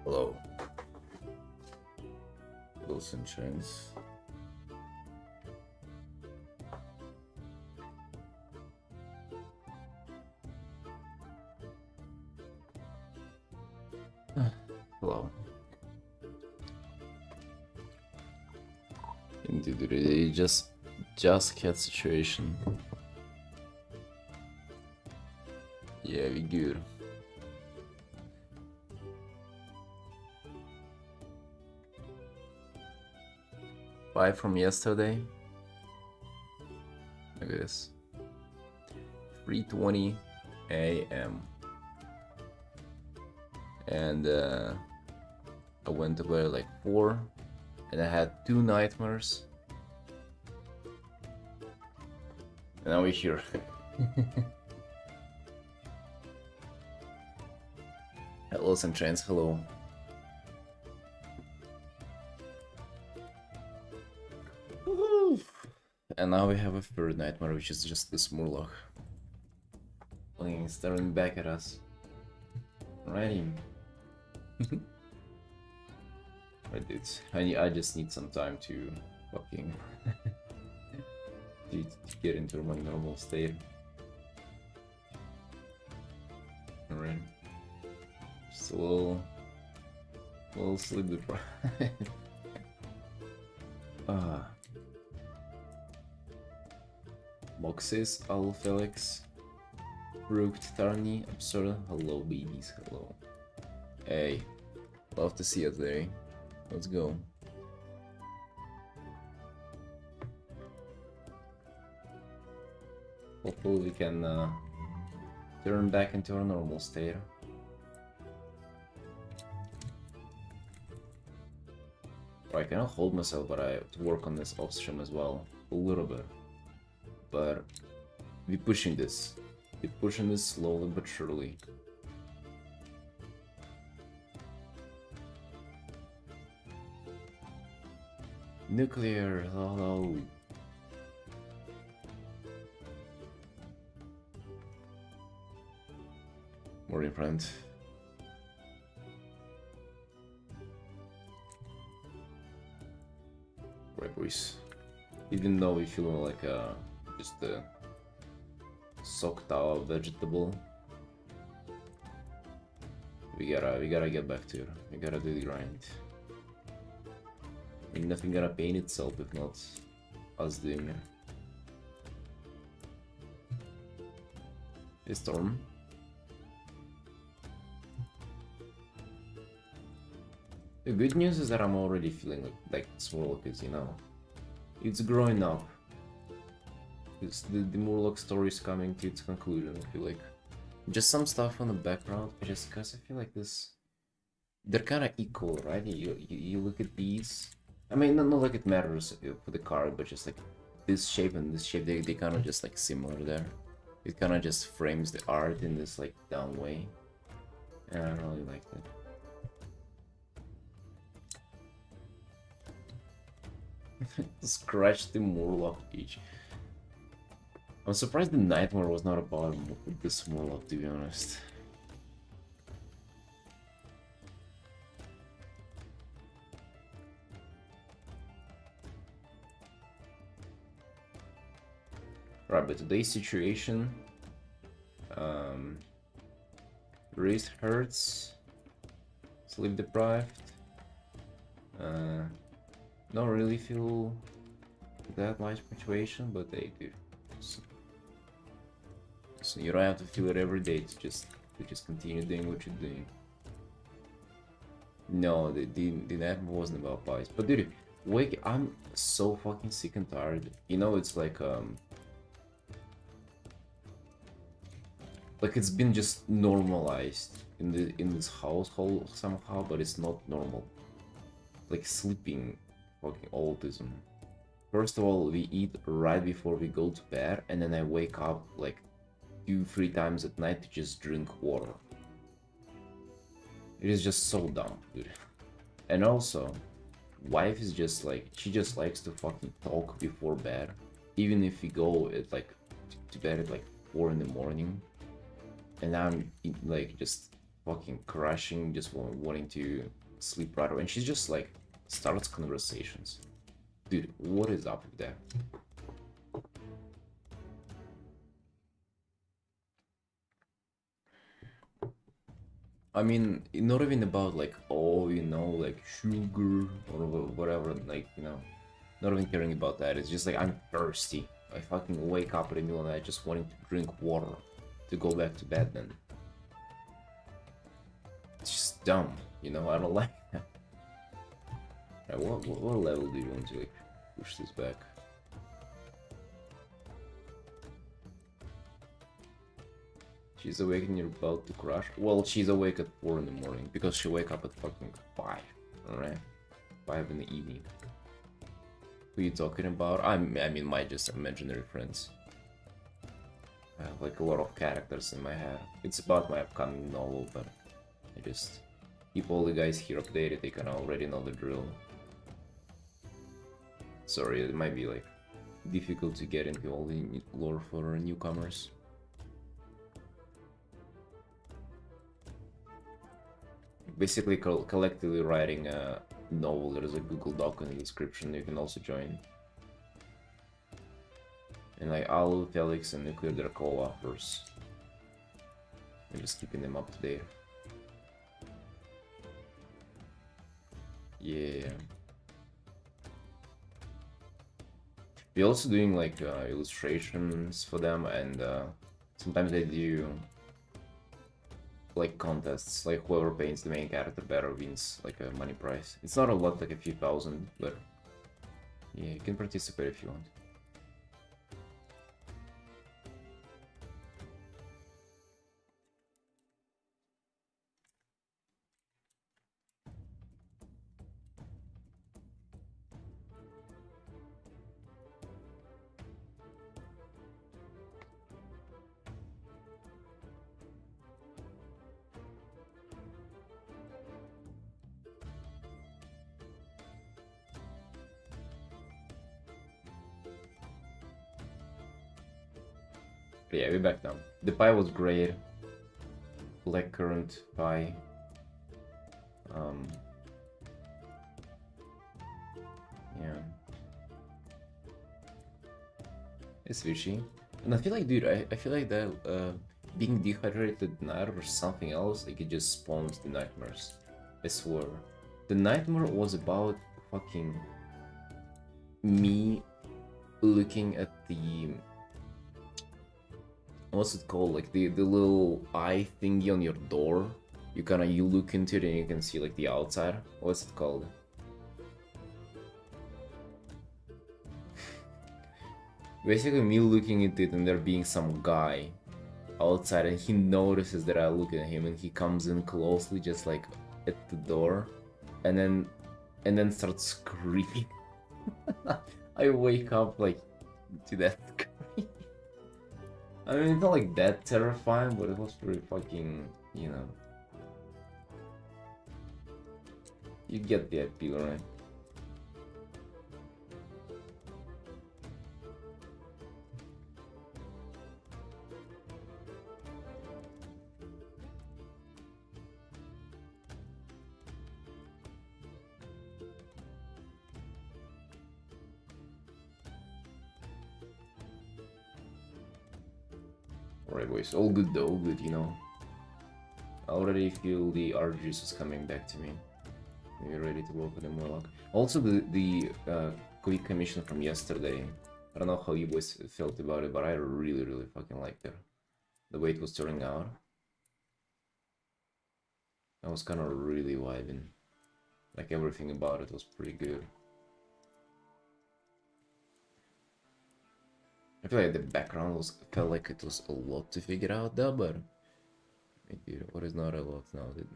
Hello. Hello, sunshines. Hello. Indeed, it just cat situation. Yeah, we good. Five from yesterday. Look at this. 3:20 a.m. And I went to bed like 4, and I had 2 nightmares. And now we're here. Hello, sunshines. Hello. And now we have a third nightmare, which is just this Murloc staring back at us. Alrighty. Right, dudes. I just need some time to fucking to get into my normal state. Alright. Just a little sleep before. Moxis, Felix, Rooked, Tarni, Absurd, hello babies, hello. Hey, love to see you today. Let's go. Hopefully we can turn back into our normal state. I cannot hold myself, but I have to work on this off stream as well, a little bit. But we're pushing this. We're pushing this slowly but surely. Nuclear, hello. Morning, friend. Right, boys. Even though we feel like just a soaked out vegetable, we gotta get back to it. We gotta do the grind. And nothing gonna paint itself if not us doing it. Hey, Storm. The good news is that I'm already feeling like Murloc is, you know, it's growing up. It's the Murloc story is coming to its conclusion, I feel like. Just some stuff on the background, just because I feel like this... They're kind of equal, right? You look at these... I mean, not like it matters for the card, but just like this shape and this shape, they kind of just like similar there. It kind of just frames the art in this like down way. And I really like it. Scratch the Murloc each. I'm surprised the nightmare was not about this Murloc, to be honest. Right, but today's situation, wrist hurts, sleep deprived, don't really feel that much fluctuation, but they do. So you don't have to feel it every day to just continue doing what you're doing. No, the nightmare wasn't about pies. But dude, wake! I'm so fucking sick and tired. You know, it's like it's been just normalized in this household somehow, but it's not normal. Like sleeping, fucking autism. First of all, we eat right before we go to bed, and then I wake up like 2-3 times at night to just drink water. It is just so dumb, dude. And also, wife is just like, she just likes to fucking talk before bed, even if we go at like to bed at like 4 in the morning. And I'm like just fucking crashing, just wanting to sleep right away. And she's just like starts conversations. Dude, what is up with that? I mean, not even about like, oh, you know, like sugar or whatever, like, you know, not even caring about that. It's just like, I'm thirsty. I fucking wake up in the middle of the night just wanting to drink water to go back to bed then. It's just dumb, you know, I don't like that. Right, what level do you want to like push this back? She's awake and you're about to crash? Well, she's awake at 4 in the morning because she wake up at fucking 5, alright? 5 in the evening. Who are you talking about? I mean, my just imaginary friends. I have like a lot of characters in my head. It's about my upcoming novel, but I just keep all the guys here updated. They can already know the drill. Sorry, it might be like difficult to get into all the lore for newcomers. Basically, collectively writing a novel. There's a Google Doc in the description. You can also join. And like Alu, Felix, and Nuclear, they're co-authors. I'm just keeping them up to date. Yeah. We're also doing like illustrations for them, and sometimes they do like contests, like whoever paints the main character better wins like a money prize. It's not a lot, like a few thousand, but yeah, you can participate if you want. But yeah, we're back now. The pie was great. Blackcurrant pie. Yeah. It's fishy. And I feel like, dude, I feel like that being dehydrated at night or something else, like it just spawns the nightmares. I swear. The nightmare was about fucking me looking at the, what's it called, like the little eye thingy on your door. You look into it and you can see like the outside. What's it called? Basically me looking at it and there being some guy outside, and he notices that I look at him and he comes in closely just like at the door and then starts screaming. I wake up like to that scream. I mean, it's not like that terrifying, but it was pretty fucking, you know. You get the appeal, right? Alright, boys, all good though, all good, you know. I already feel the art juice is coming back to me. Maybe ready to work with the Murloc. Also, the quick commission from yesterday. I don't know how you boys felt about it, but I really fucking liked it. The way it was turning out. I was kind of really vibing. Like everything about it was pretty good. I feel like the background felt like it was a lot to figure out though, but maybe what is not a lot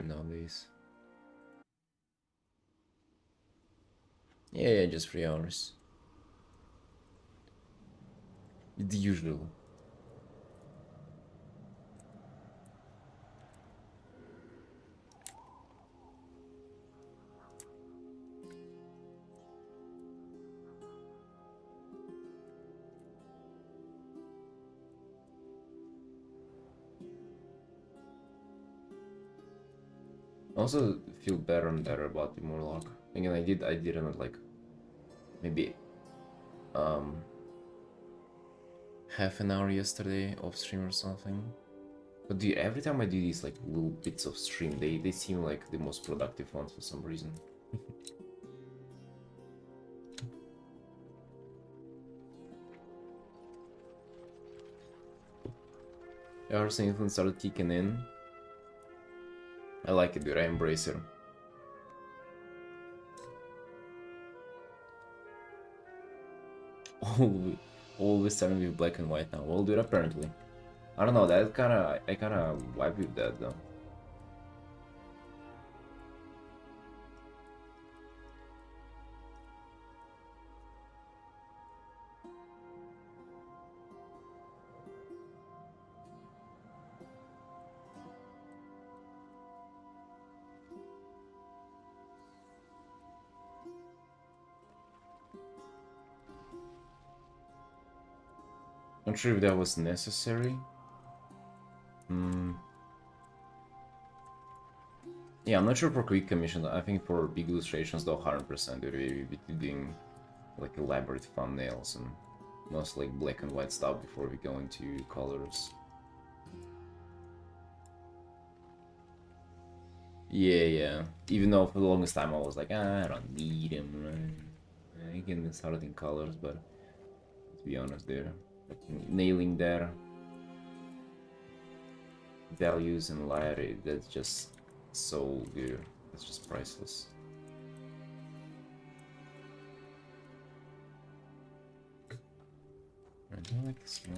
nowadays. Yeah, just 3 hours. The usual. Also feel better and better about the Murloc. Again, I didn't like maybe um half an hour yesterday off stream or something. But dude, every time I do these like little bits of stream, they seem like the most productive ones for some reason. Artin influence started kicking in. I like it, dude. I embrace it. Always starting with black and white now. Well, dude, apparently. I don't know, I kinda vibe with that though. Not sure if that was necessary. Yeah, I'm not sure for quick commissions. I think for big illustrations, though, 100% you'd be doing like elaborate thumbnails and most like black and white stuff before we go into colors. Yeah. Even though for the longest time I was like, I don't need them. I can start in colors, but to be honest, they're like, nailing their values and light, that's just so good. It's just priceless. I do like small.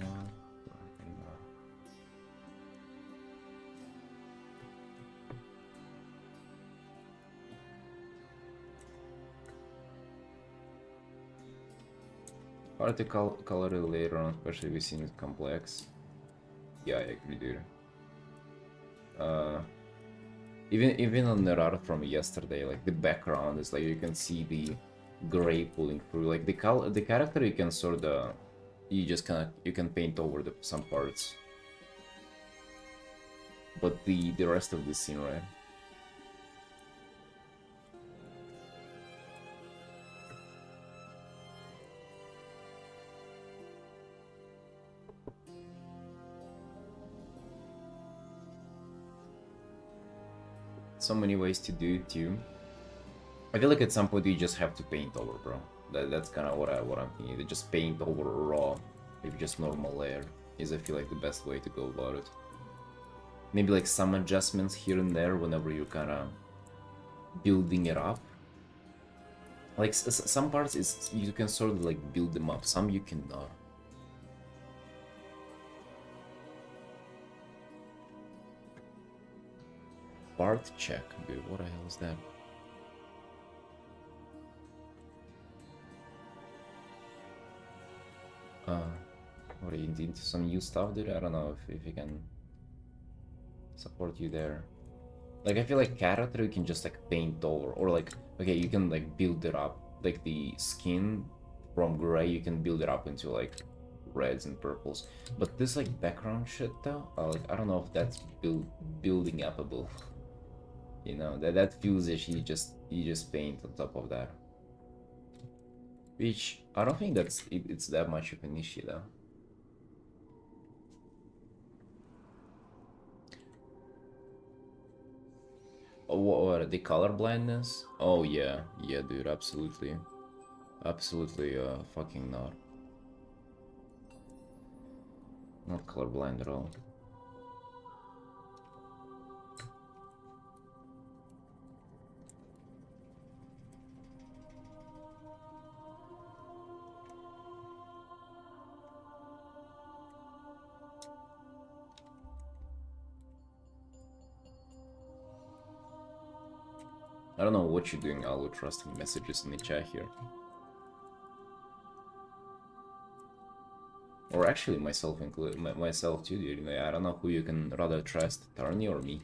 Hard to color it later on, especially if we see it complex. Yeah, I agree, dude. Even on the art from yesterday, like the background is like you can see the gray pulling through. Like the character you can sort of, you can paint over some parts, but the rest of the scene, right? So many ways to do it too. I feel like at some point you just have to paint over, bro. That's kind of what I'm thinking. You just paint over raw, maybe just normal layer is I feel like the best way to go about it. Maybe like some adjustments here and there whenever you're kind of building it up. Like some parts is you can sort of like build them up, some you cannot. Part check, dude. What the hell is that? What are you into some new stuff, dude? I don't know if you can support you there. Like I feel like character you can just like paint over, or like okay you can like build it up, like the skin from gray you can build it up into like reds and purples. But this like background shit though, like I don't know if that's building upable. You know, that feels that you just paint on top of that. Which I don't think it's that much of an issue though. Oh, what the color blindness? Oh yeah, dude, absolutely, fucking not colorblind at all. I don't know what you're doing, I'll trust messages in the chat here. Or actually myself included, myself too, dude. I don't know who you can rather trust, Tarny or me.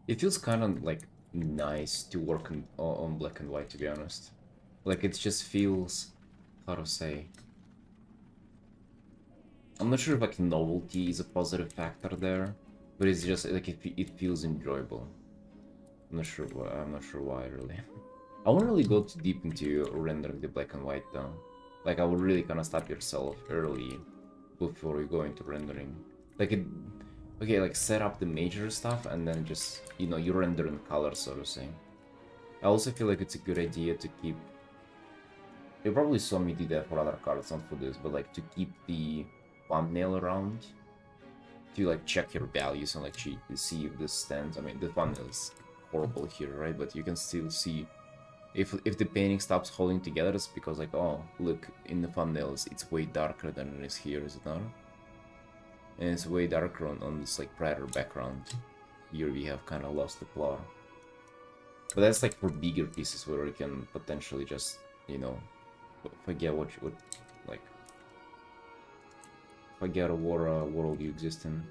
It feels kind of like nice to work on black and white, to be honest. Like it just feels, how to say. I'm not sure if like novelty is a positive factor there, but it's just like it feels enjoyable. I'm not sure why. I'm not sure why really. I won't really go too deep into rendering the black and white though. Like I would really kind of stop yourself early before you go into rendering. Like it, okay, like set up the major stuff and then just, you know, you render in color, so to say. I also feel like it's a good idea to keep. You probably saw me do that for other cards, not for this, but like to keep the thumbnail around to like check your values and like see if this stands. I mean, the thumbnail is horrible here, right? But you can still see if the painting stops holding together. It's because like, oh, look, in the thumbnails it's way darker than it is here, is it not? And it's way darker on this like brighter background. Here we have kind of lost the plot. But that's like for bigger pieces where you can potentially just, you know, forget what like forget what world you exist in.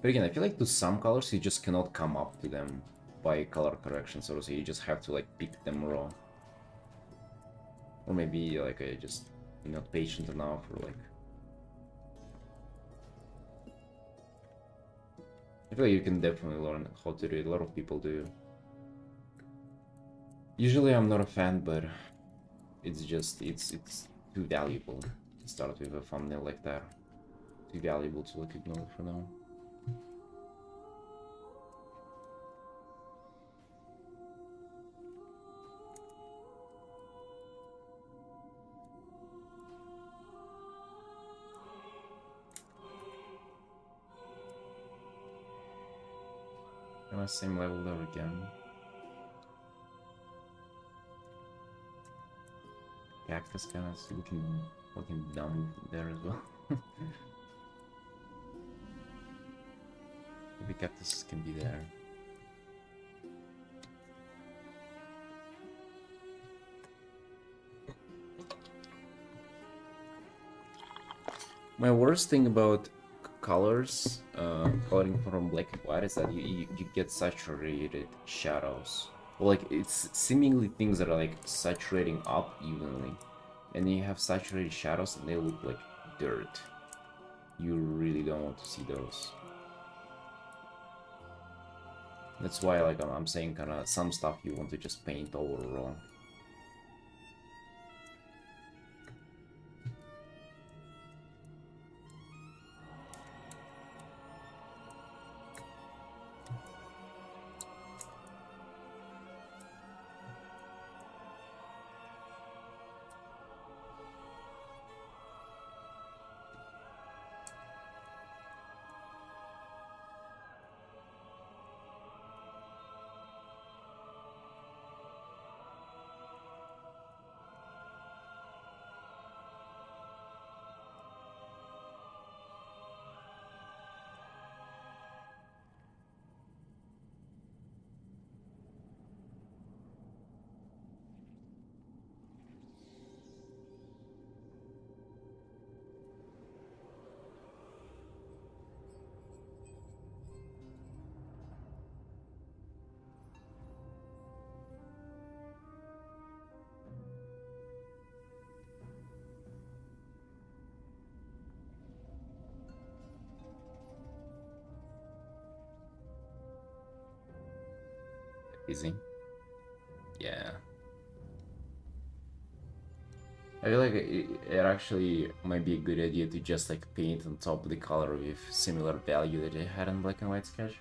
But again, I feel like to some colors you just cannot come up to them by color correction, so to say. You just have to like pick them raw. Or maybe like I just not patient enough, or like I feel like you can definitely learn how to do it. A lot of people do. Usually I'm not a fan, but it's just it's too valuable to start with a thumbnail like that. Too valuable to like ignore for now. Same level there again. Cactus kind of looking dumb there as well. Maybe cactus can be there. My worst thing about colors, coloring from black and white, is that you get saturated shadows. Well, like it's seemingly things that are like saturating up evenly, and then you have saturated shadows and they look like dirt. You really don't want to see those. That's why like I'm saying kind of some stuff you want to just paint over raw. Easy. Yeah. I feel like it actually might be a good idea to just like paint on top of the color with similar value that I had in black and white sketch.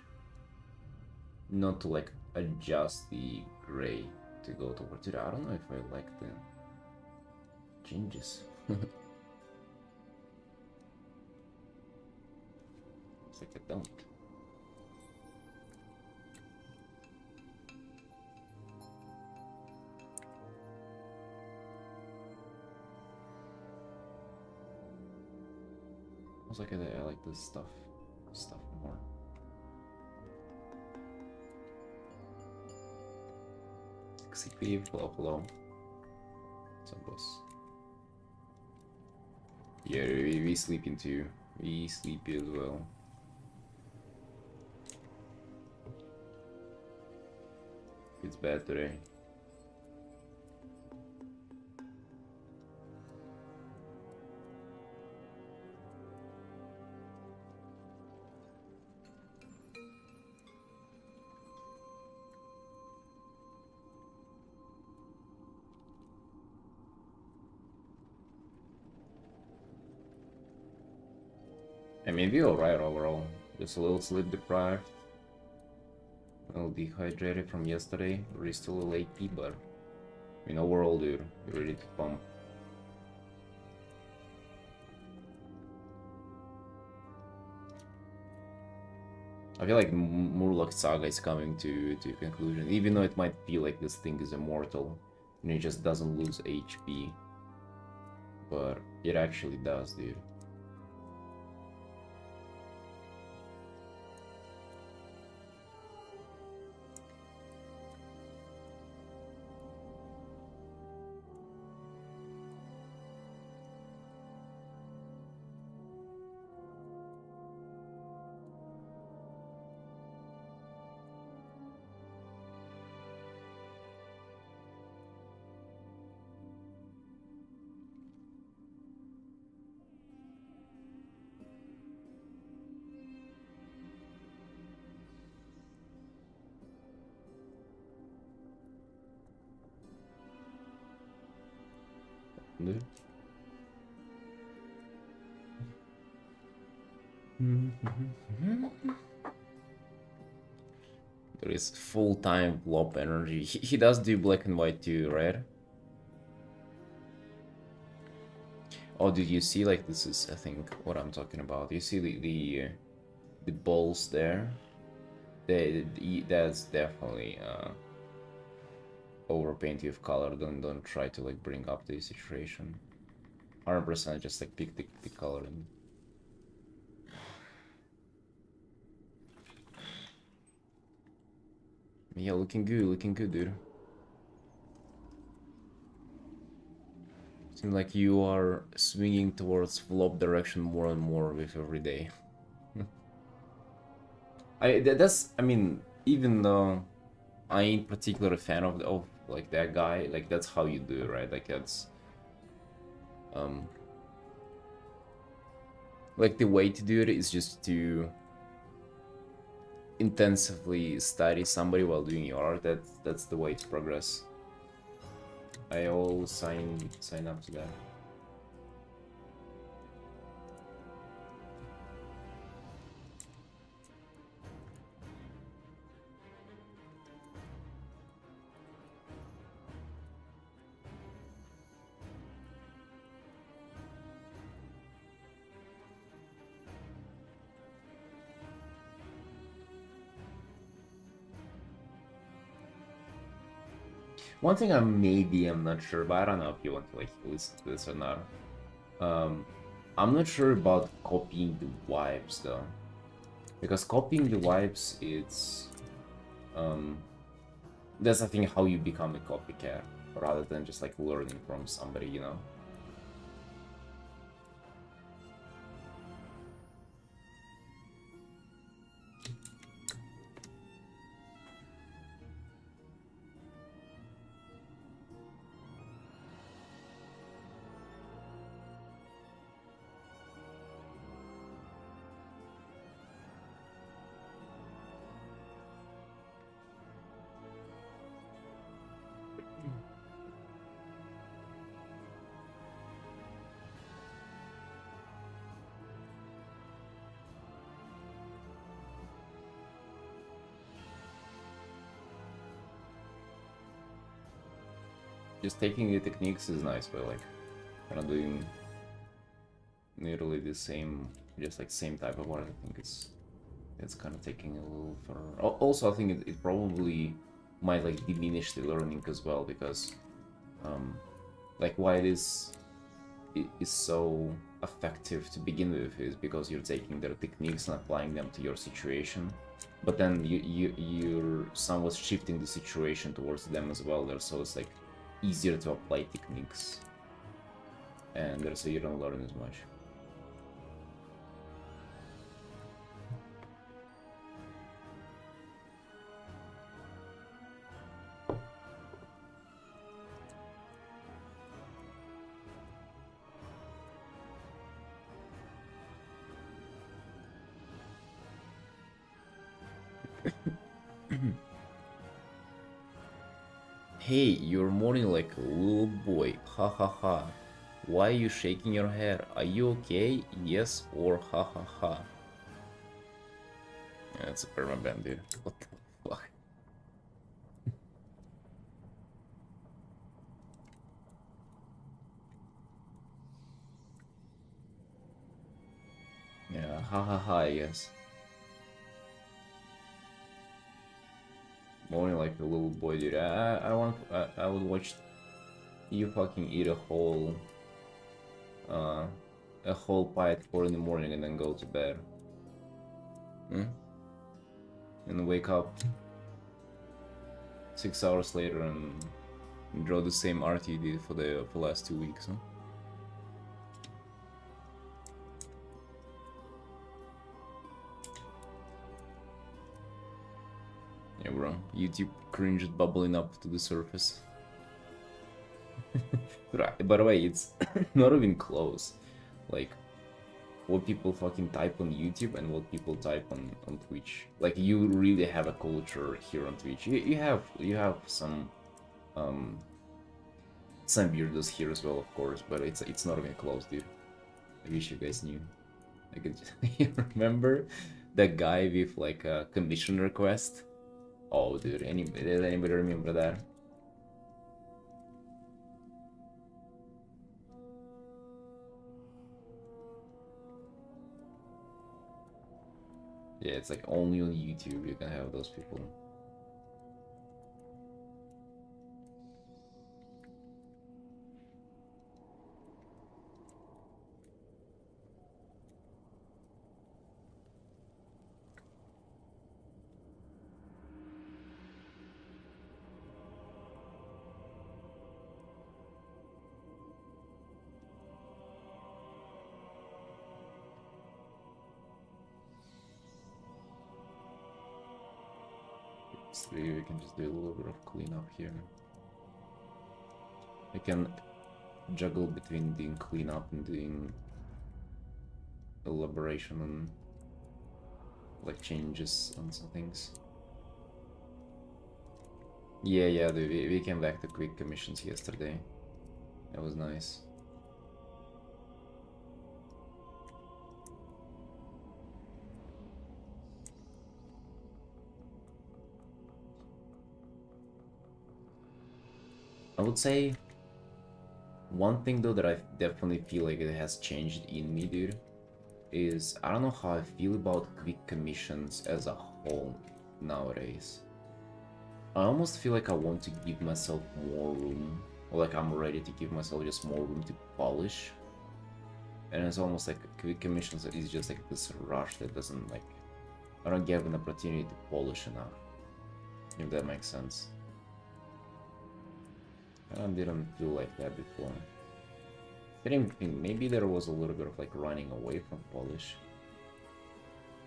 Not to like adjust the gray to go towards it. I don't know if I like the changes. It's like I don't. I was like, I like this stuff more. XCP, flow. Some boss. Yeah, we sleeping too. We sleepy as well. It's bad today. I mean, we're alright overall. Just a little sleep deprived. A little dehydrated from yesterday. We're still a late pee, but I mean, overall, dude, we're ready to pump. I feel like Murloc Saga is coming to a conclusion, even though it might feel like this thing is immortal and it just doesn't lose HP. But it actually does, dude. Dude. There is full-time Flop energy. He does do black and white too, right? Oh, did you see, like, this is, I think, what I'm talking about. You see the balls there? That's definitely overpaint with color. Don't try to like bring up the situation. 100% just like pick the color and yeah, looking good, dude. Seems like you are swinging towards flop direction more and more with every day. I mean, even though I ain't particularly a fan of like that guy, like that's how you do it, right? Like that's like the way to do it is just to intensively study somebody while doing your art. That's the way to progress. I all sign up to that. One thing I'm not sure, but I don't know if you want to like listen to this or not. I'm not sure about copying the vibes though, because copying the vibes, it's that's I think how you become a copycat, rather than just like learning from somebody, you know. Just taking the techniques is nice, but like kind of doing nearly the same, just like same type of art, I think it's kind of taking a little further. Also, I think it probably might like diminish the learning as well, because like why is so effective to begin with is because you're taking their techniques and applying them to your situation, but then you're somewhat shifting the situation towards them as well there, so it's like easier to apply techniques, and so you don't learn as much. Hey, you're mourning like a little boy. Ha ha ha. Why are you shaking your hair? Are you okay? Yes or ha ha ha. Yeah, that's a perma ban, dude. What the fuck? Yeah, ha ha ha, I guess. Mourning like a little boy, dude. I would watch you fucking eat uh, a whole pie at 4 in the morning and then go to bed. Hmm? And wake up 6 hours later and draw the same art you did for the last 2 weeks, huh? Yeah, bro. YouTube cringe is bubbling up to the surface. By the way, it's not even close. Like, what people fucking type on YouTube and what people type on Twitch. Like, you really have a culture here on Twitch. You have some weirdos here as well, of course, but it's not even close, dude. I wish you guys knew. I could just you remember that guy with like a commission request? Oh, dude, did anybody remember that? Yeah, it's like only on YouTube you can have those people. So we can just do a little bit of cleanup here. I can juggle between doing cleanup and doing elaboration on like changes on some things. Yeah, dude, we came back to quick commissions yesterday. That was nice. I would say one thing though that I definitely feel like it has changed in me, dude, is I don't know how I feel about quick commissions as a whole nowadays. I almost feel like I want to give myself more room, or like I'm ready to give myself just more room to polish. And it's almost like quick commissions is just like this rush that doesn't like, I don't get an opportunity to polish enough, if that makes sense. I didn't feel like that before. I didn't think maybe there was a little bit of like running away from polish.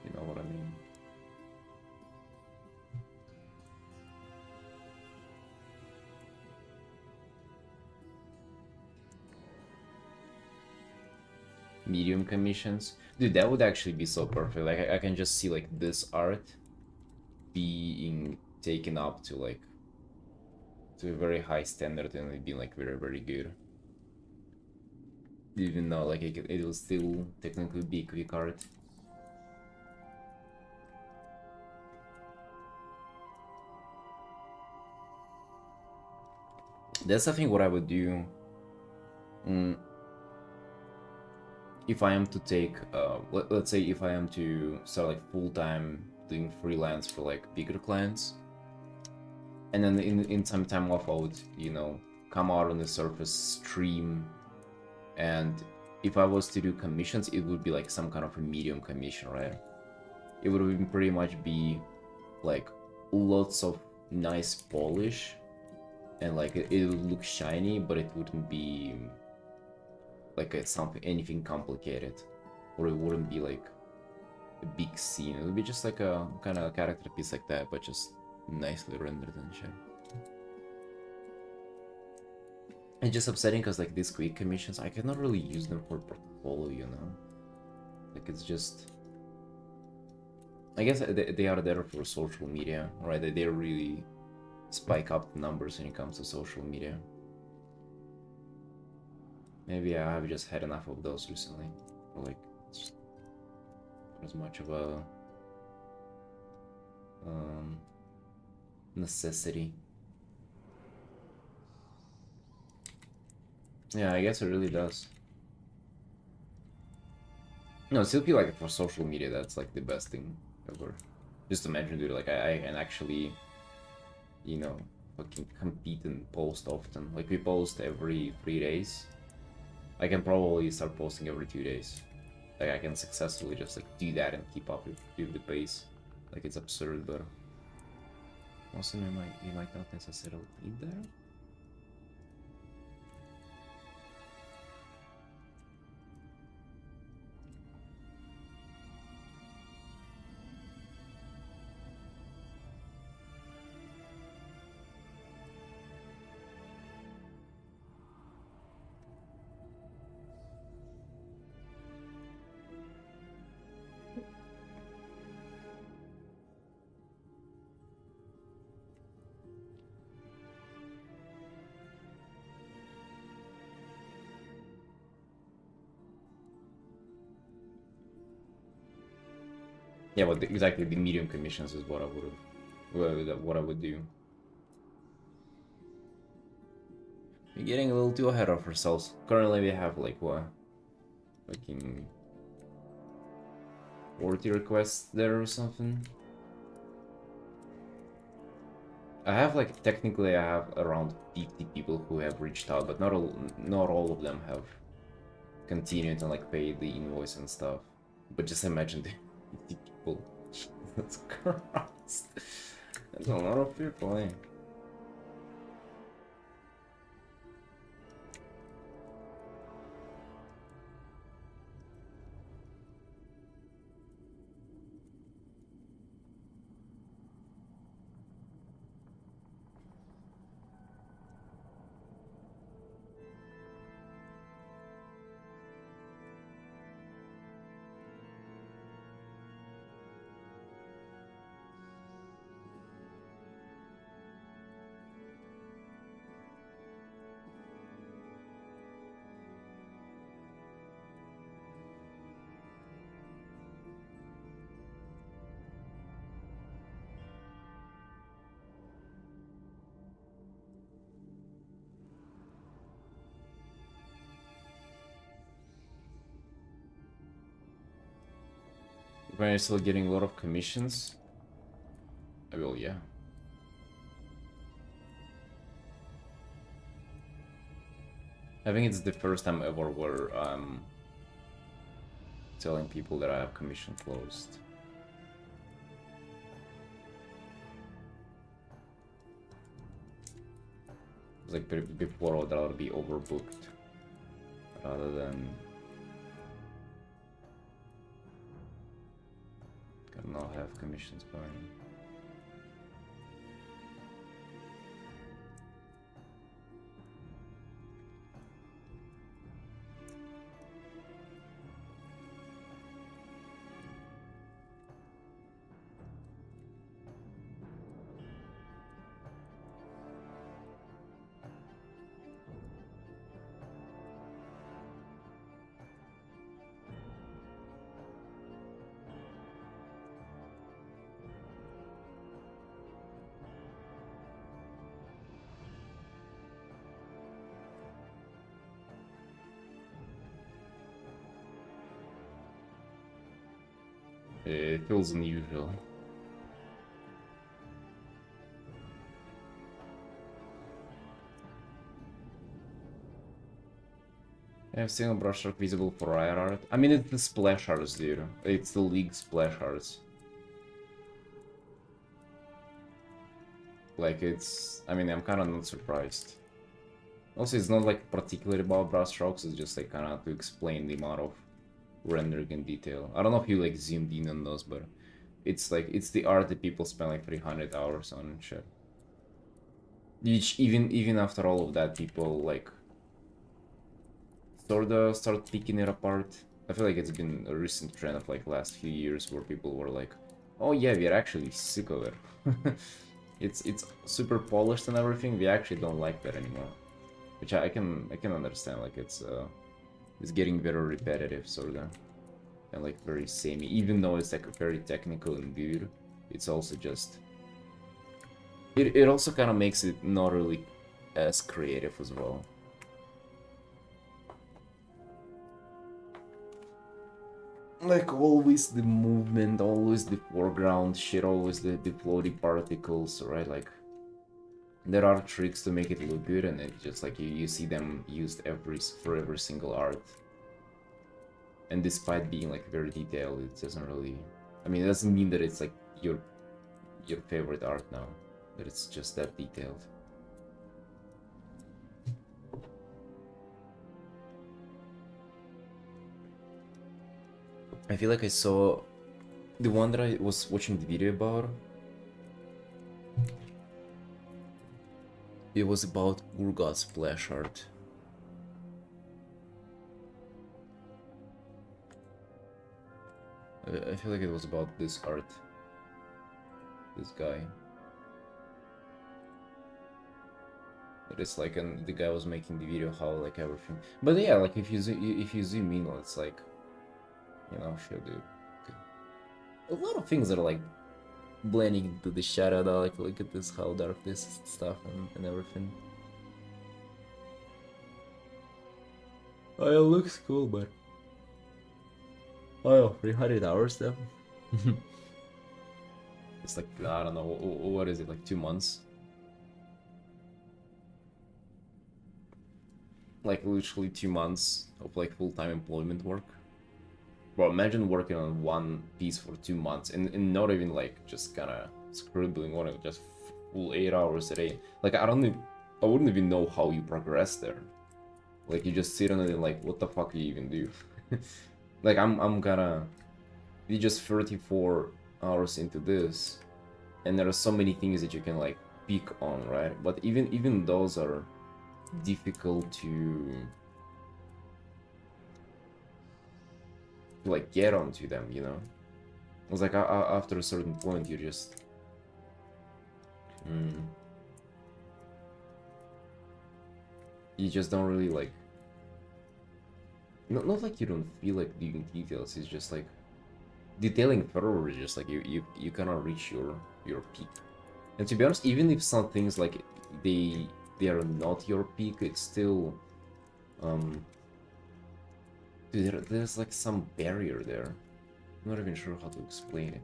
You know what I mean? Medium commissions. Dude, that would actually be so perfect. Like I can just see like this art being taken up to like to a very high standard and it being like very, very good. Even though like it will still technically be quick art. That's I think what I would do. If I am to take, let's say if I am to start like full-time doing freelance for like bigger clients, and then in some time off I would, you know, come out on the surface stream, and if I was to do commissions, it would be like some kind of a medium commission, right? It would pretty much be like lots of nice polish, and like it would look shiny, but it wouldn't be like anything complicated, or it wouldn't be like a big scene. It would be just like a kind of character piece like that, but just nicely rendered and shit. It's just upsetting because like these quick commissions, I cannot really use them for portfolio, you know? Like it's just, I guess they are there for social media, right? They're really spike up the numbers when it comes to social media. Maybe I've just had enough of those recently. Or like, it's not as much of a necessity. Yeah, I guess it really does. No, I still feel like for social media, that's like the best thing ever. Just imagine, dude, like I can actually, you know, fucking compete and post often. Like we post every 3 days. I can probably start posting every 2 days. Like I can successfully just like do that and keep up with the pace. Like it's absurd, but also we might not necessarily need that. Yeah, but exactly the medium commissions is what I what I would do. We're getting a little too ahead of ourselves. Currently, we have like what, fucking 40 requests there or something. I have like technically I have around 50 people who have reached out, but not all of them have continued and like paid the invoice and stuff. But just imagine the 50 people. That's Christ. That's a lot of people, eh? When I'm still getting a lot of commissions, I will, yeah. I think it's the first time ever where I'm telling people that I have commission closed. Like before, I'd rather be overbooked rather than not have commissions going. It feels unusual. I have single brushstroke visible for riot art. I mean, it's the splash arts, dude. It's the league splash arts. Like, it's... I mean, I'm kind of not surprised. Also, it's not like particularly about brushstrokes, it's just like kind of to explain the amount of rendering in detail. I don't know if you like zoomed in on those, but it's like, it's the art that people spend like 300 hours on and shit. Even after all of that, people like sort of start picking it apart. I feel like it's been a recent trend of like last few years where people were like, oh yeah, we're actually sick of it. it's super polished and everything. We actually don't like that anymore, which I can understand. Like it's getting very repetitive, sort of, and like very samey. Even though it's like very technical and good, it's also just it also kind of makes it not really as creative as well. Like always the movement, always the foreground shit, always the floaty particles, right? Like there are tricks to make it look good, and it's just like you see them used for every single art. And despite being like very detailed, it doesn't really. I mean, it doesn't mean that it's like your favorite art now, that it's just that detailed. I feel like I saw the one that I was watching the video about. It was about Urgat's splash art. I feel like it was about this art. This guy. It is like, and the guy was making the video how like everything. But yeah, like if you zoom in, it's like, you know, show the a lot of things that are like blending into the shadow. Though, like look at this, how dark this stuff and everything. Oh, it looks cool, but oh, 300 hours though. It's like I don't know what is it, like 2 months. Like literally 2 months of like full-time employment work. Bro, imagine working on one piece for 2 months and not even like just kind of scribbling on it, just full 8 hours a day. Like I wouldn't even know how you progress there. Like you just sit on it and like, what the fuck do you even do? Like I'm gonna be just 34 hours into this, and there are so many things that you can like pick on, right? But even those are difficult to like get onto them, you know. It's like after a certain point you just you just don't really like, not like you don't feel like doing details, it's just like detailing further is just like you cannot reach your peak. And to be honest, even if some things like they are not your peak, it's still there's like some barrier there. I'm not even sure how to explain it.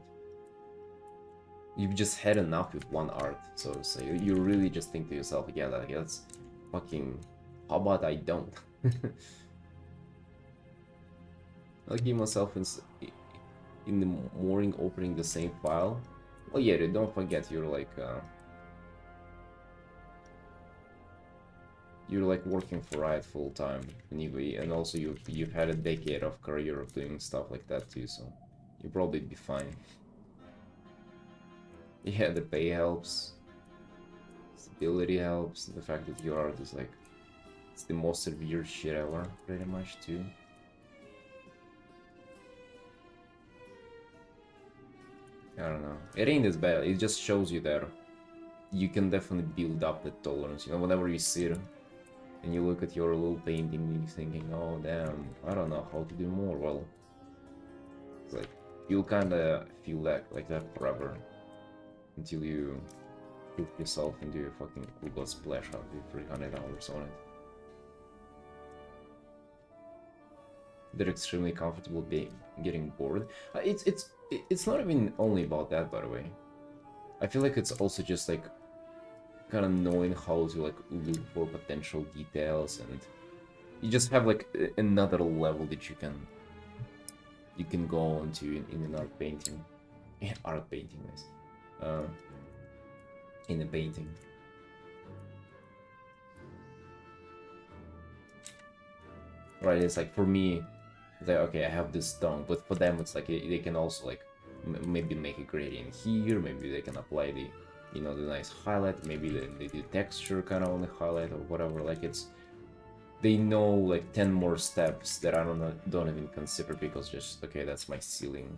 You've just had enough with one art, so to say. You really just think to yourself, yeah, like that's fucking, how about I don't? I'll give myself in the morning opening the same file. Well, yeah, don't forget you're like working for Riot full time anyway, and also you've had a decade of career of doing stuff like that too, so you'll probably be fine. Yeah, the pay helps, stability helps, the fact that your art is like, it's the most severe shit ever, pretty much too. I don't know. It ain't as bad. It just shows you that you can definitely build up the tolerance. You know, whenever you sit and you look at your little painting and you're thinking, oh damn, I don't know how to do more. Well, it's like you'll kind of feel like that forever until you put yourself into a fucking Google splash out with 300 hours on it. They're extremely comfortable being getting bored. It's not even only about that, by the way. I feel like it's also just like kind of knowing how to like look for potential details, and you just have like another level that you can go on to in an art painting. Art painting, nice. In a painting. Right, it's like for me, it's like, okay, I have this stone, but for them it's like they can also like maybe make a gradient here, maybe they can apply the, you know, the nice highlight, maybe they do texture kind of on the highlight or whatever. Like it's, they know like 10 more steps that I don't even consider, because just, okay, that's my ceiling.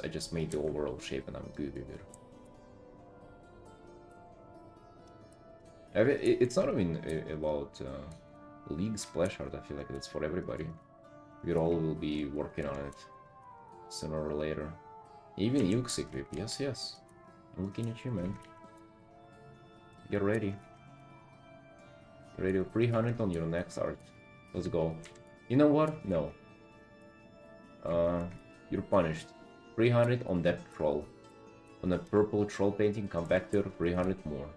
I just made the overall shape and I'm good with it. It's not even about League splash art. I feel like it's for everybody. We all will be working on it sooner or later. Even Yuke's equip. Yes, yes. I'm looking at you, man. Get ready. Get ready to 300 on your next art. Let's go. You know what? No. You're punished. 300 on that troll. On a purple troll painting, come back there, 300 more.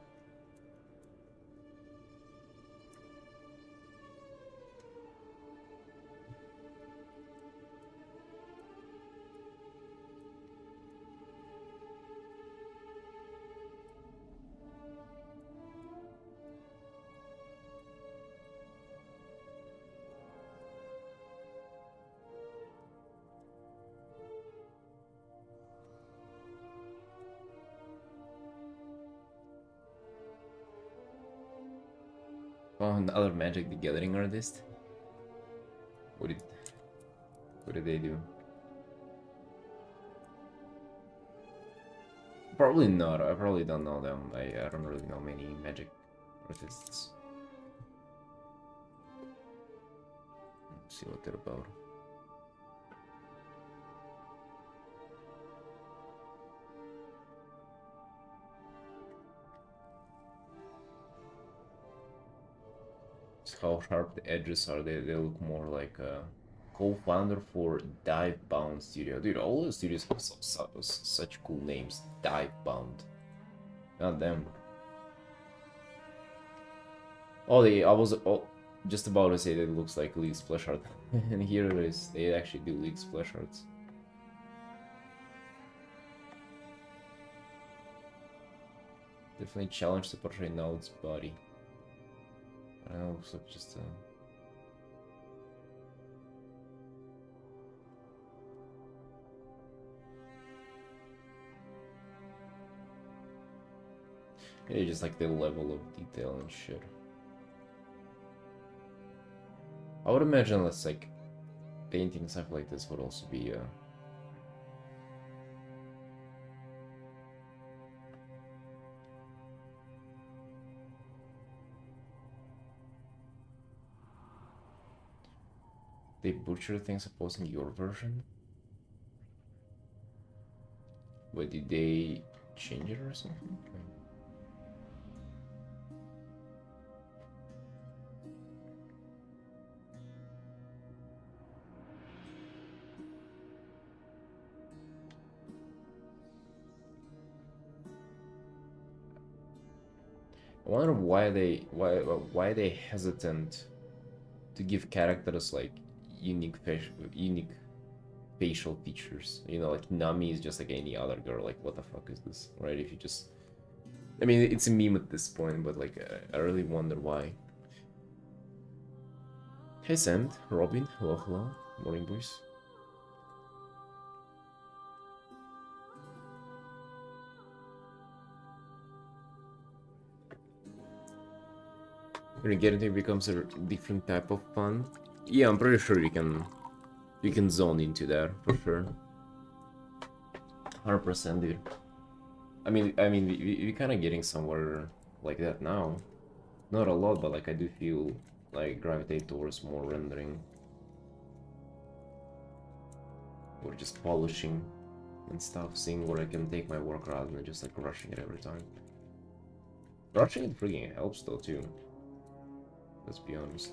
Oh, another Magic the Gathering artist? What did, what did they do? Probably not. I probably don't know them. I don't really know many Magic artists. Let's see what they're about. How sharp the edges are. They look more like a co-founder for Dive Bound Studio. Dude, all the studios have such cool names. Dive Bound. God damn. Oh, I was just about to say that it looks like League splash art. And here it is. They actually do League splash arts. Definitely challenge to portray Node's body. I don't know, looks like just yeah, just like the level of detail and shit. I would imagine that's like painting stuff like this would also be they butcher things supposing your version? Wait, did they change it or something? I wonder why they hesitant to give characters like unique facial features. You know, like Nami is just like any other girl. Like, what the fuck is this, right? If you just, I mean, it's a meme at this point, but like, I really wonder why. Hey, Sand, Robin, hello, hello, morning, boys. When you get into it, becomes a different type of fun. Yeah, I'm pretty sure you can zone into that for sure. 100%, dude. I mean, we're kind of getting somewhere like that now. Not a lot, but like I do feel like gravitate towards more rendering or just polishing and stuff, seeing where I can take my work rather than just like rushing it every time. Rushing it freaking helps though too. Let's be honest.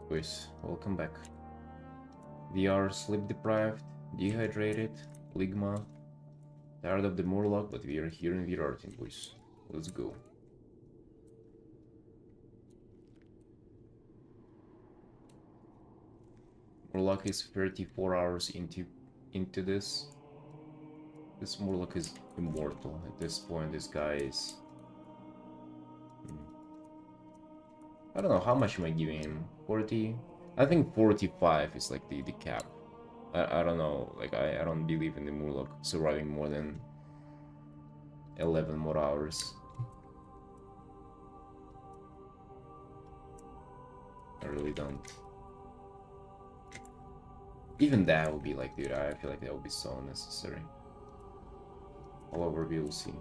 Boys, welcome back. We are sleep deprived, dehydrated, Ligma, tired of the Murloc, but we are here in Artin, boys. Let's go. Murloc is 34 hours into this. This Murloc is immortal. At this point, this guy is... I don't know, how much am I giving him? 40? I think 45 is like the cap. I don't know, like I don't believe in the Murloc surviving more than 11 more hours. I really don't. Even that would be like, dude, I feel like that would be so unnecessary. However, we will see.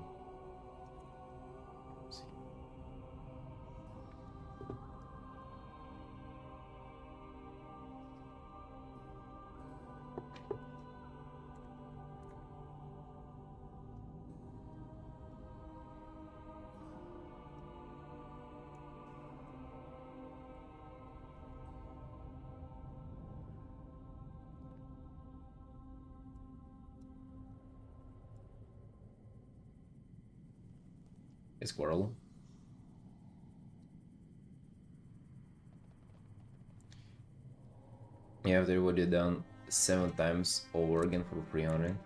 A squirrel. Yeah, they would have done 7 times over again for 300.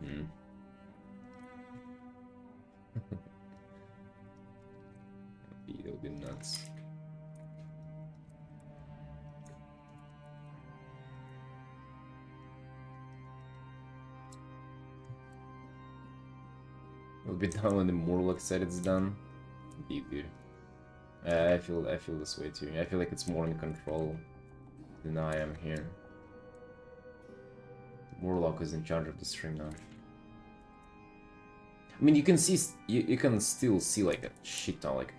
Hmm. That would be nuts. It'll be done when the Murloc said it's done. Indeed, dude. I feel this way too. I feel like it's more in control than I am here. Murloc is in charge of the stream now. I mean, you can see, you can still see like a shit ton, like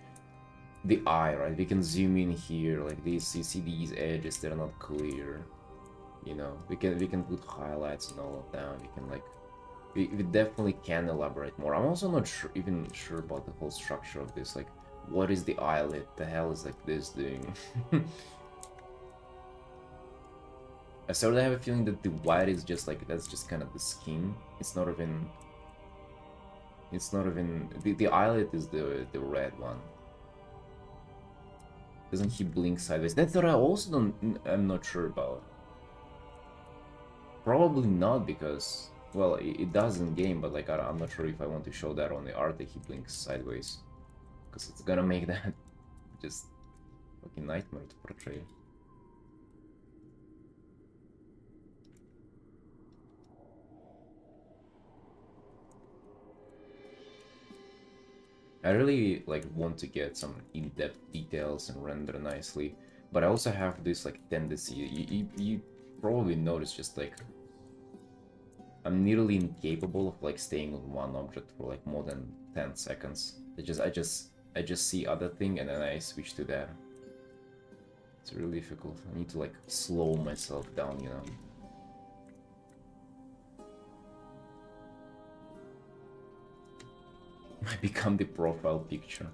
the eye, right? We can zoom in here, like this. You see these edges; they're not clear. You know, we can put highlights and all of that. We can like, we definitely can elaborate more. I'm also not even sure about the whole structure of this. Like, what is the eyelid? The hell is like this doing? I sort of have a feeling that the white is just like, that's just kind of the skin. It's not even the eyelid is the red one. Doesn't he blink sideways? That's what I also I'm not sure about. Probably not, because, well, it does in game, but like I'm not sure if I want to show that on the art that he blinks sideways, because it's gonna make that just fucking nightmare to portray. I really like want to get some in-depth details and render nicely, but I also have this like tendency. You probably notice, just like I'm nearly incapable of like staying on one object for like more than 10 seconds. I just see other thing and then I switch to that. It's really difficult. I need to like slow myself down, you know. Might become the profile picture.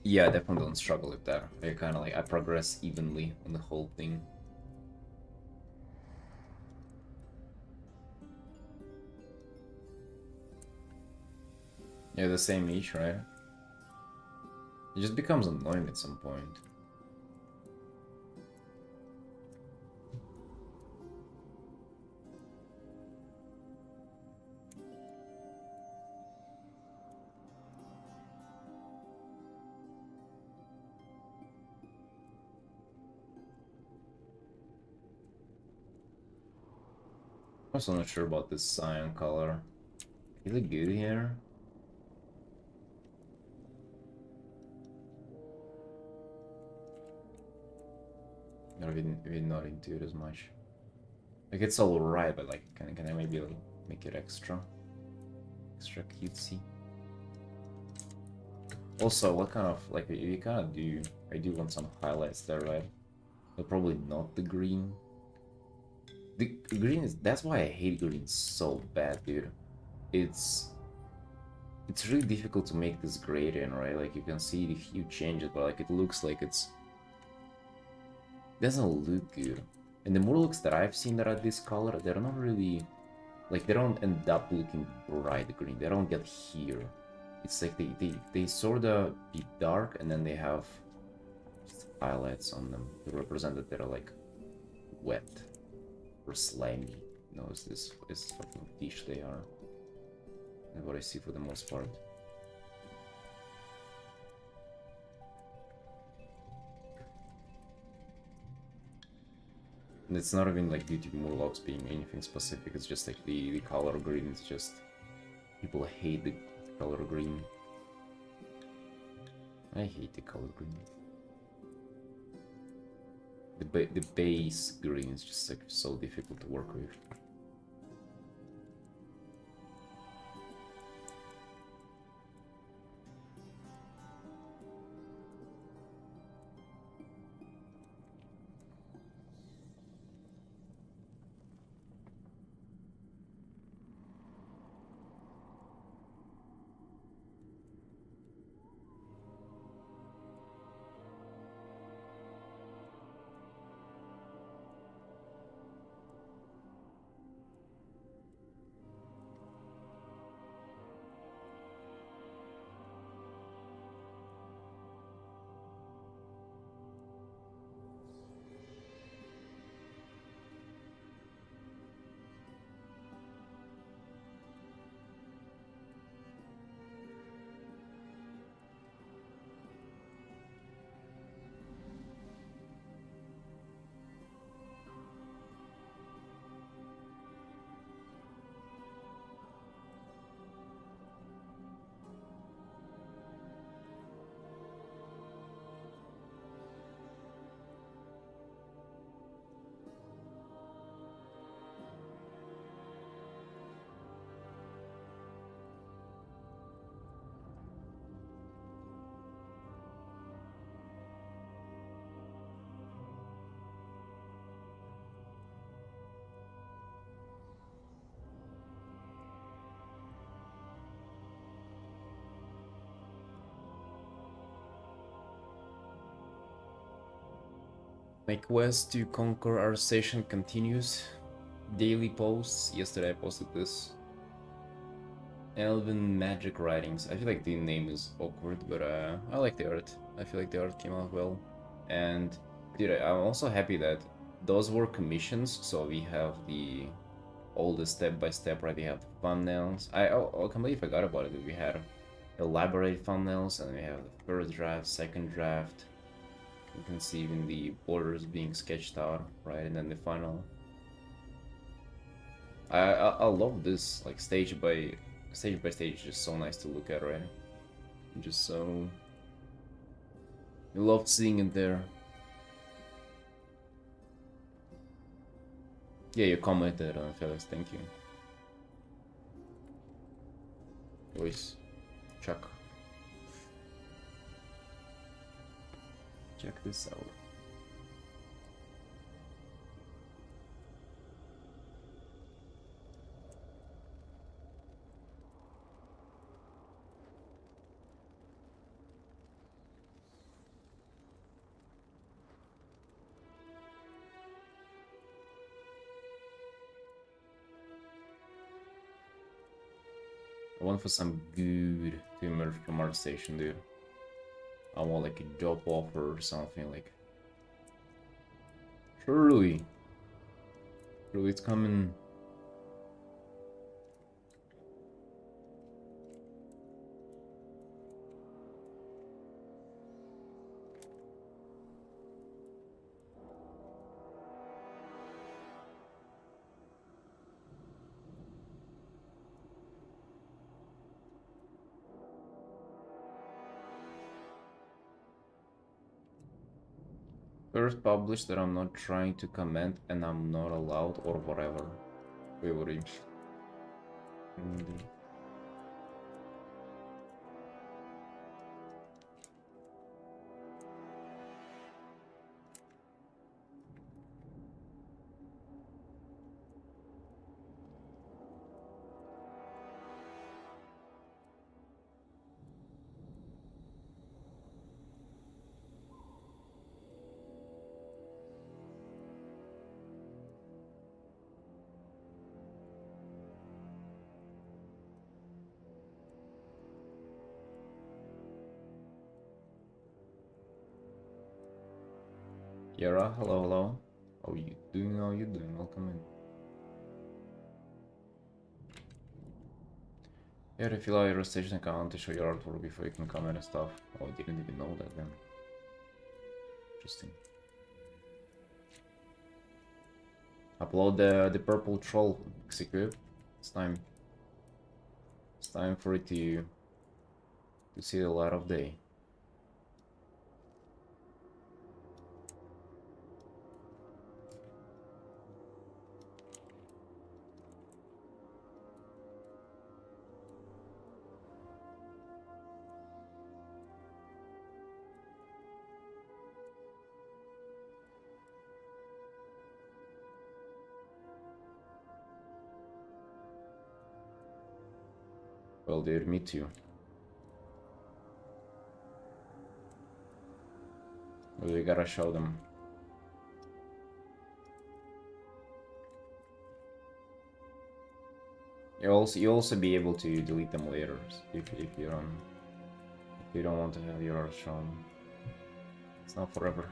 Yeah, I definitely don't struggle with that. I kind of like, I progress evenly on the whole thing. Yeah, the same each, right? It just becomes annoying at some point. I'm also not sure about this cyan color. Is it good here? No, we're not into it as much. Like, it's alright, but like, can I maybe make it extra cutesy? Also, what kind of, like, we kind of do, I do want some highlights there, right? But probably not the green. The green is, that's why I hate green so bad, dude. It's it's really difficult to make this gradient, right? Like you can see if you change it, but like it looks like it doesn't look good. And the Murlocs that I've seen that are this color, they're not really like they don't end up looking bright green. They don't get here. It's like they sort of be dark and then they have just highlights on them to represent that they're like wet or slimy. You know, it's this fucking fish they are. That's what I see for the most part. And it's not even like due to Murlocs being anything specific, it's just like the color green is just... People hate the color green. I hate the color green. The base green is just like so difficult to work with. My quest to conquer our station continues. Daily posts. Yesterday I posted this. Elven Magic Writings. I feel like the name is awkward, but I like the art. I feel like the art came out well. And dude, I'm also happy that those were commissions, so we have all the step-by-step, right? We have the thumbnails. I completely forgot about it. We had elaborate thumbnails, and we have the first draft, second draft. You can see even the borders being sketched out, right? And then the final. I love this, like stage by stage, just so nice to look at, right? Just so... I loved seeing it there. Yeah, you commented on Felix, thank you. Voice. Chuck. Check this out. I want for some good to emerge from our station, dude. I want like a job offer or something like... Surely it's coming. First published that I'm not trying to comment and I'm not allowed or whatever. Wait, what are you... Yara, hello, hello. How you doing? How you doing? Welcome in. Yeah, if you allow your station account to show your artwork before you can comment and stuff. Oh, I didn't even know that then. Interesting. Upload the purple troll, Execute. It's time. It's time for it to see the light of day. Well, dude, me too. We gotta show them. You also be able to delete them later if you don't want to have your art shown. It's not forever.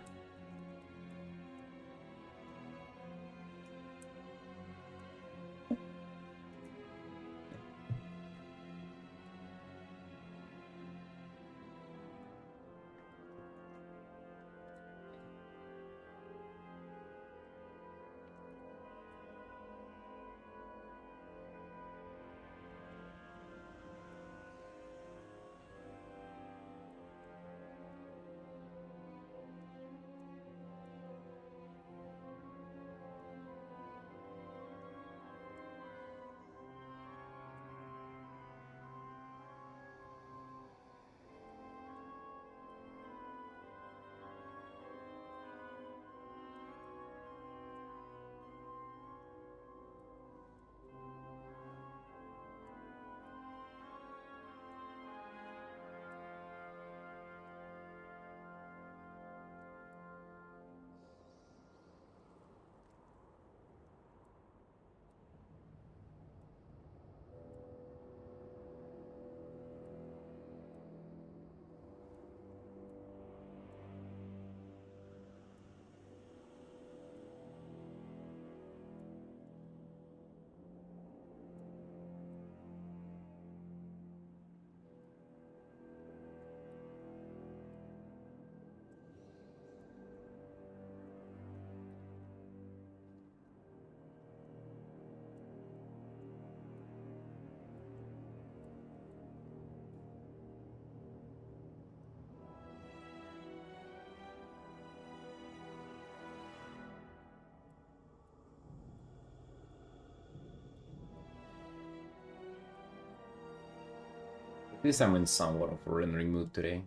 At least I'm in somewhat of a rendering mood today.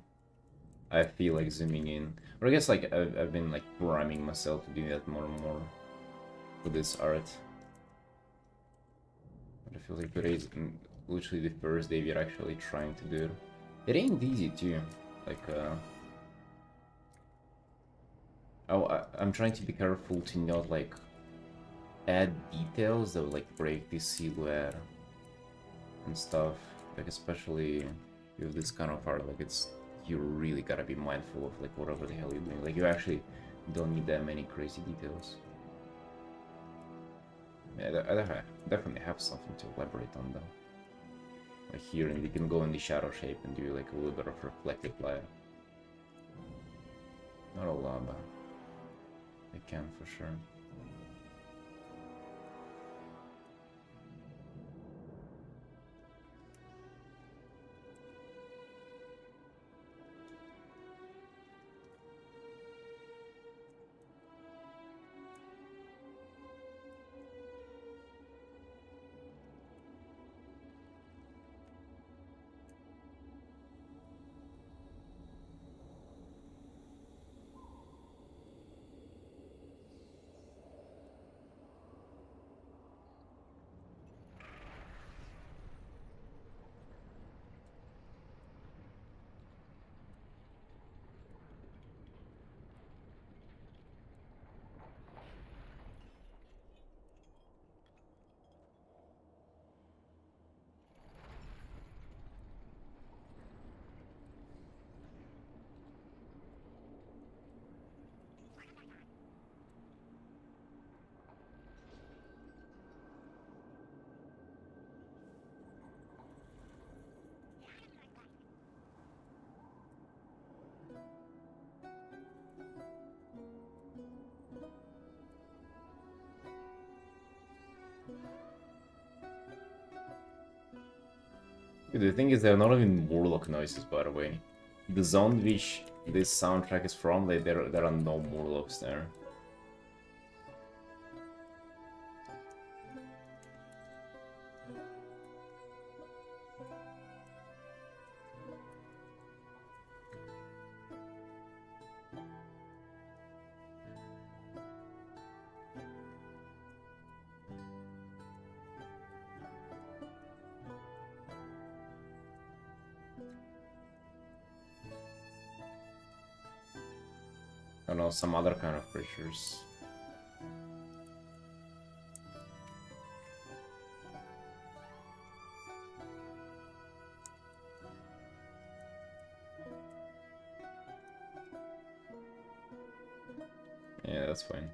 I feel like zooming in. Or I guess like I've been like priming myself to do that more and more with this art. But I feel like today's literally the first day we're actually trying to do it. It ain't easy too. Like I'm trying to be careful to not like add details that would like break the silhouette and stuff. Like especially with this kind of art, like you really gotta be mindful of like whatever the hell you're doing. Like you actually don't need that many crazy details. Yeah, I definitely have something to elaborate on though. Like here, and you can go in the shadow shape and do like a little bit of reflective light. Not a lot, but I can for sure. The thing is, they're not even Murloc noises, by the way. The zone which this soundtrack is from, like, there are no Murlocs there. I don't know, some other kind of creatures. Yeah, that's fine.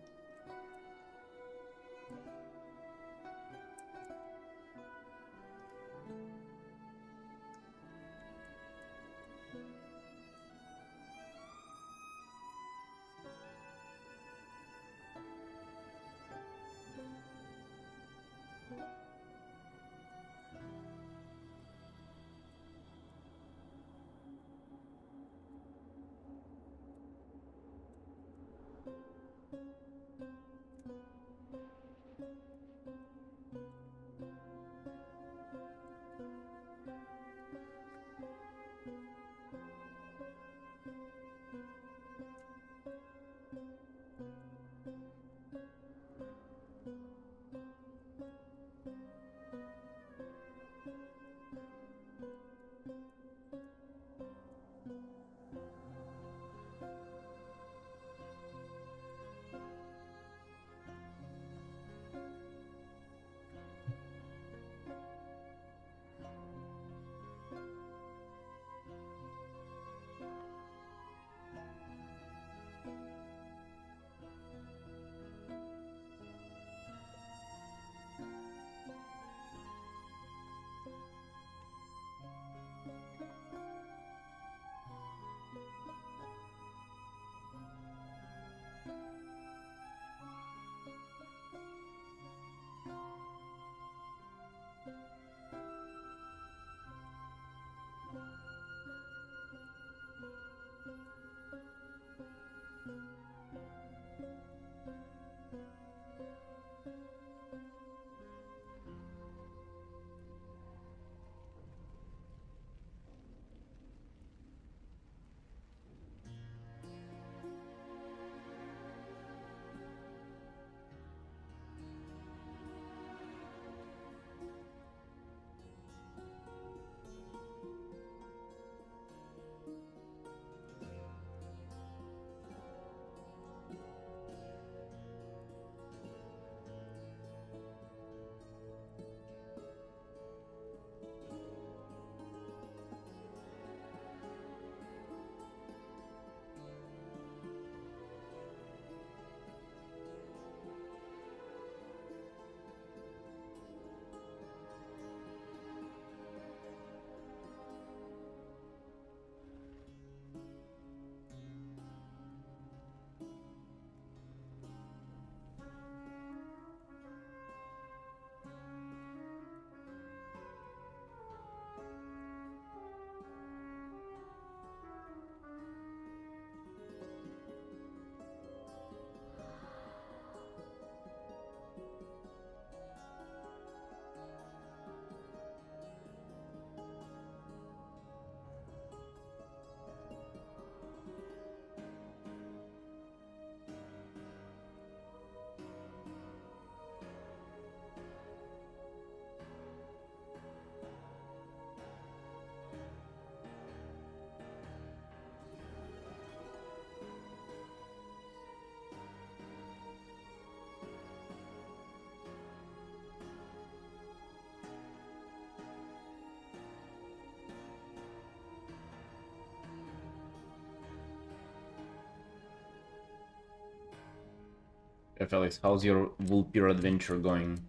Felix, how's your Vulpir adventure going?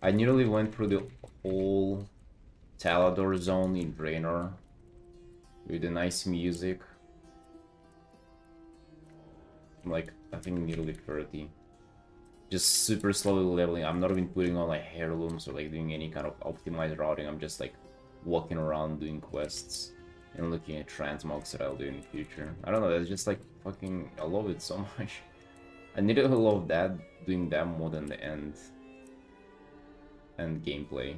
I nearly went through the whole Talador zone in Draenor with the nice music. I'm like, I think nearly 30. just super slowly leveling. I'm not even putting on like heirlooms or like doing any kind of optimized routing. I'm just like walking around doing quests and looking at transmogs that I'll do in the future. I don't know, that's just like fucking, I love it so much. I need to love that, doing that more than the end gameplay.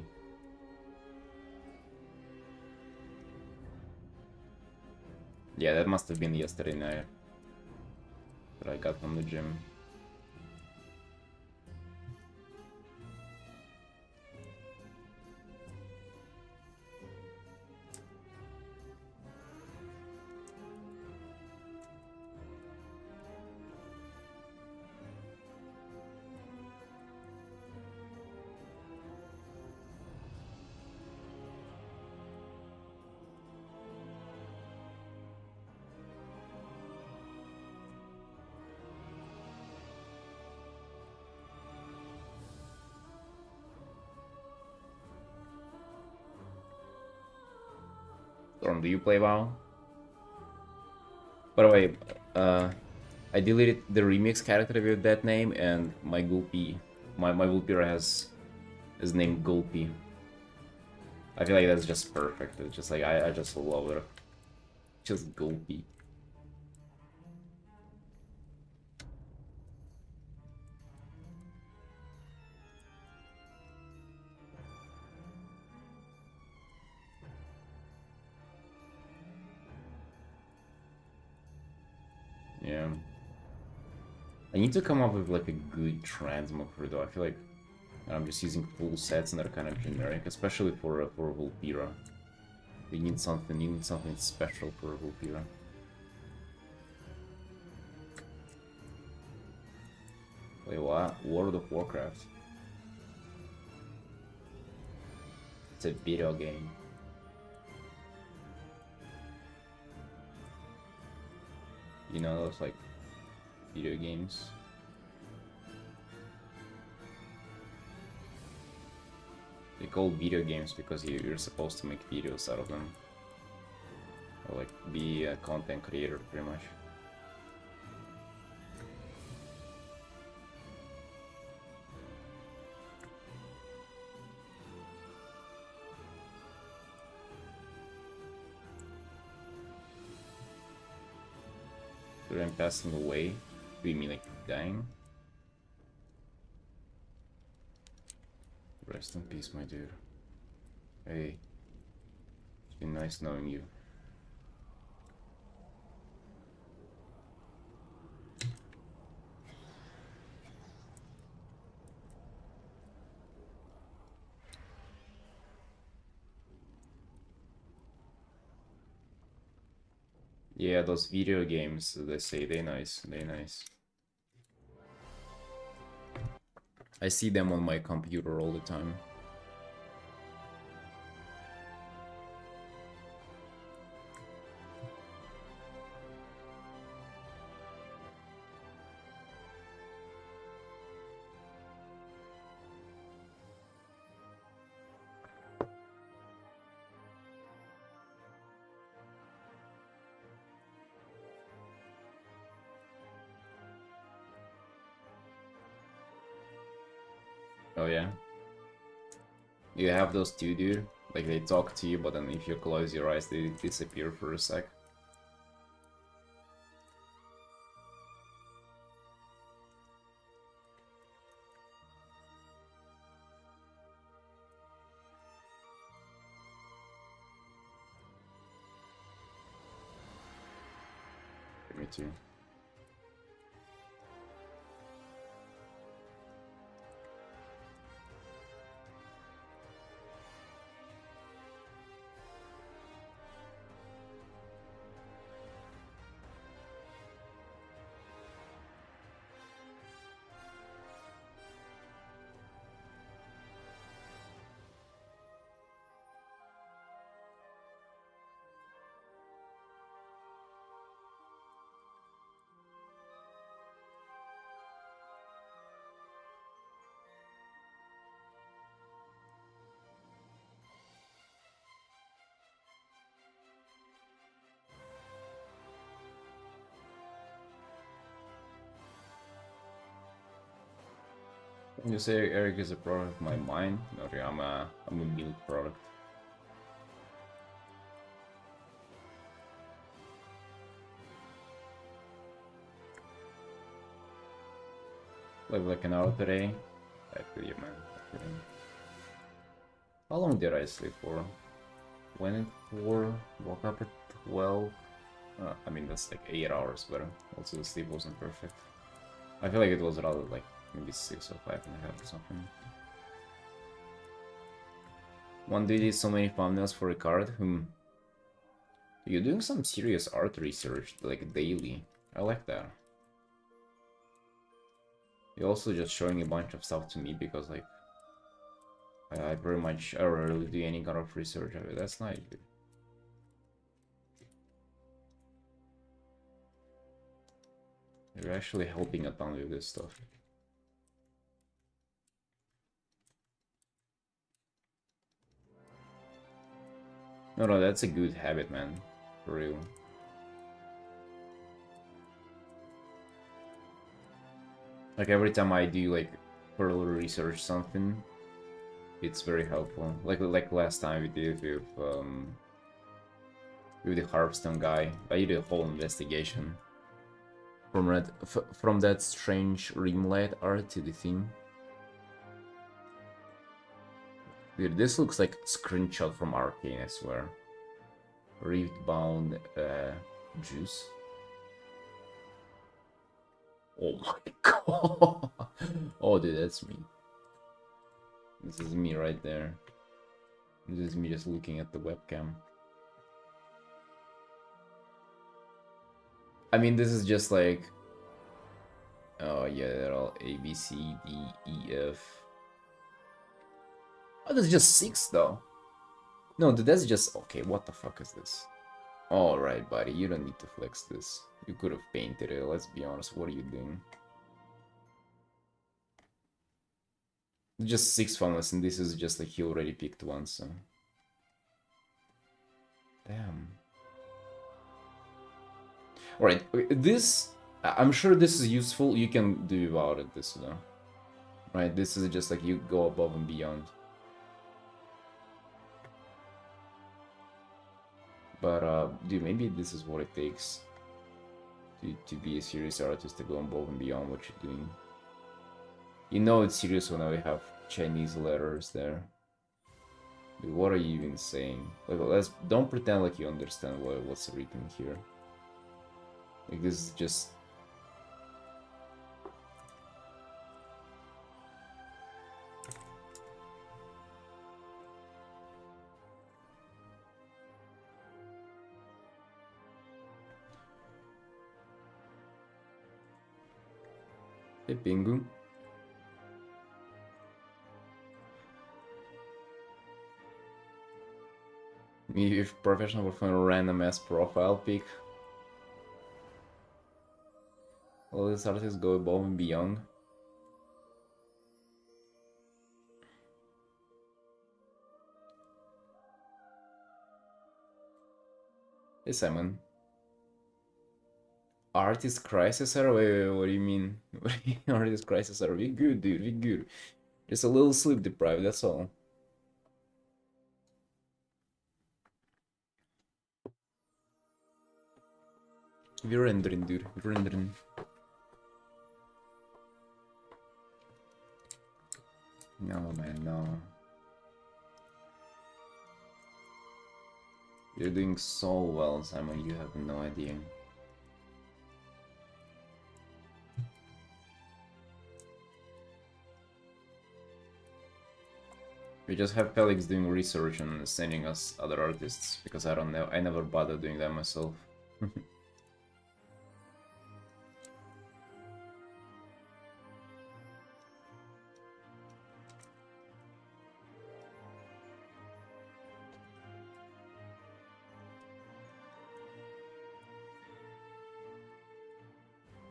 Yeah, that must have been yesterday night that I got from the gym. Storm, do you play WoW? By the way, I deleted the remix character with that name, and my Gulpi, my Vulpira is named Gulpi. I feel like that's just perfect. It's just like, I just love it. Just Gulpi. Yeah. I need to come up with like a good transmog for it though. I feel like I'm just using full sets and they're kind of generic, especially for Vulpira. You need something special for Vulpira. Wait, what? World of Warcraft. It's a video game. You know those like video games? They call video games because you're supposed to make videos out of them. Or like be a content creator pretty much. Dude, I'm passing away. Do you mean like dying? Rest in peace, my dude. Hey, it's been nice knowing you. Yeah, those video games, they say they nice, they nice. I see them on my computer all the time. Oh yeah? You have those too, dude? Like they talk to you, but then if you close your eyes, they disappear for a sec. Me too. You say Eric is a product of my mind? No, really, I'm a milk product. Live like an hour today. I feel you, man. I feel you. How long did I sleep for? Went at 4, woke up at 12. I mean, that's like 8 hours, but also the sleep wasn't perfect. I feel like it was rather like maybe 6 or 5.5 or something. One day did so many thumbnails for Ricard. You're doing some serious art research, like daily. I like that. You're also just showing a bunch of stuff to me because, like, I pretty much rarely do any kind of research of it. That's nice, dude. You're actually helping a ton with this stuff. No, that's a good habit, man. For real. Like, every time I do, like, further research something, it's very helpful. Like last time we did with the Hearthstone guy. I did a whole investigation. From that strange rimlight art to the theme. Dude, this looks like a screenshot from Artin, I swear. Rift-bound juice. Oh my god! Oh, dude, that's me. This is me right there. This is me just looking at the webcam. I mean, this is just like... Oh yeah, they're all A, B, C, D, E, F. Oh, that's just 6 though. No, dude, that's just... Okay, what the fuck is this? Alright, buddy, you don't need to flex this. You could have painted it, let's be honest. What are you doing? Just 6 funnels, and this is just like he already picked one, so... Damn. Alright, this... I'm sure this is useful, you can do without it, this though. Right, this is just like you go above and beyond. But, dude, maybe this is what it takes to be a serious artist, to go above and beyond what you're doing. You know it's serious when I have Chinese letters there. Dude, what are you even saying? Like, don't pretend like you understand what's written here. Like, this is just... Hey, Pingu. Me if professional would find a random ass profile pic. All these artists go above and beyond. Hey, Simon. Artist crisis error? Wait, what do you mean? Artist crisis error? We good, dude, we good. Just a little sleep deprived, that's all. We're rendering, dude, we're rendering. No, man, no. You're doing so well, Simon, you have no idea. We just have colleagues doing research and sending us other artists, because I don't know, I never bother doing that myself.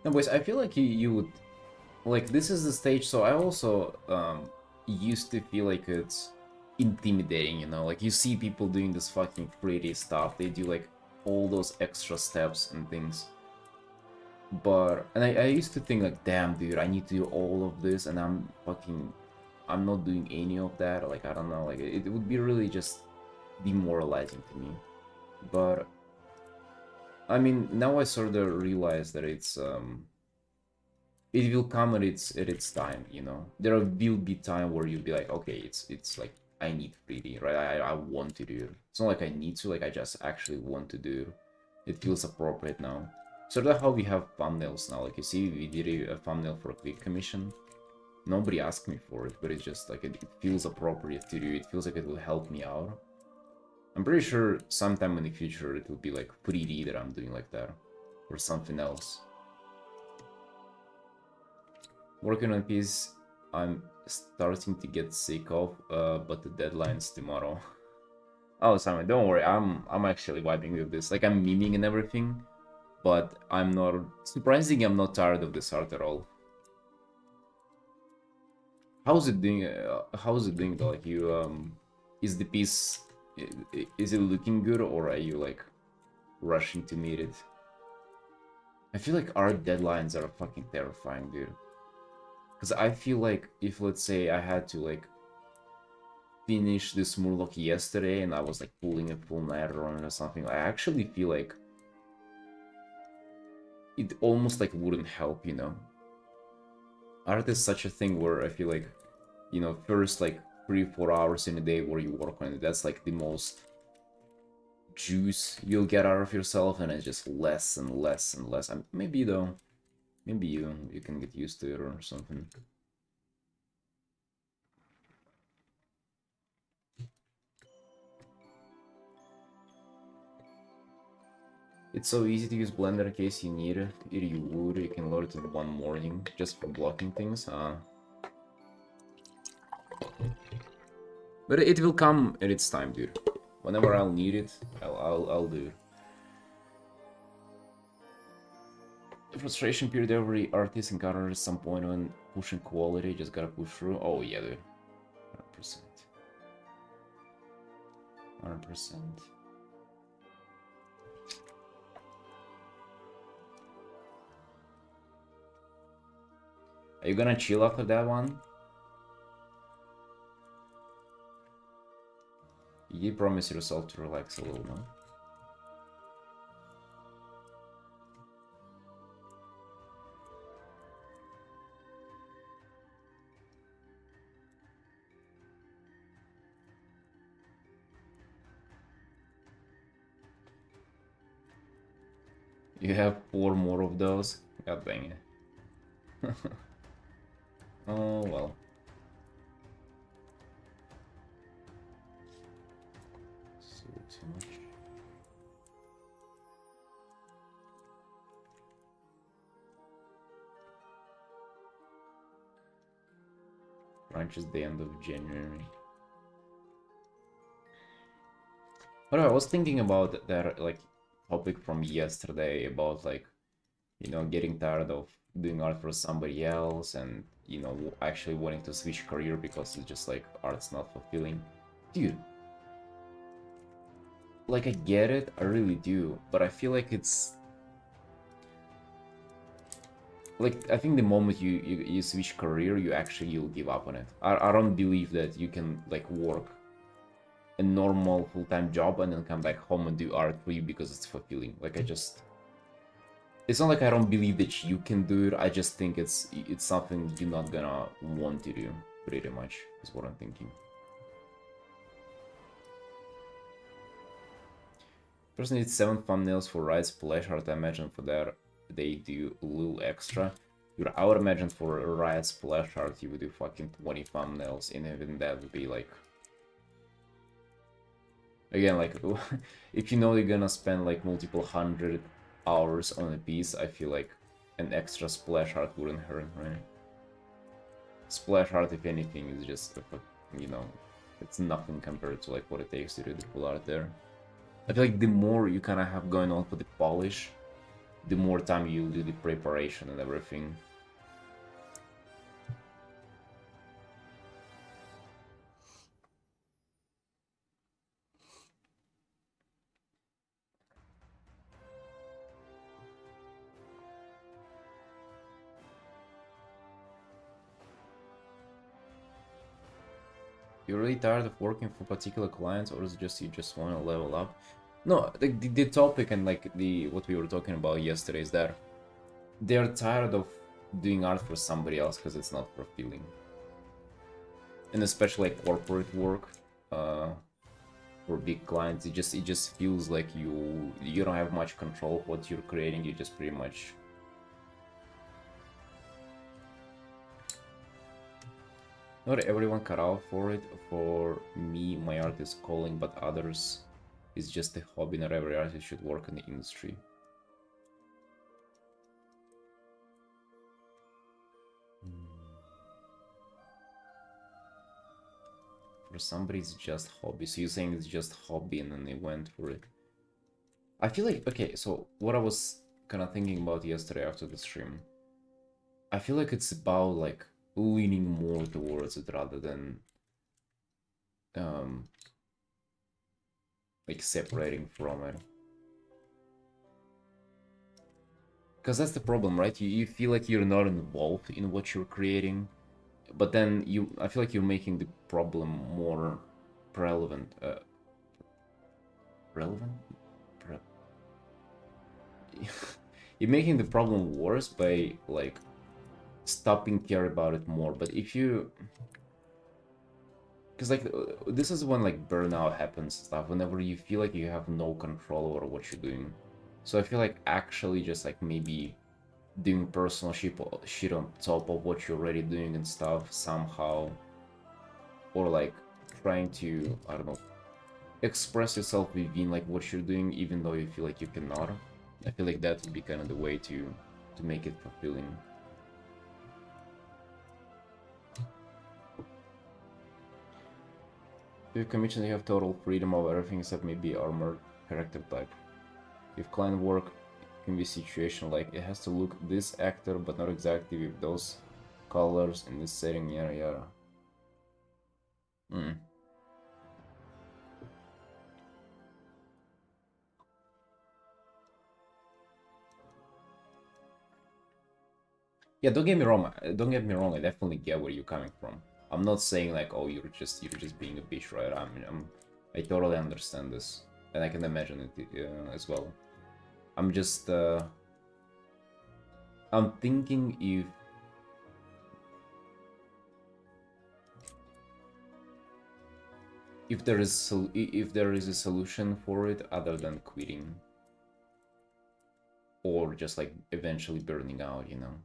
No, boys, I feel like you would... Like, this is the stage, so I also used to feel like it's intimidating, you know? Like, you see people doing this fucking pretty stuff, they do, like, all those extra steps and things. But and I used to think like, damn, dude, I need to do all of this, and I'm not doing any of that. Like, I don't know, like it would be really just demoralizing to me. But I mean, now I sort of realize that it will come at its time, you know. There will be time where you'll be like, okay, it's like I need 3D, right? I want to do it. It's not like I need to, like I just actually want to do it. It feels appropriate now. Sort of how we have thumbnails now. Like you see, we did a thumbnail for a quick commission. Nobody asked me for it, but it's just like it feels appropriate to do. It feels like it will help me out. I'm pretty sure sometime in the future it will be like 3D that I'm doing like that, or something else. Working on piece I'm starting to get sick of, but the deadline's tomorrow. Oh, Simon, don't worry. I'm actually vibing with this. Like I'm memeing and everything, but I'm not. Surprisingly, I'm not tired of this art at all. How's it doing? How's it doing though? Like you, is the piece, is it looking good, or are you like rushing to meet it? I feel like art deadlines are fucking terrifying, dude. Because I feel like if, let's say, I had to like finish this Murloc yesterday and I was like pulling a full night on it or something, I actually feel like it almost like wouldn't help, you know? Art is such a thing where I feel like, you know, first like 3-4 hours in a day where you work on it, that's like the most juice you'll get out of yourself, and it's just less and less and less. Maybe though, maybe you can get used to it or something. It's so easy to use Blender in case you need it. If you would, you can load it in one morning just for blocking things. But it will come at its time, dude. Whenever I'll need it, I'll do it. The frustration period every artist encounters at some point when pushing quality, just gotta push through. Oh yeah, dude. 100%. 100%. Are you gonna chill after that one? You did promise yourself to relax a little, no? You have 4 more of those? God dang it. Oh well. So too much. Crunch is the end of January. But I was thinking about that like topic from yesterday about like, you know, getting tired of doing art for somebody else, and you know, actually wanting to switch career because it's just like art's not fulfilling. Dude, like I get it, I really do, but I feel like it's like, I think the moment you switch career, you'll give up on it. I don't believe that you can like work a normal full-time job and then come back home and do art for you because it's fulfilling. Like it's not like I don't believe that you can do it. I just think it's something you're not gonna want to do. Pretty much is what I'm thinking. Person needs 7 thumbnails for Riot Splash Art. I imagine for that they do a little extra. Dude, I would imagine for Riot Splash Art you would do fucking 20 thumbnails, and even that would be like, again, like if you know you're gonna spend like multiple 100 hours on a piece, I feel like an extra splash art wouldn't hurt, right? Splash art, if anything, is just, you know, it's nothing compared to like what it takes to do the full art there. I feel like the more you kind of have going on for the polish, the more time you'll do the preparation and everything. You're really tired of working for particular clients, or is it just you just want to level up? No, the topic and like the what we were talking about yesterday is that they're tired of doing art for somebody else because it's not fulfilling, and especially like corporate work for big clients, it just feels like you don't have much control of what you're creating. You just pretty much. Not everyone cut out for it. For me, my art is calling, but others is just a hobby. Not every artist should work in the industry. For somebody, it's just hobby. So you're saying it's just hobby and then they went for it. I feel like, okay, so what I was kind of thinking about yesterday after the stream, I feel like it's about like leaning more towards it rather than like separating from it. Because that's the problem, right? You feel like you're not involved in what you're creating, but then I feel like you're making the problem more relevant. Relevant? You're making the problem worse by like stopping care about it more. But if you, because like this is when like burnout happens and stuff, whenever you feel like you have no control over what you're doing. So I feel like actually just like maybe doing personal shit on top of what you're already doing and stuff somehow, or like trying to, I don't know, express yourself within like what you're doing even though you feel like you cannot. I feel like that would be kind of the way to make it fulfilling. If commission, you have total freedom of everything except maybe armor character type. If client work, it can be situational, like it has to look this actor but not exactly with those colors in this setting, yada yada. Yeah, don't get me wrong. Don't get me wrong. I definitely get where you're coming from. I'm not saying like, oh, you're just being a bitch, right? I totally understand this, and I can imagine it as well. I'm just, I'm thinking if there is a solution for it other than quitting, or just like eventually burning out, you know.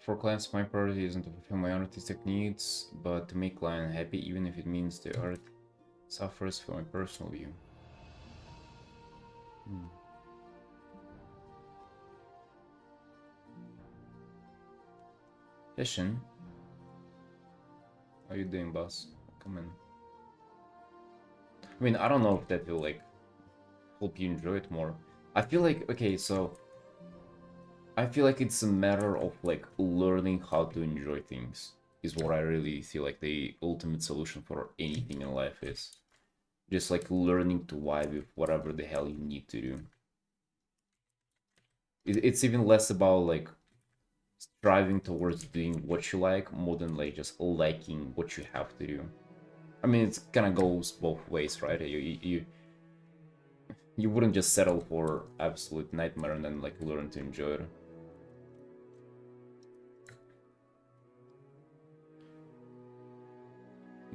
For clients, my priority isn't to fulfill my artistic needs, but to make client happy, even if it means the art suffers from my personal view. Hessian, how you doing, boss? Come in. I mean, I don't know if that will like help you enjoy it more. I feel like, okay, so I feel like it's a matter of like learning how to enjoy things is what I really feel like the ultimate solution for anything in life is. Just like learning to vibe with whatever the hell you need to do. It's even less about like striving towards doing what you like more than like just liking what you have to do. I mean, it kind of goes both ways, right? You wouldn't just settle for absolute nightmare and then like learn to enjoy it.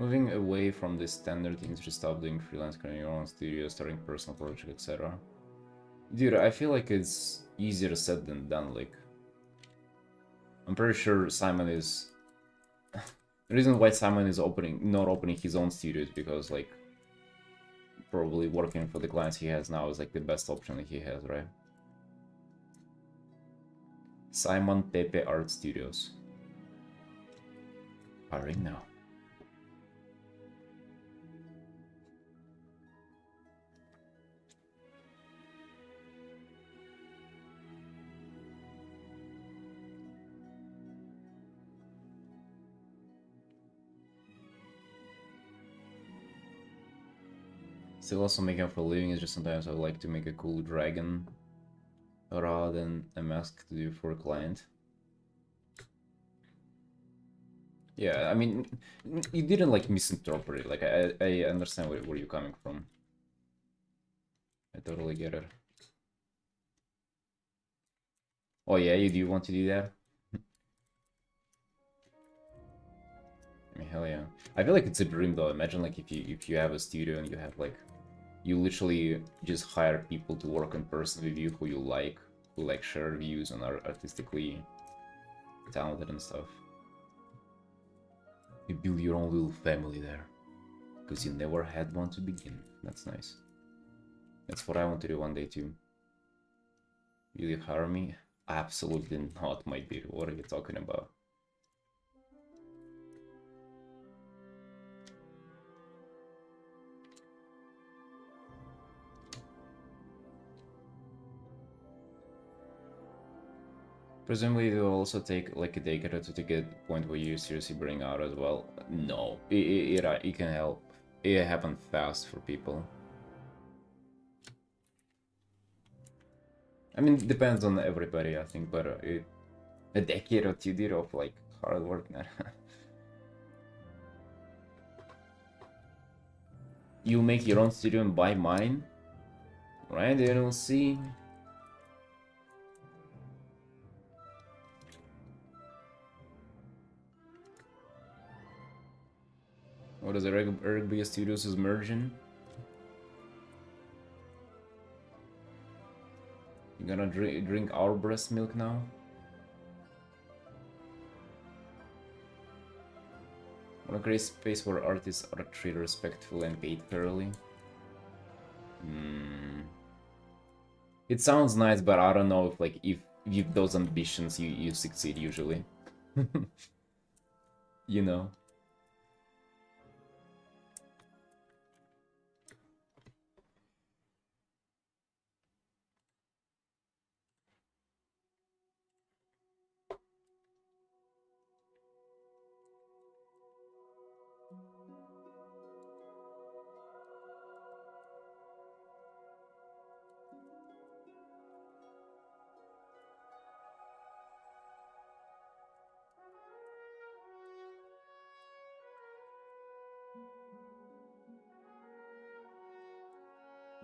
Moving away from the standard things, just stop doing freelance, creating your own studio, starting personal project, etc. Dude, I feel like it's easier said than done. Like, I'm pretty sure Simon is... The reason why Simon is not opening his own studio is because, like, probably working for the clients he has now is, like, the best option that he has, right? Simon Pepe Art Studios. Hiring now. Still also making up for a living is just sometimes I would like to make a cool dragon rather than a mask to do for a client. Yeah, I mean, you didn't like misinterpret it. Like, I understand where you're coming from. I totally get it. Oh yeah, you do want to do that? I mean, hell yeah. I feel like it's a dream though. Imagine like if you have a studio and you have like you literally just hire people to work in person with you who you like, who like share views and are artistically talented and stuff. You build your own little family there. Because you never had one to begin. That's nice. That's what I want to do one day too. Will you hire me? Absolutely not, my dude. What are you talking about? Presumably it will also take like a decade or two to get to the point where you seriously bring out as well. No, it can help. It happens fast for people. I mean, it depends on everybody, I think, but a decade or two did of like hard work, man. You make your own studio and buy mine, right? Then we'll see. What is it? Eric B Studios is merging. You gonna drink our breast milk now? Wanna create space where artists are treated respectfully and paid fairly? It sounds nice, but I don't know if like if you have those ambitions, you succeed usually. You know.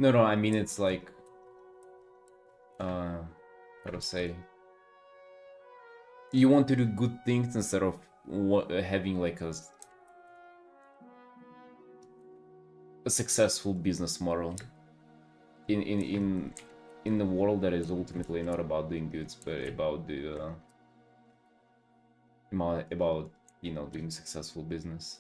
No, I mean it's like how to say, you want to do good things instead of having like a successful business model in the world that is ultimately not about doing goods, but about the about you know, doing successful business.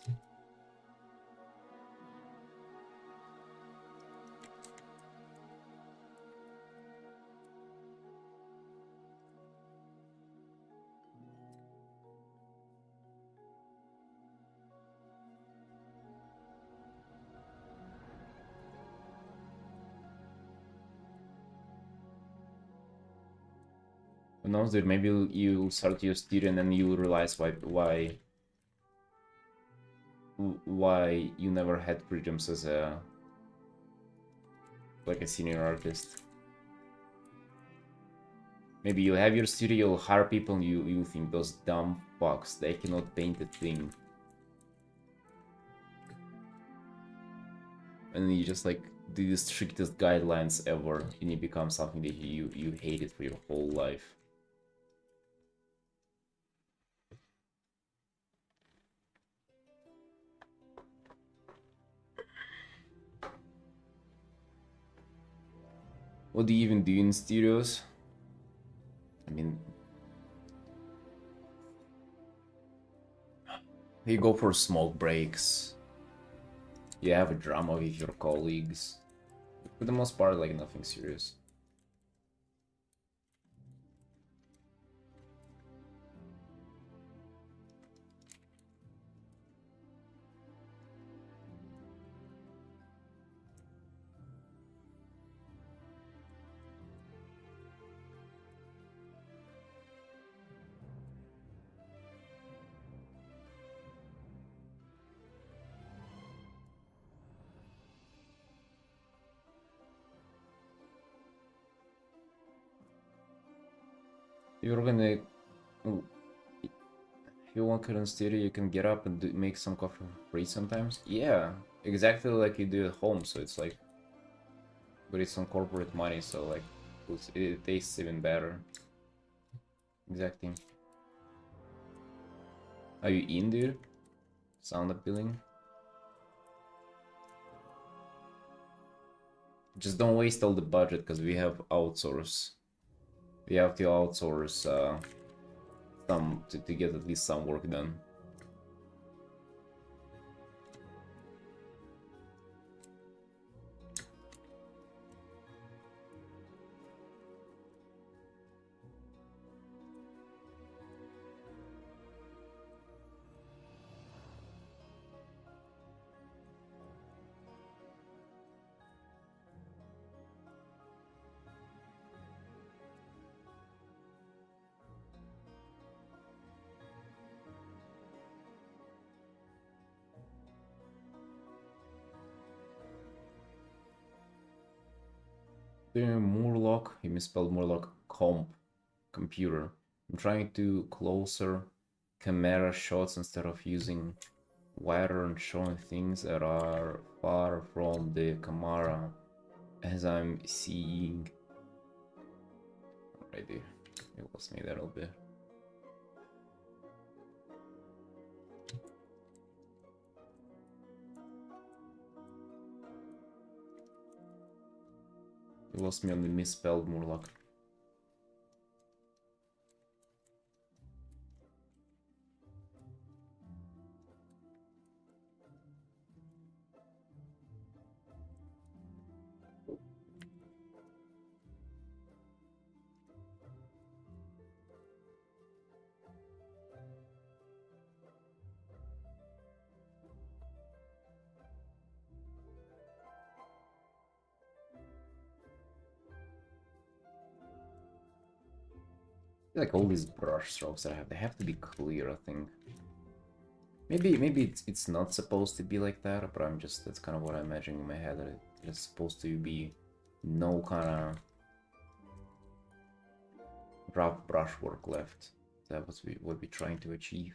Who knows, dude? Maybe you'll start your studio and then you'll realize why you never had freedoms as a like a senior artist. Maybe you have your studio, you'll hire people, and you think those dumb fucks, they cannot paint a thing. And then you just like do the strictest guidelines ever, and it becomes something that you hated for your whole life. What do you even do in studios? I mean, you go for smoke breaks. You have a drama with your colleagues. For the most part, like nothing serious. You're gonna, if you want current studio, you can get up and make some coffee for free sometimes. Yeah, exactly like you do at home. So it's like, but it's on corporate money, so like it tastes even better. Exactly. Are you in, dude? Sound appealing? Just don't waste all the budget because we have outsource. We have to outsource some to get at least some work done. Murloc, he misspelled Murloc. Computer. I'm trying to closer camera shots instead of using wider and showing things that are far from the camera as I'm seeing. Alrighty, it lost me there a little bit. You lost me on the misspelled Murloc. Like all these brush strokes that I have, they have to be clear, I think. Maybe it's not supposed to be like that, but I'm just, that's kind of what I imagine in my head, that it's supposed to be no kind of rough brushwork left. That was what we're trying to achieve.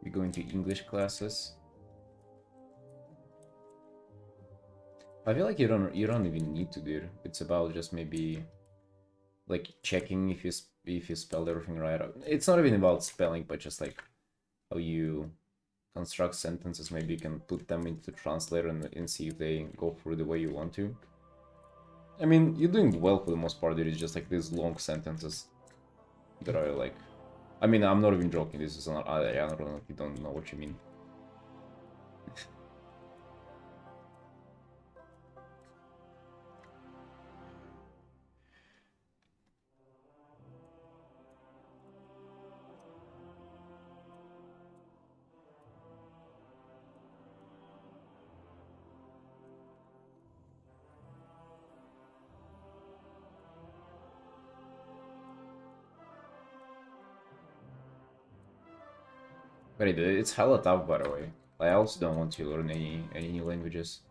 We go into English classes. I feel like you don't even need to, dude. It's about just maybe like checking if you spelled everything right. It's not even about spelling, but just like how you construct sentences. Maybe you can put them into the translator and see if they go through the way you want to. I mean, you're doing well for the most part. There is just like these long sentences that are like, I mean, I'm not even joking. This is not. I don't know if you don't know what you mean. But it's hella tough, by the way. I also don't want to learn any new languages.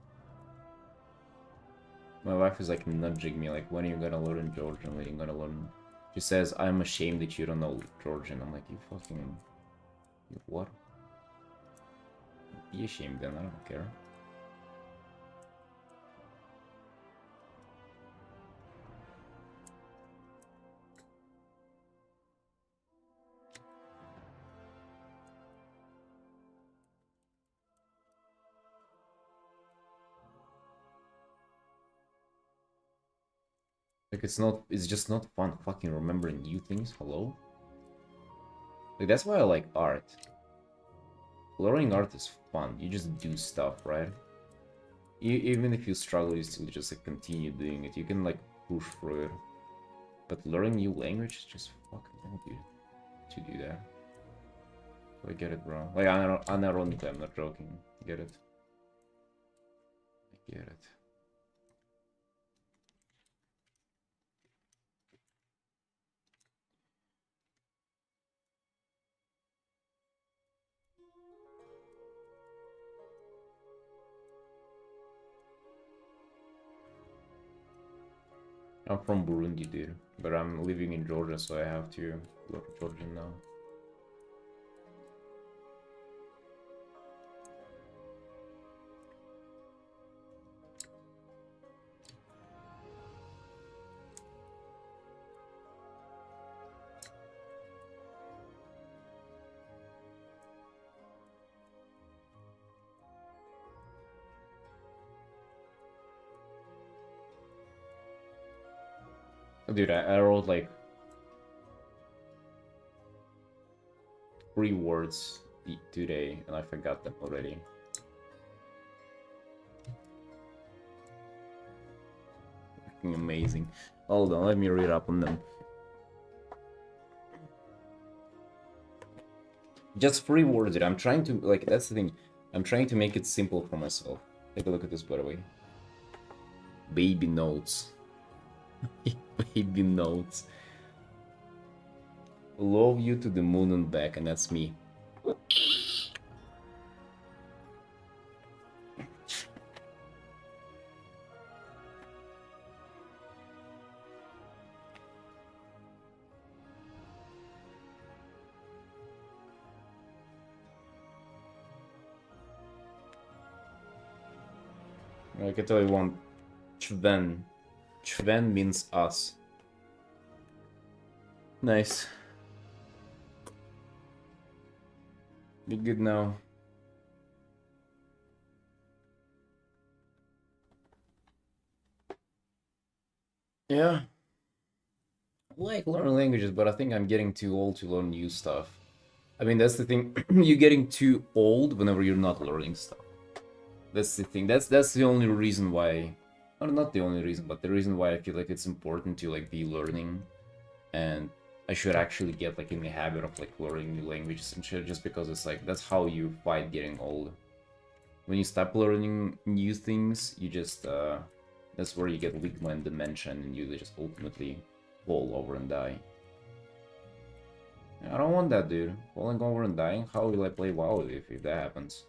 My wife is like nudging me, like, when are you gonna learn Georgian? When are you gonna learn? She says, I'm ashamed that you don't know Georgian. I'm like, you fucking... You what? Be ashamed then, I don't care. Like it's just not fun fucking remembering new things. Hello? Like that's why I like art. Learning art is fun. You just do stuff, right? Even if you struggle, you still just like continue doing it. You can like push through it. But learning new language is just fucking hell, dude. To do that. I get it, bro. Like unironically, I'm not joking. I get it. I get it. I'm from Burundi, dude, but I'm living in Georgia, so I have to learn Georgian now. Dude, I wrote like 3 words today, and I forgot them already. Fucking amazing. Hold on, let me read up on them. Just 3 words, dude. I'm trying to, like, that's the thing. I'm trying to make it simple for myself. Take a look at this, by the way. Baby notes. Baby notes. Love you to the moon and back, and that's me. I can tell you one. Chven. Chven means us. Nice. Be good now. Yeah. I like learning languages, but I think I'm getting too old to learn new stuff. I mean, that's the thing. You're getting too old whenever you're not learning stuff. That's the thing. That's the only reason why, or not the only reason, but the reason why I feel like it's important to like be learning, and I should actually get like in the habit of like learning new languages and shit, just because it's like that's how you fight getting old. When you stop learning new things, you just that's where you get ligma and dementia, and you just ultimately fall over and die. I don't want that, dude. Falling over and dying. How will I play WoW if that happens?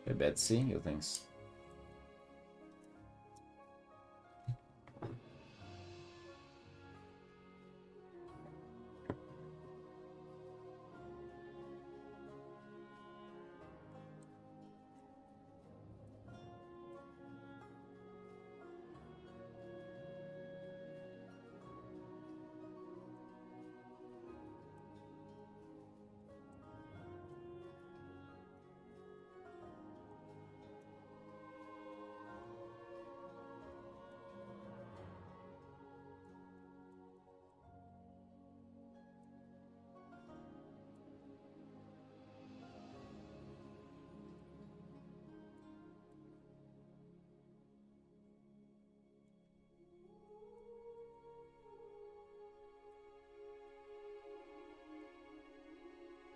Hey, Betsy, you thinks.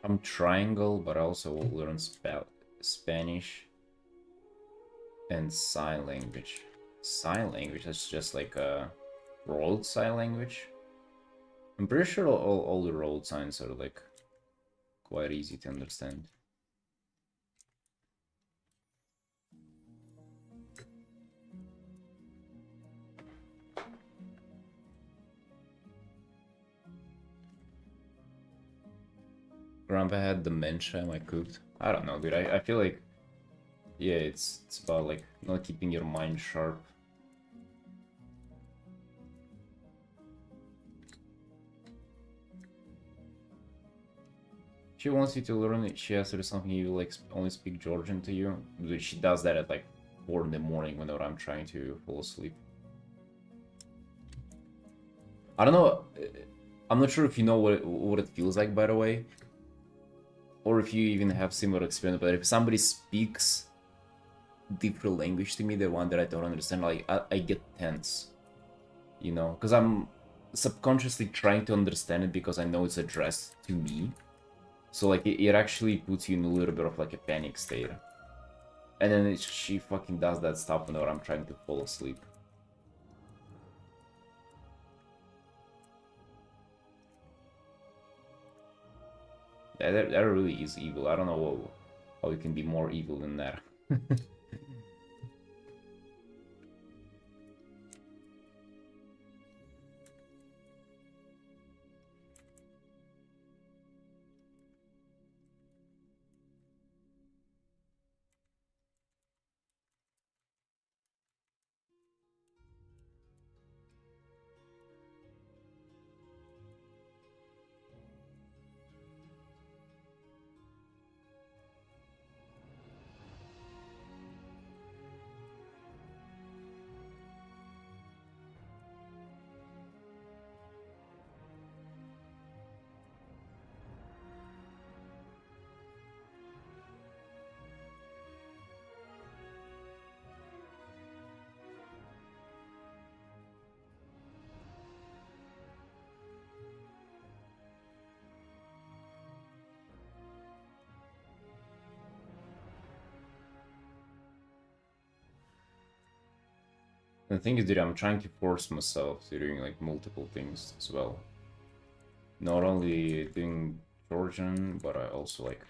I'm triangle, but I also will learn Spanish and sign language. Sign language, that's just like a road sign language. I'm pretty sure all the road signs are like quite easy to understand. Grandpa had dementia, I cooked. I don't know, dude. I feel like, yeah, it's about like not keeping your mind sharp. She wants you to learn it. She has to do something you like only speak Georgian to you. Dude, she does that at like 4 in the morning whenever I'm trying to fall asleep. I don't know. I'm not sure if you know what it feels like, by the way, or if you even have similar experience. But if somebody speaks different language to me, the one that I don't understand, like I get tense, you know, because I'm subconsciously trying to understand it because I know it's addressed to me. So like it actually puts you in a little bit of like a panic state. And then she fucking does that stuff whenever I'm trying to fall asleep. That really is evil. I don't know how you can be more evil than that. The thing is that I'm trying to force myself to doing like multiple things as well. Not only doing Georgian, but I also like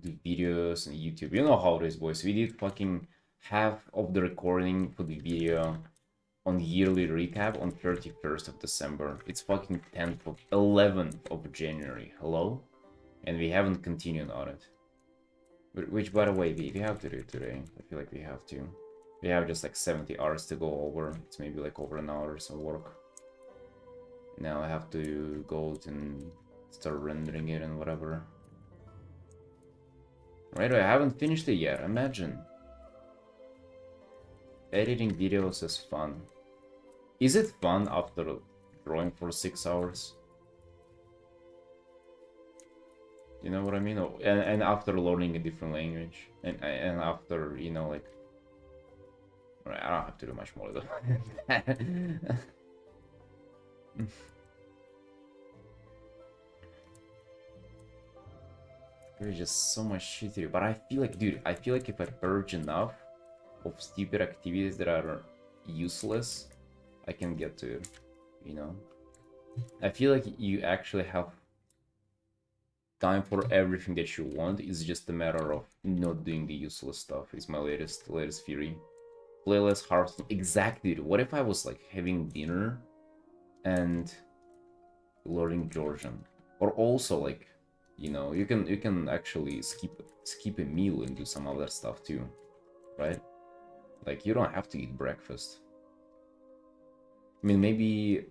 do videos and YouTube. You know how it is, boys. We did fucking half of the recording for the video on yearly recap on 31st of December. It's fucking 11th of January. Hello? And we haven't continued on it. Which, by the way, we have to do today. I feel like we have to. We have just like 70 hours to go over. It's maybe like over an hour of work. Now I have to go and start rendering it and whatever. Right, I haven't finished it yet. Imagine. Editing videos is fun. Is it fun after drawing for 6 hours? You know what I mean? And after learning a different language. And after, you know, like... Right, I don't have to do much more though. There's just so much shit to do. But I feel like, dude, I feel like if I purge enough of stupid activities that are useless, I can get to it, you know? I feel like you actually have time for everything that you want. It's just a matter of not doing the useless stuff, is my latest theory. Playlist Hearthstone. Exactly. What if I was like having dinner and learning Georgian? Or also like, you know, you can actually skip a meal and do some other stuff too, right? Like you don't have to eat breakfast. I mean, maybe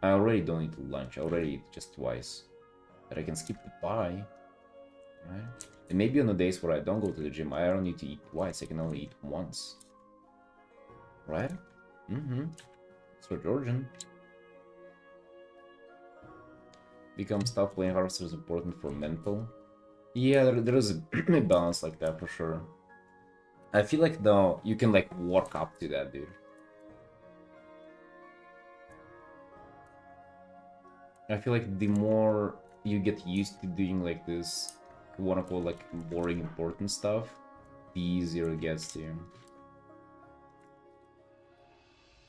I already don't eat lunch. I already eat just twice, but I can skip the pie, right? And maybe on the days where I don't go to the gym, I don't need to eat twice. I can only eat once. Right? Mm-hmm. So Georgian. Becomes tough playing Hearthstone is important for mental. Yeah, there is a balance like that for sure. I feel like though you can like work up to that, dude. I feel like the more you get used to doing like this, quote unquote, like boring important stuff, the easier it gets to you.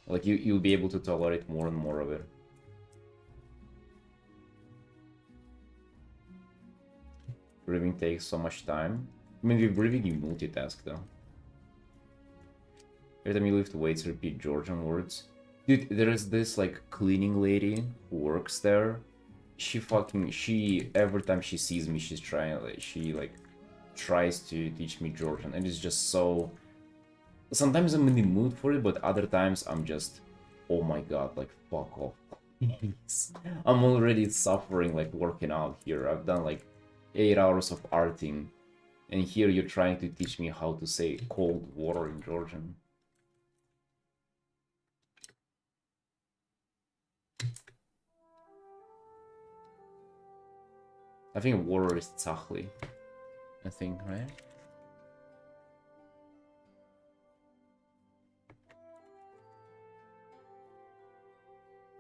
Like you'll be able to tolerate more and more of it. Breathing takes so much time. I mean, with breathing you multitask though. Every time you lift weights, repeat Georgian words. Dude, there is this like cleaning lady who works there. She every time she sees me, she's trying like she like tries to teach me Georgian, and it's just so. Sometimes I'm in the mood for it, but other times I'm just, oh my god, like fuck off. I'm already suffering like working out here. I've done like 8 hours of arting And here you're trying to teach me how to say cold water in Georgian. I think water is tsahli. I think, right?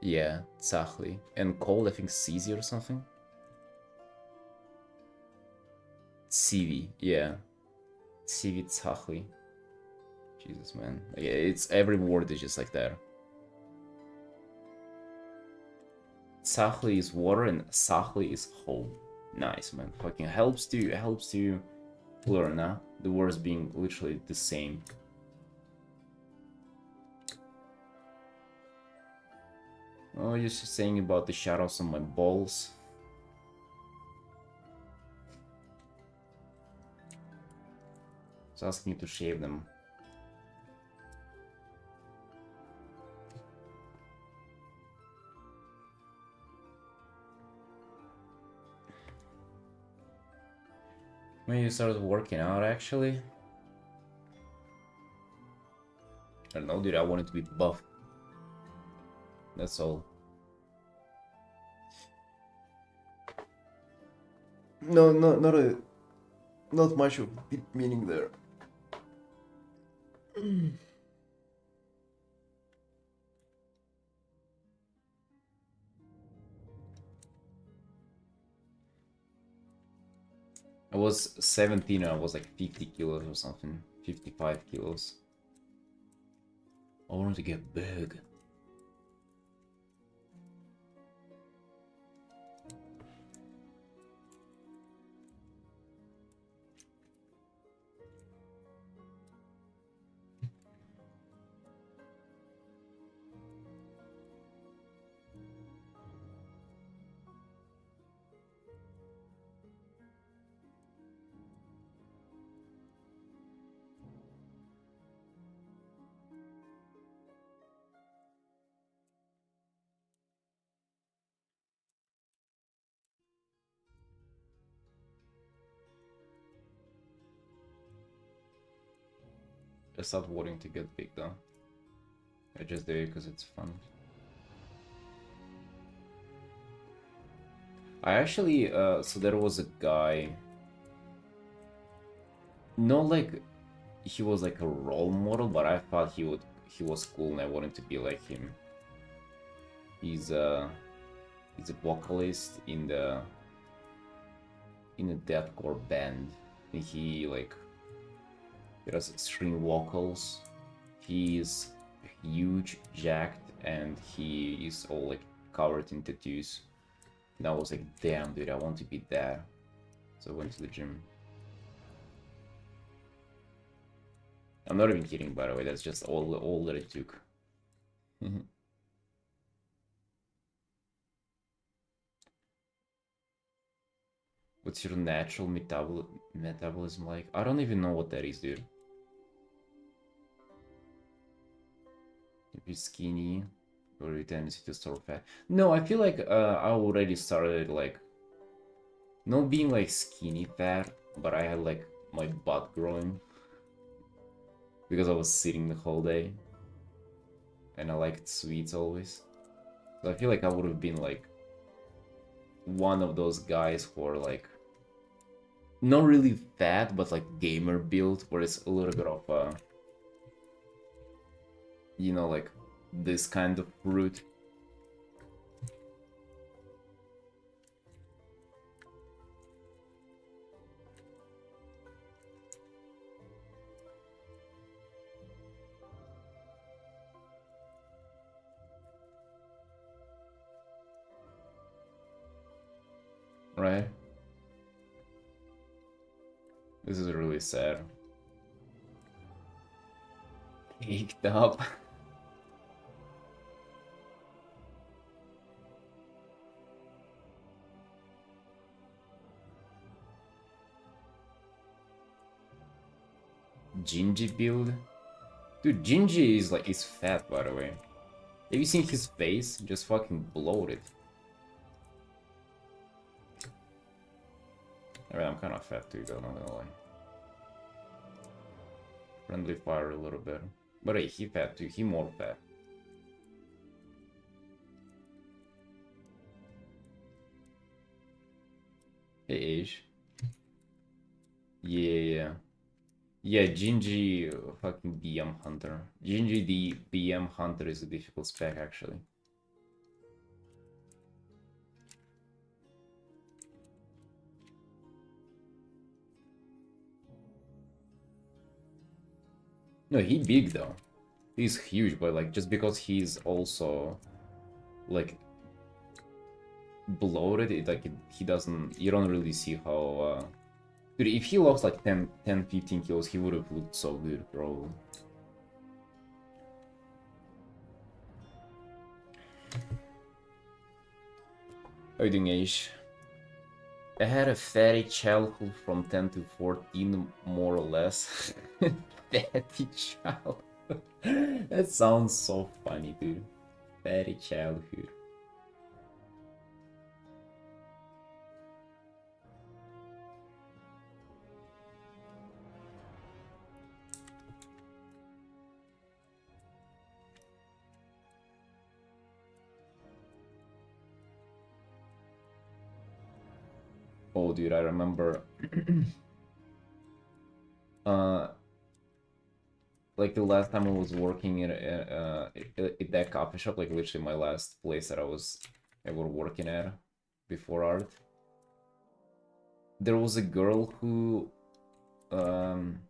Yeah, tsahli. And cold, I think Sizi or something. Tsivi, yeah. Tsivi tsahli. Jesus, man. Yeah, it's every word is just like that. Tsahli is water and sahli is whole. Nice, man. Fucking helps to learn, huh? The words being literally the same. Oh, you're just saying about the shadows on my balls. It's asking you to shave them. When you started working out, actually? I don't know, dude, I wanted to be buff. That's all. No, not much of meaning there. I was 17 and I was like 50 kilos or something. 55 kilos. I wanted to get big. I stopped wanting to get big though. I just do it because it's fun. I actually, so there was a guy. Not like he was like a role model, but I thought he was cool and I wanted to be like him. He's a vocalist in a deathcore band. And he does extreme vocals. He is huge, jacked, and he is all like covered in tattoos. And I was like, damn, dude, I want to be that. So I went to the gym. I'm not even kidding, by the way. That's just all that it took. What's your natural metabolism like? I don't even know what that is, dude. If you're skinny, or your tendency to store fat. No, I feel like I already started like not being like skinny fat, but I had like my butt growing because I was sitting the whole day, and I liked sweets always. So I feel like I would have been like one of those guys who are like not really fat, but like gamer build, where it's a little bit of you know, like this kind of fruit. Right? This is really sad. Caked up. Gingy build? Dude, Gingy is fat, by the way. Have you seen his face? Just fucking bloated. I mean, I'm kind of fat too, though, not gonna lie. Friendly fire a little bit. But hey, he fat too. He more fat. Hey, Age. Yeah. Yeah, Gingy fucking BM Hunter. Gingy the BM Hunter is a difficult spec, actually. No, he big though. He's huge, but like just because he's also like bloated, he doesn't. You don't really see how. Dude, if he lost like 15 kills, he would have looked so good, probably. How you doing, Aish? I had a fatty childhood from 10 to 14, more or less. Fatty childhood. That sounds so funny, dude. Fatty childhood. Oh, dude, I remember. Like the last time I was working in at that coffee shop, like literally my last place that I was ever working at before art. There was a girl who, um,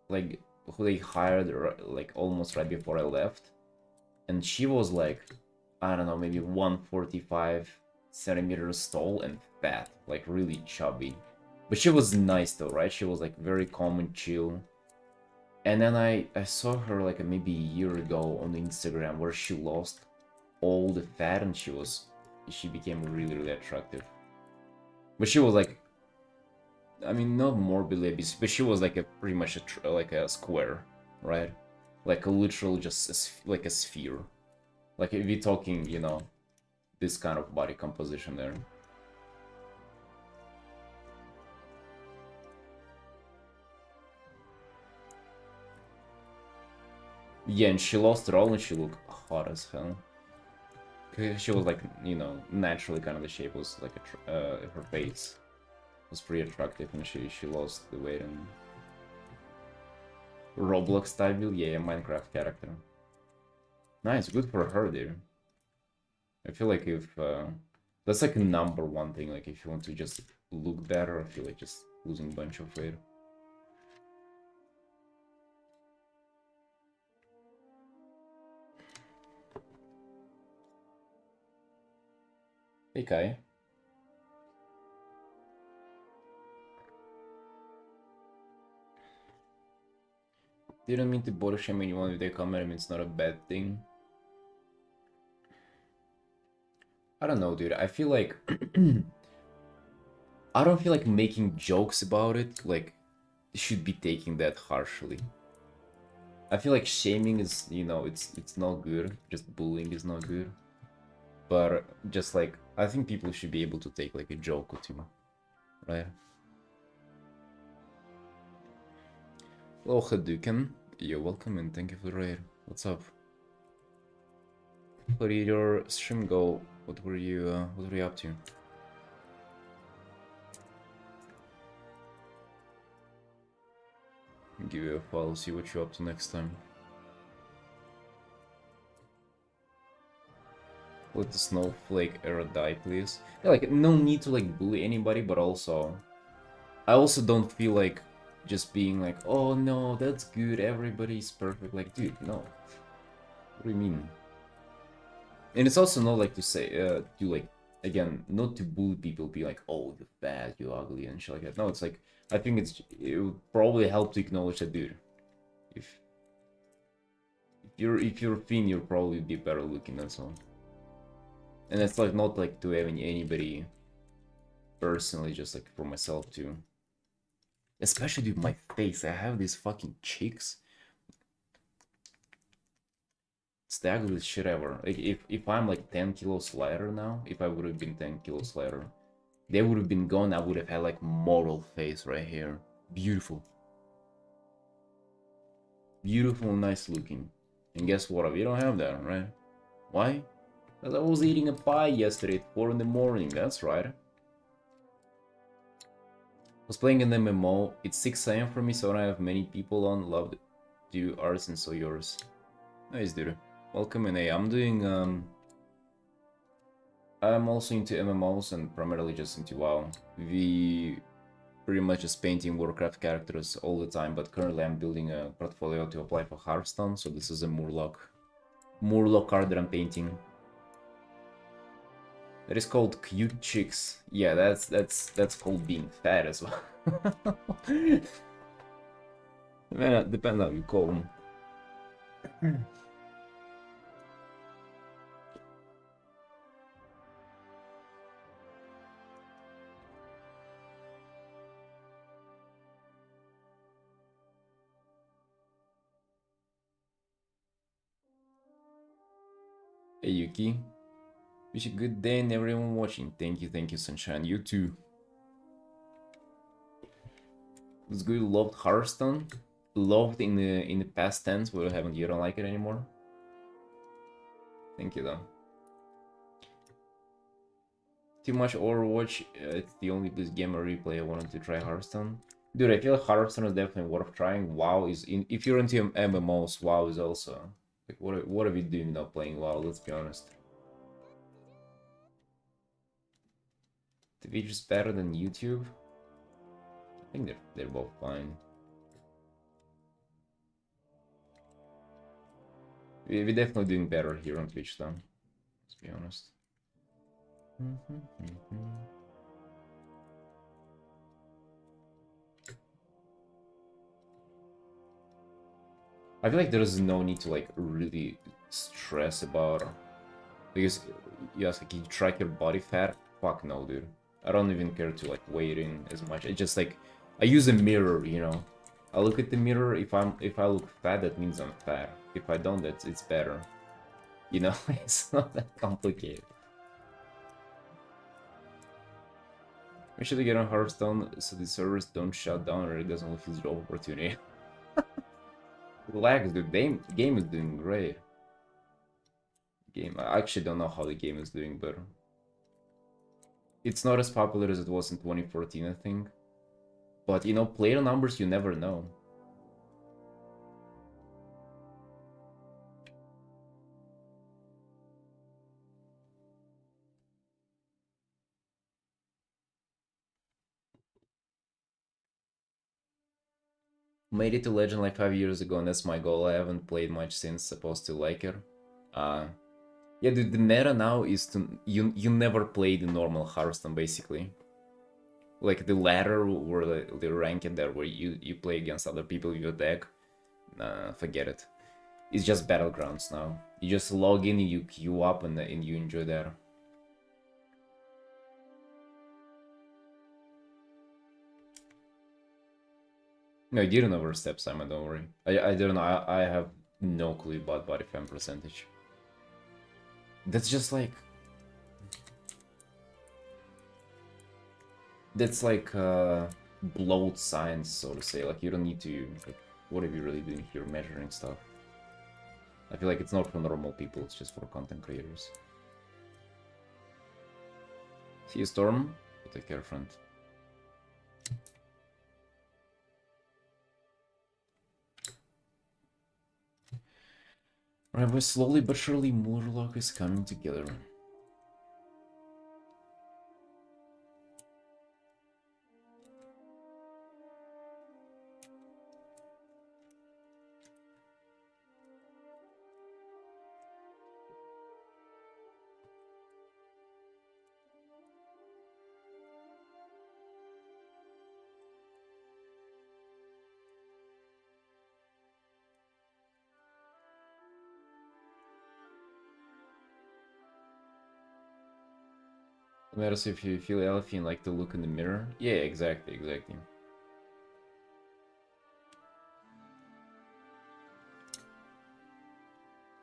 like who they hired like almost right before I left, and she was like, I don't know, maybe 145 centimeters tall and fat, like really chubby. But she was nice though, right? She was like very calm and chill. And then I saw her like maybe a year ago on Instagram where she lost all the fat and she became really attractive. But she was like, I mean, not morbidly obese, but she was like a pretty much like a square, right? Like a literal just like a sphere. Like if we're talking, you know, this kind of body composition there. Yeah, and she lost it all and she looked hot as hell. She was like, you know, naturally kind of the shape was like her face was pretty attractive and she lost the weight and Roblox style build, yeah, Minecraft character. Nice, good for her, dude. I feel like if that's like a #1 thing, like if you want to just look better, I feel like just losing a bunch of weight. Hey Kai. Didn't mean to body shame anyone with their camera, I mean, it's not a bad thing. I don't know, dude. I feel like I don't feel like making jokes about it, like, should be taken that harshly. I feel like shaming is, you know, it's not good. Just bullying is not good. But just like, I think people should be able to take like a joke or two, right? Hello, Hadouken. You're welcome and thank you for the raid. What's up? How did your stream go? What were you up to? Give you a follow, see what you're up to next time. Let the snowflake era die, please. Yeah, like, no need to like bully anybody, but also, I also don't feel like just being like, oh no, that's good, everybody's perfect. Like, dude, no. What do you mean? And it's also not like to say, to like, again, not to bully people, be like, oh, you're bad, you're ugly, and shit like that. No, it's like, I think it would probably help to acknowledge that, dude. If you're thin, you'll probably be better looking, that's all. And it's like not like to having anybody personally, just like for myself too. Especially with my face, I have these fucking cheeks. It's the ugliest shit ever. Like if I'm like 10 kilos lighter now, if I would have been 10 kilos lighter, they would have been gone. I would have had like model face right here. Beautiful. Beautiful and nice looking. And guess what? We don't have that, right? Why? Because I was eating a pie yesterday at 4 in the morning, that's right. I was playing an MMO, it's 6 AM for me, so I don't have many people on. Loved you, Artin, so yours. Nice, dude. Welcome, and hey, I'm also into MMOs and primarily just into WoW. We pretty much just painting Warcraft characters all the time, but currently I'm building a portfolio to apply for Hearthstone, so this is a Murloc card that I'm painting. That is called cute chicks. Yeah, that's called being fat as well. Man, depends how you call them. Hey Yuki, wish a good day and everyone watching. Thank you, Sunshine. You too. It's good. Loved Hearthstone. Loved in the past tense, but you don't like it anymore. Thank you though. Too much Overwatch. It's the only this game I replay. I wanted to try Hearthstone. Dude, I feel like Hearthstone is definitely worth trying. WoW is in. If you're into MMOs, WoW is also. Like, what are we doing now playing WoW? Let's be honest. Twitch is better than YouTube. I think they're both fine. We're definitely doing better here on Twitch though. Let's be honest. I feel like there is no need to like really stress about, because you ask like you track your body fat. Fuck no, dude. I don't even care to like weigh it in as much. I just like I use a mirror, you know. I look at the mirror. If I look fat, that means I'm fat. If I don't, it's better. You know, it's not that complicated. We should get on Hearthstone so the servers don't shut down or it doesn't lose job opportunity. Relax, dude. The game is doing great. I actually don't know how the game is doing, but it's not as popular as it was in 2014, I think. But you know, player numbers, you never know. Made it to Legend like 5 years ago, and that's my goal. I haven't played much since, supposed to like it. Yeah, dude, the meta now is to you never play the normal Hearthstone basically. Like the ladder or the ranked there where you play against other people with your deck. Nah, forget it. It's just battlegrounds now. You just log in, you queue up, and you enjoy that. No, you didn't overstep, Simon, don't worry. I don't know, I have no clue about body fat percentage. That's just like... That's like bloat science, so to say. Like, you don't need to... Like, what are you really doing here, measuring stuff? I feel like it's not for normal people, it's just for content creators. See you, Storm? Take care, friend. Alright, but slowly but surely Murloc is coming together. It matters if you feel healthy and like to look in the mirror. Yeah, exactly. You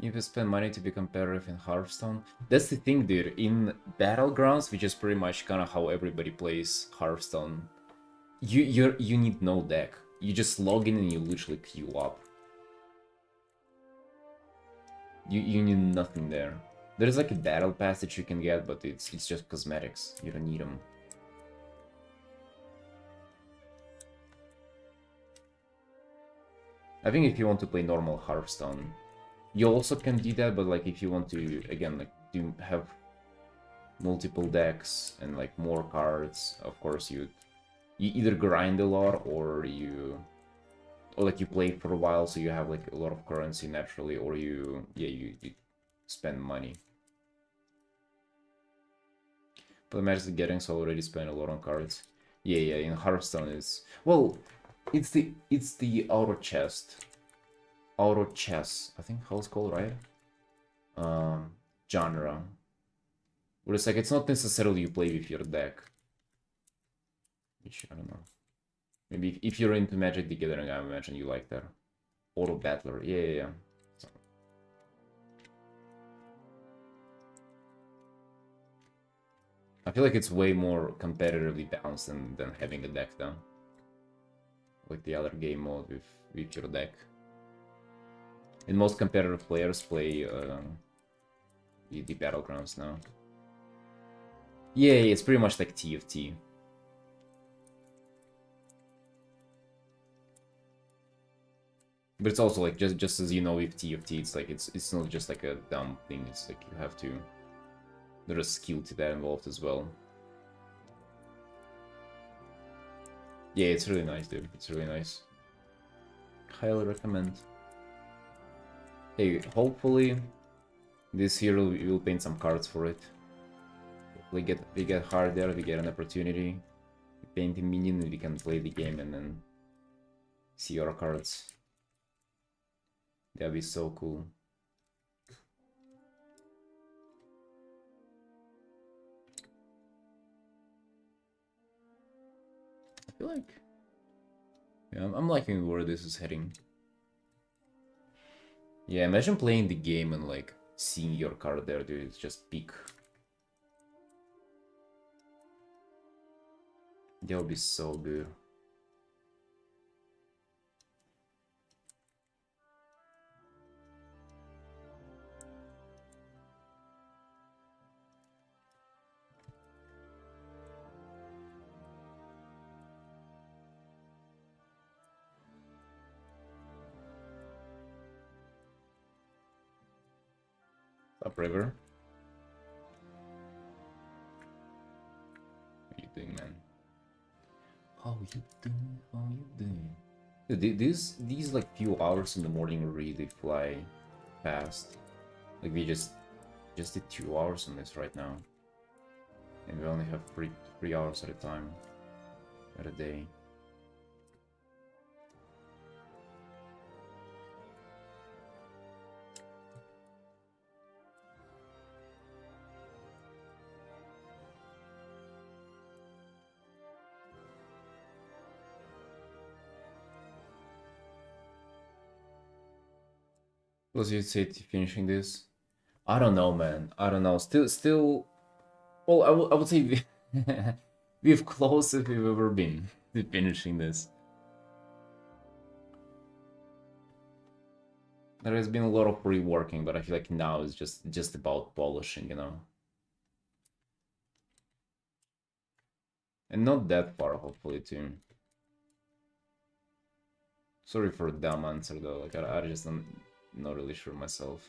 have to spend money to be competitive in Hearthstone. That's the thing, dude. In Battlegrounds, which is pretty much kind of how everybody plays Hearthstone, you need no deck. You just log in and you literally queue up. You need nothing there. There's like a battle pass that you can get, but it's just cosmetics. You don't need them. I think if you want to play normal Hearthstone, you also can do that, but like if you want to, again, like have multiple decks and like more cards, of course you either grind a lot or like you play for a while so you have like a lot of currency naturally, or you spend money. But Magic Getting's already spent a lot on cards. Yeah, in Hearthstone is, well, it's the auto chest. Auto chess, I think how it's called, right? Genre. Where it's like it's not necessarily you play with your deck. Which I don't know. Maybe if you're into Magic the Gathering, I imagine you like that. Auto Battler, yeah. So. I feel like it's way more competitively balanced than having a deck though. Like the other game mode with your deck. And most competitive players play the Battlegrounds now. Yeah, it's pretty much like TFT. But it's also like just as you know with TFT, it's like it's not just like a dumb thing. It's like you have to. There's skill to that involved as well. Yeah, it's really nice, dude. It's really nice. Highly recommend. Hey, hopefully this year we'll paint some cards for it. We get hard there, we get an opportunity. We paint a minion and we can play the game and then see our cards. That'd be so cool. I feel like... Yeah, I'm liking where this is heading. Yeah, imagine playing the game and like seeing your card there, dude. It's just peak. That would be so good. Upriver. How you doing, man? How you doing? How you doing? Dude, these like few hours in the morning really fly fast. Like we just did 2 hours on this right now, and we only have three hours at a time, at a day. Was you say finishing this? I don't know, man. I don't know. Still. Well, I would say we've close if we've ever been to finishing this. There has been a lot of reworking, but I feel like now it's just about polishing, you know. And not that far, hopefully, too. Sorry for a dumb answer, though. Like I just am not really sure myself.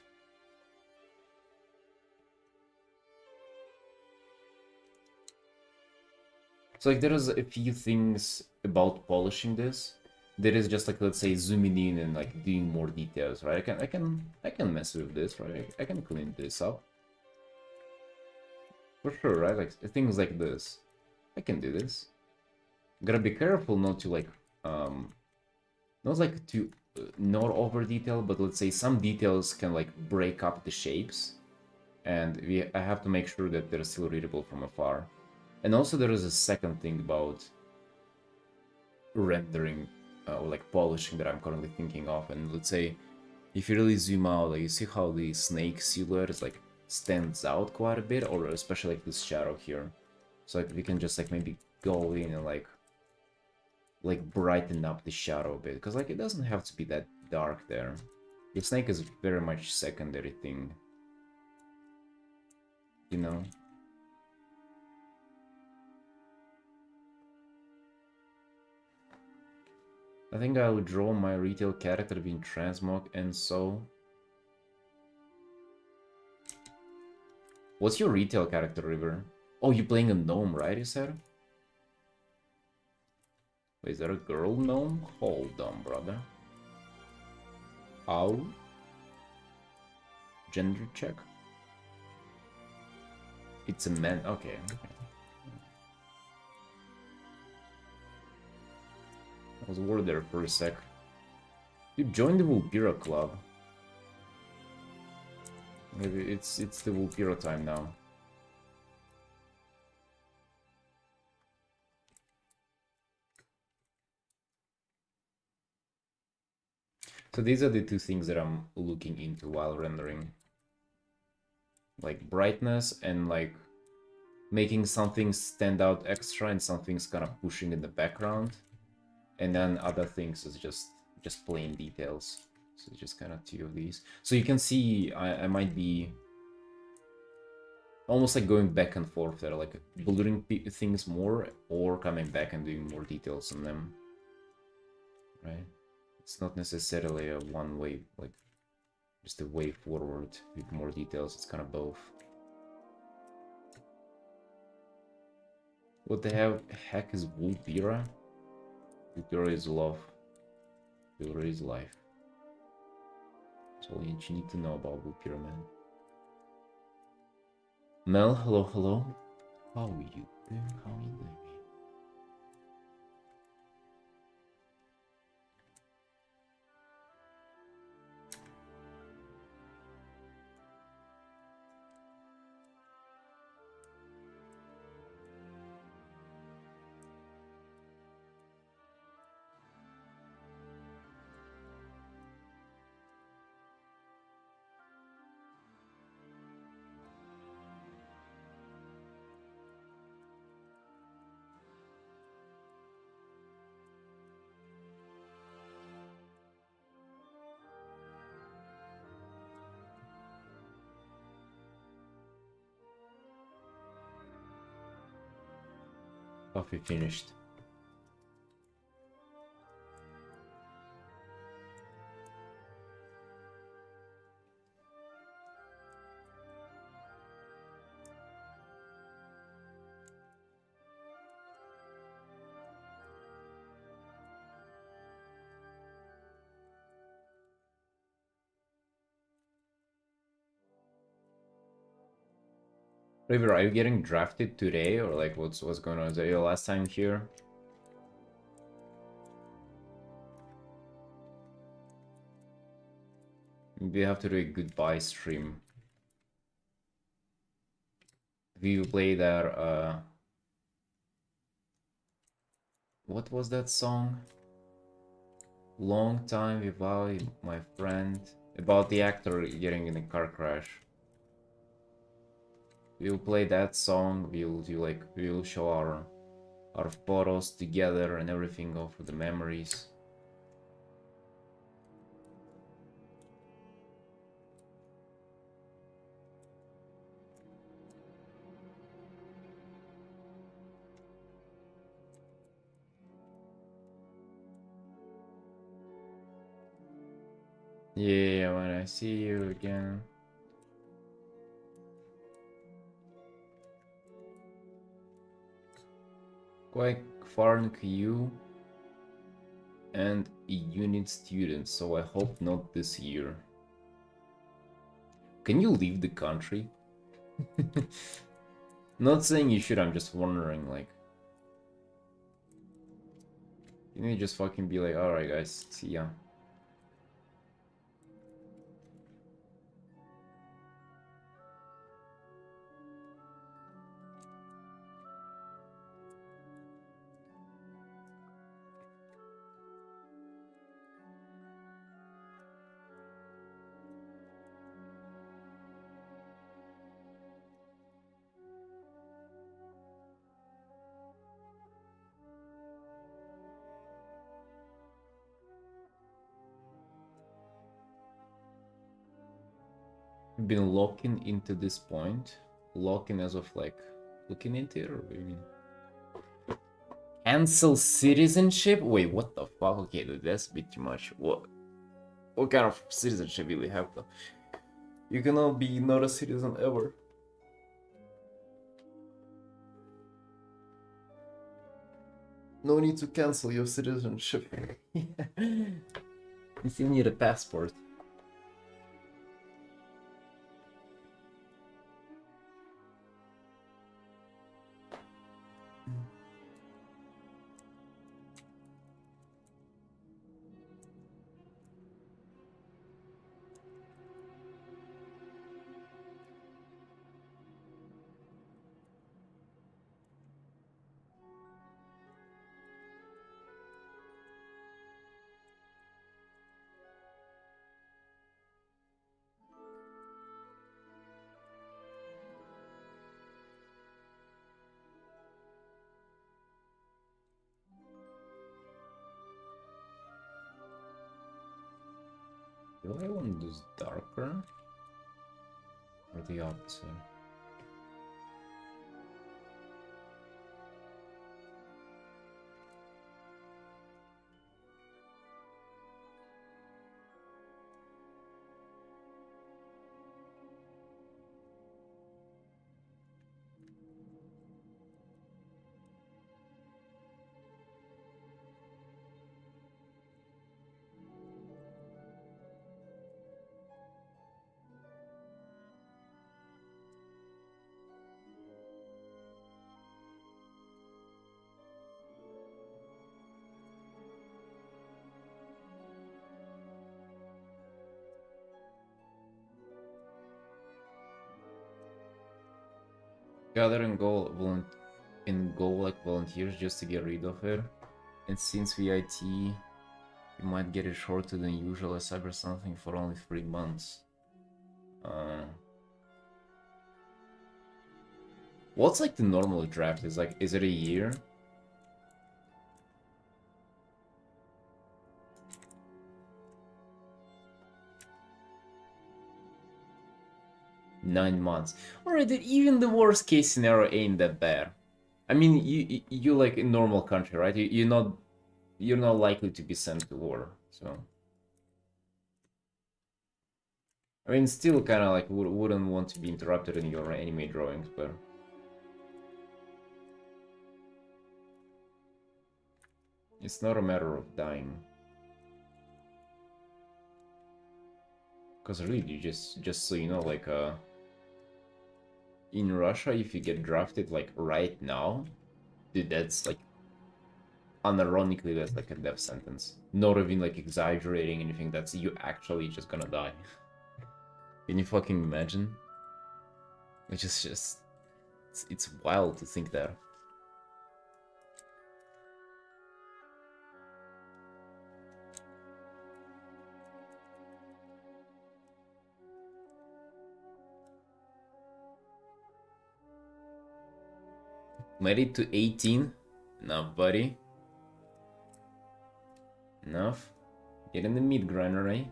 So like there is a few things about polishing this. There is just like, let's say, zooming in and like doing more details, right? I can mess with this, right? I can clean this up. For sure, right? Like things like this. I can do this. Gotta be careful not to like not like to not over detail, but let's say some details can like break up the shapes, and I have to make sure that they're still readable from afar. And also there is a second thing about rendering or like polishing that I'm currently thinking of. And let's say if you really zoom out, like you see how the snake silhouette is like stands out quite a bit, or especially like this shadow here. So like we can just like maybe go in and like brighten up the shadow a bit, because like it doesn't have to be that dark there. The snake is very much secondary thing, you know? I think I will draw my retail character between transmog and so. What's your retail character, River? Oh, you're playing a gnome, right, you said? Wait, is that a girl gnome? Hold on, brother. How? Gender check? It's a man. Okay. I was worried there for a sec. You joined the Vulpira club. Maybe it's the Vulpira time now. So these are the two things that I'm looking into while rendering. Like brightness and like making something stand out extra and something's kind of pushing in the background. And then other things is just plain details. So just kind of two of these. So you can see I might be almost like going back and forth there, like blurring things more or coming back and doing more details on them. Right? It's not necessarily a one-way, like just a way forward with more details. It's kind of both. What the heck is Vulpira? Vulpira is love. Vulpira is life. That's all you need to know about Vulpira, man. Mel, hello, hello. How are you doing? How are you doing? Coffee finished. River, are you getting drafted today, or like what's going on? Is that your last time here? We have to do a goodbye stream. We play that, what was that song? Long time without my friend. About the actor getting in a car crash. We'll play that song, we'll show our photos together and everything, go for the memories. Yeah, when I see you again. Quite far you and a unit student, so I hope not this year. Can you leave the country? Not saying you should, I'm just wondering, like... You need to just fucking be like, alright guys, see ya. been locking into this point? Locking as of like looking into it, or what do you mean? Cancel citizenship? Wait, what the fuck? Okay, dude, that's a bit too much. What kind of citizenship will you have though? You cannot be not a citizen ever. No need to cancel your citizenship. You still need a passport. Do I want this darker? Or the opposite? Gather and go like volunteers just to get rid of it. And since VIT, you might get it shorter than usual. Cyber something for only 3 months. What's like the normal draft? Is it a year? Nine months. Alright, even the worst case scenario ain't that bad. I mean, you like in normal country, right? You're not likely to be sent to war, so. I mean, still kind of like wouldn't want to be interrupted in your anime drawings, but. It's not a matter of dying. Because really, just so you know, like, in Russia, if you get drafted, like, right now, dude, that's, like, unironically, that's, like, a death sentence. Not even, like, exaggerating anything, that's you actually just gonna die. Can you fucking imagine? Which is just... It's wild to think that. Made it to 18. Enough, buddy. Enough. Get in the meat grinder, eh?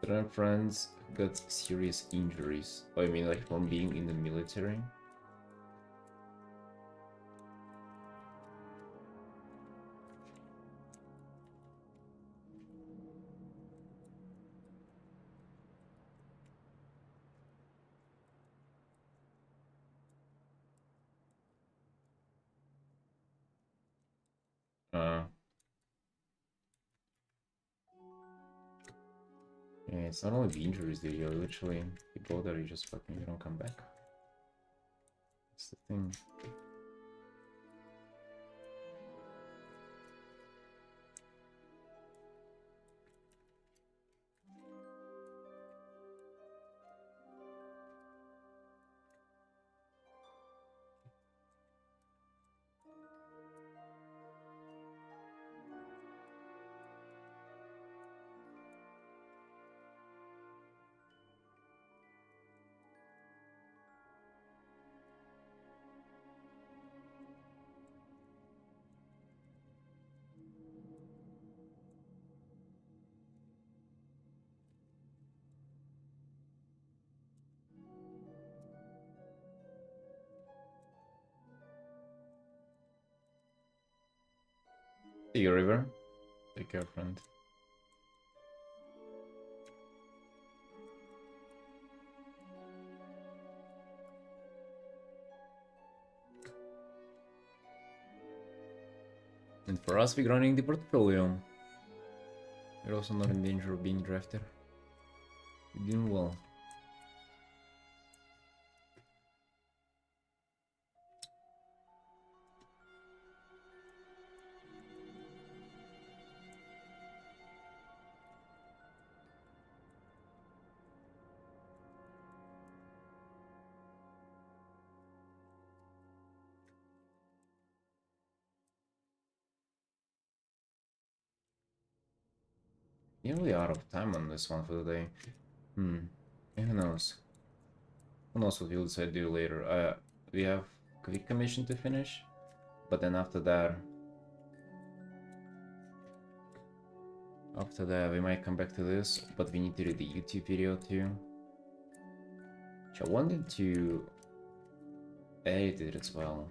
Certain friends got serious injuries. Oh, I mean, like, from being in the military? Yeah, it's not only the injuries, dude. You're literally, you go there, you just fucking, you don't come back. That's the thing. See you, River. Take care, friend. And for us, we're running the portfolio. We're also not in danger of being drafted. We're doing well. Nearly out of time on this one for the day. Who knows? Who knows what we'll decide to do later. We have quick commission to finish, but then after that we might come back to this, but we need to do the YouTube video too. Which I wanted to edit it as well.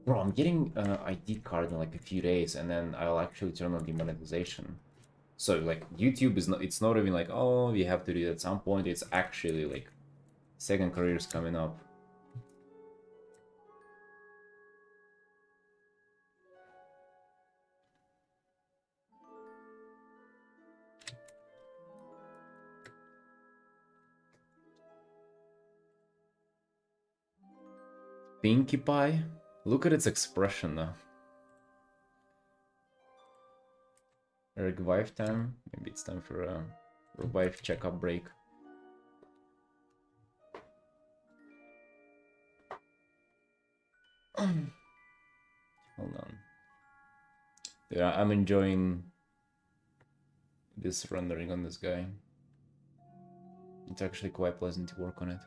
Bro, I'm getting ID card in like a few days, and then I'll actually turn on the monetization. So like YouTube is not, it's not even like, oh, you have to do it at some point. It's actually like second career's coming up. Pinkie Pie? Look at its expression now. Revive time? Maybe it's time for a revive checkup break. Hold on. Yeah, I'm enjoying this rendering on this guy. It's actually quite pleasant to work on it.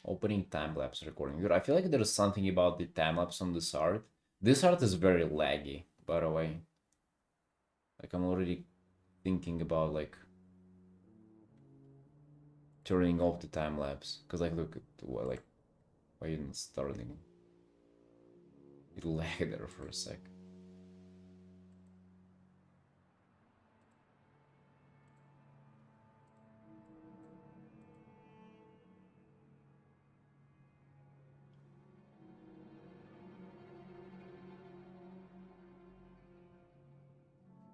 Opening time-lapse recording. Dude, I feel like there's something about the time-lapse on this art. This art is very laggy, by the way. Like, I'm already thinking about, like, turning off the time-lapse. Because, like, look at, like, why even starting? It lagged there for a sec.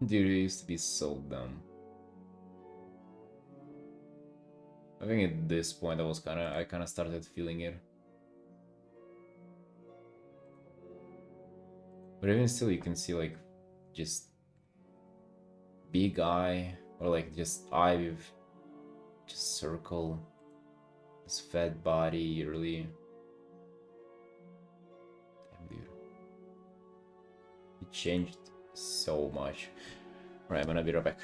Dude, it used to be so dumb. I think at this point I kind of started feeling it. But even still, you can see like just big eye, or like just eye with just circle, this fat body, really. Damn, dude. It changed so much. Alright, I'm gonna be right back.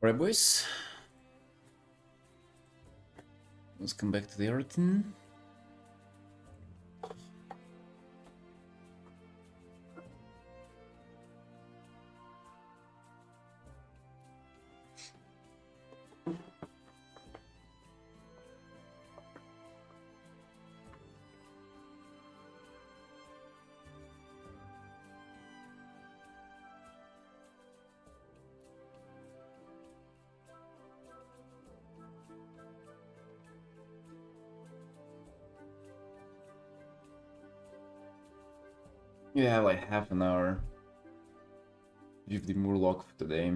Alright, boys. Let's come back to the Artin. Yeah, like half an hour. Give the Murloc for today.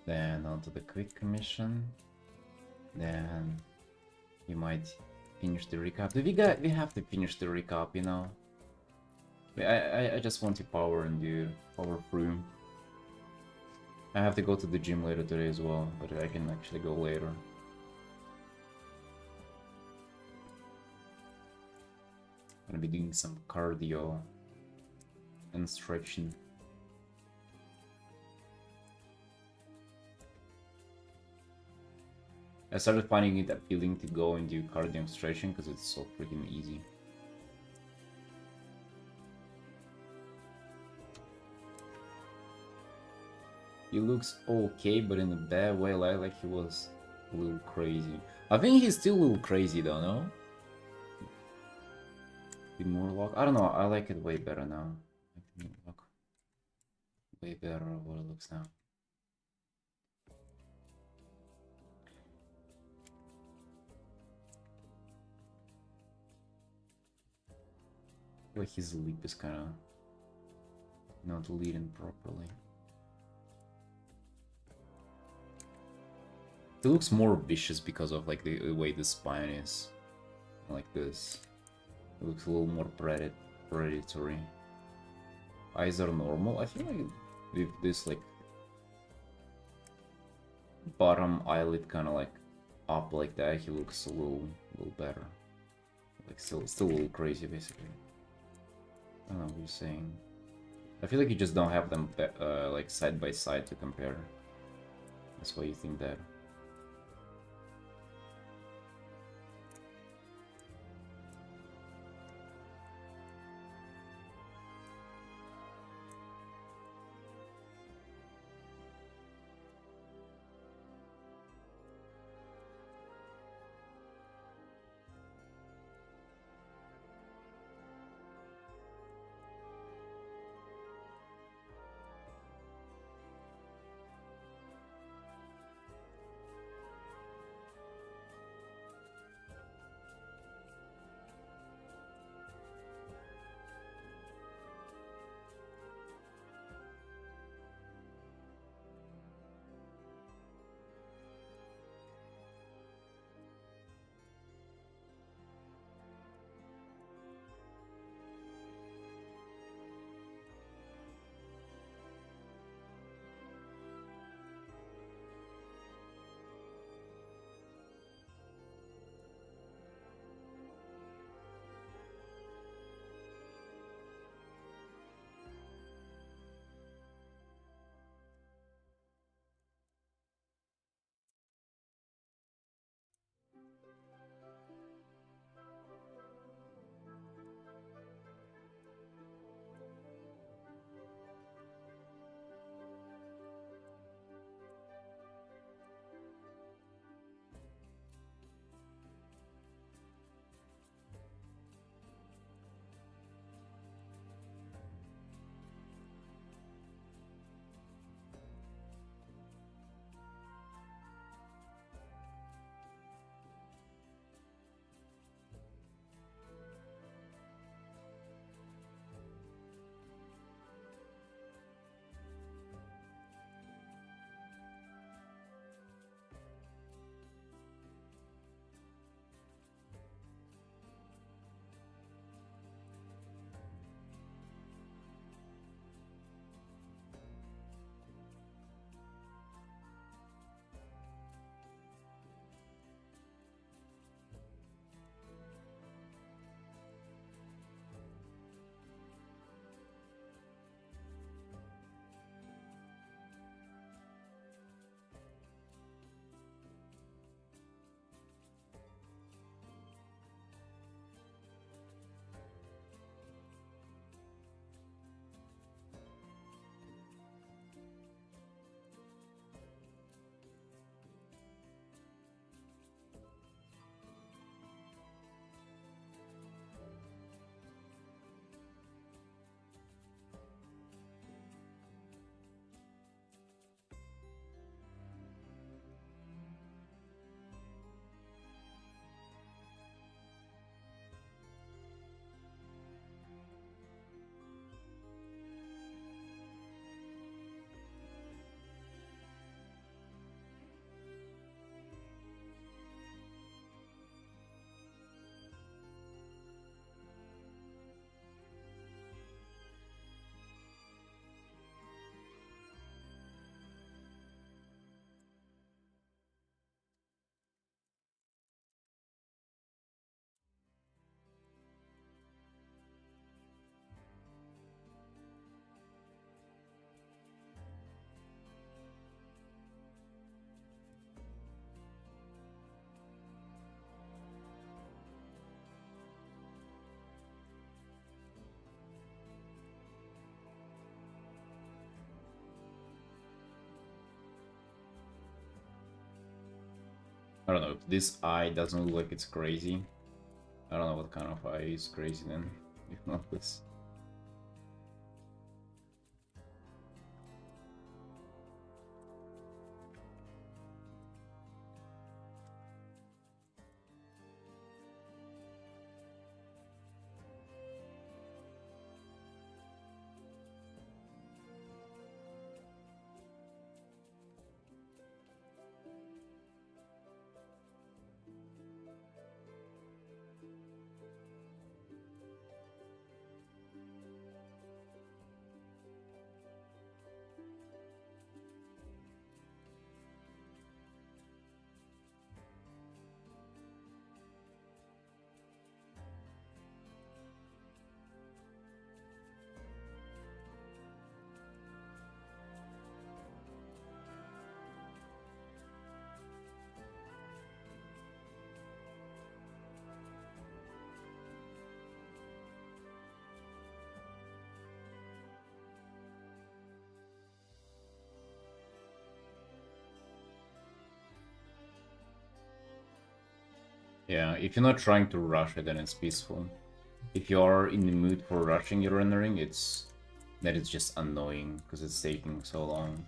Then onto the quick commission. Then you might finish the recap. We have to finish the recap, you know. I just want to power and do power through. I have to go to the gym later today as well, but I can actually go later. Gonna be doing some cardio and stretching. I started finding it appealing to go and do cardio and stretching because it's so freaking easy. He looks okay, but in a bad way, like he was a little crazy. I think he's still a little crazy though, no? The Murloc? I don't know, I like it way better now. I think it look way better what it looks now. Like his leap is kind of not leading properly. It looks more vicious because of like the way the spine is, like this. It looks a little more predatory. Eyes are normal. I feel like with this like bottom eyelid kind of like up like that, he looks a little better. Like still a little crazy basically. I don't know what you're saying. I feel like you just don't have them like side by side to compare. That's why you think that. I don't know, if this eye doesn't look like it's crazy, I don't know what kind of eye is crazy then, if not this. Yeah, if you're not trying to rush it, then it's peaceful. If you are in the mood for rushing your rendering, it's just annoying because it's taking so long.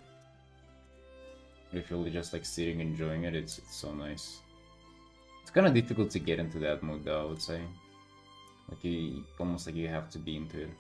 If you're just like sitting enjoying it, it's so nice. It's kind of difficult to get into that mood though, I would say. Like you almost like you have to be into it.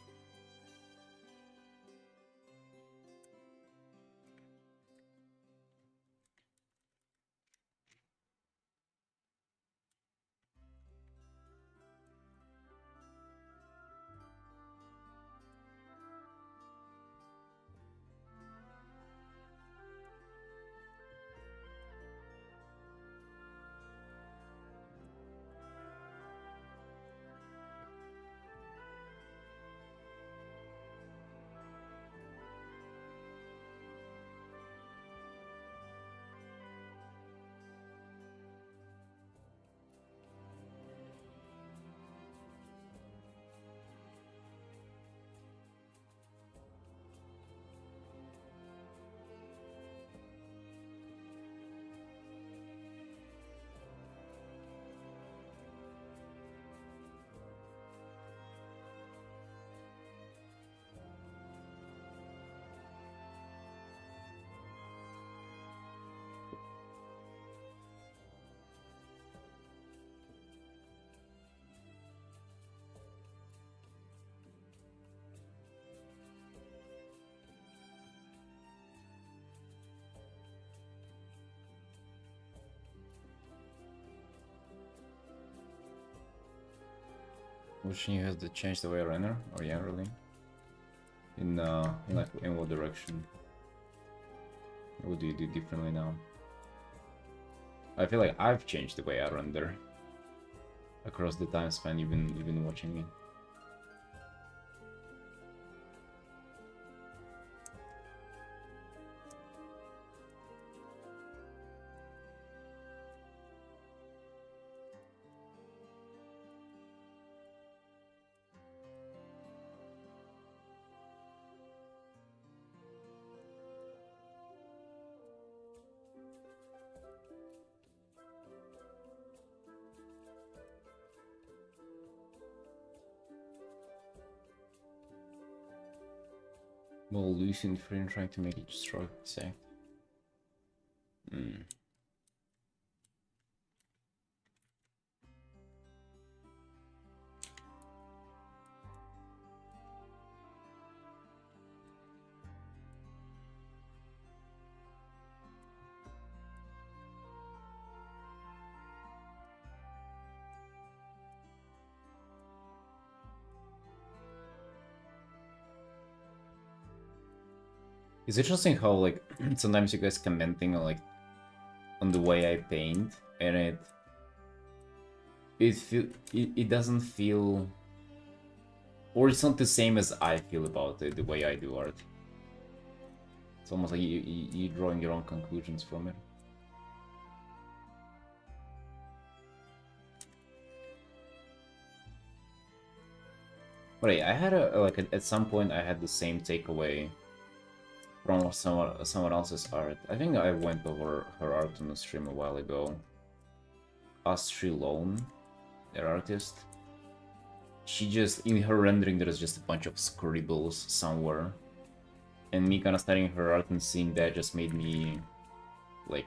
Wishing you has to change the way I render, or yeah, really? In like in what direction? What do you do differently now? I feel like I've changed the way I render across the time span you've been watching me. More loose in frame, trying to make it stroke exact. It's interesting how like sometimes you guys commenting on like on the way I paint, and it doesn't feel, or it's not the same as I feel about it, the way I do art. It's almost like you drawing your own conclusions from it. But yeah, I had at some point I had the same takeaway from someone else's art. I think I went over her art on the stream a while ago. Astri Lone, their artist. She just, in her rendering, there's just a bunch of scribbles somewhere. And me kind of studying her art and seeing that just made me, like,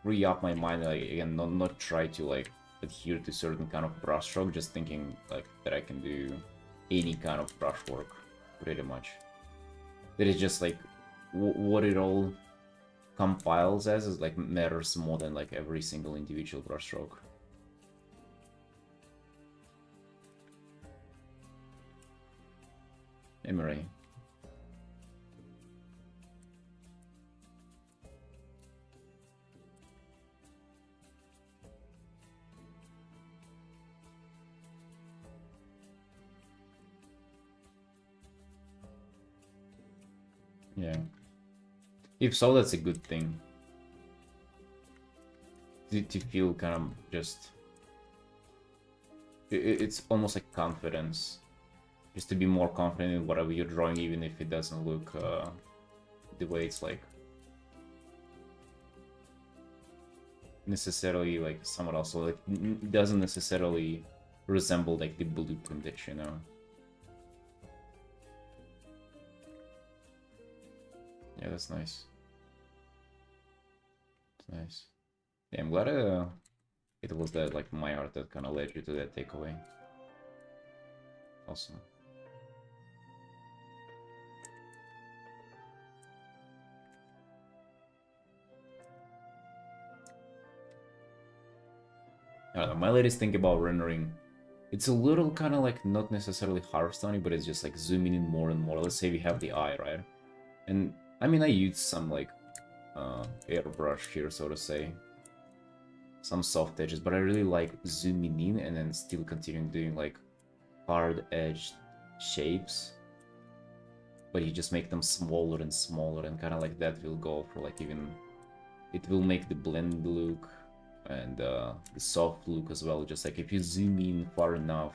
free up my mind, like, again, not try to, like, adhere to certain kind of brushstroke, just thinking, like, that I can do any kind of brushwork, pretty much. That is just, like, what it all compiles as is, like, matters more than, like, every single individual brushstroke. Emery. Yeah. If so, that's a good thing. To feel kind of just... It's almost like confidence. Just to be more confident in whatever you're drawing, even if it doesn't look the way it's like... necessarily like someone else, so like it doesn't necessarily resemble like the blueprint that you know. Yeah, that's nice. It's nice. Yeah, I'm glad it was that like my art that kind of led you to that takeaway. Awesome. I don't know, my latest thing about rendering, it's a little kind of like not necessarily Hearthstone, but it's just like zooming in more and more. Let's say we have the eye, right? And I mean, I used some like airbrush here, so to say, some soft edges, but I really like zooming in and then still continuing doing like hard edged shapes, but you just make them smaller and smaller, and kind of like that will go for like even, it will make the blend look and the soft look as well. Just like if you zoom in far enough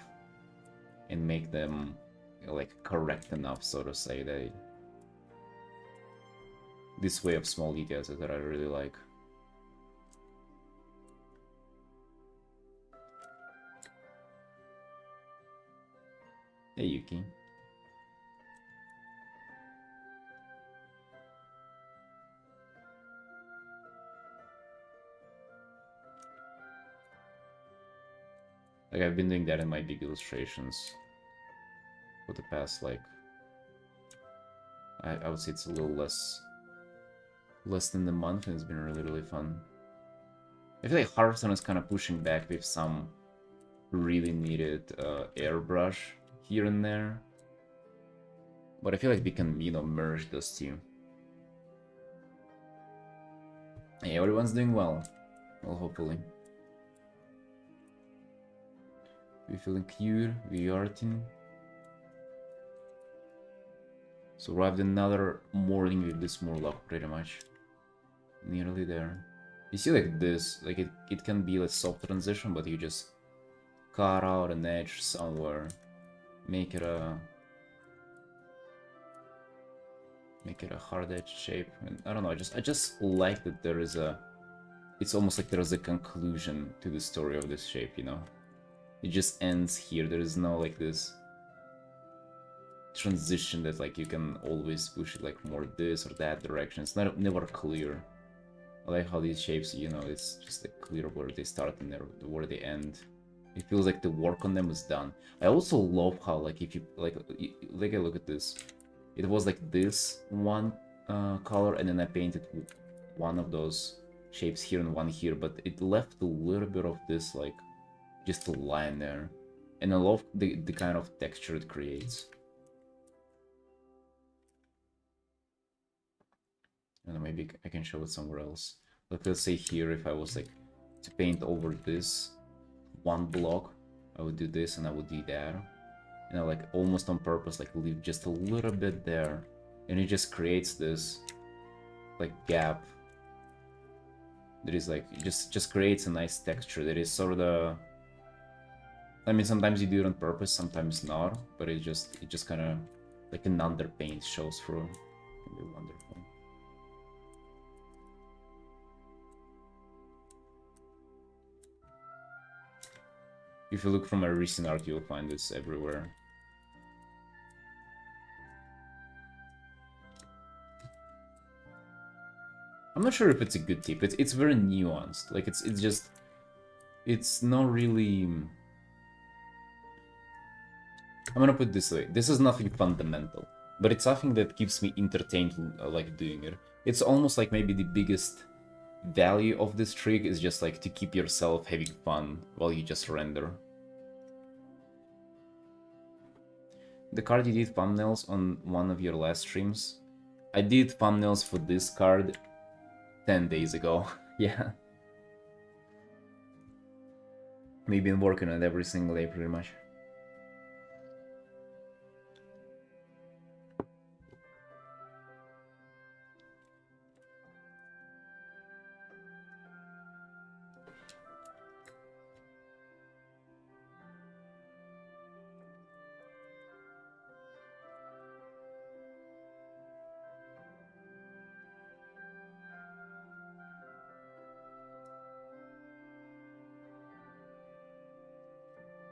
and make them, you know, like correct enough, so to say, that this way of small details that I really like. Hey Yuki. Like I've been doing that in my big illustrations for the past, like, I would say it's a little less than a month, and it's been really fun. I feel like Hearthstone is kind of pushing back with some really needed airbrush here and there, but I feel like we can, you know, merge those two. Hey, everyone's doing well. Well, hopefully. We feeling cute, we Artin. Survived another morning with this Murloc, pretty much. Nearly there. You see like this, like it can be like soft transition, but you just cut out an edge somewhere, make it a hard edge shape. And I don't know, I just like that there is a, it's almost like there is a conclusion to the story of this shape, you know? It just ends here. There is no like this transition that like you can always push it like more this or that direction. It's never clear. I like how these shapes, you know, it's just like clear where they start and where they end. It feels like the work on them is done. I also love how like if you like a look at this, it was like this one color, and then I painted one of those shapes here and one here, but it left a little bit of this like just a line there, and I love the kind of texture it creates. And maybe I can show it somewhere else. Like let's say here, if I was like to paint over this one block, I would do this and I would do that, and I like almost on purpose like leave just a little bit there, and it just creates this like gap that is like just creates a nice texture that is sort of, I mean, sometimes you do it on purpose, sometimes not, but it just kind of like an underpaint shows through. It can be wonderful. If you look from a recent art, you'll find this everywhere. I'm not sure if it's a good tip. It's very nuanced. Like it's just it's not really. I'm gonna put it this way. This is nothing fundamental, but it's something that keeps me entertained, like doing it. It's almost like maybe the biggest value of this trick is just like to keep yourself having fun while you just render. The card you did thumbnails on one of your last streams. I did thumbnails for this card 10 days ago. Yeah. We've been working on it every single day pretty much.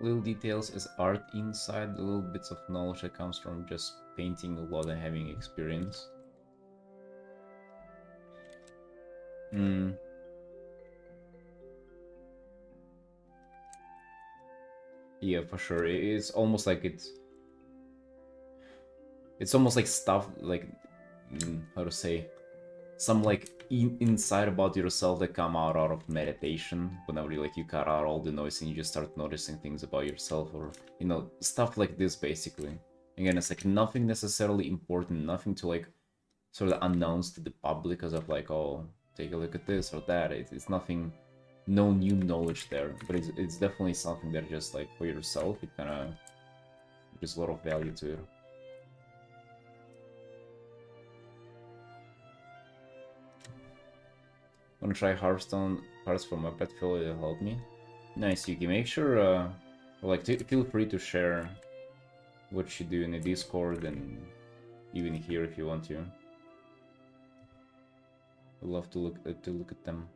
Little details as art inside, the little bits of knowledge that comes from just painting a lot and having experience. Yeah, for sure. It's almost like it's almost like stuff like how to say, some like insight about yourself that come out of meditation, whenever you cut out all the noise and you just start noticing things about yourself, or stuff like this basically. Again, it's like nothing necessarily important, nothing to like sort of announce to the public as of like, oh, take a look at this or that. It's nothing, no new knowledge there, but it's definitely something that just like for yourself, it kind of gives a lot of value to it. Wanna try Hearthstone cards from my pet fellow to help me? Nice, Yuki. Make sure, feel free to share what you do in the Discord and even here if you want to. I'd love to look at them.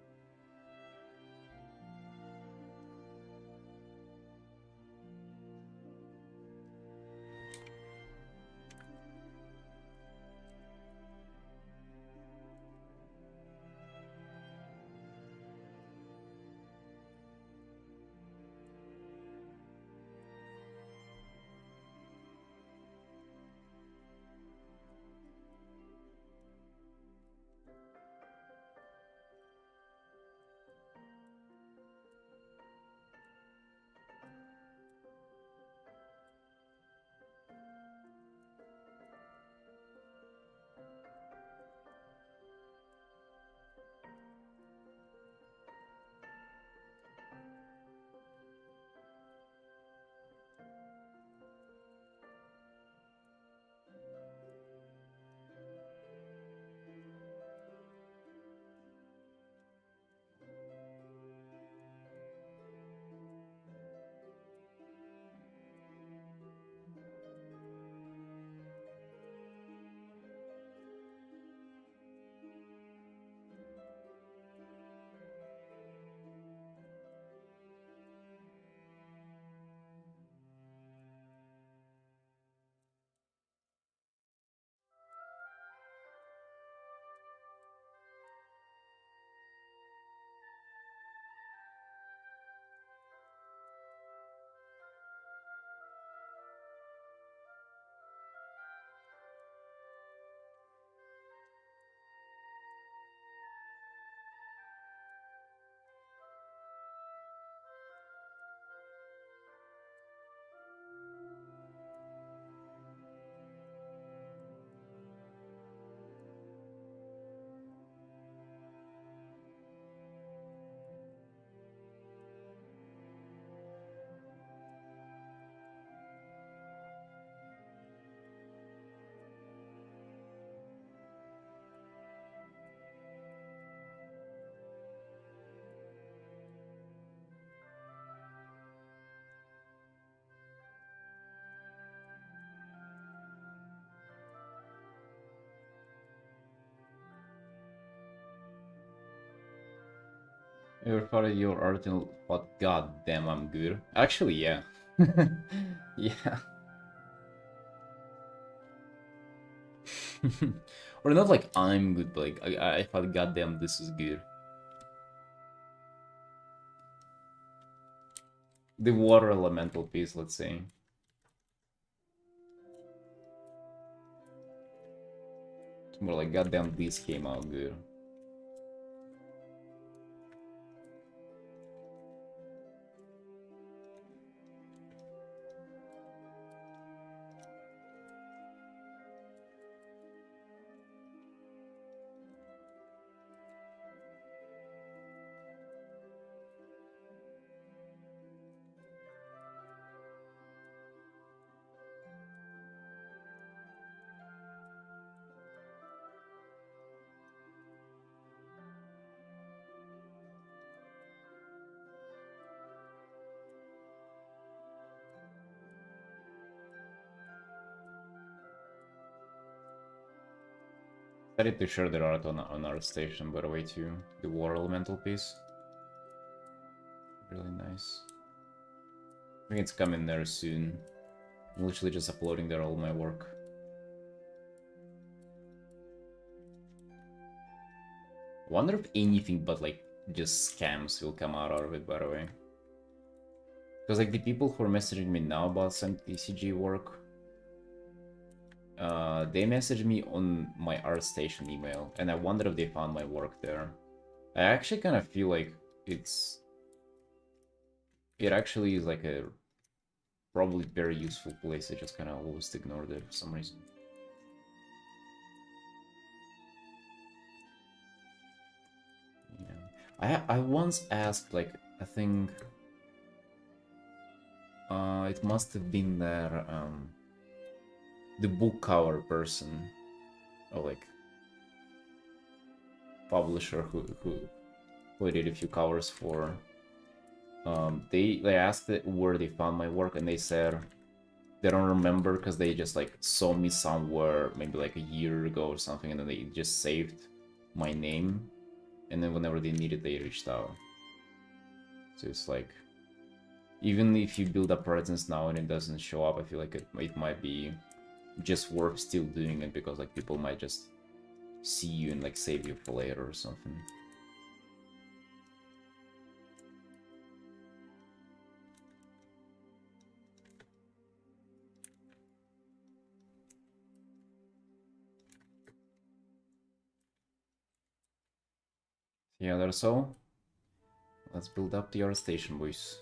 Ever thought of your Artin, but god damn, I'm good. Actually, yeah. Yeah. Or not like I'm good, but like I thought goddamn this is good. The water elemental piece, let's say. It's more like goddamn this came out good. Started to share the art on our station, by the way, too. The water elemental piece. Really nice. I think it's coming there soon. I'm literally just uploading there all my work. Wonder if anything but like just scams will come out of it, by the way. Because like the people who are messaging me now about some TCG work, they messaged me on my ArtStation email, and I wonder if they found my work there. I actually kind of feel like it actually is like a probably very useful place. I just kind of always ignored it for some reason. Yeah, I once asked, like, I think it must have been their the book cover person, or like publisher who I did a few covers for. They asked it where they found my work, and they said they don't remember because they just like saw me somewhere maybe like a year ago or something, and then they just saved my name, and then whenever they needed, they reached out. So it's like, even if you build a presence now and it doesn't show up, I feel like it might be just worth still doing it, because like people might just see you and like save you for later or something. Yeah, that's all. Let's build up the art station, boys.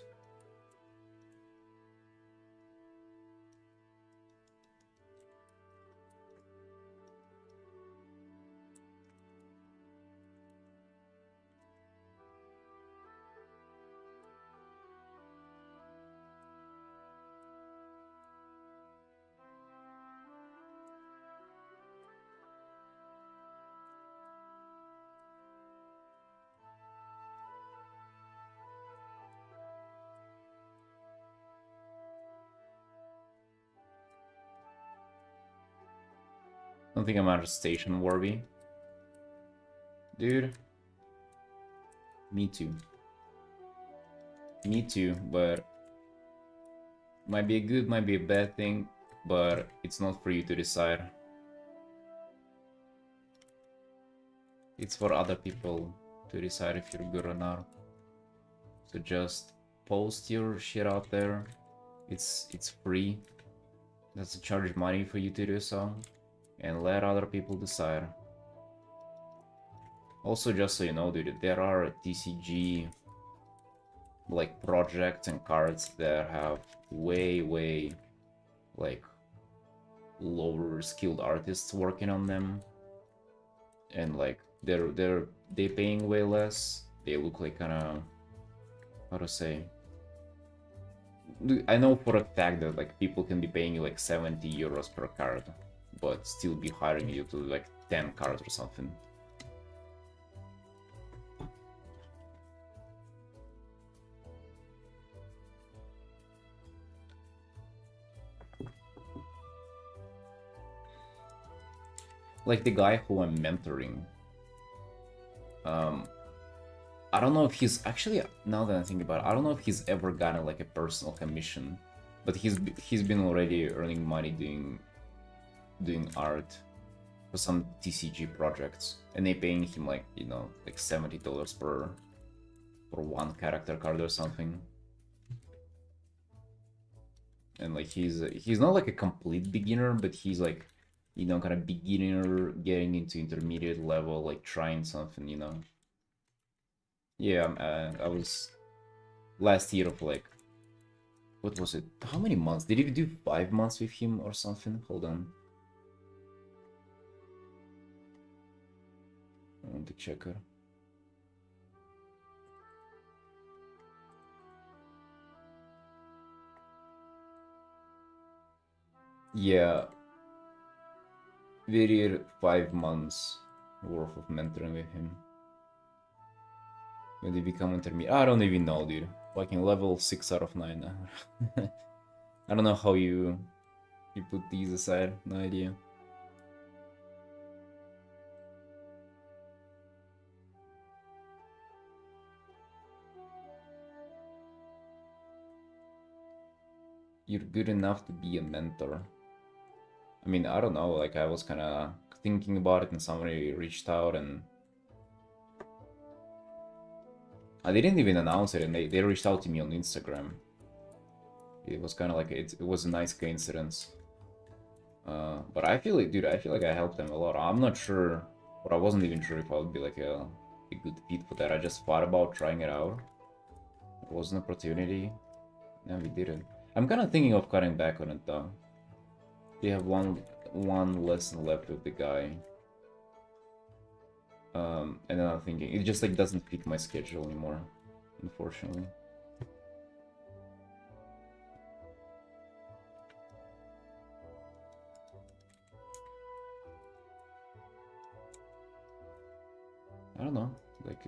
I don't think I'm art station worthy. Dude. Me too. Me too, but might be a good, might be a bad thing, but it's not for you to decide. It's for other people to decide if you're good or not. So just post your shit out there. It's free. Doesn't charge money for you to do so, and let other people decide. Also, just so you know, dude, there are TCG like projects and cards that have way like lower skilled artists working on them, and like they paying way less. They look like kind of, how to say, I know for a fact that like people can be paying you like 70 euros per card, but still be hiring you to like 10 cards or something. Like the guy who I'm mentoring, I don't know if he's actually, now that I think about it, I don't know if he's ever gotten like a personal commission, but he's been already earning money doing art for some TCG projects, and they paying him like, you know, like $70 per one character card or something. And like he's not like a complete beginner, but he's like, you know, kind of beginner getting into intermediate level, like trying something, you know. Yeah, I was last year of like, what was it? How many months? Did you do 5 months with him or something? Hold on. I want to check her. Yeah, we did 5 months worth of mentoring with him. When they become intermediate, I don't even know, dude. Fucking level 6 out of 9. I don't know how you put these aside. No idea. You're good enough to be a mentor. I mean, I don't know. Like I was kind of thinking about it, and somebody reached out, and I didn't even announce it, and they reached out to me on Instagram. It was kind of like it was a nice coincidence. But I feel like, dude, I feel like I helped them a lot. I'm not sure, or I wasn't even sure if I would be like a good fit for that. I just thought about trying it out. It was an opportunity, and we did it. I'm kind of thinking of cutting back on it though. We have one lesson left with the guy. And then I'm thinking it just like doesn't fit my schedule anymore, unfortunately. I don't know. Like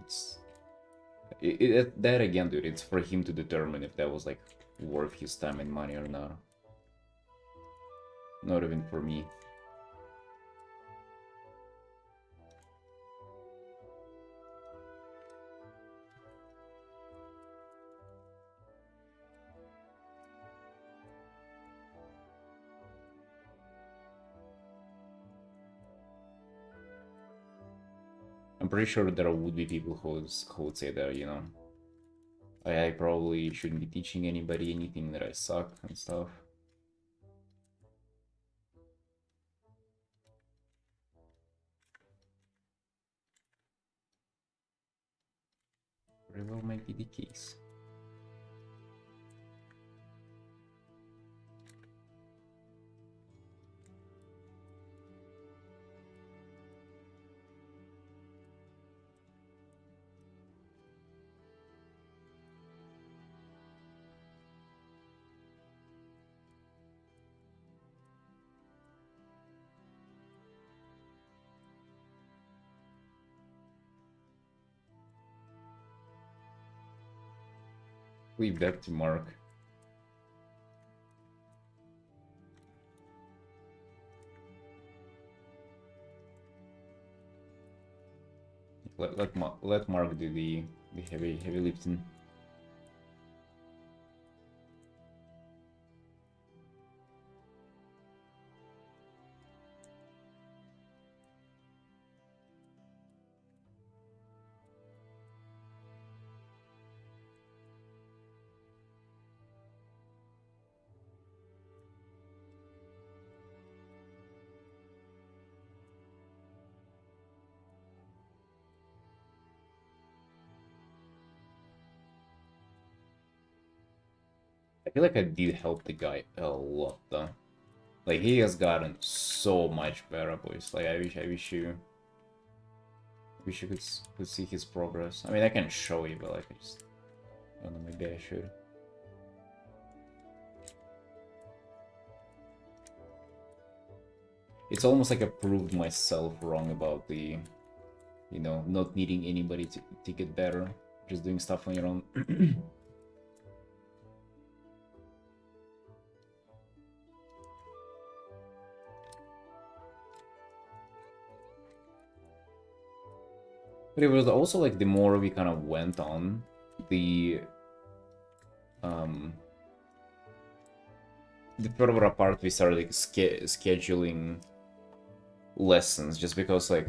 that again, dude. It's for him to determine if that was like worth his time and money or not. Not even for me. I'm pretty sure there would be people who would say that, you know, I probably shouldn't be teaching anybody anything, that I suck and stuff. Very well might be the case. We back to Mark. Let Mark do the heavy lifting. I feel like I did help the guy a lot though. Like he has gotten so much better, boys. Like I wish you could see his progress. I mean, I can show you, but like I don't know. Maybe I should. It's almost like I proved myself wrong about the, you know, not needing anybody to get better, just doing stuff on your own. But it was also like the more we kind of went on, the further apart we started like, scheduling lessons, just because like,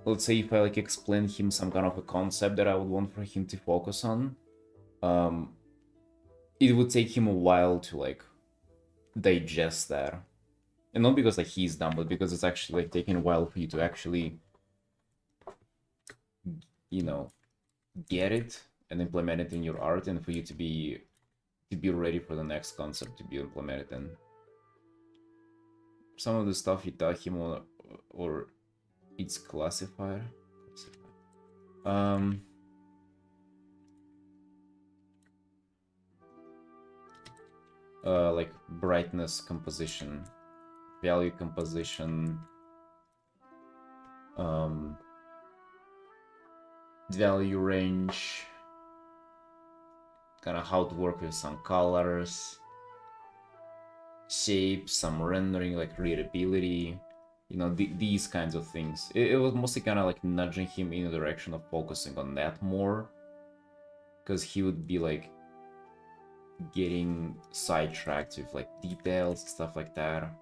let's say if I like explain him some kind of a concept that I would want for him to focus on, it would take him a while to like digest that. And not because like he's dumb, but because it's actually like taking a while for you to actually, you know, get it and implement it in your art, and for you to be ready for the next concept to be implemented. And some of the stuff you taught him, or it's classified. Like brightness composition, value composition, value range, kind of how to work with some colors, shapes, some rendering, like readability, you know, these kinds of things. It was mostly kind of like nudging him in the direction of focusing on that more, because he would be like getting sidetracked with like details, stuff like that.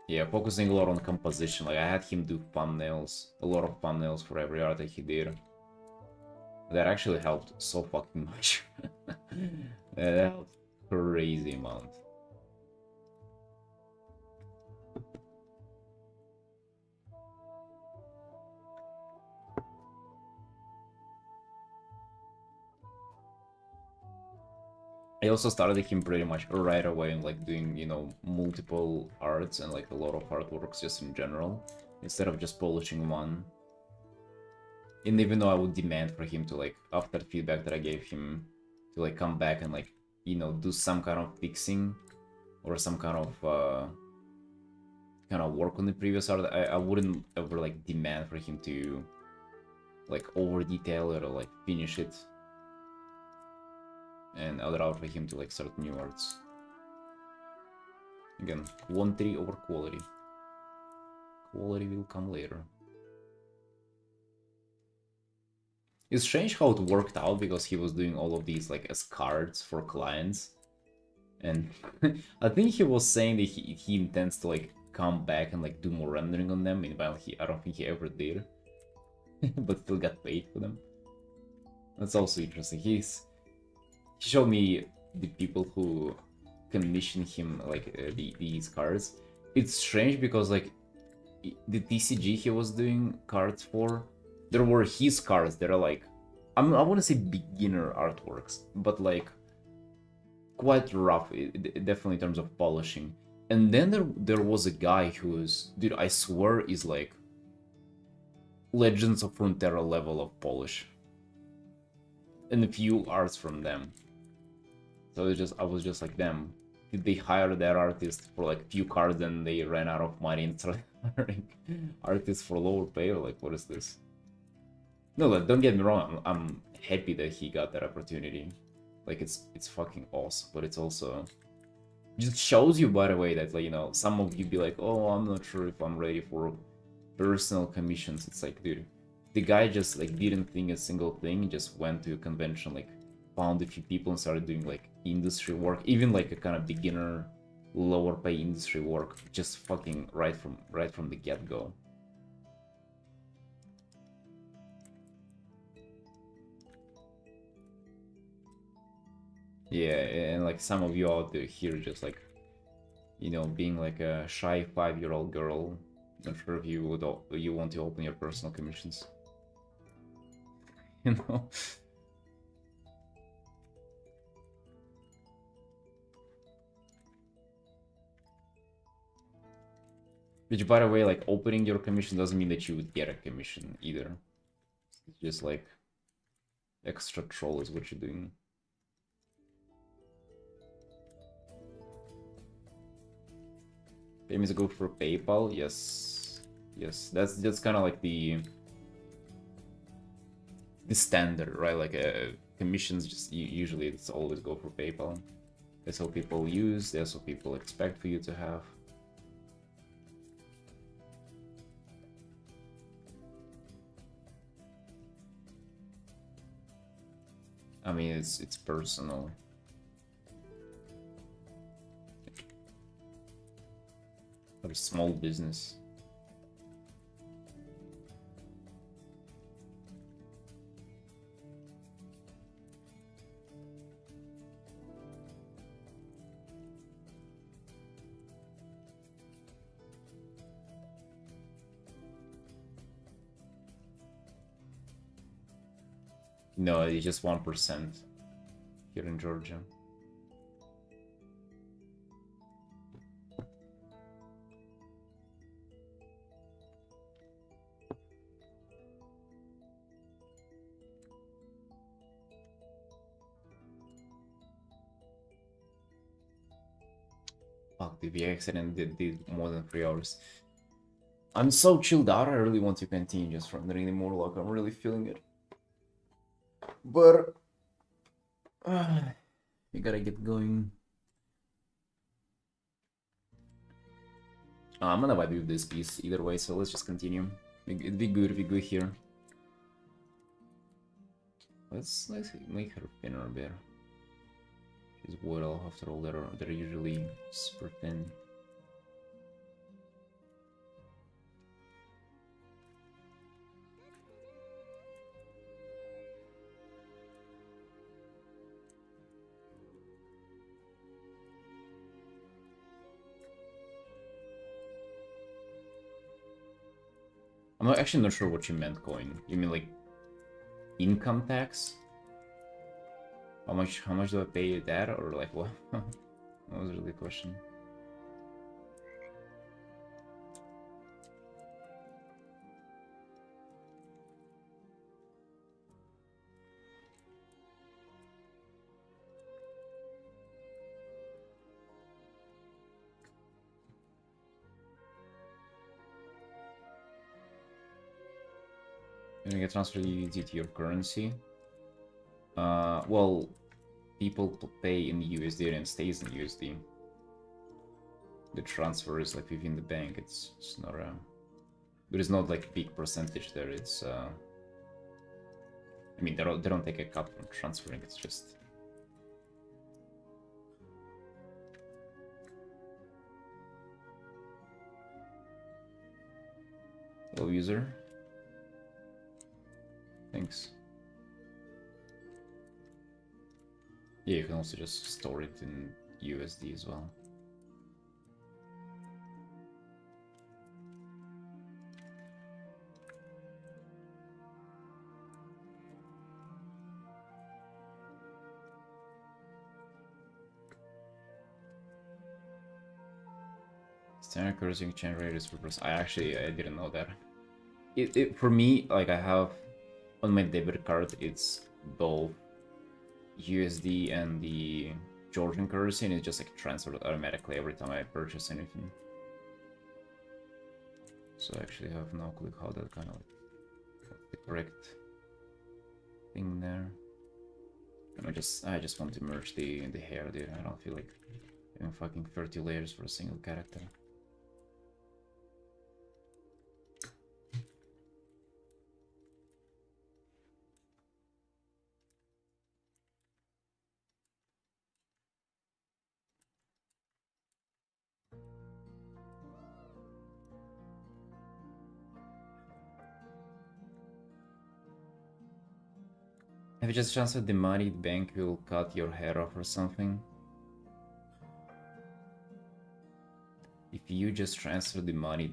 Yeah, focusing a lot on composition. Like I had him do thumbnails, a lot of thumbnails for every art that he did. That actually helped so fucking much. That helped crazy amount. I also started him pretty much right away and like doing, you know, multiple arts and like a lot of artworks just in general, instead of just polishing one. And even though I would demand for him to like, after the feedback that I gave him, to like come back and like, you know, do some kind of fixing or some kind of work on the previous art, I wouldn't ever like demand for him to like over detail it or like finish it. And I'd rather for him to like start new arts. Again, quantity over quality. Quality will come later. It's strange how it worked out, because he was doing all of these like as cards for clients. And I think he was saying that he intends to like come back and like do more rendering on them. Meanwhile, I don't think he ever did. But still got paid for them. That's also interesting. He showed me the people who commissioned him like these cards. It's strange because like the TCG he was doing cards for, there were his cards that are like, I wouldn't say beginner artworks, but like quite rough, definitely in terms of polishing. And then there was a guy who was, dude, I swear is like Legends of Frontera level of polish. And a few arts from them. So I was just like, damn, did they hire that artist for like few cards and they ran out of money and started hiring artists for lower pay? Or like, what is this? No, like, don't get me wrong, I'm happy that he got that opportunity. Like, it's fucking awesome, but it's also just shows you, by the way, that like, you know, some of you be like, oh, I'm not sure if I'm ready for personal commissions. It's like, dude, the guy just like didn't think a single thing, just went to a convention, like found a few people and started doing like industry work, even like a kind of beginner lower pay industry work, just fucking right from the get-go. Yeah, and like some of you out there here just like, you know, being like a shy 5-year-old girl, not sure if you want to open your personal commissions. You know? Which, by the way, like opening your commission doesn't mean that you would get a commission either. It's just like extra troll is what you're doing. Payments go for PayPal, yes, yes. That's kind of like the standard, right? Like commissions, just usually it's always go for PayPal. That's how people use. That's what people expect for you to have. I mean, it's personal. Or small business. No, it's just 1% here in Georgia. Fuck, the accident did more than 3 hours. I'm so chilled out, I really want to continue just rendering the more like I'm really feeling it. But you gotta get going. I'm gonna vibe with this piece either way, so let's just continue. It'd be good here. Let's make her thinner a bit. She's Waddle, after all, they're usually super thin. I'm actually not sure what you meant, Coin. You mean like income tax? How much do I pay that, or like what? That was really the question. You're gonna get transferred USD to your currency. Well, people pay in USD and it stays in USD. The transfer is like within the bank. It's not a. There is not like a big percentage there. It's. I mean, they don't take a cut from transferring. It's just. Hello, user. Thanks. Yeah, you can also just store it in USD as well. Standard currency exchange rate is reverse. I didn't know that. It for me, like I have on my debit card, it's both USD and the Georgian currency, and it just like transferred automatically every time I purchase anything. So I actually have no clue how that kind of like the correct thing there. And I just want to merge the hair, dude. I don't feel like having fucking 30 layers for a single character. If you just transfer the money, the bank will cut your hair off or something. If you just transfer the money,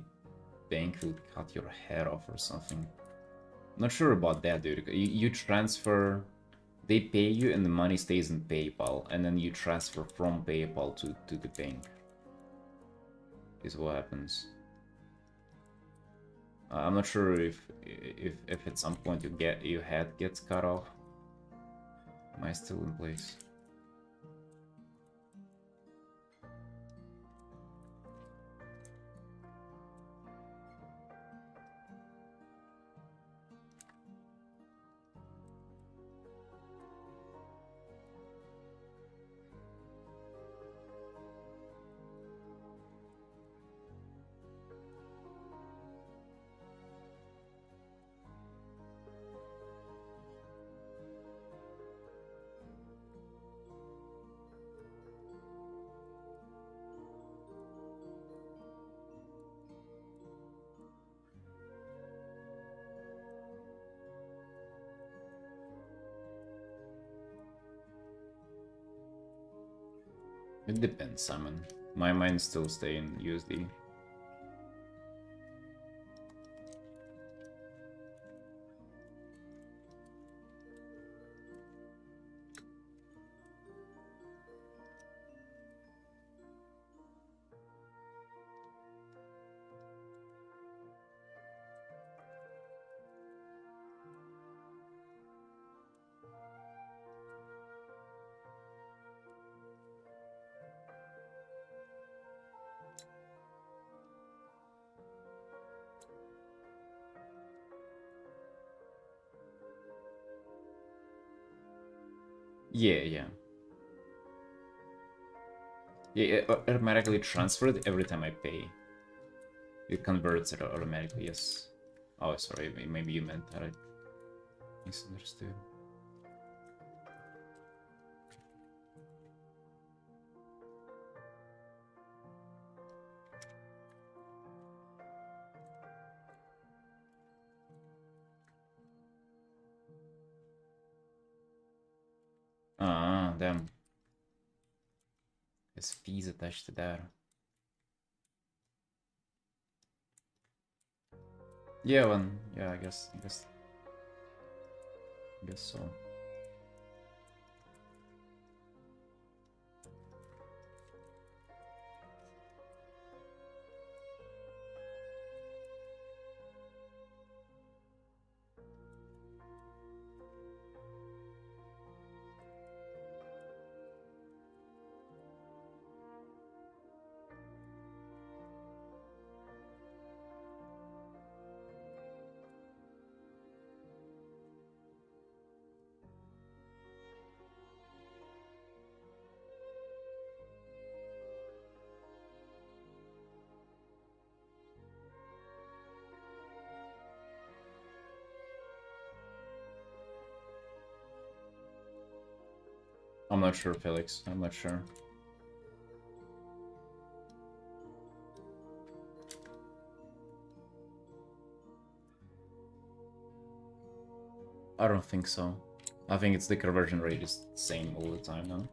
bank will cut your hair off or something. I'm not sure about that, dude. You transfer, they pay you and the money stays in PayPal, and then you transfer from PayPal to the bank. Is what happens. I'm not sure if at some point your head gets cut off. Am I still in place? It depends, Simon. My mind still stay in USD. Yeah, yeah. Yeah, it automatically transferred every time I pay. It converts it automatically, yes. Oh, sorry, maybe you meant that I misunderstood. Ah, damn. There's fees attached to that. Yeah, well, yeah, I guess so. I'm not sure, Felix. I'm not sure. I don't think so. I think it's the conversion rate is the same all the time now.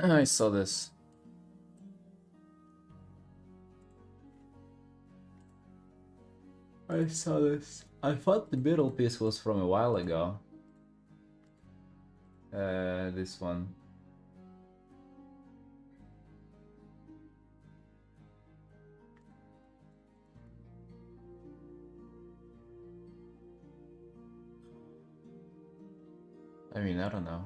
I saw this. I saw this. I thought the middle piece was from a while ago. This one. I mean, I don't know.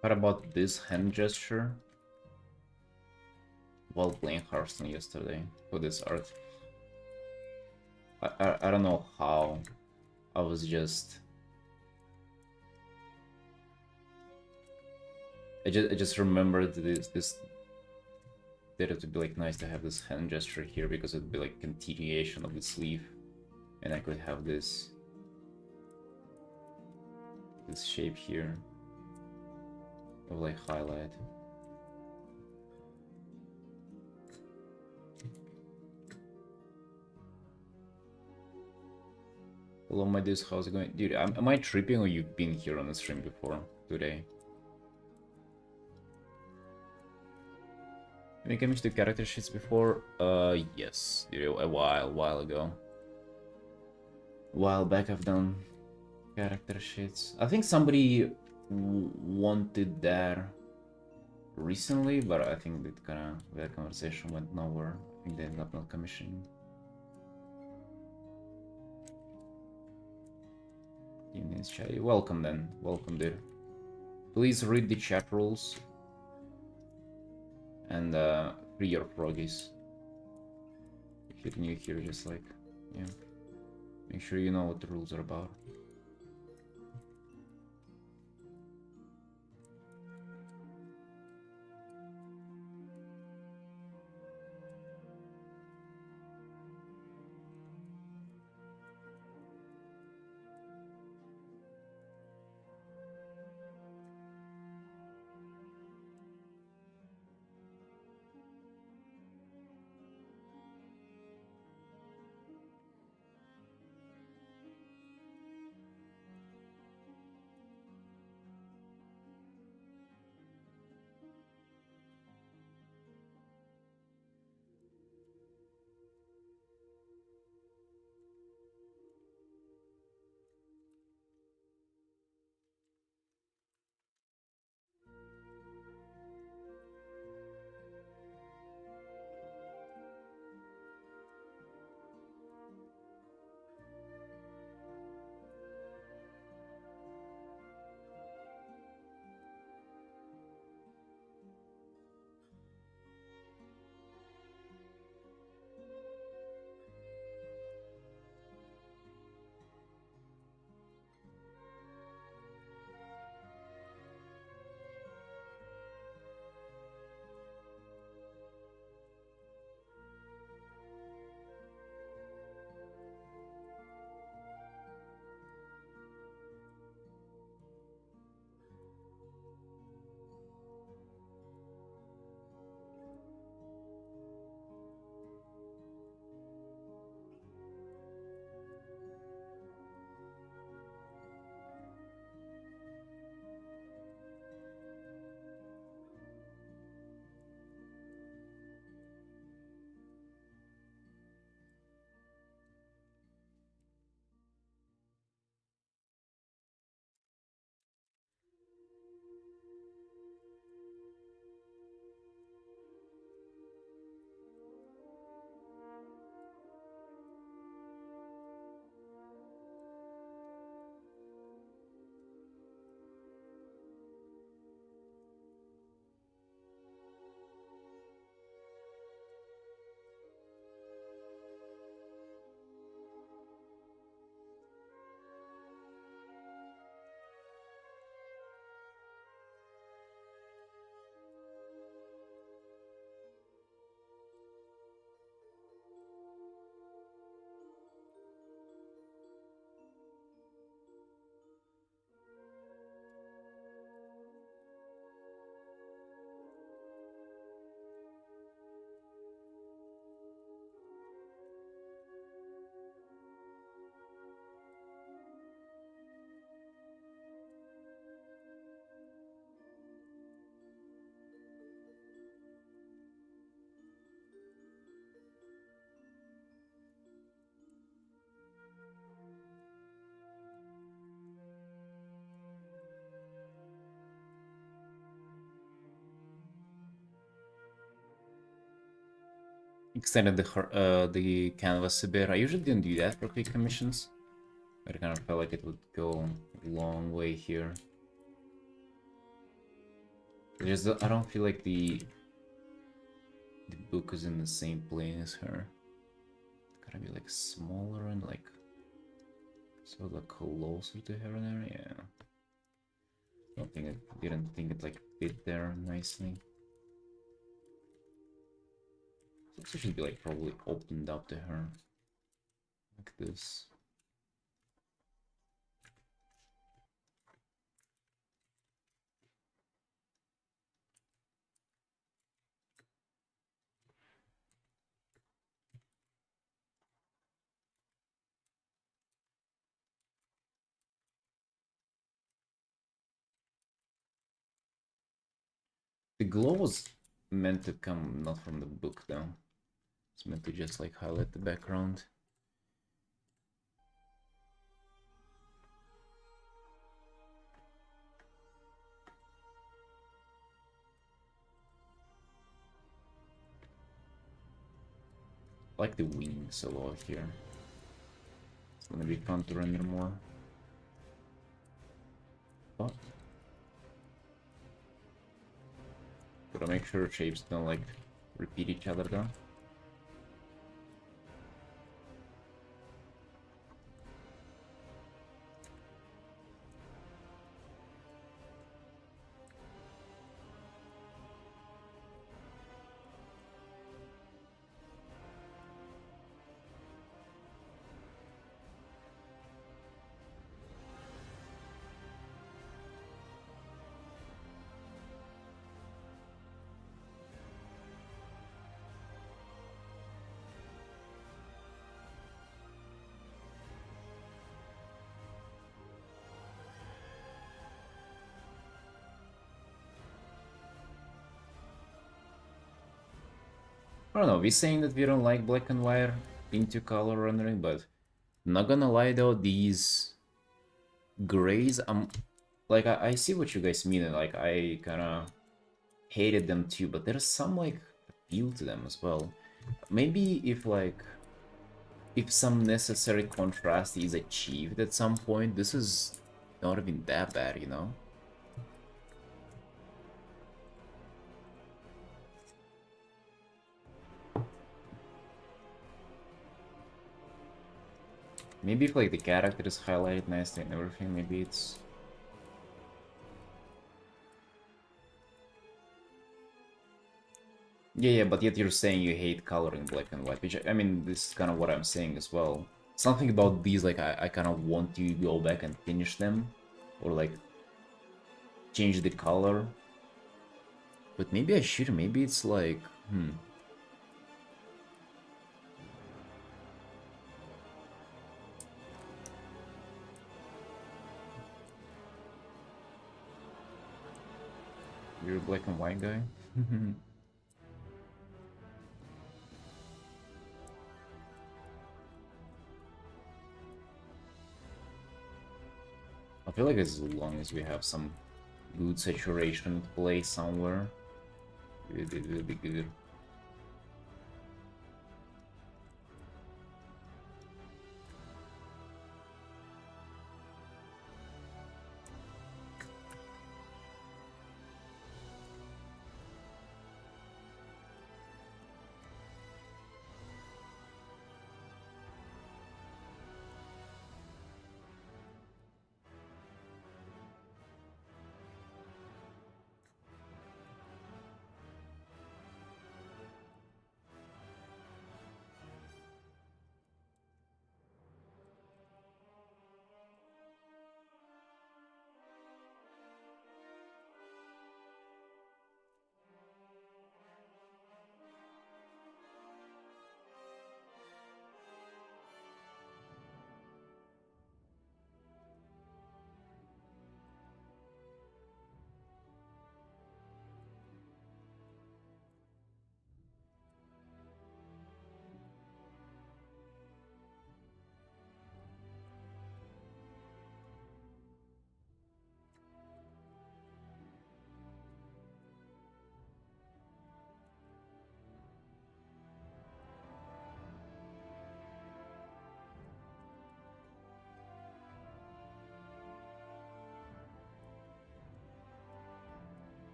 What about this hand gesture? While playing Hearthstone yesterday for this art. I don't know how. I was just... I just remembered this that it would be like nice to have this hand gesture here because it would be like continuation of the sleeve, and I could have this shape here of like highlight. Hello my dudes, how's it going? Dude, am I tripping or you've been here on the stream before today? Have you come to character sheets before? Yes, dude, a while ago. A while back I've done character sheets. I think somebody wanted that recently, but I think that conversation went nowhere. I think they ended up not commissioning. Welcome then. Welcome, dude. Please read the chat rules. And free your froggies. If you're new here, just like, yeah. Make sure you know what the rules are about. Extended the canvas a bit. I usually didn't do that for quick commissions, but I kind of felt like it would go a long way here. Just I don't feel like the book is in the same plane as her. It's gotta be like smaller and like so like closer to her there. Yeah. Don't think it didn't think it like fit there nicely. Looks like it should be like probably opened up to her like this. The glow was meant to come not from the book though. It's meant to just like highlight the background. I like the wings a lot here. It's gonna be fun to render more. But gotta make sure shapes don't like repeat each other though. I don't know, we're saying that we don't like black and white into color rendering, but not gonna lie though, these grays, like I see what you guys mean, and like I kinda hated them too, but there's some like appeal to them as well. Maybe if some necessary contrast is achieved at some point, this is not even that bad, you know? Maybe if like the character is highlighted nicely and everything, maybe it's... Yeah, but yet you're saying you hate coloring black and white, which, I mean, this is kind of what I'm saying as well. Something about these, like, I kind of want to go back and finish them, or like, change the color. But maybe I should, maybe it's like, You're a black and white guy? I feel like as long as we have some good saturation play somewhere, it will be good.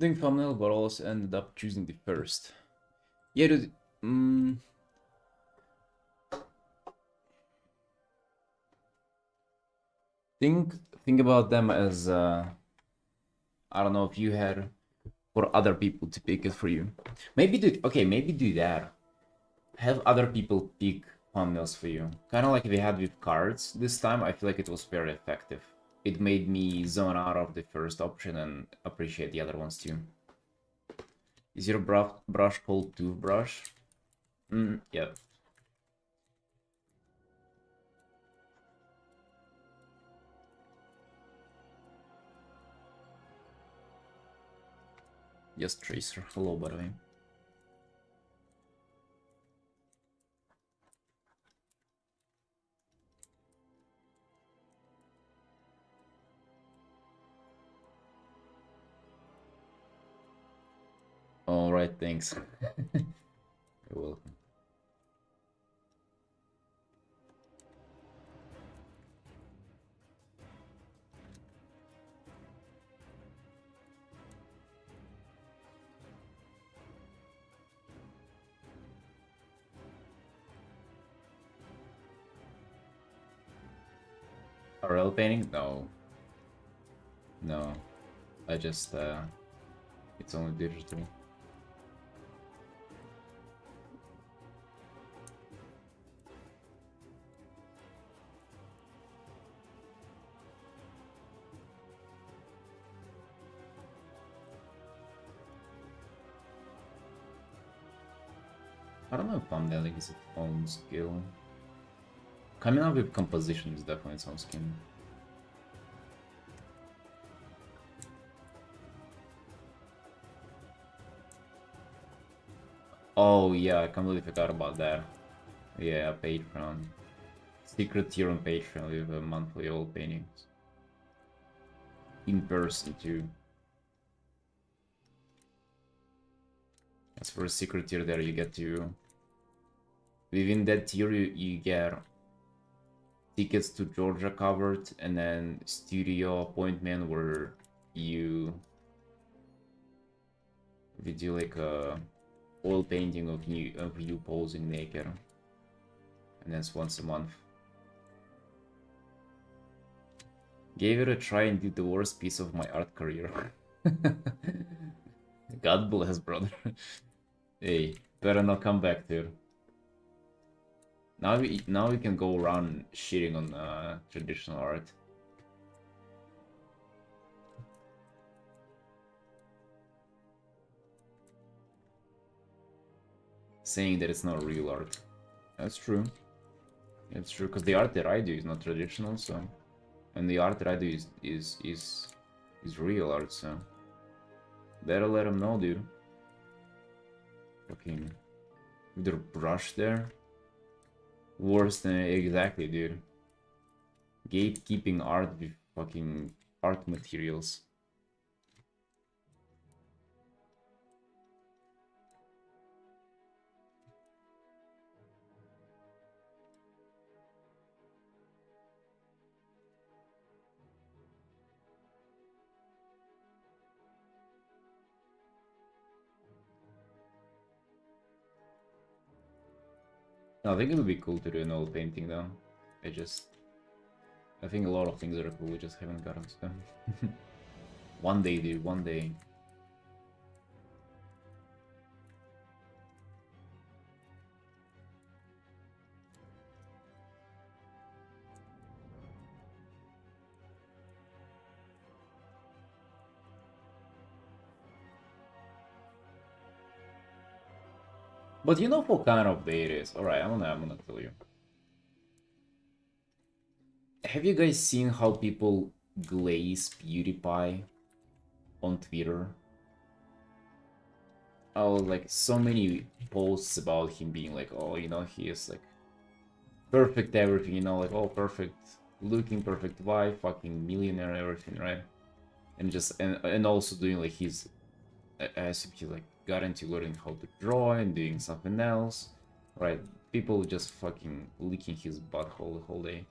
Think thumbnail, but also ended up choosing the first. Yeah, dude. Think about them as I don't know if you had for other people to pick it for you. Maybe do that. Have other people pick thumbnails for you. Kind of like we had with cards. This time I feel like it was very effective. It made me zone out of the first option and appreciate the other ones too. Is your brush called toothbrush? Yeah. Yes, Tracer. Hello, by the way. Alright, thanks. You're welcome. RL painting? No. No. I just, it's only digital. I don't know if thumbnailing is its own skill. Coming up with composition is definitely its own skill. Oh yeah, I completely forgot about that. Yeah, Patreon. Secret tier on Patreon with monthly oil paintings. In person too. As for a secret tier there, you get to... Within that tier, you get tickets to Georgia covered, and then studio appointment where you... We do like a oil painting of you posing naked. And that's once a month. Gave it a try and did the worst piece of my art career. God bless, brother. Hey, better not come back, dude. Now we can go around shitting on traditional art. Saying that it's not real art. That's true. It's true, because the art that I do is not traditional, so... And the art that I do is real art, so... Better let them know, dude. Fucking... With their brush there. Worse than... Exactly, dude. Gatekeeping art with fucking art materials. No, I think it would be cool to do an oil painting though. I think a lot of things are cool, we just haven't gotten to them. One day, dude, one day. But you know what kind of day it is. Alright, I'm gonna tell you. Have you guys seen how people glaze PewDiePie on Twitter? Oh, like so many posts about him being like, oh, you know, he is like perfect everything, you know, like oh, perfect looking, perfect wife, fucking millionaire, everything, right? And just and also doing like his as if he like got into learning how to draw and doing something else, right? People just fucking licking his butthole the whole day.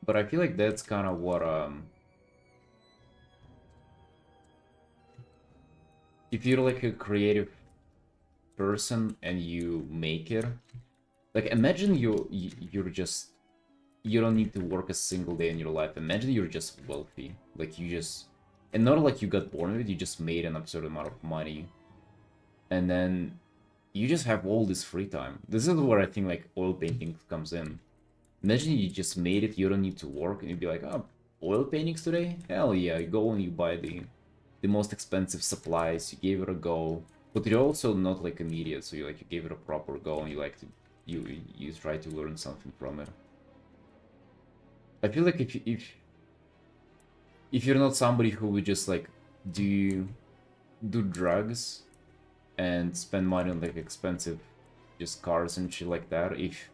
But I feel like that's kind of what if you're like a creative person and you make it, like imagine you're just, you don't need to work a single day in your life. Imagine you're just wealthy, like you just, and not like you got born with it, you just made an absurd amount of money, and then you just have all this free time. This is where I think like oil painting comes in. Imagine you just made it, you don't need to work, and you'd be like, oh, oil paintings today? Hell yeah, you go and you buy the most expensive supplies, you gave it a go, but you're also not like immediate, so you like you gave it a proper go and you like to you try to learn something from it. I feel like if you're not somebody who would just like do drugs and spend money on like expensive just cars and shit like that, if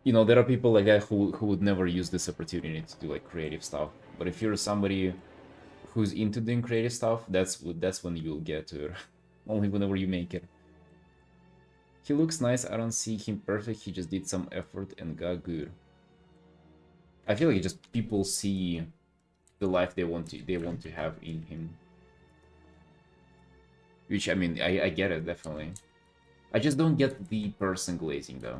you know, there are people like that who would never use this opportunity to do like creative stuff. But if you're somebody who's into doing creative stuff, that's when you'll get to it. Only whenever you make it. He looks nice. I don't see him perfect. He just did some effort and got good. I feel like just people see the life they want to have in him. Which I mean, I get it definitely. I just don't get the person glazing though.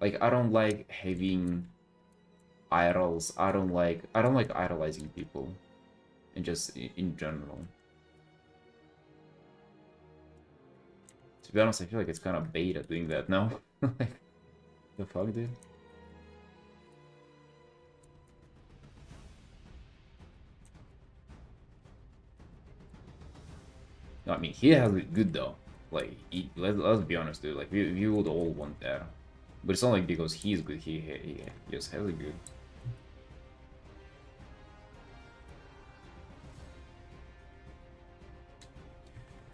Like I don't like having idols. I don't like idolizing people, and just in general. To be honest, I feel like it's kind of beta doing that now. Like, the fuck, dude? No, I mean, he has it good though. Like, let's be honest, dude. Like, we would all want that. But it's not like because he's good, he just has it good.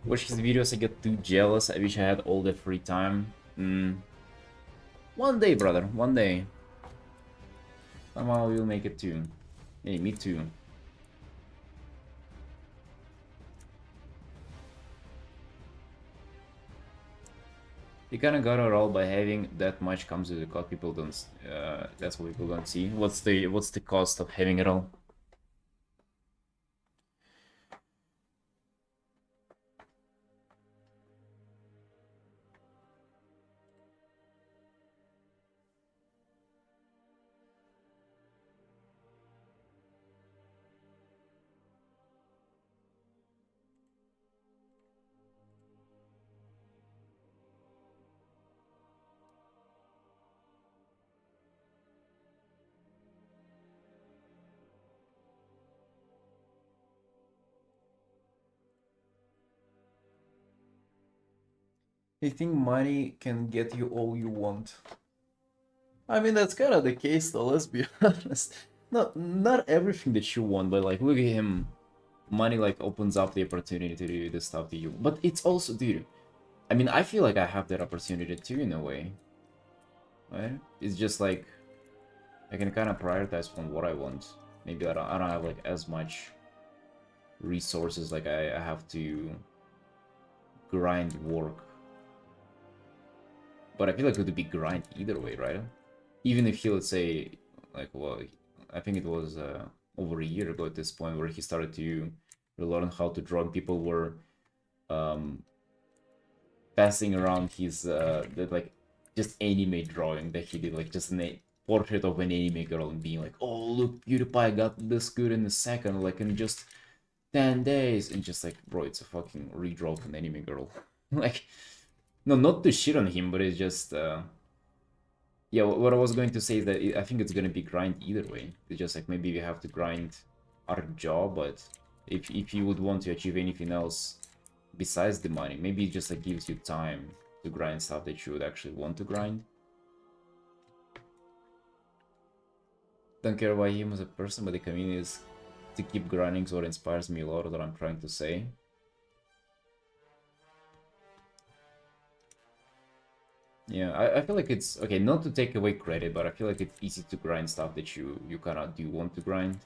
Watch his videos, I get too jealous. I wish I had all the free time. One day, brother, one day. Somehow we'll make it too. Hey, me too. You kinda got it all by having that much comes with the cost. People don't. That's what people don't see. What's the cost of having it all? I think money can get you all you want. I mean, that's kind of the case, though. Let's be honest. Not everything that you want, but like, look at him. Money like opens up the opportunity to do the stuff that you. But it's also, dude. I mean, I feel like I have that opportunity too, in a way. Right? It's just like I can kind of prioritize from what I want. Maybe I don't have like as much resources. Like I have to grind work. But I feel like it would be grind either way, right? Even if he, let's say, like, well, I think it was over a year ago at this point where he started to learn how to draw, and people were passing around his like just anime drawing that he did, like just a portrait of an anime girl, and being like, oh look, PewDiePie got this good in a second, like in just 10 days, and just like, bro, it's a fucking redraw of an anime girl. Like, no, not to shit on him, but it's just yeah, what I was going to say is that I think it's gonna be grind either way. It's just like maybe you have to grind our job, but if you would want to achieve anything else besides the money, maybe it just like gives you time to grind stuff that you would actually want to grind. Don't care about him as a person, but the community is to keep grinding is what inspires me a lot, that I'm trying to say. Yeah, I feel like it's okay, not to take away credit, but I feel like it's easy to grind stuff that you kind of do want to grind.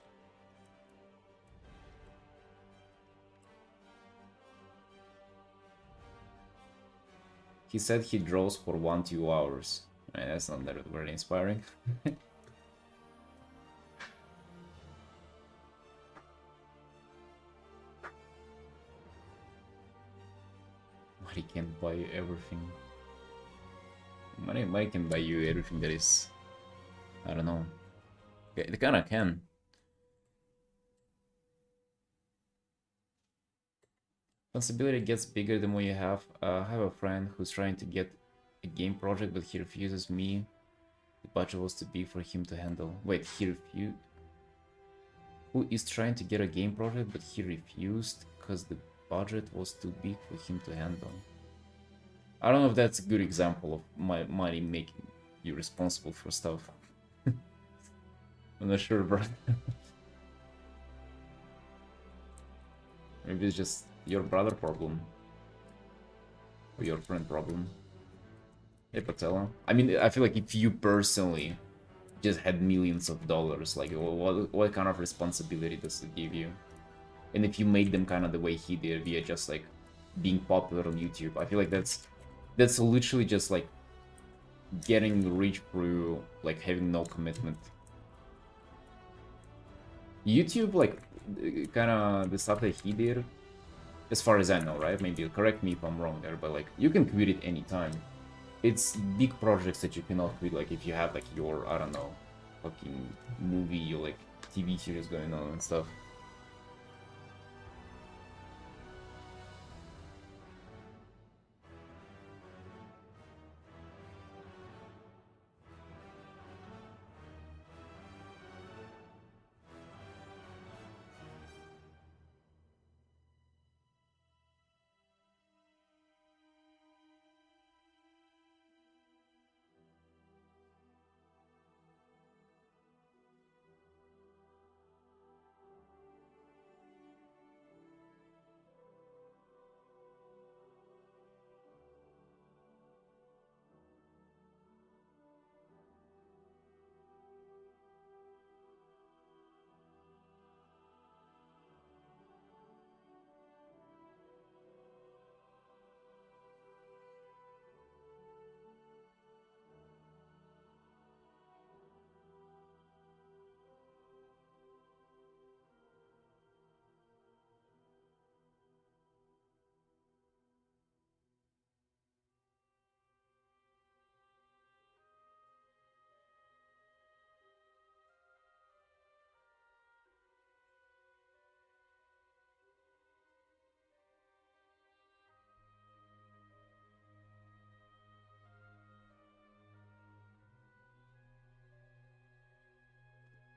He said he draws for 1-2 hours. That's not that very inspiring. Money can't buy everything. Money can buy you everything that is, I don't know. It kinda can. Responsibility gets bigger the more you have. I have a friend who's trying to get a game project, but he refuses me. The budget was too big for him to handle. Wait, he refused? Who is trying to get a game project, but he refused because the budget was too big for him to handle? I don't know if that's a good example of my money making you responsible for stuff. I'm not sure, bro. Maybe it's just your brother problem. Or your friend problem. Hey, Patella. I mean, I feel like if you personally just had millions of dollars, like, what kind of responsibility does it give you? And if you make them kind of the way he did, via just, like, being popular on YouTube, I feel like that's literally just, like, getting rich through, like, having no commitment. YouTube, like, kind of the stuff that he did, as far as I know, right? Maybe correct me if I'm wrong there, but, like, you can quit it anytime. It's big projects that you cannot quit, like, if you have, like, your, I don't know, fucking movie or, like, TV series going on and stuff.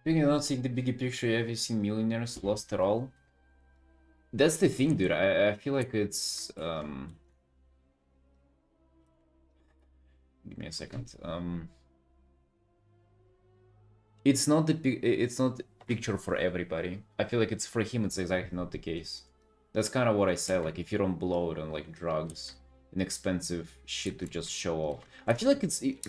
Speaking of not seeing the bigger picture, have you seen Millionaires Lost It All? That's the thing, dude. I feel like it's give me a second. It's not the picture for everybody. I feel like it's for him. It's exactly not the case. That's kind of what I said. Like, if you don't blow it on, like, drugs and expensive shit to just show off, I feel like it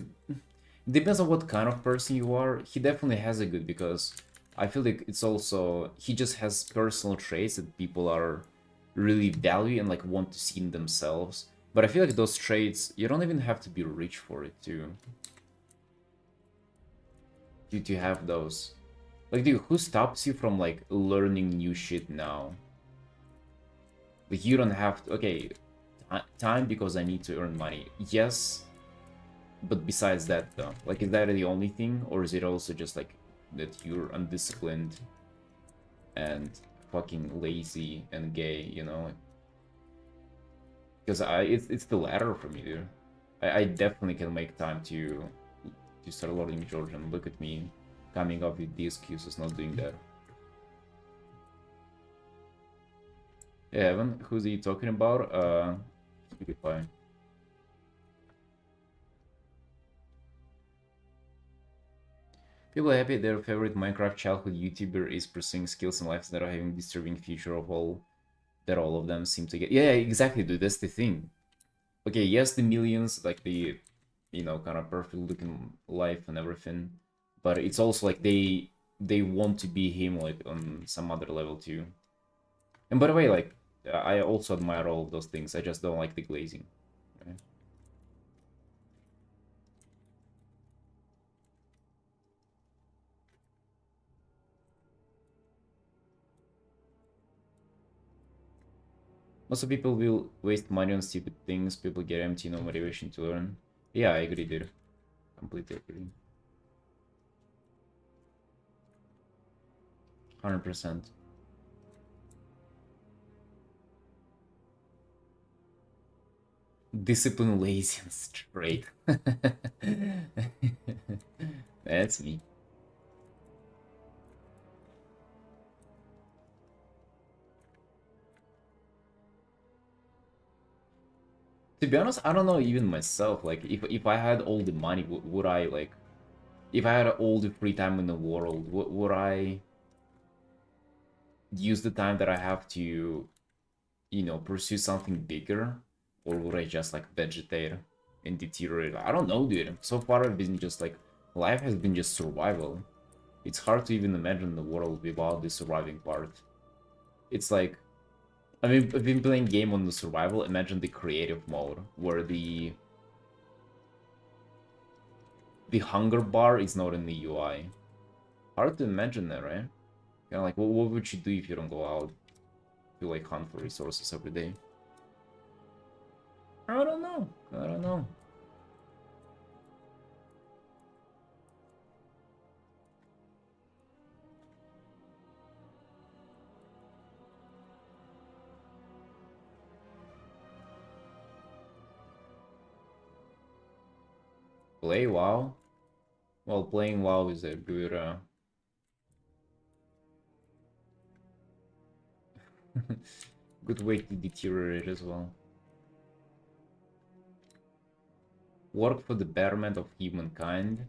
depends on what kind of person you are. He definitely has a good, because I feel like it's also, he just has personal traits that people are really value and, like, want to see in themselves. But I feel like those traits, you don't even have to be rich for it to have those. Like, dude, who stops you from, like, learning new shit now? Like, you don't have to, okay, time because I need to earn money. Yes, but besides that, though, like, is that the only thing? Or is it also just, like, that you're undisciplined and fucking lazy and gay, you know? Because it's the latter for me, dude. I definitely can make time to start learning Georgian. Look at me coming up with the excuses, not doing that. Yeah, Evan, who's he talking about? PewDiePie. People are happy their favorite Minecraft childhood YouTuber is pursuing skills in life that are having disturbing future of all that all of them seem to get. Yeah, exactly, dude. That's the thing. Okay, yes, the millions, like the, you know, kind of perfect looking life and everything, but it's also like they want to be him, like, on some other level too. And by the way, like, I also admire all of those things. I just don't like the glazing. Right? Also, people will waste money on stupid things. People get empty, no motivation to learn. Yeah, I agree, dude. Completely agree. 100%. Discipline, laziness, trait. That's me. To be honest, I don't know even myself. Like, if I had all the money, would I like? If I had all the free time in the world, would I use the time that I have to, pursue something bigger, or would I just like vegetate and deteriorate? I don't know, dude. So far, I've been just like life has been just survival. It's hard to even imagine the world without the surviving part. It's like, I mean, I've been playing game on the survival. Imagine the creative mode where the hunger bar is not in the UI. Hard to imagine that, right? Kind of like, what would you do if you don't go out to like hunt for resources every day? I don't know. I don't know. Play WoW? Well, playing WoW is a good way to deteriorate as well. Work for the betterment of humankind.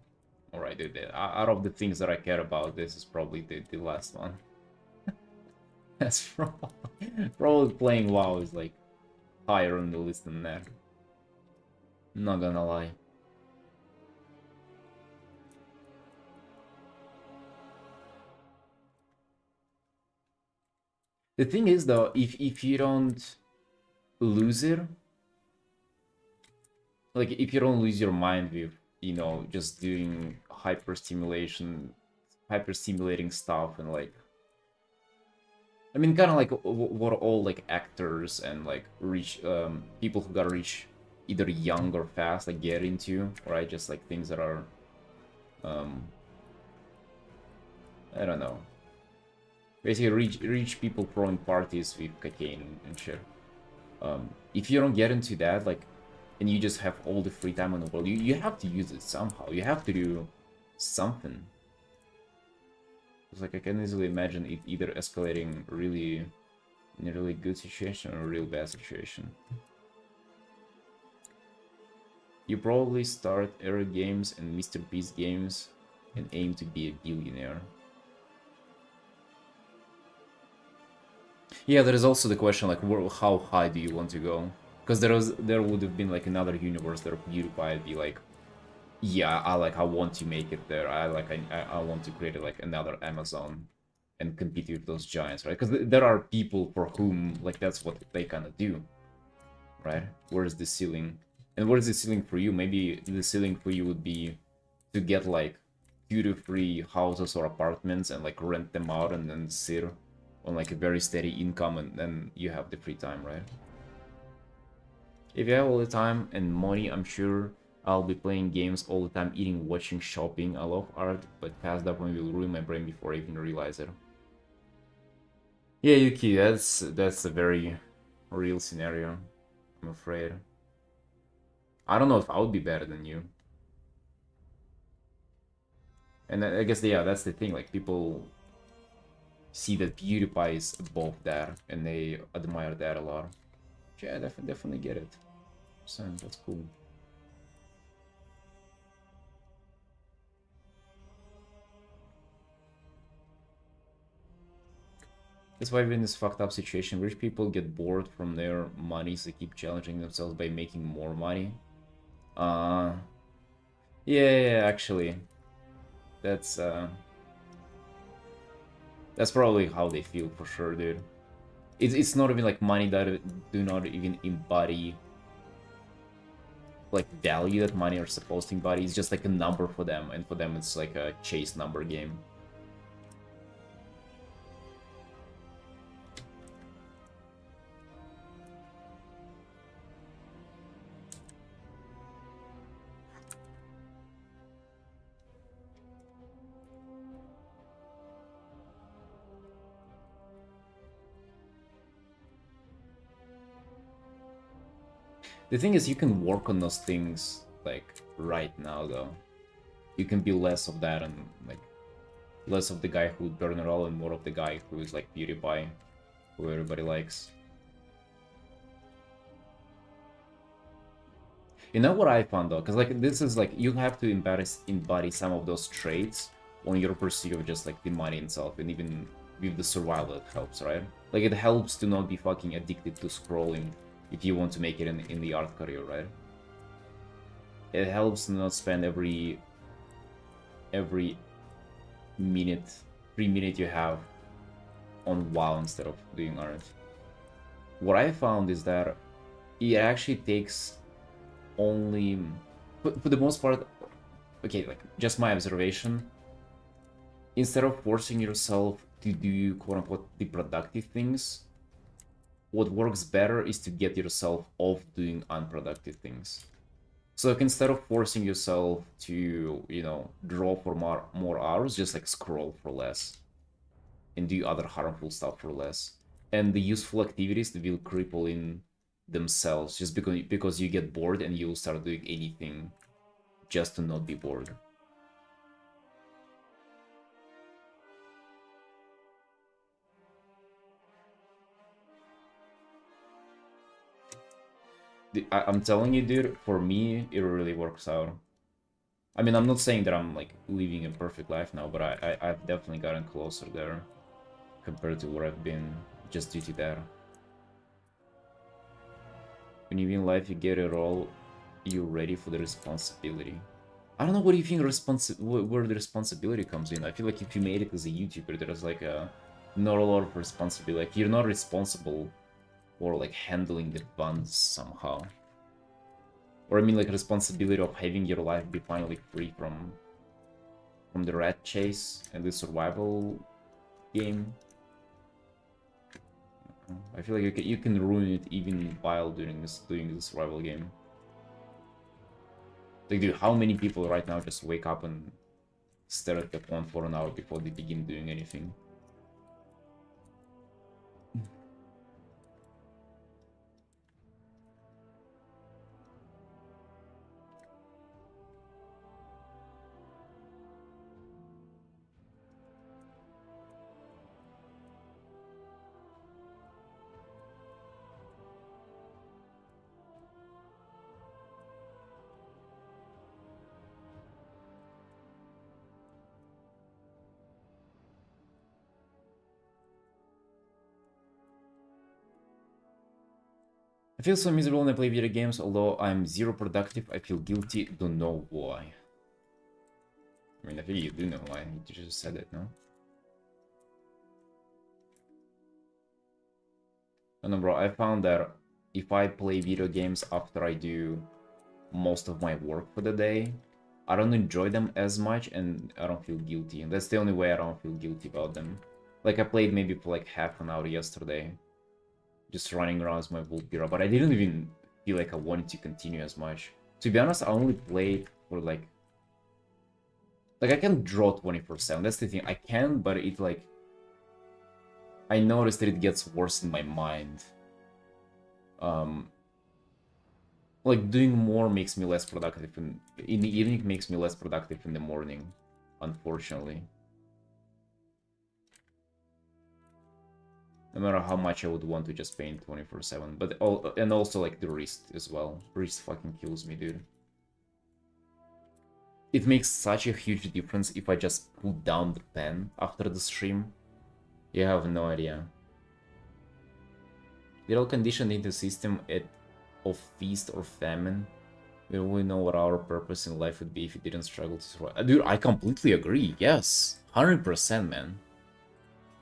Alright, dude, out of the things that I care about, this is probably the last one. That's probably playing WoW is like higher on the list than that. Not gonna lie. The thing is though, if you don't lose it, like if you don't lose your mind with, just doing hyper stimulating stuff and like, I mean, kind of like what all like actors and like rich people who got rich either young or fast like get into, right? Just like things that are, I don't know. Basically, rich people throwing parties with cocaine and shit. If you don't get into that, like, and you just have all the free time in the world, you have to use it somehow. You have to do something. It's like I can easily imagine it either escalating really in a really good situation or a real bad situation. You probably start Error Games and Mr. Beast Games and aim to be a billionaire. Yeah, there is also the question like, how high do you want to go? Because there would have been like another universe where PewDiePie would be like, yeah, I want to make it there. I want to create like another Amazon and compete with those giants, right? Because there are people for whom like that's what they kind of do, right? Where's the ceiling? And what is the ceiling for you? Maybe the ceiling for you would be to get like 2 to 3 houses or apartments and like rent them out and then sit on like a very steady income, and then you have the free time, right? If you have all the time and money, I'm sure I'll be playing games all the time, eating, watching, shopping. I love art, but past that point will ruin my brain before I even realize it. Yeah, Yuki, that's a very real scenario, I'm afraid. I don't know if I would be better than you. And I guess, yeah, that's the thing, like, people see that PewDiePie is above that, and they admire that a lot. Yeah, definitely get it. So, that's cool. That's why we're in this fucked up situation. Rich people get bored from their money, so they keep challenging themselves by making more money. Uh, yeah, actually. That's probably how they feel for sure, dude. It's not even like money that do not even embody like value that money are supposed to embody. It's just like a number for them, and for them it's like a chase number game. The thing is, you can work on those things, like, right now, though. You can be less of that and, like, less of the guy who would burn it all and more of the guy who is, like, PewDiePie, who everybody likes. You know what I found, though? Because, like, this is, like, you have to embody some of those traits on your pursuit of just, like, the money itself, and even with the survival it helps, right? Like, it helps to not be fucking addicted to scrolling if you want to make it in the art career, right? It helps to not spend every minute, 3 minutes you have on WoW instead of doing art. What I found is that it actually takes only, for the most part, okay, like, just my observation, instead of forcing yourself to do quote-unquote the productive things, what works better is to get yourself off doing unproductive things. So, like, instead of forcing yourself to, you know, draw for more hours, just, like, scroll for less and do other harmful stuff for less. And the useful activities will cripple in themselves just because you get bored and you'll start doing anything just to not be bored. I'm telling you, dude, for me, it really works out. I mean, I'm not saying that I'm, like, living a perfect life now, but I've definitely gotten closer there compared to where I've been just due to that. When you win life, you get it all, you're ready for the responsibility. I don't know, what do you think where the responsibility comes in? I feel like if you made it as a YouTuber, there's, like, not a lot of responsibility. Like, you're not responsible for, like, handling the funds somehow. Or I mean, like, responsibility of having your life be finally free from the rat chase and the survival game. I feel like you can ruin it even while doing the survival game. Like, dude, how many people right now just wake up and stare at the phone for an hour before they begin doing anything? I feel so miserable when I play video games, although I'm zero productive, I feel guilty, don't know why. I mean, I think you do know why, you just said it, no? I don't know, bro, I found that if I play video games after I do most of my work for the day, I don't enjoy them as much and I don't feel guilty. And that's the only way I don't feel guilty about them. Like, I played maybe for like half an hour yesterday, just running around as my Vulpira, but I didn't even feel like I wanted to continue as much. To be honest, I only played for like I can draw 24/7, that's the thing. I can, but it, like, I noticed that it gets worse in my mind. Like, doing more makes me less productive, and in the evening makes me less productive in the morning, unfortunately. No matter how much I would want to just paint 24/7, but and also, like, the wrist as well. Wrist fucking kills me, dude. It makes such a huge difference if I just put down the pen after the stream. You have no idea. We're all conditioned into a system of feast or famine. We don't really know what our purpose in life would be if we didn't struggle to survive. Dude, I completely agree. Yes, 100%, man.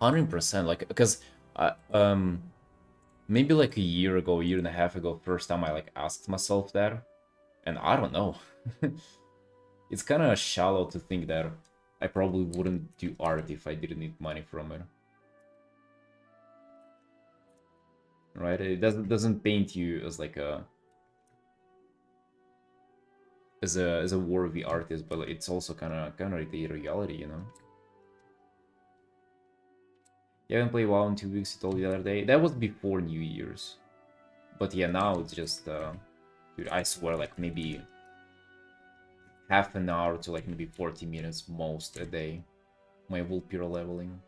100%. Like, because maybe like a year and a half ago, first time I, like, asked myself that, and I don't know. It's kind of shallow to think that I probably wouldn't do art if I didn't need money from it. Right? It doesn't paint you as like a as a worthy artist, but it's also kind of the reality, you know. You haven't played WoW in 2 weeks. You told me the other day. That was before New Year's, but yeah, now it's just Dude, I swear, like, maybe half an hour to, like, maybe 40 minutes most a day. My wool pure leveling.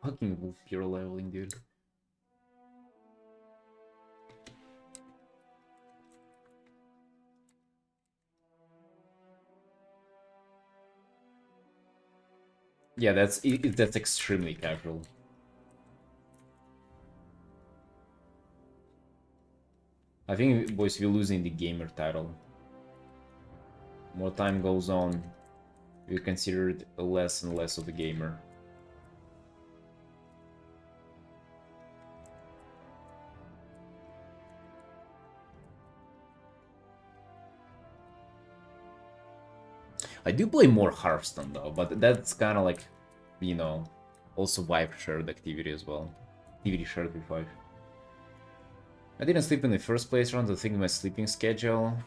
Fucking wool pure leveling, dude. Yeah, that's extremely casual. I think, boys, we're losing the gamer title. More time goes on, you're considered less and less of a gamer. I do play more Hearthstone though, but that's kind of like, you know, also wife shared activity as well. Activity shared with wife. I didn't sleep in the first place around to think my sleeping schedule.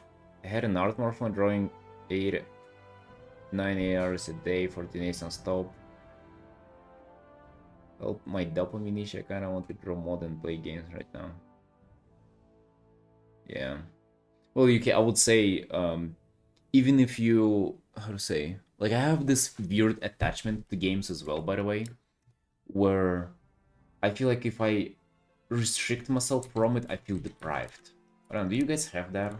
I had an art marathon drawing 9 hours a day, 14 days non-stop. Help my dopamine niche, I kinda want to draw more than play games right now. Yeah. Well, you can, I would say, even if you, how to say, like I have this weird attachment to games as well, by the way, where I feel like if I restrict myself from it, I feel deprived. I don't know, do you guys have that?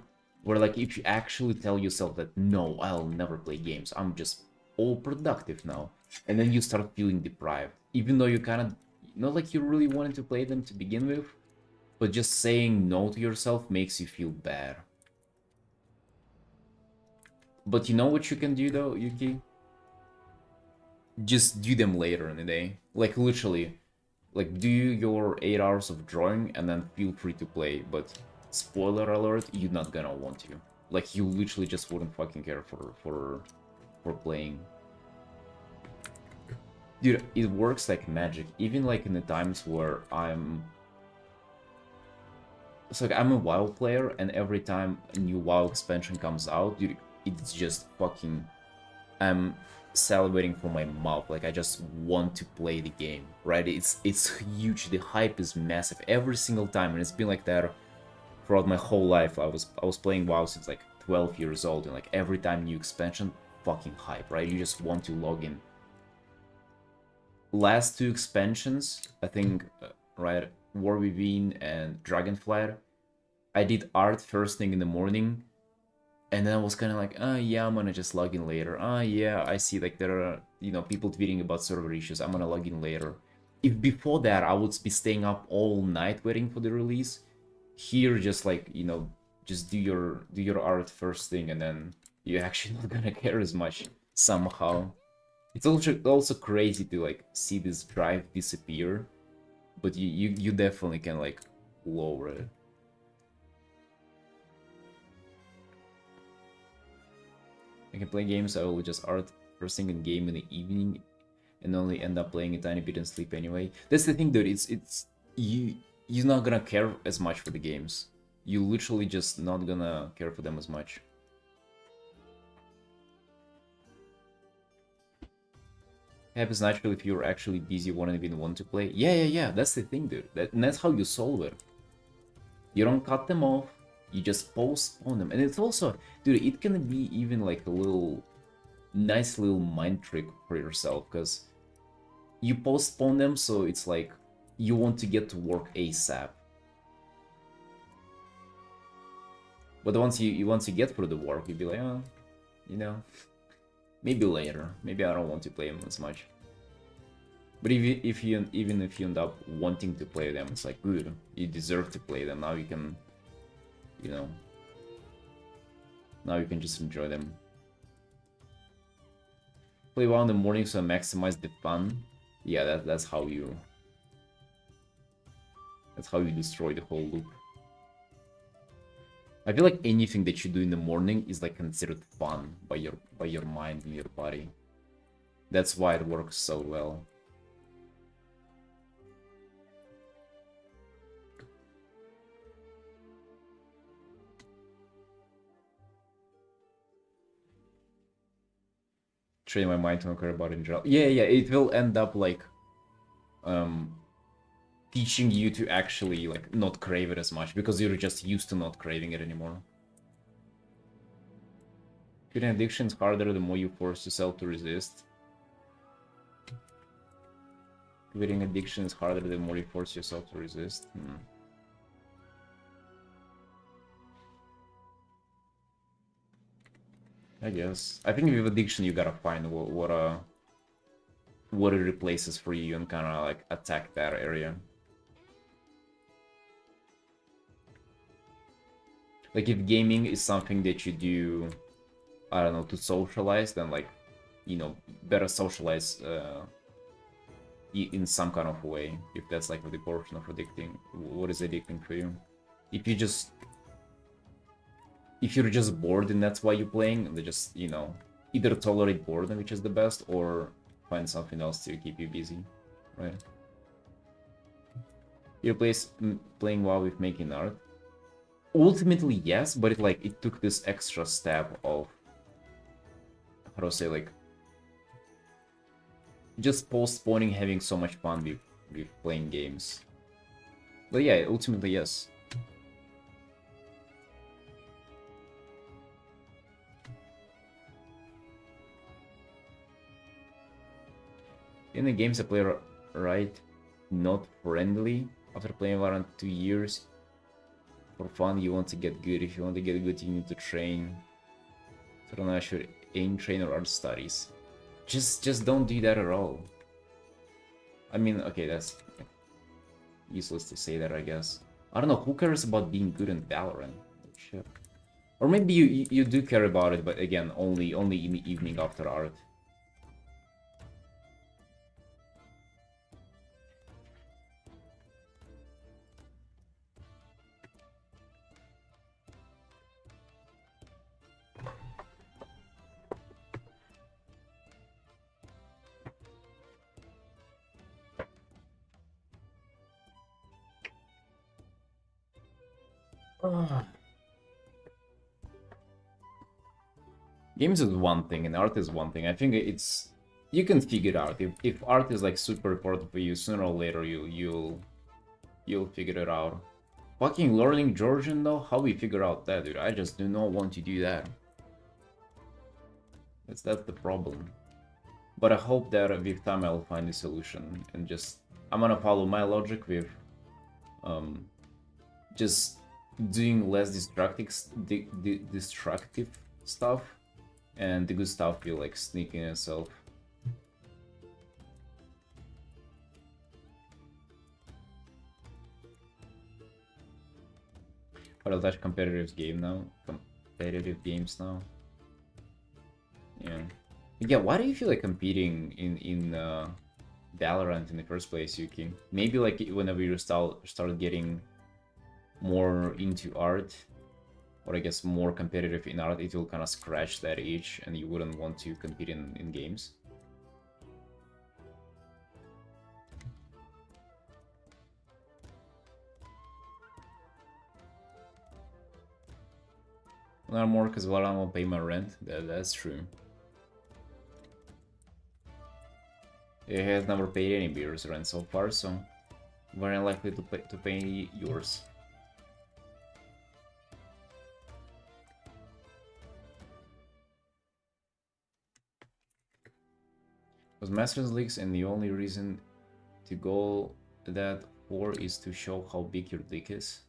Where like if you actually tell yourself that, no, I'll never play games, I'm just all productive now, and then you start feeling deprived, even though you kind of, not like you really wanted to play them to begin with, but just saying no to yourself makes you feel bad. But you know what you can do though, Yuki? Just do them later in the day. Like literally, like do your 8 hours of drawing and then feel free to play, but spoiler alert, you're not gonna want to. Like you literally just wouldn't fucking care for playing. Dude, it works like magic. Even like in the times where it's like I'm a WoW player, and every time a new WoW expansion comes out, dude, it's just fucking, I'm salivating for my mouth. Like I just want to play the game, right? It's huge. The hype is massive every single time, and it's been like that throughout my whole life. I was playing WoW since like 12 years old, and like every time new expansion, fucking hype, right? You just want to log in. Last two expansions, I think, right, War Within and Dragonflight, I did art first thing in the morning, and then I was kind of like, yeah, I'm gonna just log in later. Yeah, I see like there are, you know, people tweeting about server issues, I'm gonna log in later. If before that I would be staying up all night waiting for the release, here just like, you know, just do your art first thing, and then you're actually not gonna care as much somehow. It's also crazy to like see this drive disappear, but you definitely can like lower it. I can play games, I will just art first thing in game in the evening and only end up playing a tiny bit and sleep anyway. That's the thing, dude, it's you're not gonna care as much for the games. You literally just not gonna care for them as much. Happens naturally if you're actually busy, won't even want to play. Yeah, that's the thing, dude. And that's how you solve it. You don't cut them off, you just postpone them. And it's also, dude, it can be even like a little, nice little mind trick for yourself, because you postpone them, so it's like you want to get to work ASAP. But once you get through the work, you'll be like, oh, you know, maybe later. Maybe I don't want to play them as much. But even if you end up wanting to play them, it's like, good, you deserve to play them. Now you can, you know, now you can just enjoy them. Play well in the morning so I maximize the fun. Yeah, that's how you destroy the whole loop. I feel like anything that you do in the morning is like considered fun by your mind and your body. That's why it works so well. Train my mind to not care about it in general. Yeah, it will end up like teaching you to actually like not crave it as much, because you're just used to not craving it anymore. Quitting addiction is harder the more you force yourself to resist. Quitting addiction is harder the more you force yourself to resist. I guess. I think with addiction you gotta find what it replaces for you and kind of like attack that area. Like if gaming is something that you do, I don't know, to socialize, then like, you know, better socialize in some kind of way. If that's like the portion of addicting, what is addicting for you? If you're just bored and that's why you're playing, then just, you know, either tolerate boredom, which is the best, or find something else to keep you busy, right? You playing WoW with making art. Ultimately, yes, but it took this extra step of, how to say, like, just postponing having so much fun with playing games. But yeah, ultimately, yes. In the games I play right, not friendly. After playing Valorant 2 years, for fun, you want to get good. If you want to get good, you need to train. So I don't know, I should aim, train, or art studies. Just don't do that at all. I mean, okay, that's useless to say that, I guess. I don't know, who cares about being good in Valorant? Shit. Or maybe you do care about it, but again, only in the evening after art. Games is one thing and art is one thing. I think it's, you can figure it out. If art is like super important for you, sooner or later you'll figure it out. Fucking learning Georgian though, how we figure out that, dude? I just do not want to do that. That's the problem. But I hope that with time I'll find a solution and just, I'm gonna follow my logic with just doing less destructive stuff, and the good stuff will like sneak in itself. But I'll touch competitive games now. Yeah, why do you feel like competing in Valorant in the first place, Yuki? Maybe like whenever you start getting more into art, or I guess more competitive in art, it will kind of scratch that itch and you wouldn't want to compete in games. Not more because Valorant won't pay my rent. That's true. It has never paid any beer's rent so far, so very unlikely to pay yours. Was Masters Leagues, and the only reason to go that for is to show how big your dick is?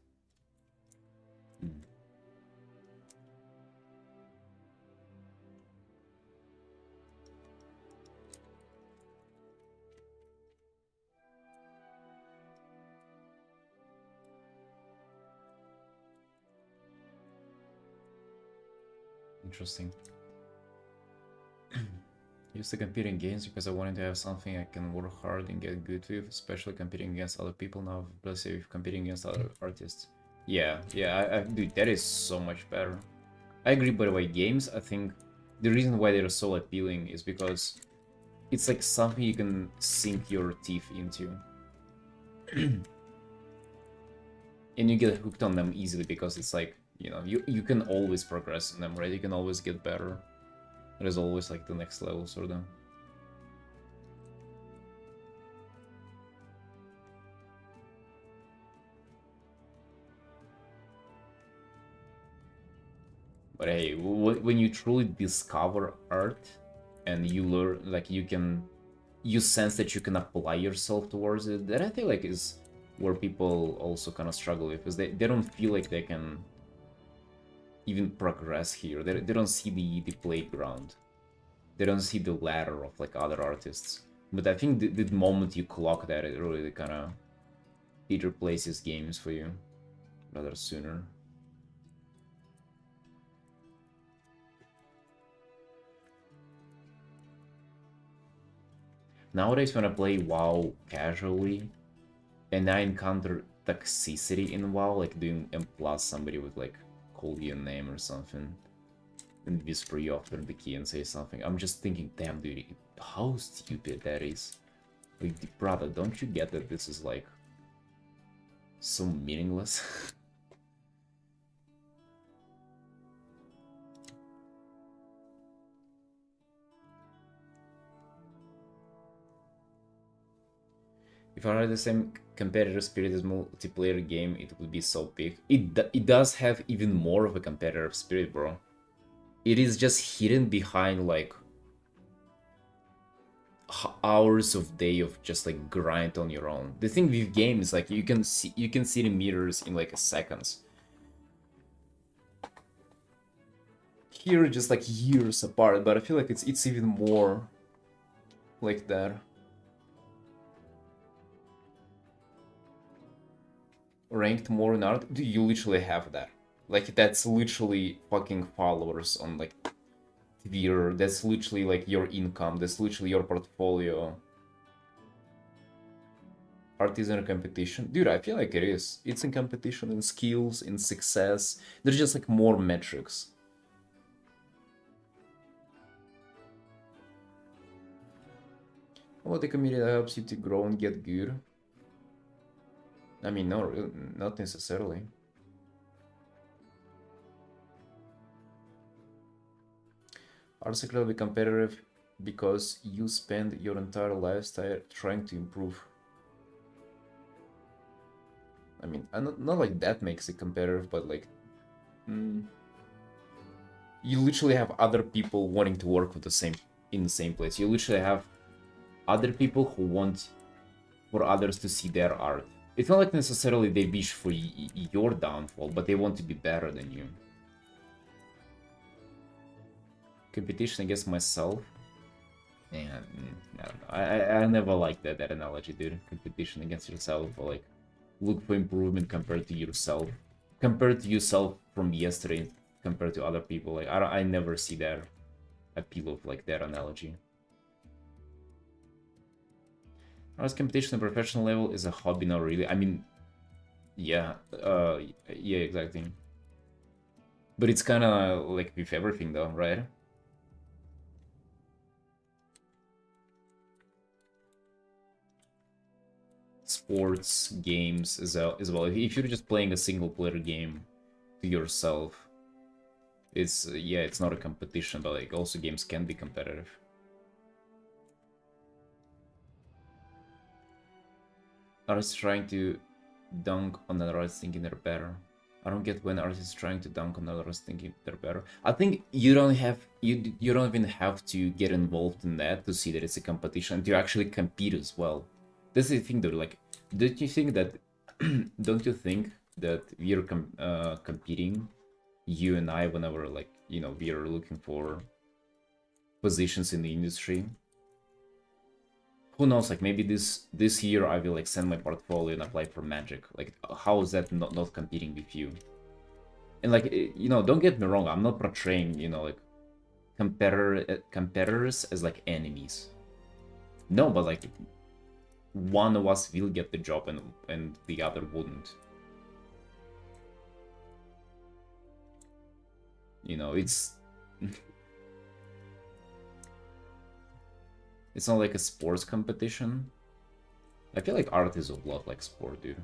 Interesting. Used to compete in games because I wanted to have something I can work hard and get good with, especially competing against other people. Now, let's say competing against other artists. Yeah, dude, that is so much better. I agree, by the way, games, I think the reason why they're so appealing is because it's like something you can sink your teeth into. And you get hooked on them easily because it's like, you know, you can always progress in them, right? You can always get better. There's always like the next level, sort of. But hey, when you truly discover art and you learn, like you sense that you can apply yourself towards it, that I feel like is where people also kind of struggle with, because they don't feel like they can even progress here. They don't see the playground. They don't see the ladder of like other artists. But I think the moment you clock that, it really kind of it replaces games for you rather sooner. Nowadays, when I play WoW casually, and I encounter toxicity in WoW, like doing M plus somebody would like call you a name or something, and whisper you after the key and say something, I'm just thinking, damn dude, how stupid that is. Like, brother, don't you get that this is like so meaningless? If I had the same competitive spirit as multiplayer game, it would be so big. It does have even more of a competitive spirit, bro. It is just hidden behind like hours of day of just like grind on your own. The thing with games, like you can see the meters in like seconds. Here, just like years apart, but I feel like it's even more like that. Ranked more in art, you literally have that. Like that's literally fucking followers on like Twitter. That's literally like your income. That's literally your portfolio. Art is in a competition, dude. I feel like it is. It's in competition in skills, in success. There's just like more metrics. What the community that helps you to grow and get good? I mean, no, not necessarily. Arts will be competitive because you spend your entire lifestyle trying to improve. I mean, not like that makes it competitive, but like, you literally have other people wanting to work with the same in the same place. You literally have other people who want for others to see their art. It's not like necessarily they wish for your downfall, but they want to be better than you. Competition against myself? Yeah, I don't know. I never liked that analogy, dude. Competition against yourself, or like look for improvement compared to yourself. Compared to yourself from yesterday, compared to other people. Like I never see that appeal of like that analogy. Arts competition at professional level is a hobby, not really. I mean, yeah, yeah, exactly. But it's kind of like with everything, though, right? Sports, games as well. If you're just playing a single player game to yourself, it's yeah, it's not a competition, but like also games can be competitive. Artists trying to dunk on another artist thinking they're better. I don't get when artists trying to dunk on others thinking they're better. I think you don't have you don't even have to get involved in that to see that it's a competition. To actually compete as well. This is the thing though. Like, don't you think that? Don't you think that we are competing, you and I, whenever like we are looking for positions in the industry? Who knows, like maybe this year I will like send my portfolio and apply for Magic. Like how is that not competing with you? And like don't get me wrong, I'm not portraying like competitors as like enemies. No, but like one of us will get the job and the other wouldn't. It's it's not like a sports competition. I feel like art is a lot like sport, dude.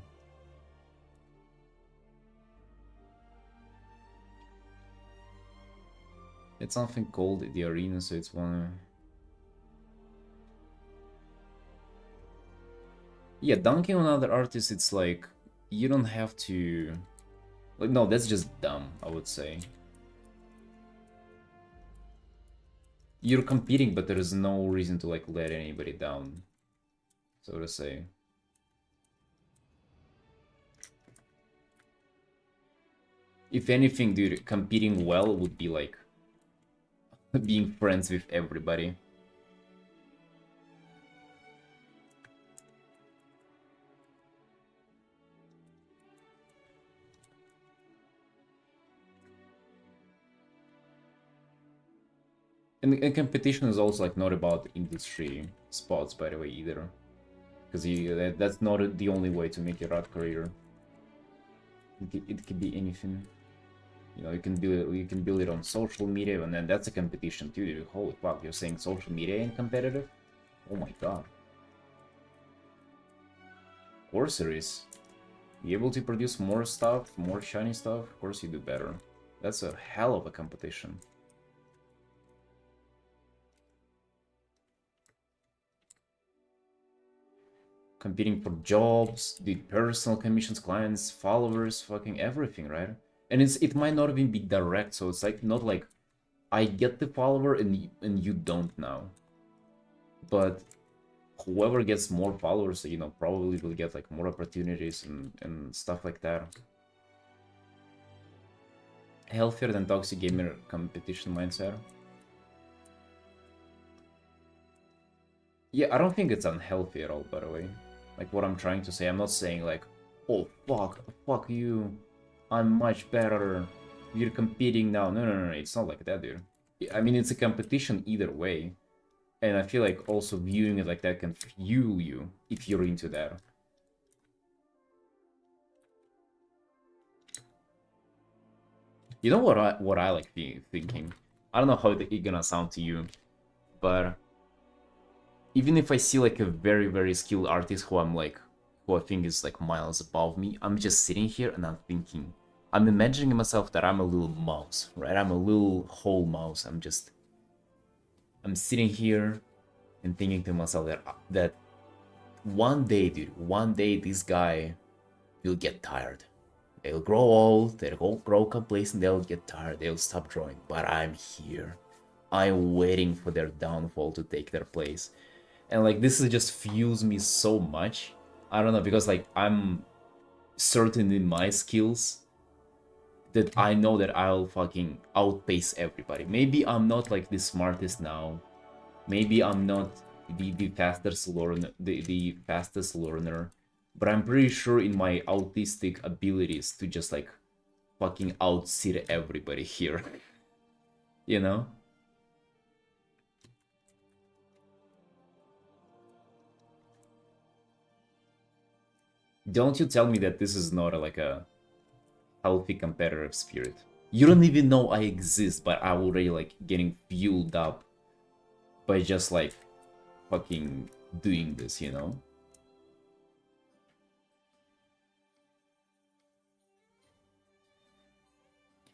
It's something called the arena, so it's one. Yeah, dunking on other artists, it's like you don't have to. Like, no, that's just dumb, I would say. You're competing, but there is no reason to like let anybody down, so to say. If anything, dude, competing well would be like being friends with everybody. And competition is also like not about industry spots, by the way, either, because that's not the only way to make a art career. It could be anything. You know, you can build it on social media, and then that's a competition too. Dude. Holy fuck, you're saying social media ain't competitive? Oh my god. Of course there is. Be able to produce more stuff, more shiny stuff, of course you do better. That's a hell of a competition. Competing for jobs, the personal commissions, clients, followers, fucking everything, right? And it might not even be direct, so it's like not like I get the follower and you don't now. But whoever gets more followers, you know, probably will get like more opportunities and stuff like that. Healthier than toxic gamer competition mindset. Yeah, I don't think it's unhealthy at all, by the way. Like what I'm trying to say, I'm not saying like, oh fuck you, I'm much better, we're competing now. No, it's not like that, dude. I mean, it's a competition either way. And I feel like also viewing it like that can fuel you if you're into that. You know what I like thinking? I don't know how it's gonna sound to you, but even if I see like a very skilled artist who who I think is like miles above me, I'm just sitting here and I'm thinking, I'm imagining myself that I'm a little mouse, right? I'm a little whole mouse. I'm sitting here and thinking to myself that one day, dude, one day this guy will get tired. They'll grow old, they'll grow complacent, they'll get tired, they'll stop drawing. But I'm here. I'm waiting for their downfall to take their place. And like this is just fuels me so much. I don't know, because like I'm certain in my skills that I know that I'll fucking outpace everybody. Maybe I'm not like the smartest now. Maybe I'm not the fastest learner, but I'm pretty sure in my autistic abilities to just like fucking outsit everybody here. You know? Don't you tell me that this is not like a healthy competitive spirit. You don't even know I exist, but I'm already like getting fueled up by just like fucking doing this, you know?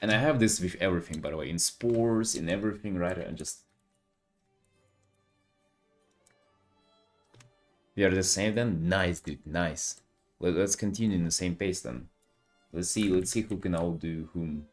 And I have this with everything, by the way, in sports, in everything, right? And just... We are the same then? Nice, dude, nice. Let's continue in the same pace then. Let's see who can outdo whom.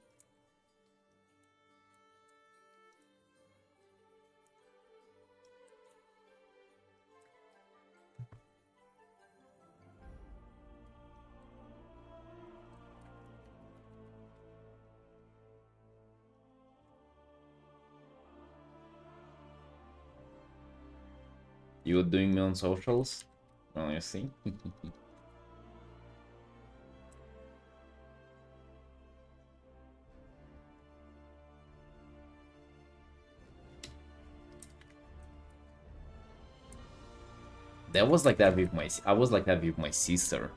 You were doing me on socials? Well, you see. That was like that with I was like that with my sister.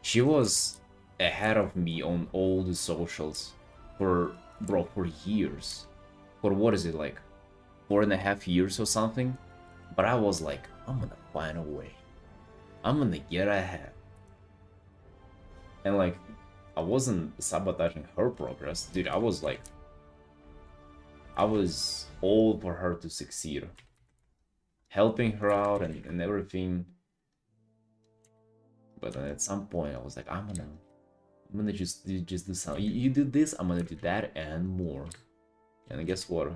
She was ahead of me on all the socials for, bro, for years. For what is it, like 4.5 years or something? But I was like, I'm gonna find a way. I'm gonna get ahead. And like, I wasn't sabotaging her progress. Dude, I was like, I was all for her to succeed. Helping her out and everything. But then at some point I was like, I'm gonna just do something. You do this, I'm gonna do that and more. And guess what?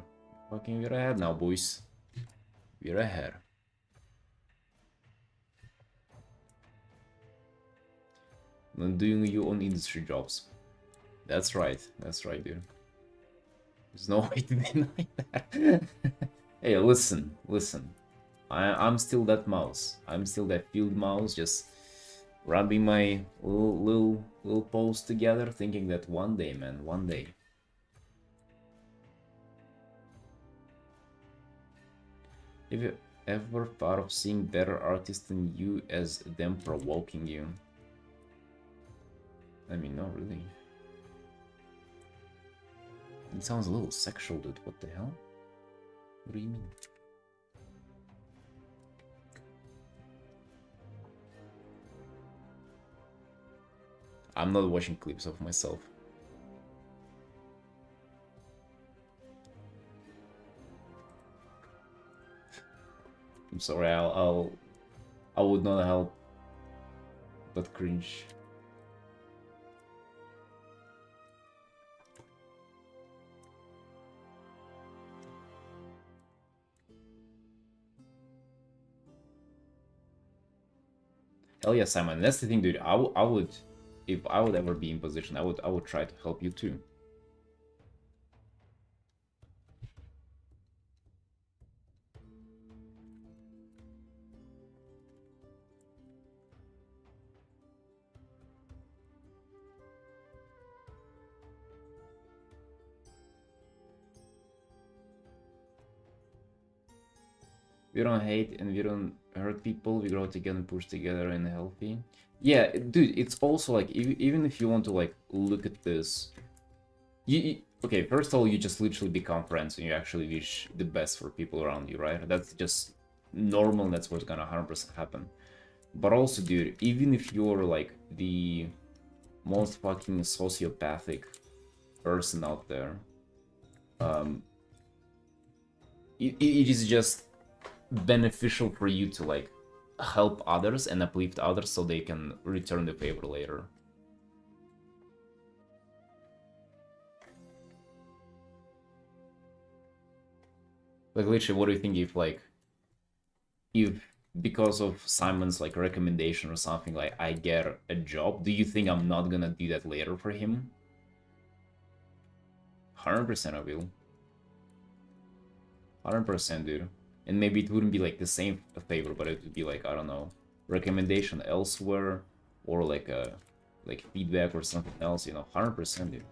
Fucking we're ahead now, boys. We're ahead. I'm doing your own industry jobs. That's right, dude. There's no way to deny that. Hey, listen. I'm still that mouse. I'm still that field mouse, just rubbing my little paws together, thinking that one day, man, one day. Have you ever thought of seeing better artists than you as them provoking you? I mean, not really. It sounds a little sexual, dude. What the hell? What do you mean? I'm not watching clips of myself. I'm sorry, I would not help but cringe. Hell yeah, Simon. That's the thing, dude. I would, if I would ever be in position, I would try to help you too. We don't hate and we don't hurt people. We grow together and push together and healthy. Yeah, dude. It's also like even if you want to like look at this, okay. First of all, you just literally become friends and you actually wish the best for people around you, right? That's just normal. That's what's gonna 100% happen. But also, dude, even if you're like the most fucking sociopathic person out there, um, it is just beneficial for you to like help others and uplift others so they can return the favor later. Like literally, what do you think if because of Simon's like recommendation or something, like I get a job, do you think I'm not gonna do that later for him? 100% I will. 100%, dude. And maybe it wouldn't be like the same favor, but it would be like, I don't know, recommendation elsewhere or like a like feedback or something else, 100%, dude.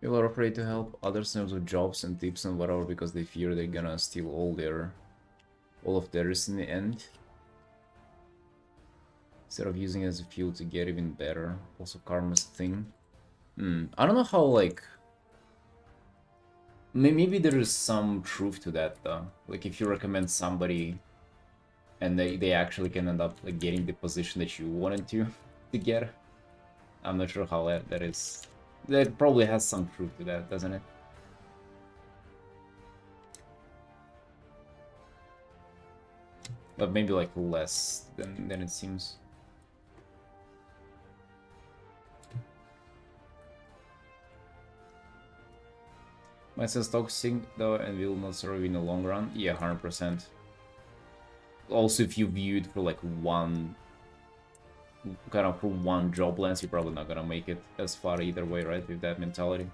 People are afraid to help others in terms of jobs and tips and whatever because they fear they're gonna steal all of theirs in the end. Instead of using it as a fuel to get even better. Also karma's a thing. I don't know how, like, maybe there is some truth to that though. Like if you recommend somebody and they actually can end up like getting the position that you wanted to get. I'm not sure how that is. That probably has some truth to that, doesn't it? But maybe like less than it seems. My sense toxic though and will not serve in the long run. Yeah, 100%. Also, if you view it for like one kind of for one job lens, you're probably not gonna make it as far either way, right? With that mentality.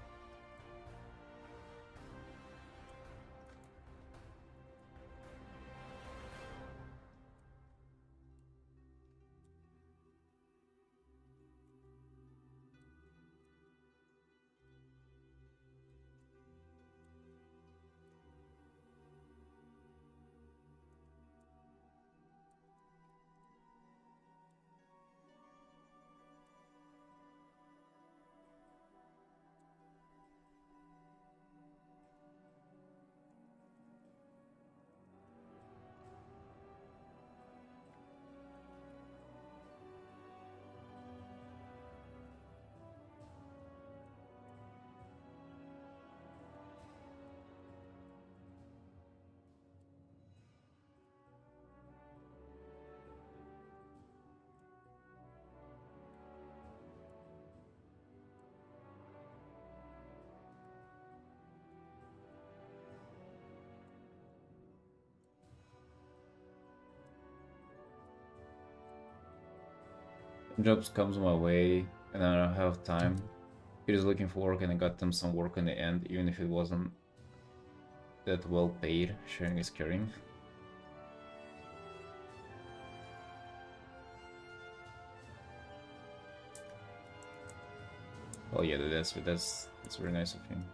Jobs comes my way and I don't have time. He was looking for work and I got them some work in the end, even if it wasn't that well paid. Sharing is caring. Oh yeah, that's very nice of him.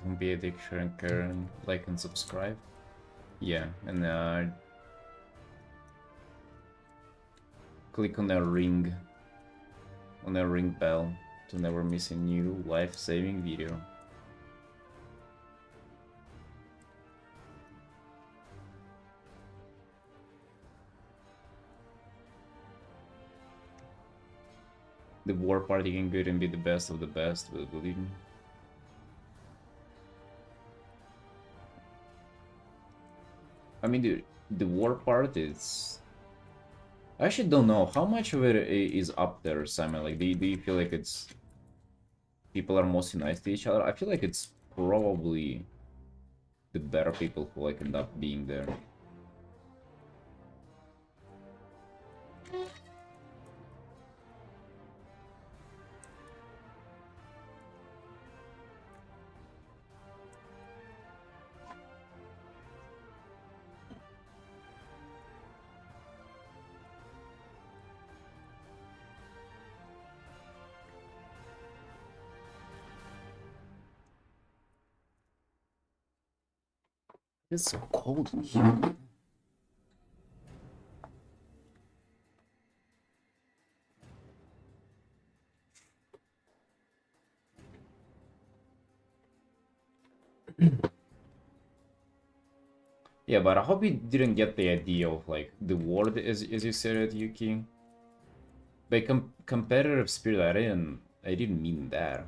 Don't be a dick, share and care, and like and subscribe. Yeah, and click on the ring bell to never miss a new life-saving video. The war party can good and be the best of the best, but believe me. I mean, the war part is... I actually don't know how much of it is up there, Simon. Like, do you feel like it's people are mostly nice to each other? I feel like it's probably the better people who like end up being there. It's so cold in here. Yeah, but I hope you didn't get the idea of like the word as you said it, Yuki. By competitive spirit, I didn't mean that.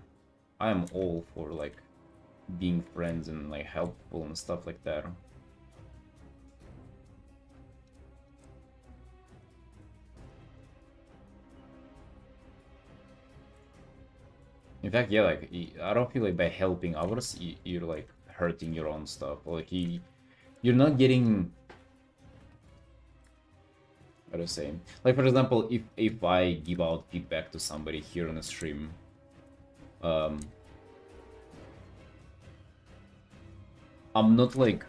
I am all for like being friends and like helpful and stuff like that. In fact, yeah, like I don't feel like by helping others, you're like hurting your own stuff. Like you're not getting how to say, like for example, if I give out feedback to somebody here on the stream, um, I'm not like,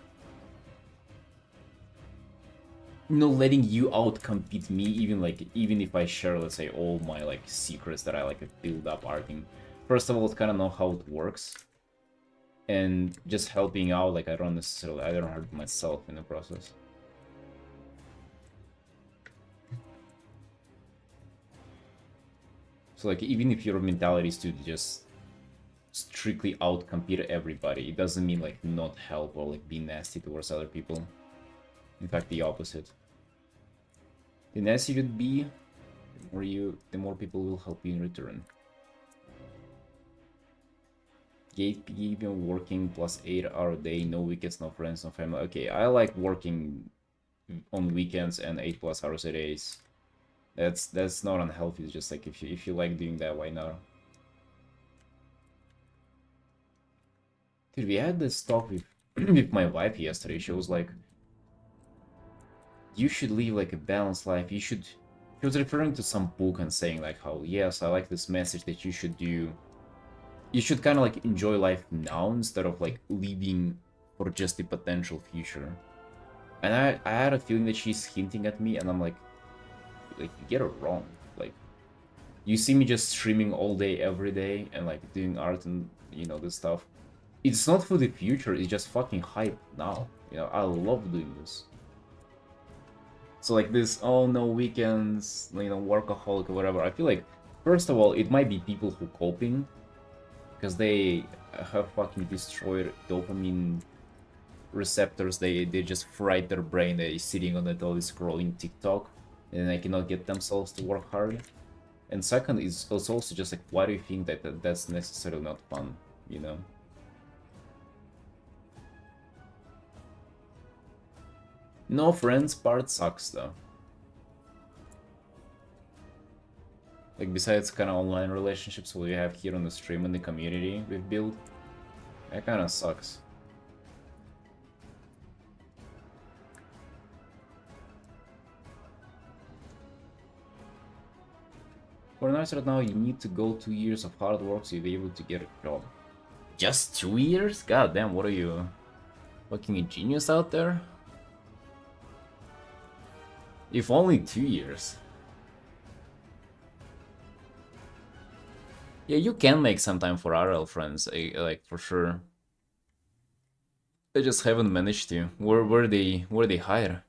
letting you out compete me, even if I share, let's say, all my like secrets that I like build up Artin. First of all, it's kind of know how it works, and just helping out, like I don't hurt myself in the process. So like even if your mentality is to just strictly out compete everybody, it doesn't mean like not help or like be nasty towards other people. In fact, the opposite. The nastier you'd be, the more people will help you in return. Gatekeeping, working plus 8 hour day, no weekends, no friends, no family. Okay, I like working on weekends and 8+ hours a day. That's not unhealthy. It's just like if you like doing that, why not? Dude, we had this talk with with my wife yesterday. She was like, "You should live like a balanced life. You should." She was referring to some book and saying like how, yes, I like this message that you should do. You should kind of like enjoy life now instead of like living for just the potential future. And I had a feeling that she's hinting at me, and I'm like you get it wrong. Like, you see me just streaming all day, every day, and like doing art and this stuff. It's not for the future. It's just fucking hype now. I love doing this. So like this, oh no weekends, workaholic or whatever. I feel like first of all, it might be people who coping because they have fucking destroyed dopamine receptors. They just fried their brain. They're sitting on it always scrolling TikTok, and they cannot get themselves to work hard. And second is also just like, why do you think that's necessarily not fun, No friends part sucks though. Like besides kind of online relationships we have here on the stream and the community we've built, that kind of sucks. For nice right now, you need to go 2 years of hard work so you'll be able to get a job. Just 2 years? God damn, what are you? Fucking a genius out there? If only 2 years. Yeah, you can make some time for RL friends, like for sure. They just haven't managed to. Where they hire?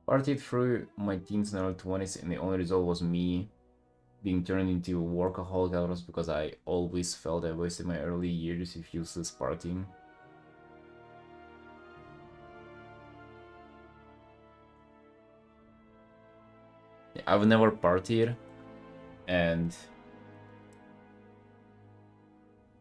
Partied through my teens and early 20s, and the only result was me being turned into a workaholic. That was because I always felt I wasted my early years with useless partying. I've never partied, and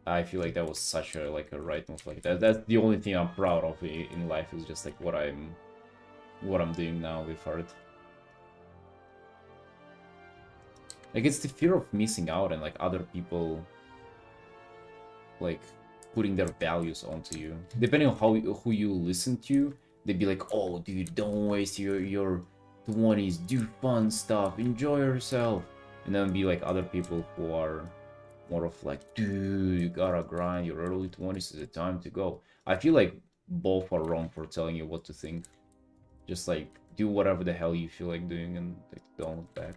I feel like that was such a right move. Like that's the only thing I'm proud of in life, is just like what I'm doing now with art. Like it's the fear of missing out and like other people like putting their values onto you. Depending on who you listen to, they'd be like, "Oh, dude, don't waste your 20s. Do fun stuff. Enjoy yourself." And then be like other people who are more of like, "Dude, you gotta grind. Your early 20s is the time to go." I feel like both are wrong for telling you what to think. Just like do whatever the hell you feel like doing and like, don't look back.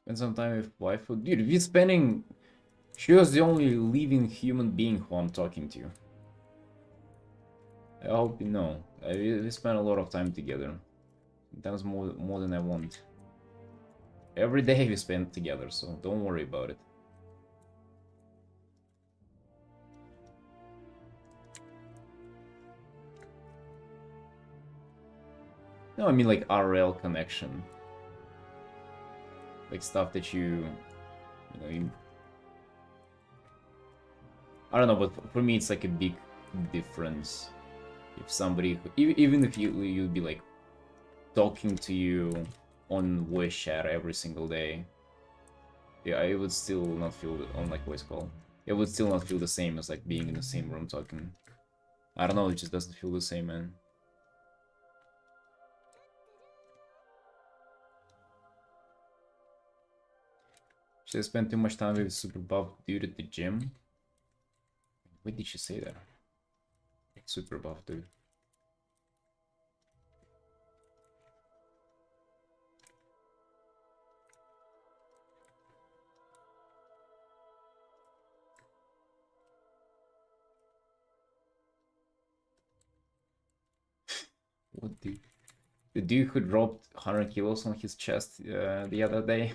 Spend some time with waifu. Dude, we spending... She was the only living human being who I'm talking to. I hope you know. We spend a lot of time together. Sometimes more than I want. Every day we spend together, so don't worry about it. No, I mean like RL connection. Like stuff that you know, I don't know, but for me it's like a big difference. If somebody, even if you'd be like talking to you on voice chat every single day, yeah, I would still not feel on like voice call. It would still not feel the same as like being in the same room talking. I don't know, it just doesn't feel the same, man. She spent too much time with super buff dude at the gym. When did she say that? Super buff dude. What dude? The dude who dropped 100 kilos on his chest the other day.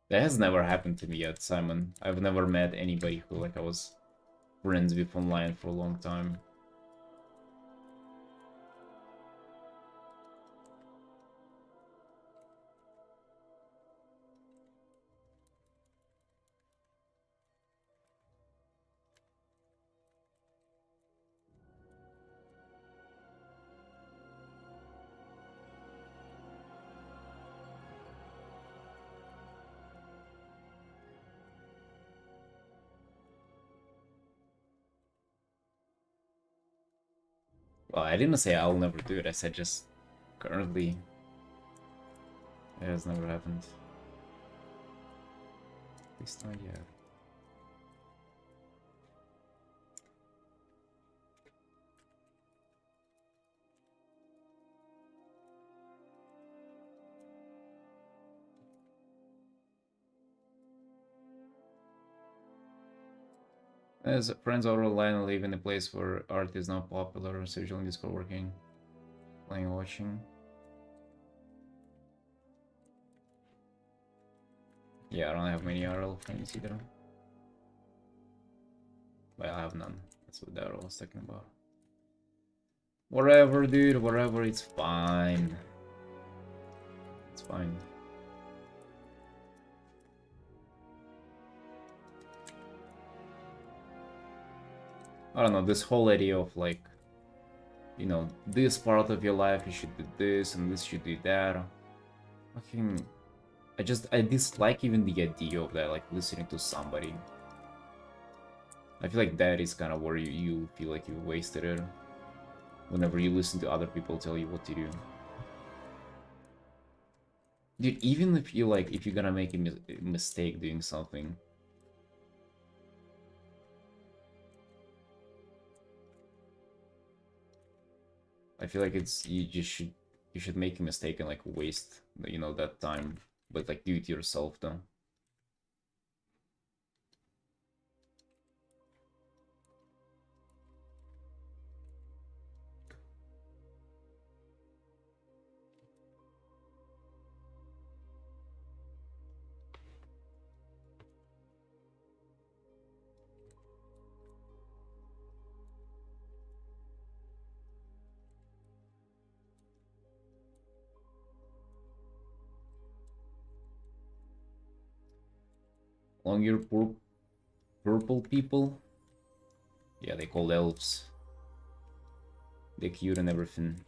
That has never happened to me yet, Simon. I've never met anybody who like I was friends with online for a long time. Well, I didn't say I'll never do it. I said just currently it has never happened. At least not yet. As friends are online and live in a place where art is not popular, so usually Discord working, playing, watching. Yeah, I don't have many RL friends either. But I have none. That's what Daryl was talking about. Whatever, dude, whatever, it's fine. It's fine. I don't know, this whole idea of like, you know, this part of your life you should do this and this should do that. Fucking, I dislike even the idea of that, like listening to somebody. I feel like that is kind of where you feel like you wasted it. Whenever you listen to other people tell you what to do. Dude, even if you like, if you're gonna make a mistake doing something, I feel like it's you should make a mistake and like waste, you know, that time, but like do it yourself though. Along your purple people, yeah, they call elves. They're cute and everything.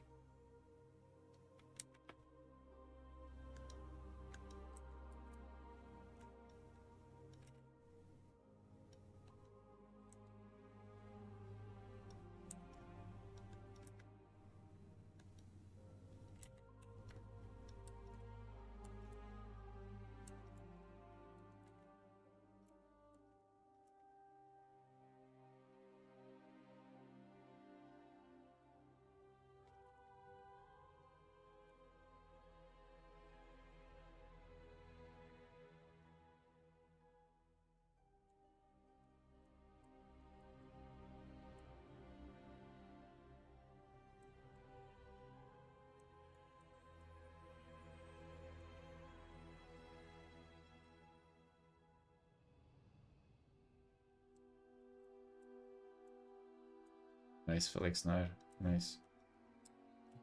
Nice, Felix Nair. Nice.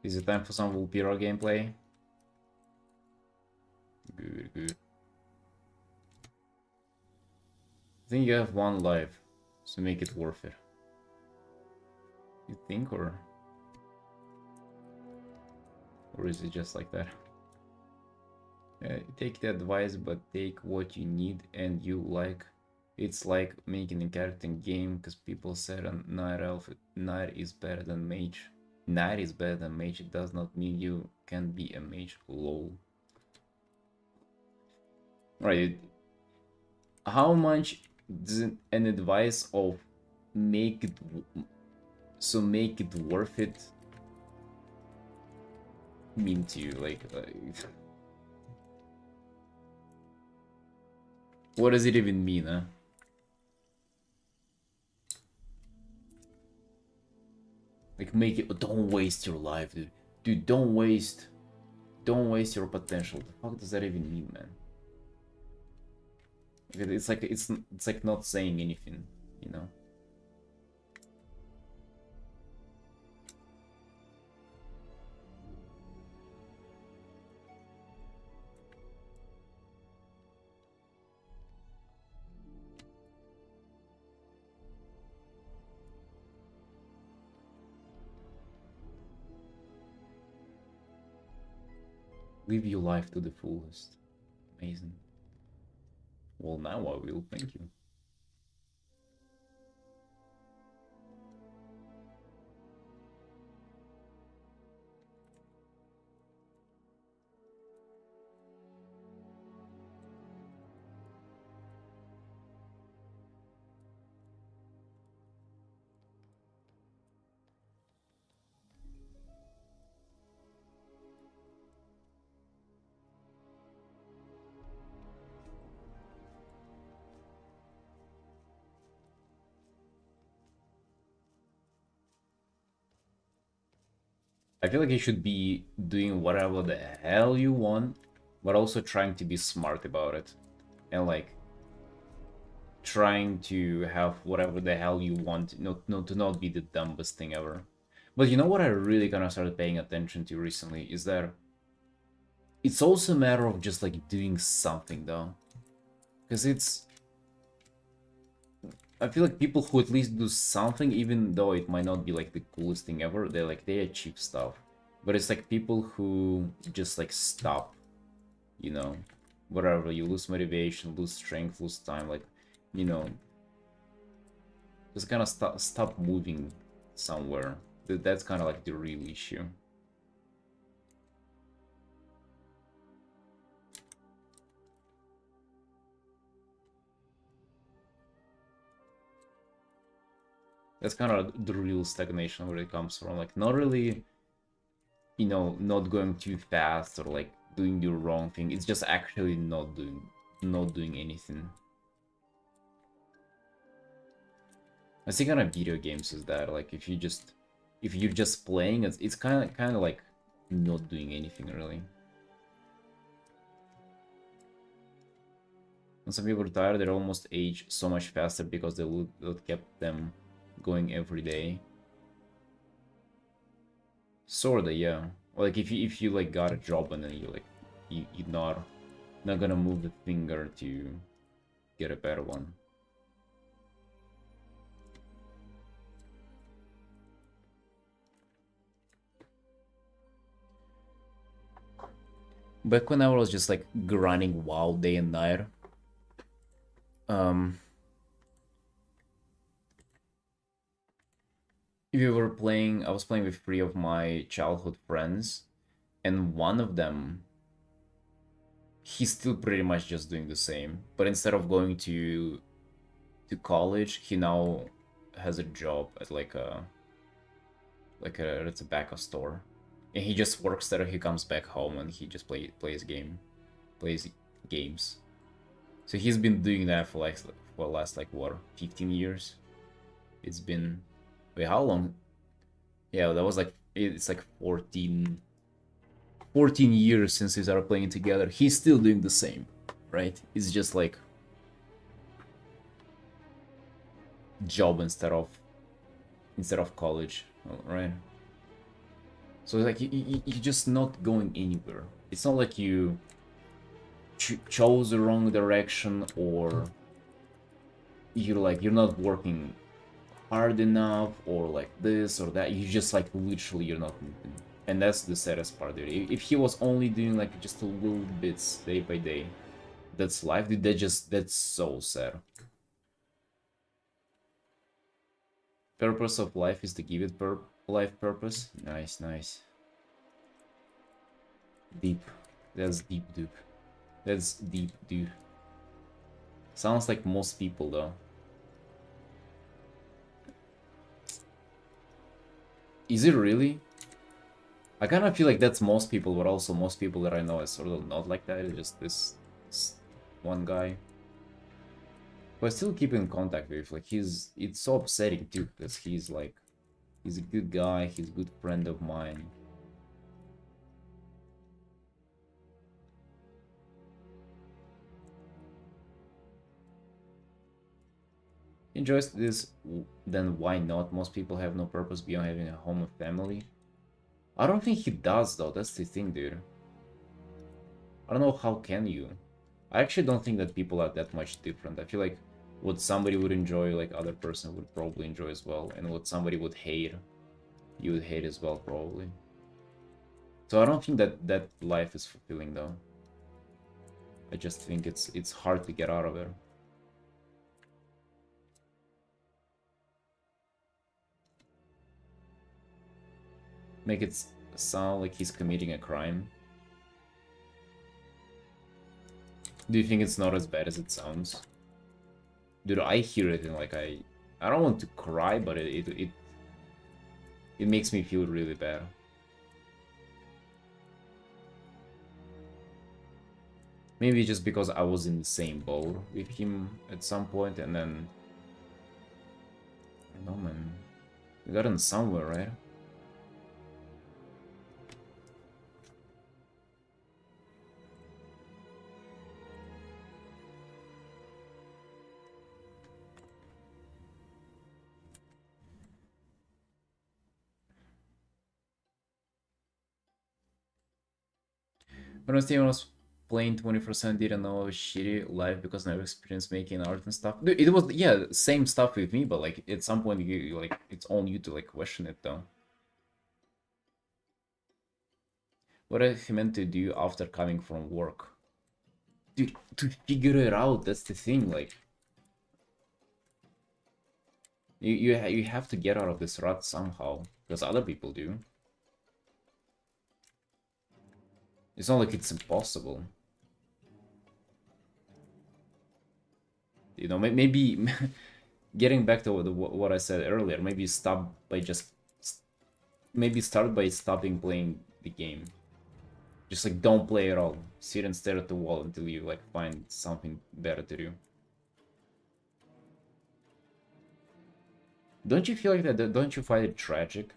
Is it time for some Vulpiro gameplay? Good, good. I think you have one life, so make it worth it. You think, or is it just like that? Take the advice, but take what you need and you like. It's like making a character game, because people said on Nair is better than Mage. Nair is better than Mage, it does not mean you can be a Mage, lol. Right, how much does an advice of make it worth it mean to you? Like what does it even mean, huh? Like, make it, don't waste your life, dude. Dude, don't waste your potential. The fuck does that even mean, man? It's like not saying anything, you know? Live your life to the fullest. Amazing. Well, now I will. Thank you. I feel like you should be doing whatever the hell you want, but also trying to be smart about it. And like trying to have whatever the hell you want, to not be the dumbest thing ever. But you know what I really kind of started paying attention to recently is that it's also a matter of just like doing something though. Because I feel like people who at least do something, even though it might not be like the coolest thing ever, they achieve stuff. But it's like people who just like stop, you know, whatever, you lose motivation, lose strength, lose time, like, you know, just kind of stop moving somewhere. That's kind of like the real issue. That's kind of the real stagnation where it comes from. Like, not really, you know, not going too fast or like doing the wrong thing. It's just actually not doing anything. I think kind of video games is that, like, if you're just playing, it's kind of like not doing anything really. When some people retire, they almost age so much faster because the loot that kept them going every day. Sorta, yeah. Like if you like got a job and then you're not gonna move the finger to get a better one. Back when I was just like grinding WoW day and night, if you were playing, I was playing with 3 of my childhood friends, and one of them, he's still pretty much just doing the same, but instead of going to college, he now has a job at like a tobacco store, and he just works there. He comes back home and he just plays games. So he's been doing that for the last like what, 15 years. It's been, wait, how long? Yeah, that was like, it's like 14 years since we started playing together. He's still doing the same, right? It's just like job instead of instead of college, right? So like you're just not going anywhere. It's not like you chose the wrong direction, or you're not working hard enough, or like this or that. You just like literally you're not moving. And that's the saddest part there. If he was only doing like just a little bits day by day, that's life, dude. That's so sad. Purpose of life is to give it life purpose. Nice, nice. Deep. That's deep, dude. That's deep, dude. Sounds like most people, though. Is it really? I kind of feel like that's most people, but also most people that I know is sort of not like that. It's just this one guy. But I still keep in contact with. Like, it's so upsetting, too, because he's a good guy, he's a good friend of mine. Enjoys this, then why not? Most people have no purpose beyond having a home and family. I don't think he does, though. That's the thing, dude. I don't know, how can you? I actually don't think that people are that much different. I feel like what somebody would enjoy, like other person would probably enjoy as well, and what somebody would hate, you would hate as well, probably. So I don't think that life is fulfilling, though. I just think it's hard to get out of it. Make it sound like he's committing a crime. Do you think it's not as bad as it sounds? Dude, I hear it and like I don't want to cry, but it makes me feel really bad. Maybe just because I was in the same boat with him at some point, and then I don't know, man. We got him somewhere, right? When I was playing 24/7, didn't know it was shitty life because I never experienced making art and stuff. Dude, it was, yeah, same stuff with me, but like at some point you like it's on you to like question it though. What are you meant to do after coming from work? Dude, to figure it out, that's the thing, like you have to get out of this rut somehow, because other people do. It's not like it's impossible. You know, maybe getting back to what I said earlier, maybe maybe start by stopping playing the game. Just like don't play at all. Sit and stare at the wall until you like find something better to do. Don't you feel like that? Don't you find it tragic?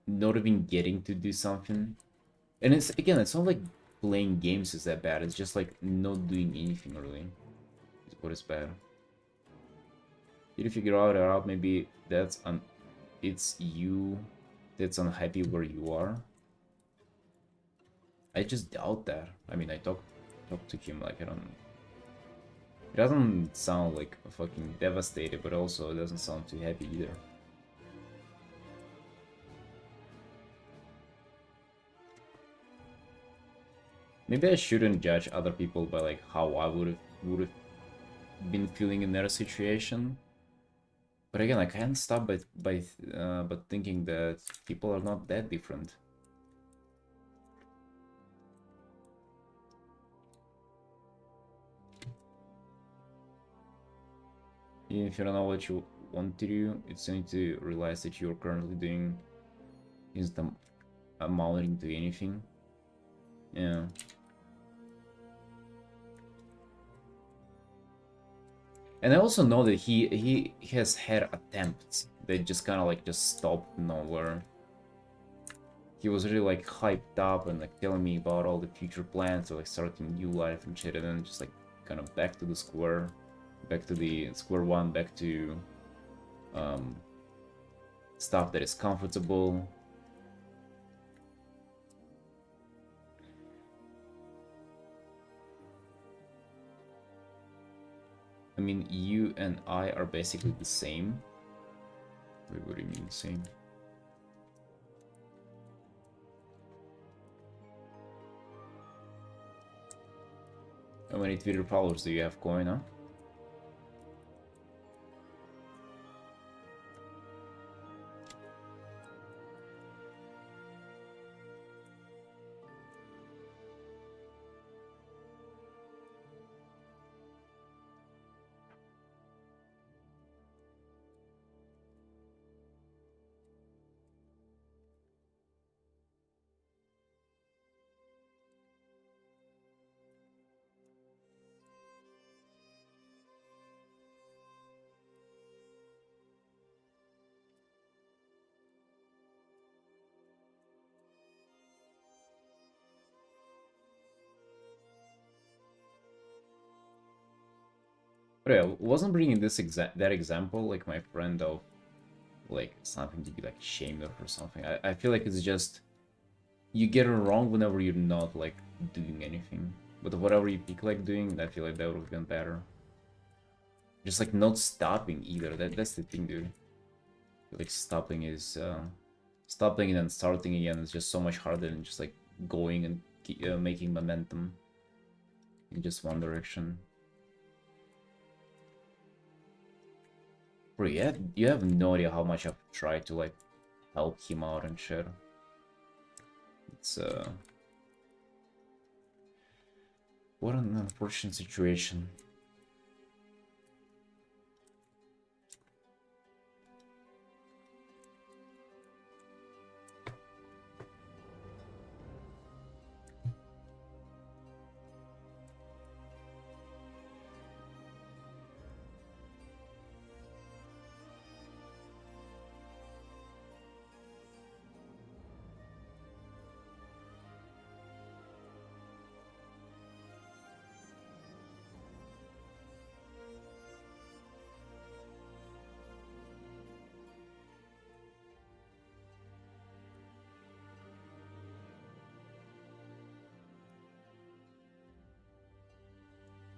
Not even getting to do something? And it's, again, it's not like playing games is that bad. It's just like not doing anything really. Is what is bad. Did you figure out maybe it's you that's unhappy where you are? I just doubt that. I mean, I talked to him, like, I don't... It doesn't sound like fucking devastated, but also it doesn't sound too happy either. Maybe I shouldn't judge other people by like how I would have been feeling in their situation. But again, I can't stop but thinking that people are not that different. Even if you don't know what you want to do, it's only to realize that you're currently doing isn't amounting to anything. Yeah. And I also know that he has had attempts that just kind of like just stopped nowhere. He was really like hyped up and like telling me about all the future plans to like starting new life and shit, and then just like kind of back to the square one, back to um, stuff that is comfortable. I mean, you and I are basically the same. Wait, what do you mean the same? How many Twitter followers do you have going on? But yeah, wasn't bringing this that example like my friend of like something to be like ashamed of or something. I feel like it's just you get it wrong whenever you're not like doing anything. But whatever you pick like doing, I feel like that would have been better. Just like not stopping either. That's the thing, dude. Like stopping is stopping and then starting again is just so much harder than just like going and making momentum in just one direction. Bro, you have no idea how much I've tried to like help him out and shit. It's what an unfortunate situation.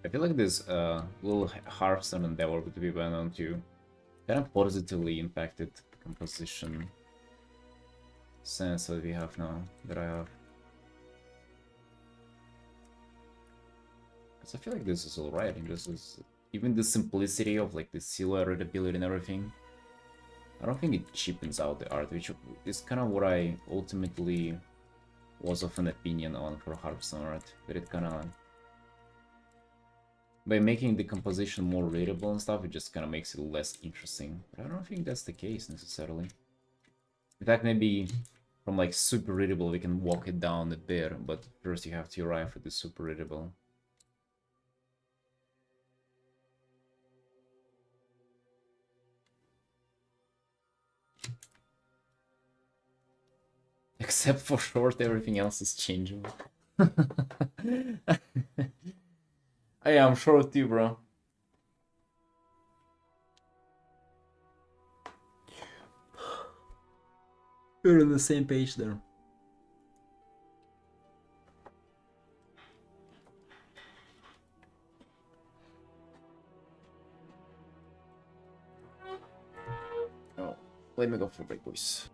I feel like this little Hearthstone endeavor would be went on to kind of positively impacted the composition sense that we have now, that I have. Because I feel like this is alright, and this is even the simplicity of like the silhouette readability and everything. I don't think it cheapens out the art, which is kind of what I ultimately was of an opinion on for Hearthstone art, that it kind of by making the composition more readable and stuff, it just kind of makes it less interesting. But I don't think that's the case necessarily. In fact, maybe from like super readable, we can walk it down a bit, but first you have to arrive at the super readable. Except for short, everything else is changeable. I am short too, bro. We're on the same page there. Oh, let me go for break, boys.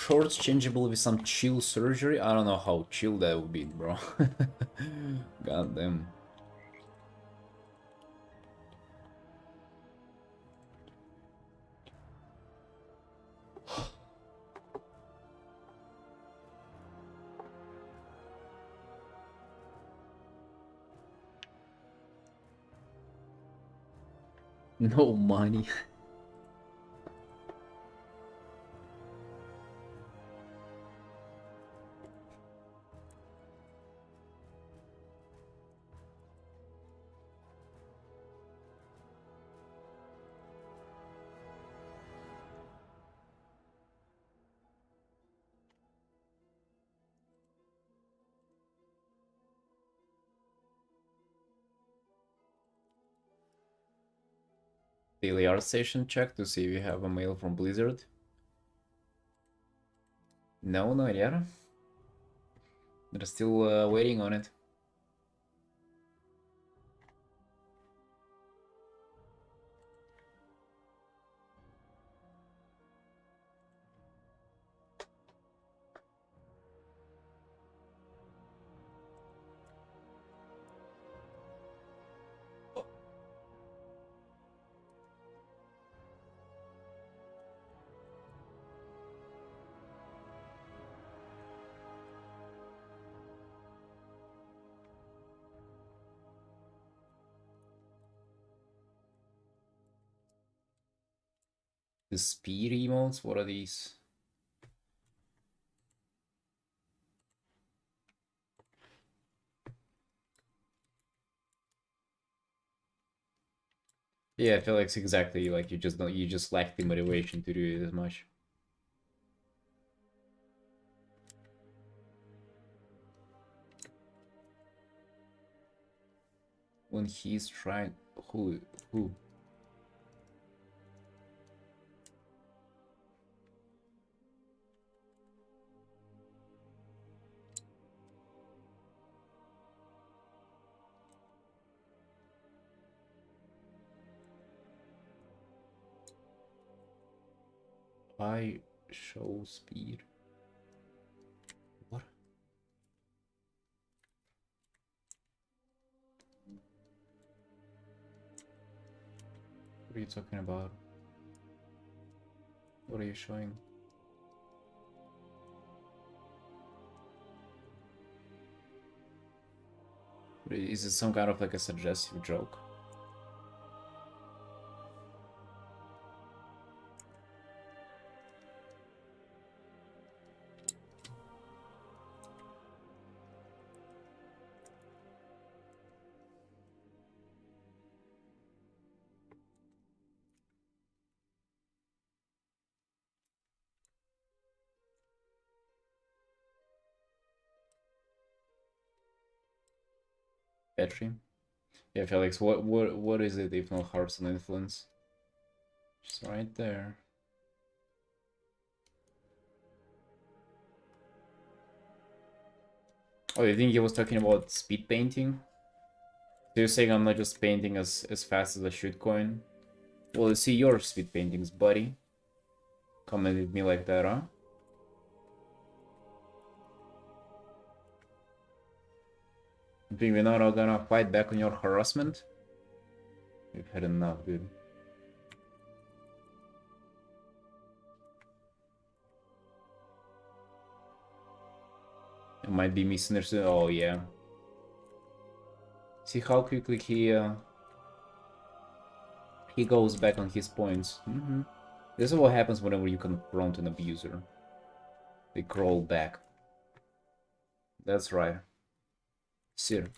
shorts changeable with some chill surgery? I don't know how chill that would be, bro. God damn. No money. Daily art station check to see if we have a mail from Blizzard. No, not yet. They're still waiting on it. The speed emotes, what are these? Yeah, I feel like it's exactly like you just lack the motivation to do it as much. When he's trying who? I show speed. What? What are you talking about? What are you showing? Is it some kind of like a suggestive joke? Battery? Yeah, Felix, what is it if not hearts and influence? Just right there. Oh, you think he was talking about speed painting? So you're saying I'm not just painting as fast as a shitcoin? Well, see your speed paintings, buddy. Comment at me like that, huh? You think we're not all gonna fight back on your harassment? We've had enough, dude. It might be misunderstood. Oh, yeah. See how quickly he goes back on his points. This is what happens whenever you confront an abuser. They crawl back. That's right. Sir.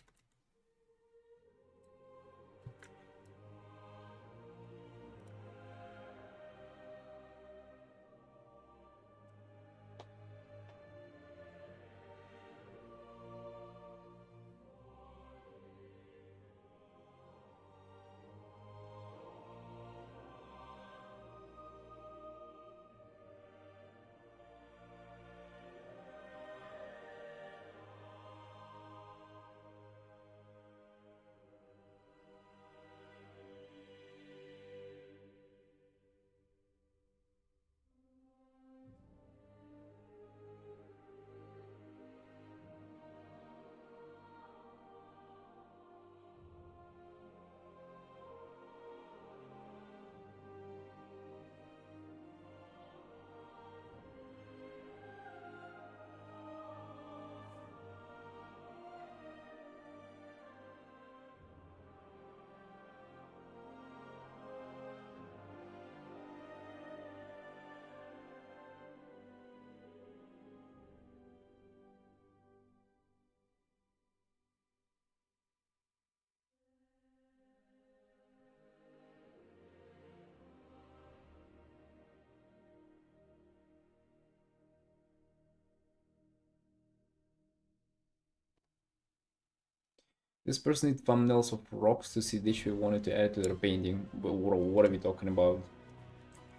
This person did thumbnails of rocks to see dish we wanted to add to their painting. But what are we talking about?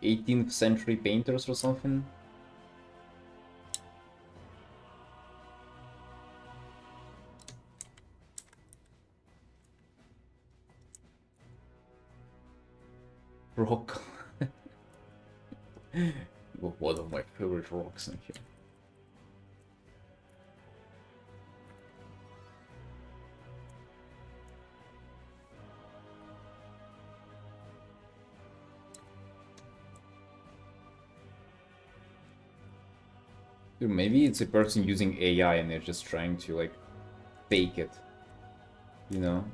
18th century painters or something? Rock. One of my favorite rocks in here. Dude, maybe it's a person using AI and they're just trying to like fake it, you know?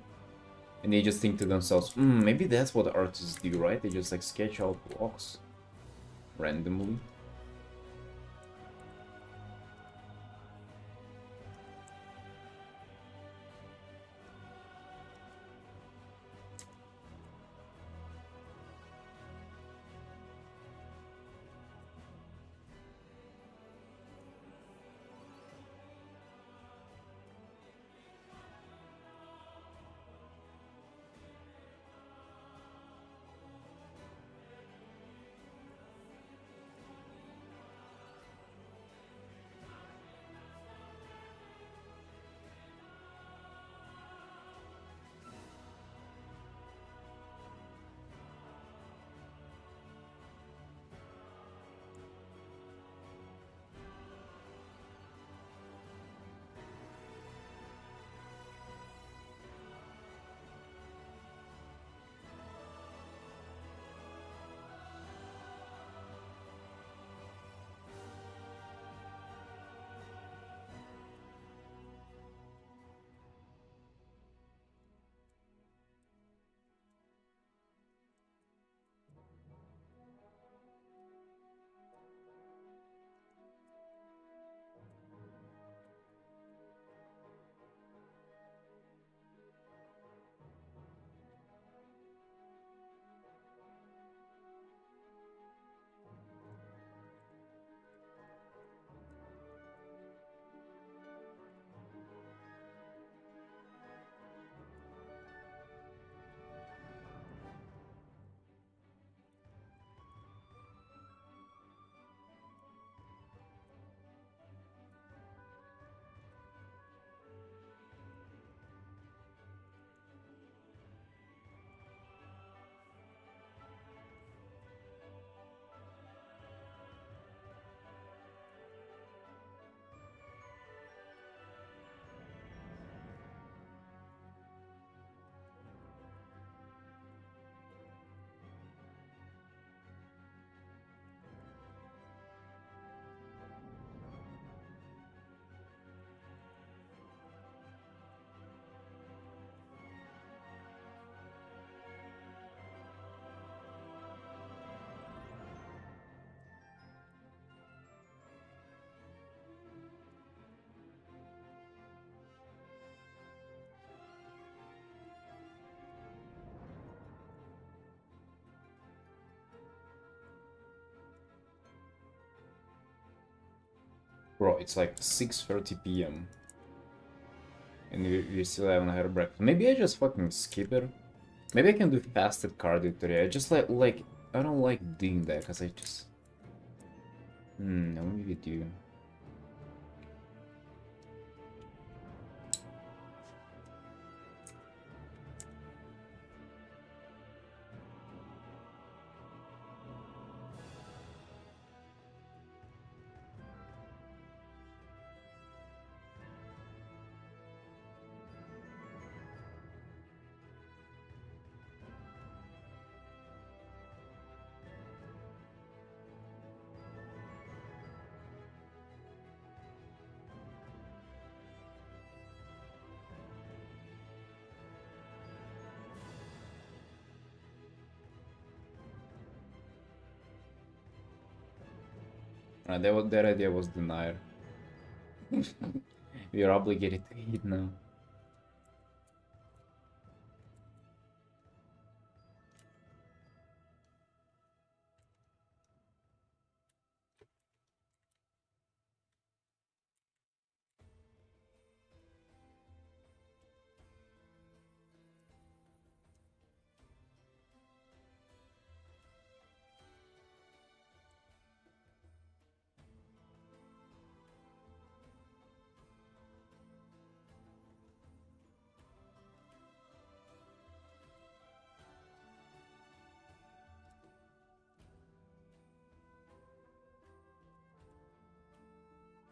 And they just think to themselves, maybe that's what artists do, right? They just like sketch out blocks randomly. Bro, it's like 6:30 p.m. and we still haven't had a breakfast. Maybe I just fucking skip it. Maybe I can do fasted cardio today. I just like I don't like doing that because I just no, maybe do. That idea was denied. We are obligated to eat now.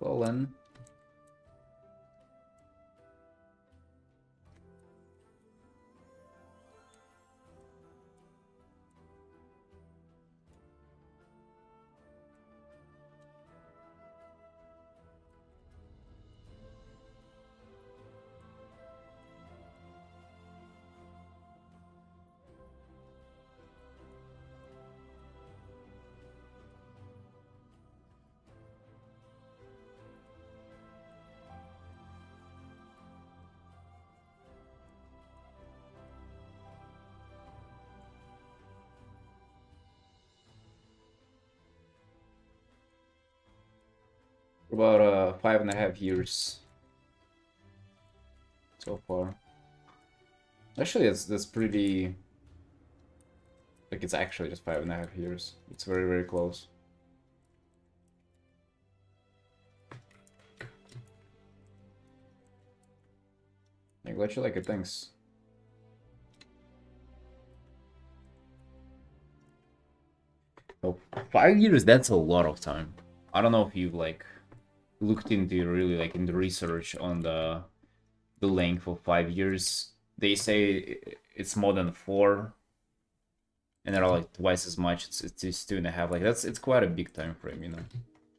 Colon. About 5.5 years so far. Actually, that's pretty. Like it's actually just 5.5 years. It's very, very close. I'm glad you like it. Thanks. Oh, 5 years. That's a lot of time. I don't know if you've like looked into really like in the research on the length of 5 years. They say it's more than 4, and they're like twice as much. It's 2.5. Like it's quite a big time frame, you know.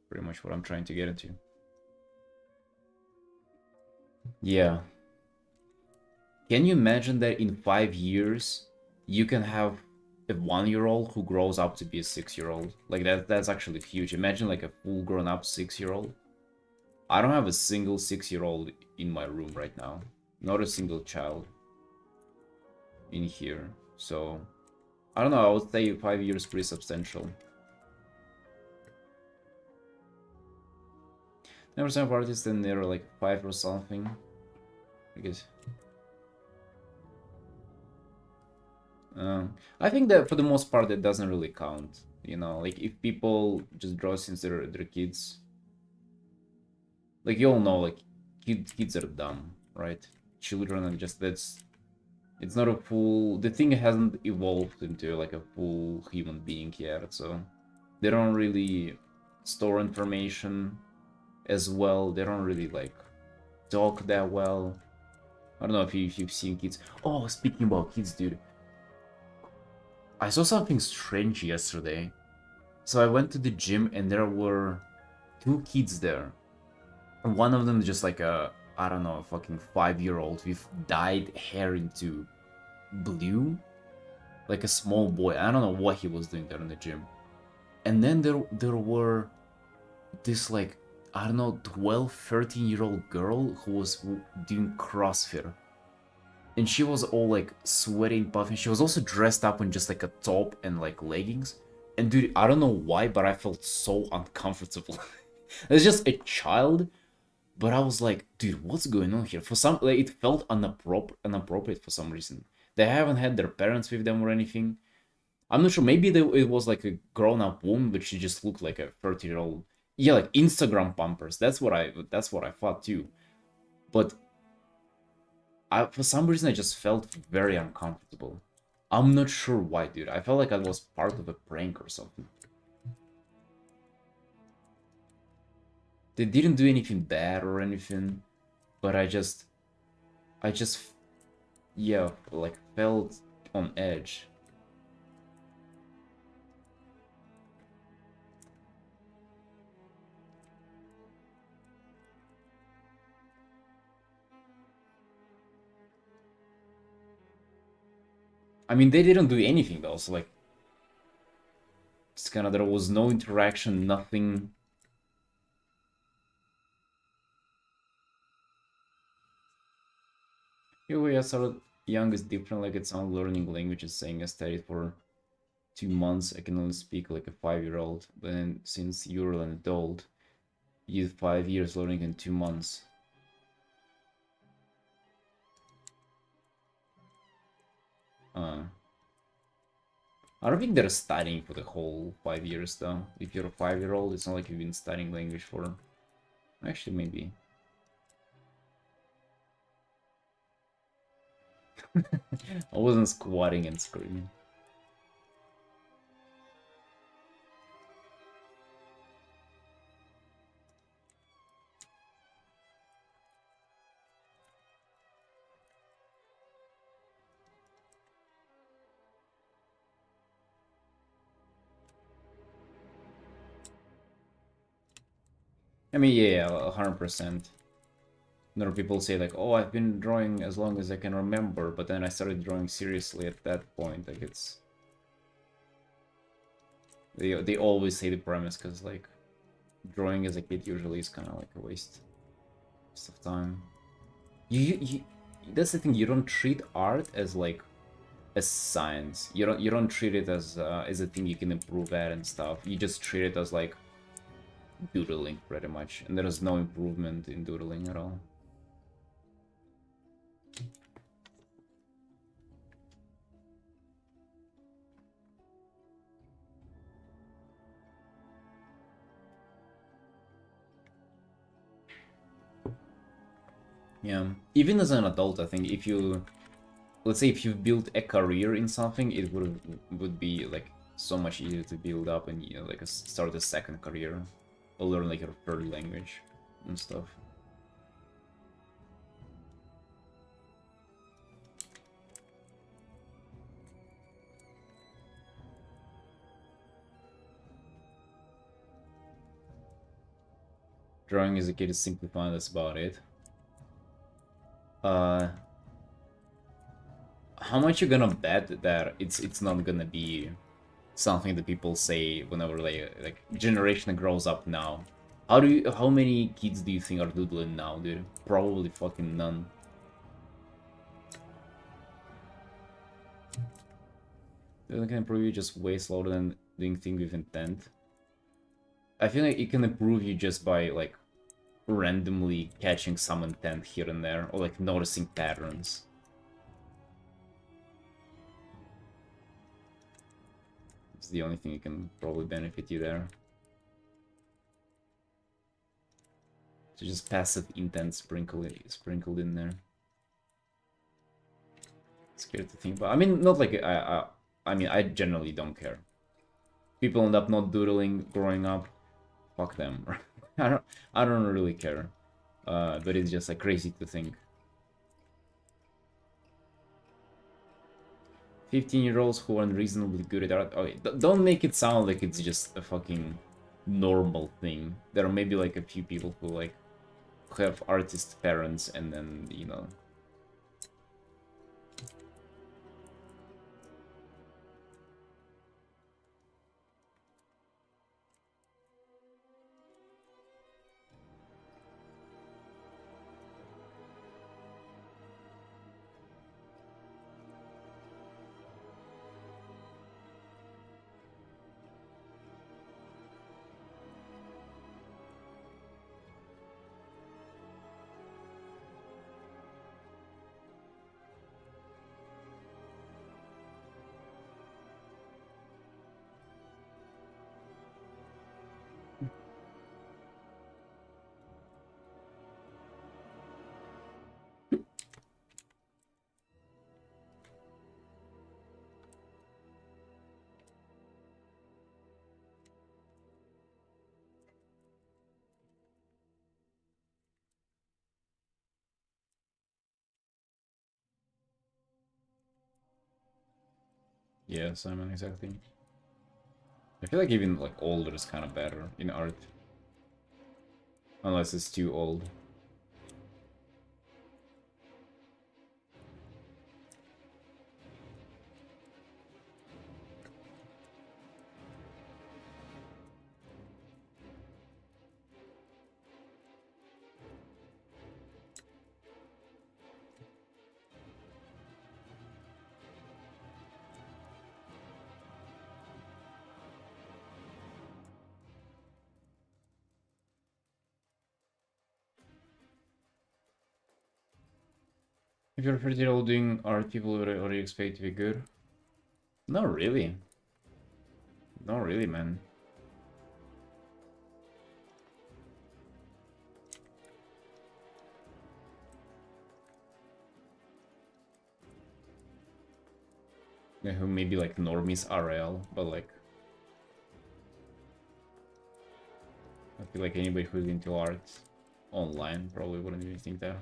Pretty much what I'm trying to get into. Yeah. Can you imagine that in 5 years you can have a 1-year-old who grows up to be a 6-year-old? Like that's actually huge. Imagine like a full grown up 6-year-old. I don't have a single 6-year-old in my room right now. Not a single child in here. So I don't know, I would say 5 years pretty substantial. Never seen artists and they're like 5 or something. I guess. I think that for the most part that doesn't really count. You know, like if people just draw since they're kids. Like you all know, like kids are dumb, right? Children are just it's not a full. The thing hasn't evolved into like a full human being yet, so they don't really store information as well. They don't really like talk that well. I don't know if you've seen kids. Oh, speaking about kids, dude. I saw something strange yesterday. So I went to the gym and there were 2 kids there. And one of them just like a, I don't know, a fucking 5-year-old with dyed hair into blue. Like a small boy. I don't know what he was doing there in the gym. And then there were this like, I don't know, 12, 13-year-old girl who was doing CrossFit. And she was all like sweating, puffing. She was also dressed up in just like a top and like leggings. And dude, I don't know why, but I felt so uncomfortable. It's just a child, but I was like, dude, what's going on here? For some, like, it felt inappropriate for some reason. They haven't had their parents with them or anything. I'm not sure. Maybe it was like a grown-up woman, but she just looked like a 30-year-old. Yeah, like Instagram pumpers. That's what I thought too. But for some reason, I just felt very uncomfortable. I'm not sure why, dude. I felt like I was part of a prank or something. They didn't do anything bad or anything, but I just, yeah, like felt on edge. I mean, they didn't do anything though, so like, it's kind of, there was no interaction, nothing. Here we are sort of young is different, like it's not learning languages, saying I studied for 2 months, I can only speak like a 5-year-old, but then since you're an adult, you 5 years learning in 2 months. I don't think they're studying for the whole 5 years though. If you're a 5-year-old, it's not like you've been studying language for... Actually, maybe. I wasn't squatting and screaming. I mean, yeah, 100%. There are people say like, oh, I've been drawing as long as I can remember, but then I started drawing seriously at that point. Like it's they always say the premise because like drawing as a kid usually is kind of like a waste of time. You that's the thing. You don't treat art as like as science. You don't treat it as a thing you can improve at and stuff. You just treat it as like doodling pretty much, and there is no improvement in doodling at all. Yeah, even as an adult, I think if you, let's say if you built a career in something, it would be like so much easier to build up and like start a second career, or learn like your third language and stuff. Drawing as a kid is simply fun. That's about it. Uh, how much you gonna bet that it's not gonna be something that people say whenever they like generation grows up now? How many kids do you think are doodling now, dude? Probably fucking none. Doodling can improve you just way slower than doing things with intent. I feel like it can improve you just by like randomly catching some intent here and there, or like noticing patterns. It's the only thing that can probably benefit you there. So just passive intent sprinkled in there. Scared to think about. I mean, not like I mean, I generally don't care. People end up not doodling growing up. Fuck them. I don't really care. But it's just like crazy to think. 15-year-olds who are unreasonably good at art. Okay, don't make it sound like it's just a fucking normal thing. There are maybe like a few people who like have artist parents and then, you know. Yeah, Simon, exactly. I feel like even like older is kind of better in art. Unless it's too old. If you're 30-year-old doing art, people would already expect to be good. Not really. Not really, man. Yeah, who maybe like normies RL, but like I feel like anybody who's into art online probably wouldn't even think that.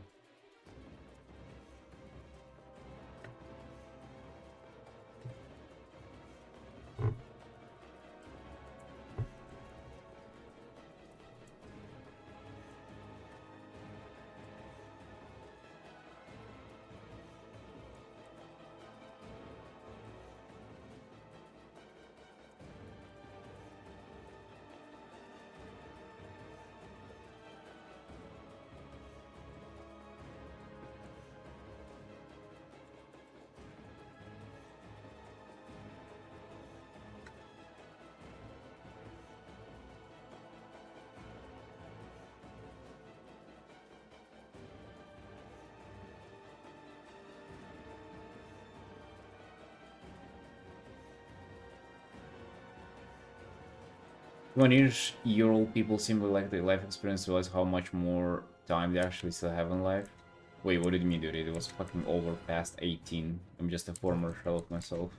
20-year-old people simply like their life experience realize how much more time they actually still have in life. Wait, what did you mean, dude? It was fucking over past 18. I'm just a former shell of myself.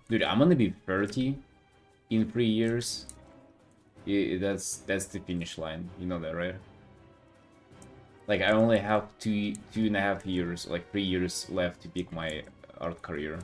Dude, I'm gonna be 30 in 3 years. That's the finish line. You know that, right? Like, I only have two and a half years, like 3 years left to pick my art career.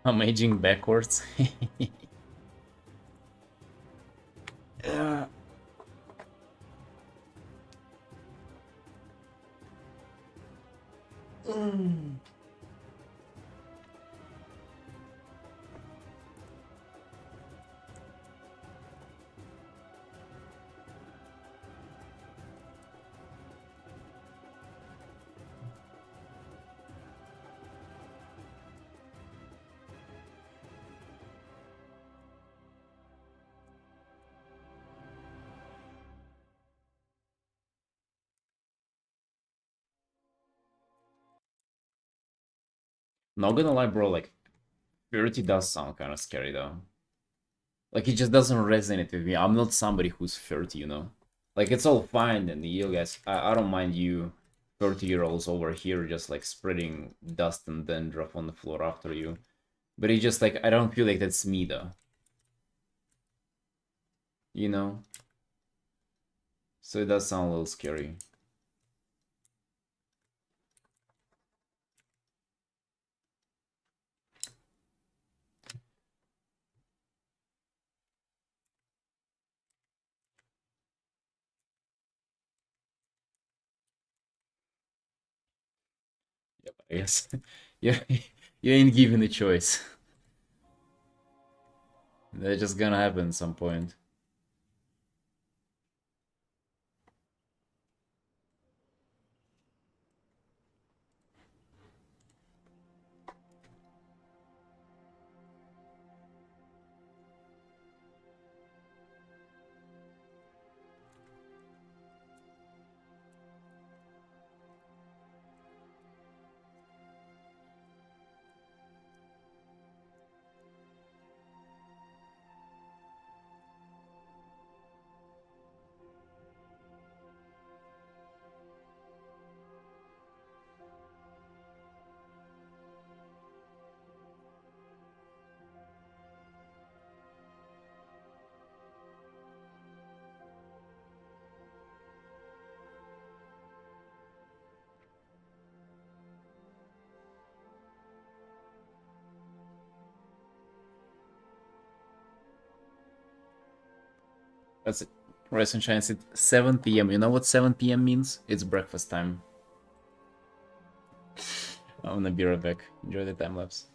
I'm aging backwards. Yeah. Not gonna lie, bro, like 30 does sound kind of scary though. Like, it just doesn't resonate with me. I'm not somebody who's 30, you know? Like, it's all fine and you guys, I don't mind you 30-year-olds over here just like spreading dust and dandruff on the floor after you. But it's just like, I don't feel like that's me though. You know? So it does sound a little scary. Yep, I guess. Yeah, you ain't given a choice. That's just gonna happen at some point. That's it. Rise and shine. It's 7 p.m. You know what 7 p.m. means? It's breakfast time. I'm gonna be right back. Enjoy the time lapse.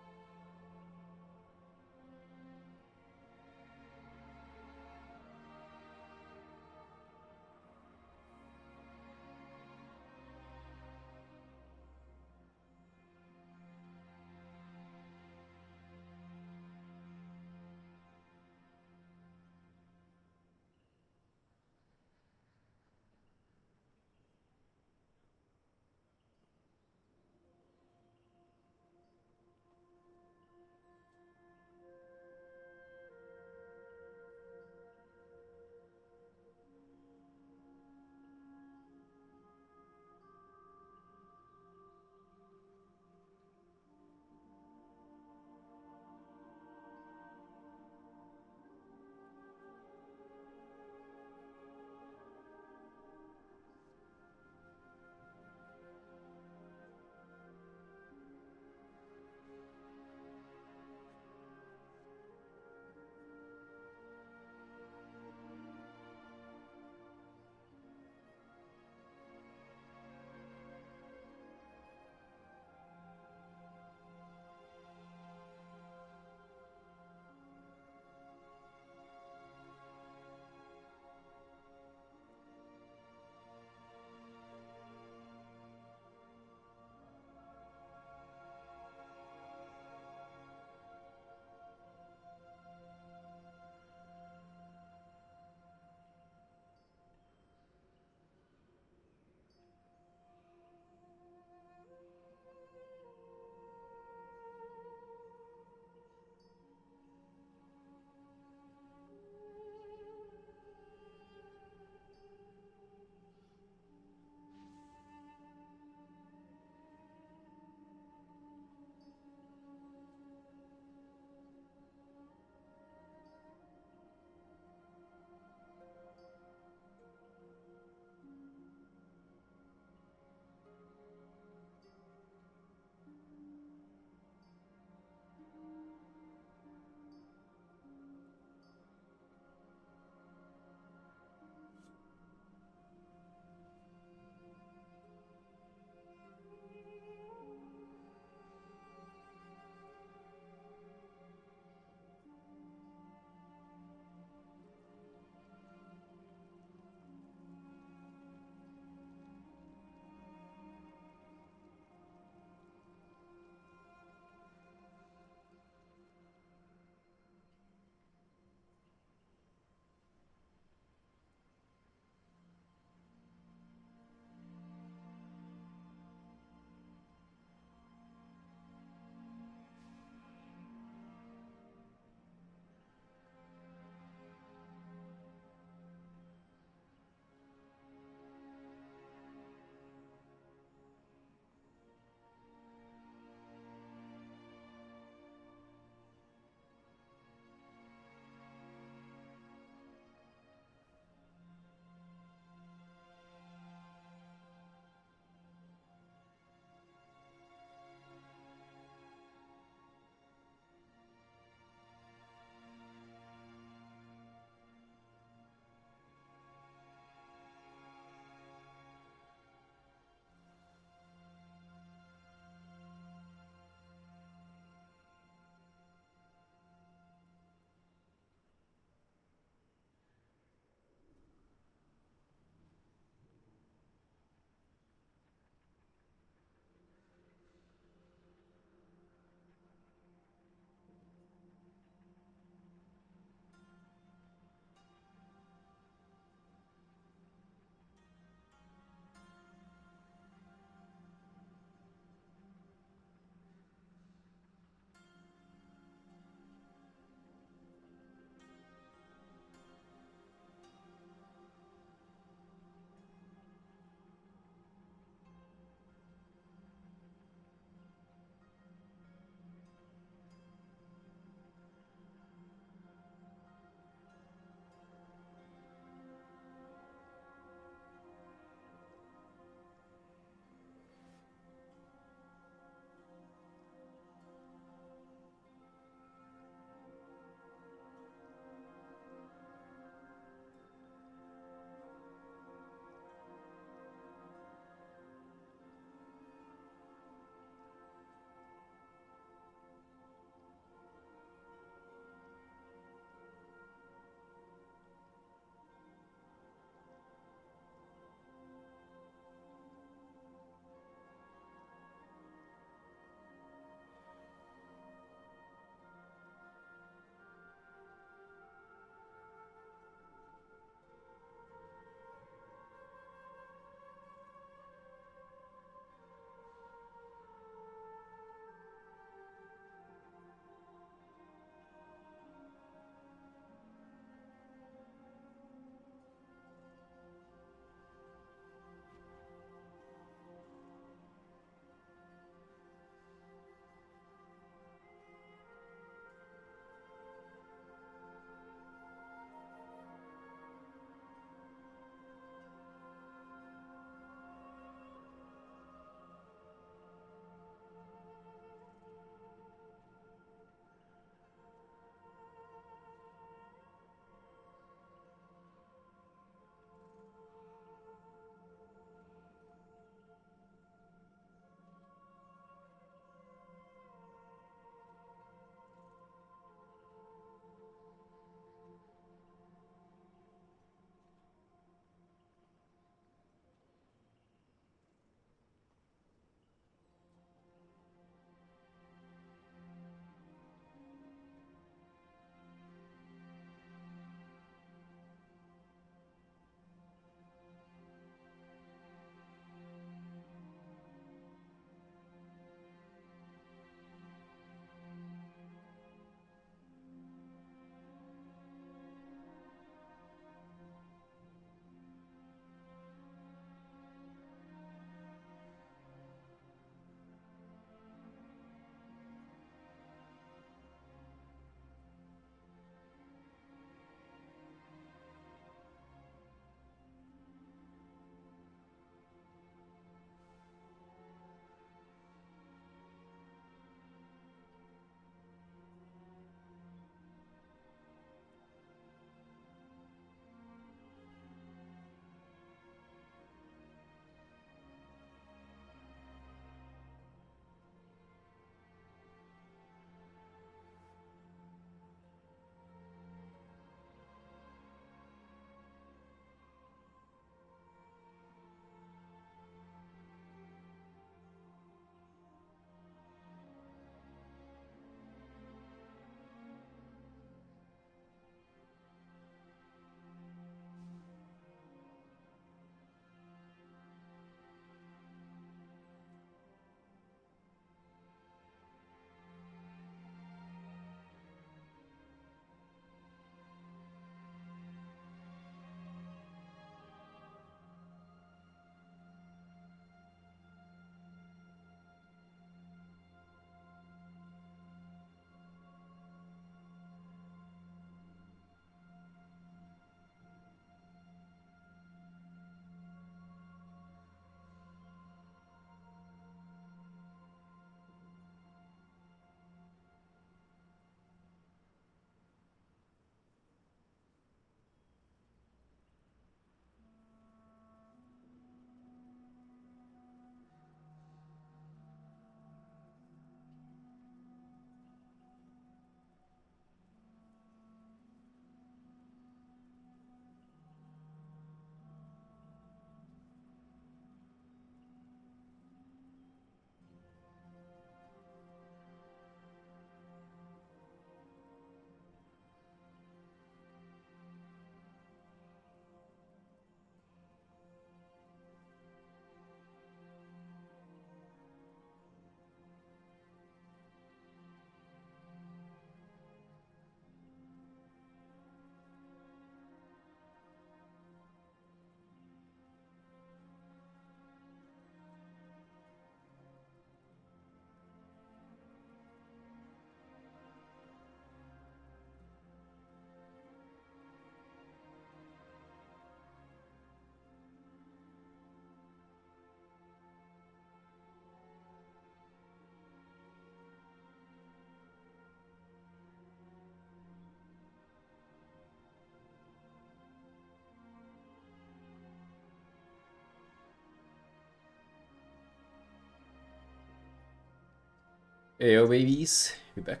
Hey yo babies, we back.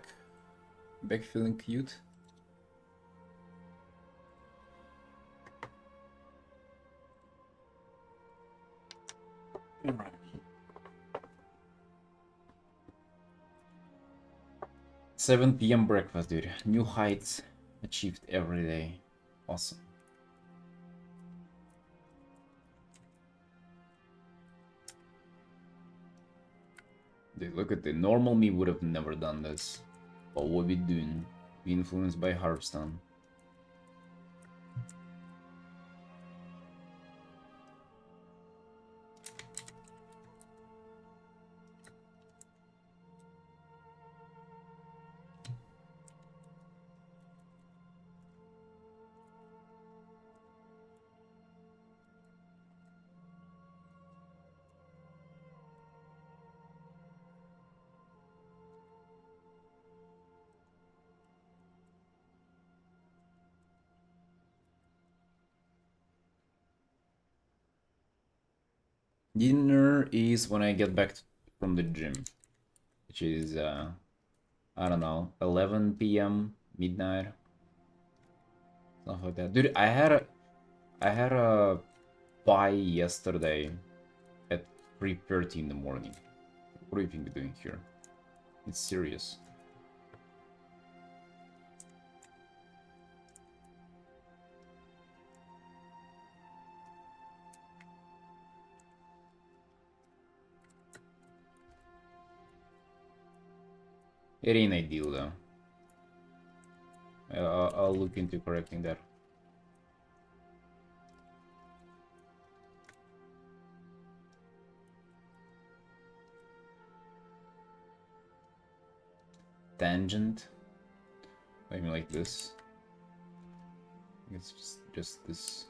Back feeling cute. Alright. 7 p.m. breakfast, dude. New heights achieved every day. Awesome. Dude, look at the normal me would have never done this. But what we doing? Be influenced by Hearthstone. Dinner is when I get back from the gym, which is I don't know, 11 p.m. midnight, stuff like that. Dude, I had a pie yesterday at 3:30 in the morning. What do you think we're doing here? It's serious. It ain't ideal though. I'll look into correcting that. Tangent. Maybe like this. It's just this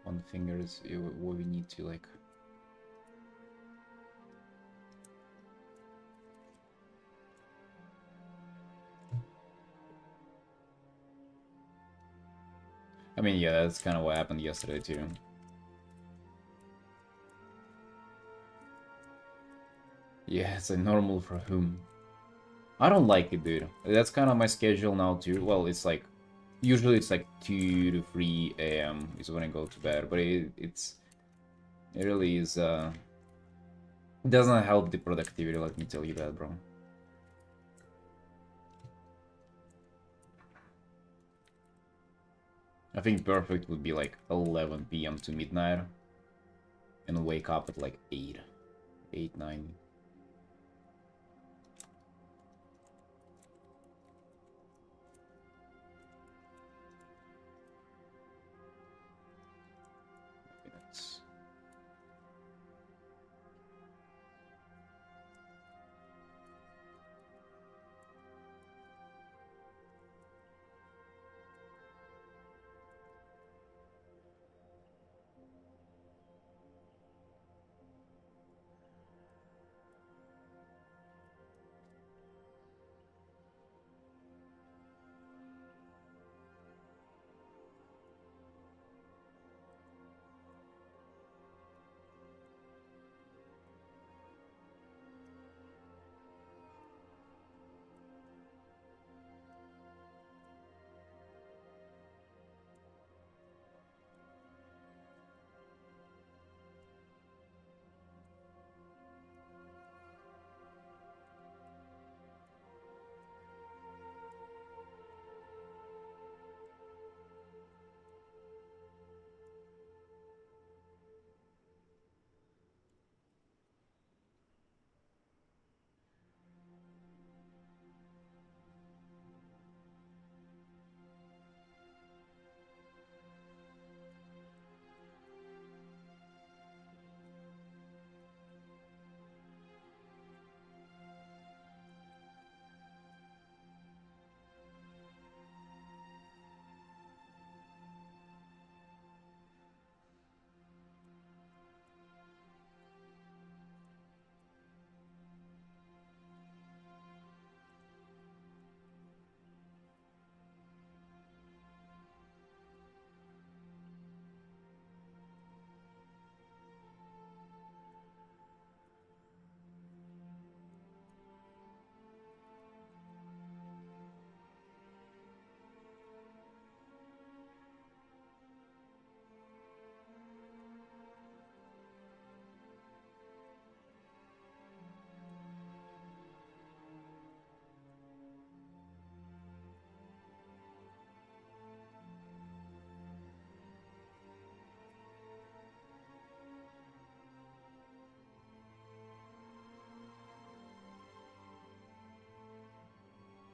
one finger is what we need to like. I mean, yeah, that's kind of what happened yesterday too. Yeah, it's like normal for whom? I don't like it, dude. That's kind of my schedule now too. Well, it's like usually it's like 2 to 3 a.m. is when I go to bed, but it really is it doesn't help the productivity, let me tell you that, bro. I think perfect would be like 11 p.m. to midnight and wake up at like 8, 9. Minutes.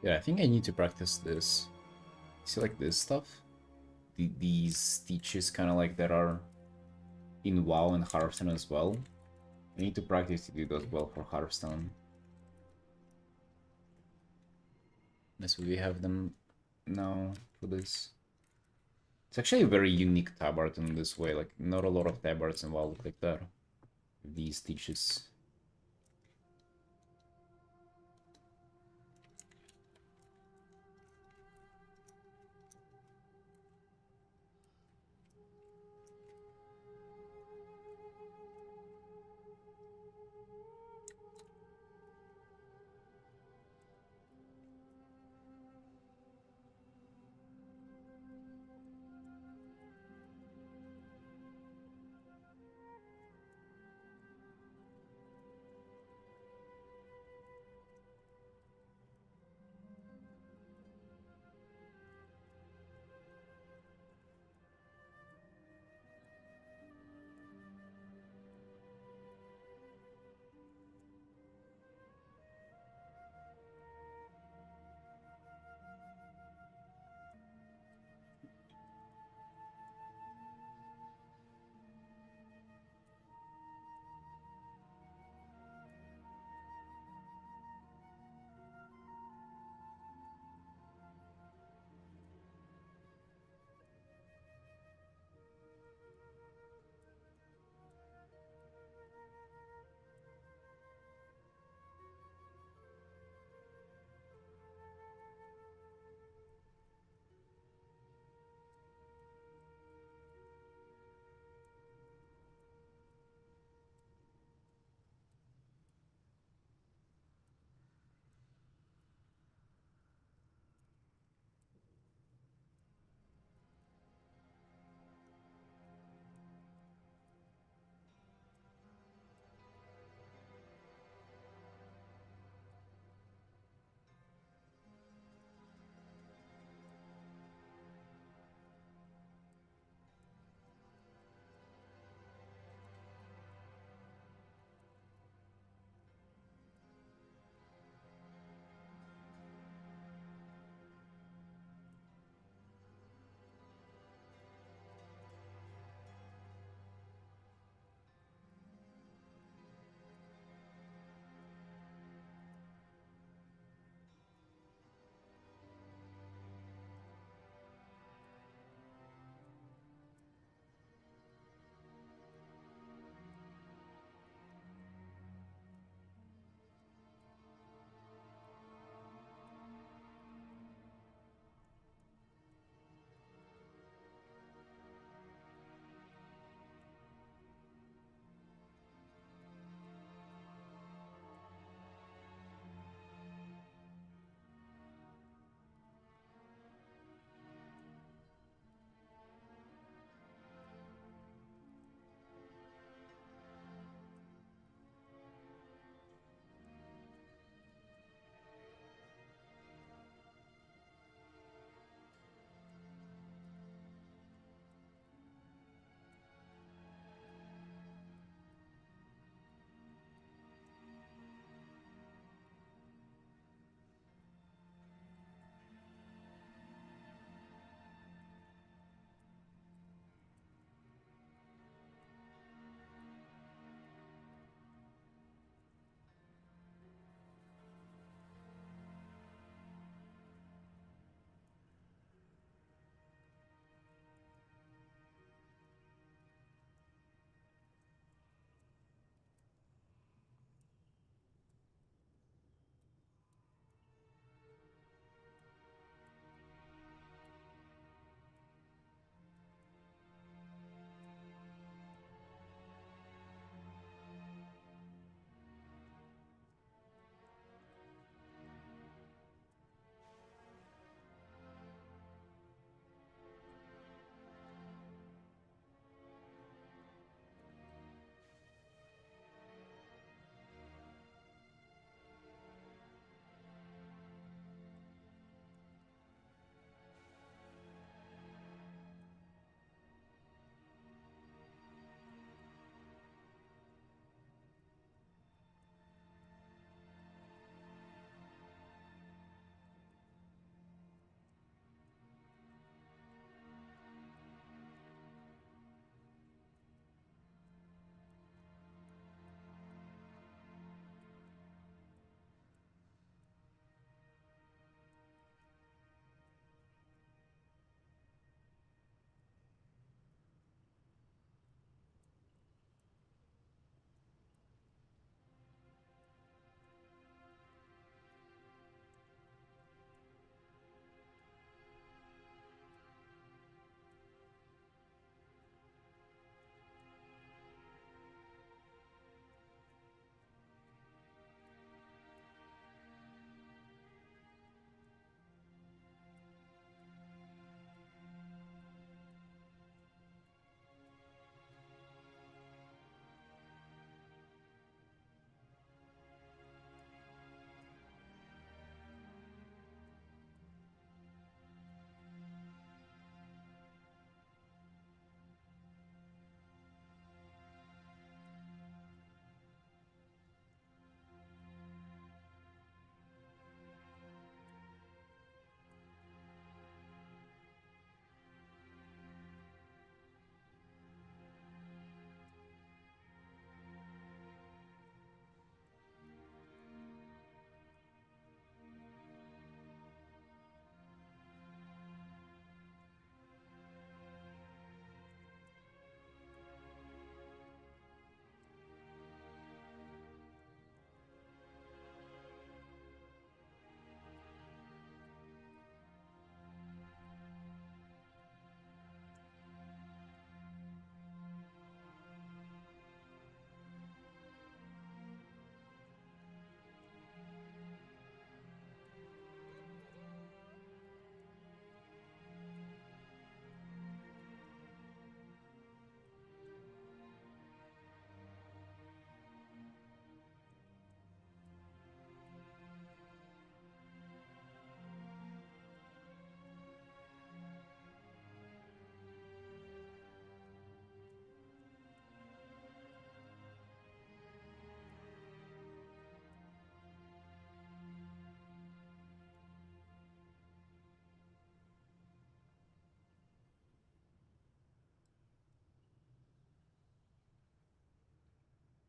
Yeah, I think I need to practice this. See, like this stuff? These stitches kind of like that are in WoW and Hearthstone as well. I need to practice to do those well for Hearthstone. That's why we have them now for this. It's actually a very unique tab art in this way. Like, not a lot of tab arts in WoW look like that. These stitches.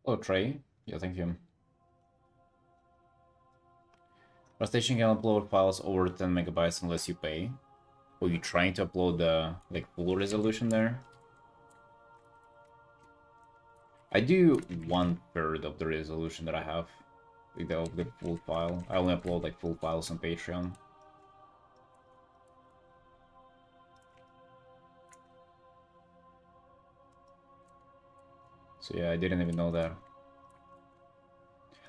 Oh, Trey. Yeah, thank you. Our station can upload files over 10 megabytes unless you pay. Are you trying to upload the like full resolution there? I do 1/3 of the resolution that I have. Like the full file. I only upload like full files on Patreon. So yeah, I didn't even know that.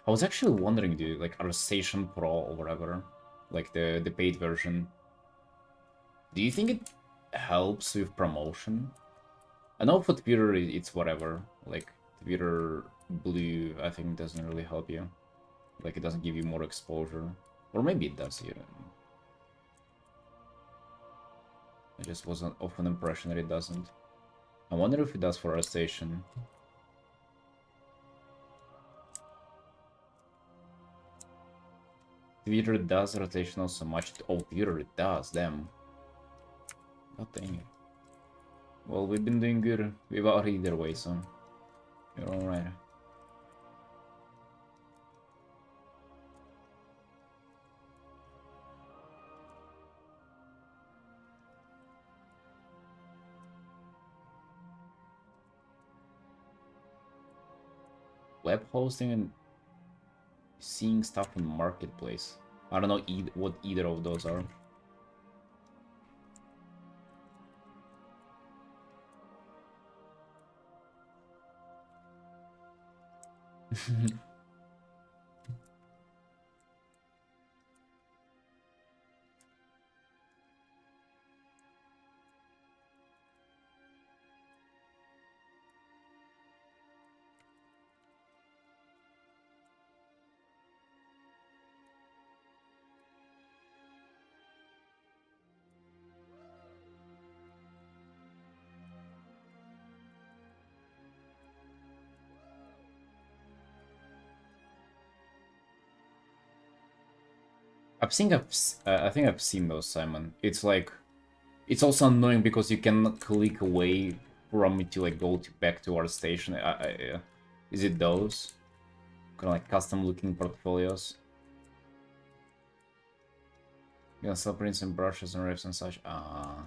I was actually wondering, dude, like our Station Pro or whatever, like the paid version. Do you think it helps with promotion? I know for Twitter it's whatever. Like Twitter Blue, I think doesn't really help you. Like it doesn't give you more exposure, or maybe it does. You know. I just wasn't of an impression that it doesn't. I wonder if it does for our station. Twitter does rotational so much. Oh, Twitter it does. Damn. God dang it. Well, we've been doing good without either way, so you're alright. Web hosting and seeing stuff in marketplace. I don't know what either of those are. I think I've seen those, Simon. It's like, it's also annoying because you cannot click away from it to like go back to our station. Is it those? Kind of like custom looking portfolios? You can still print some brushes and riffs and such. Ah.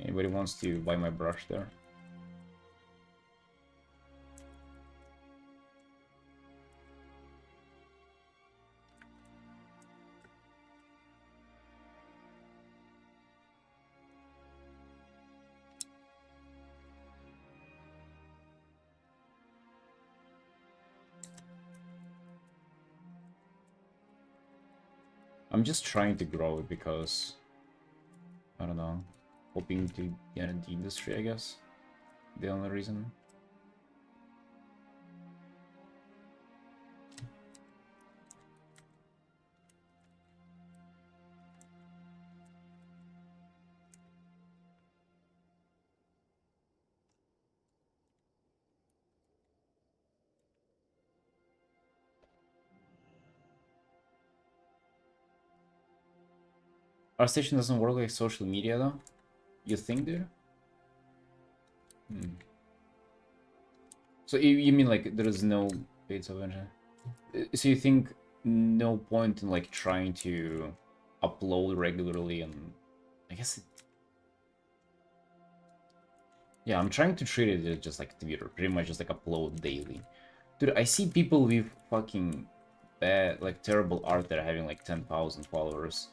Anybody wants to buy my brush there? I'm just trying to grow it because, I don't know, hoping to get into the industry, I guess. The only reason. Our station doesn't work like social media though? You think, dude? Hmm. So you mean like there is no paid subvention? So you think no point in like trying to upload regularly and I guess yeah, I'm trying to treat it as just like Twitter, pretty much just like upload daily. Dude, I see people with fucking bad, like terrible art that are having like 10,000 followers.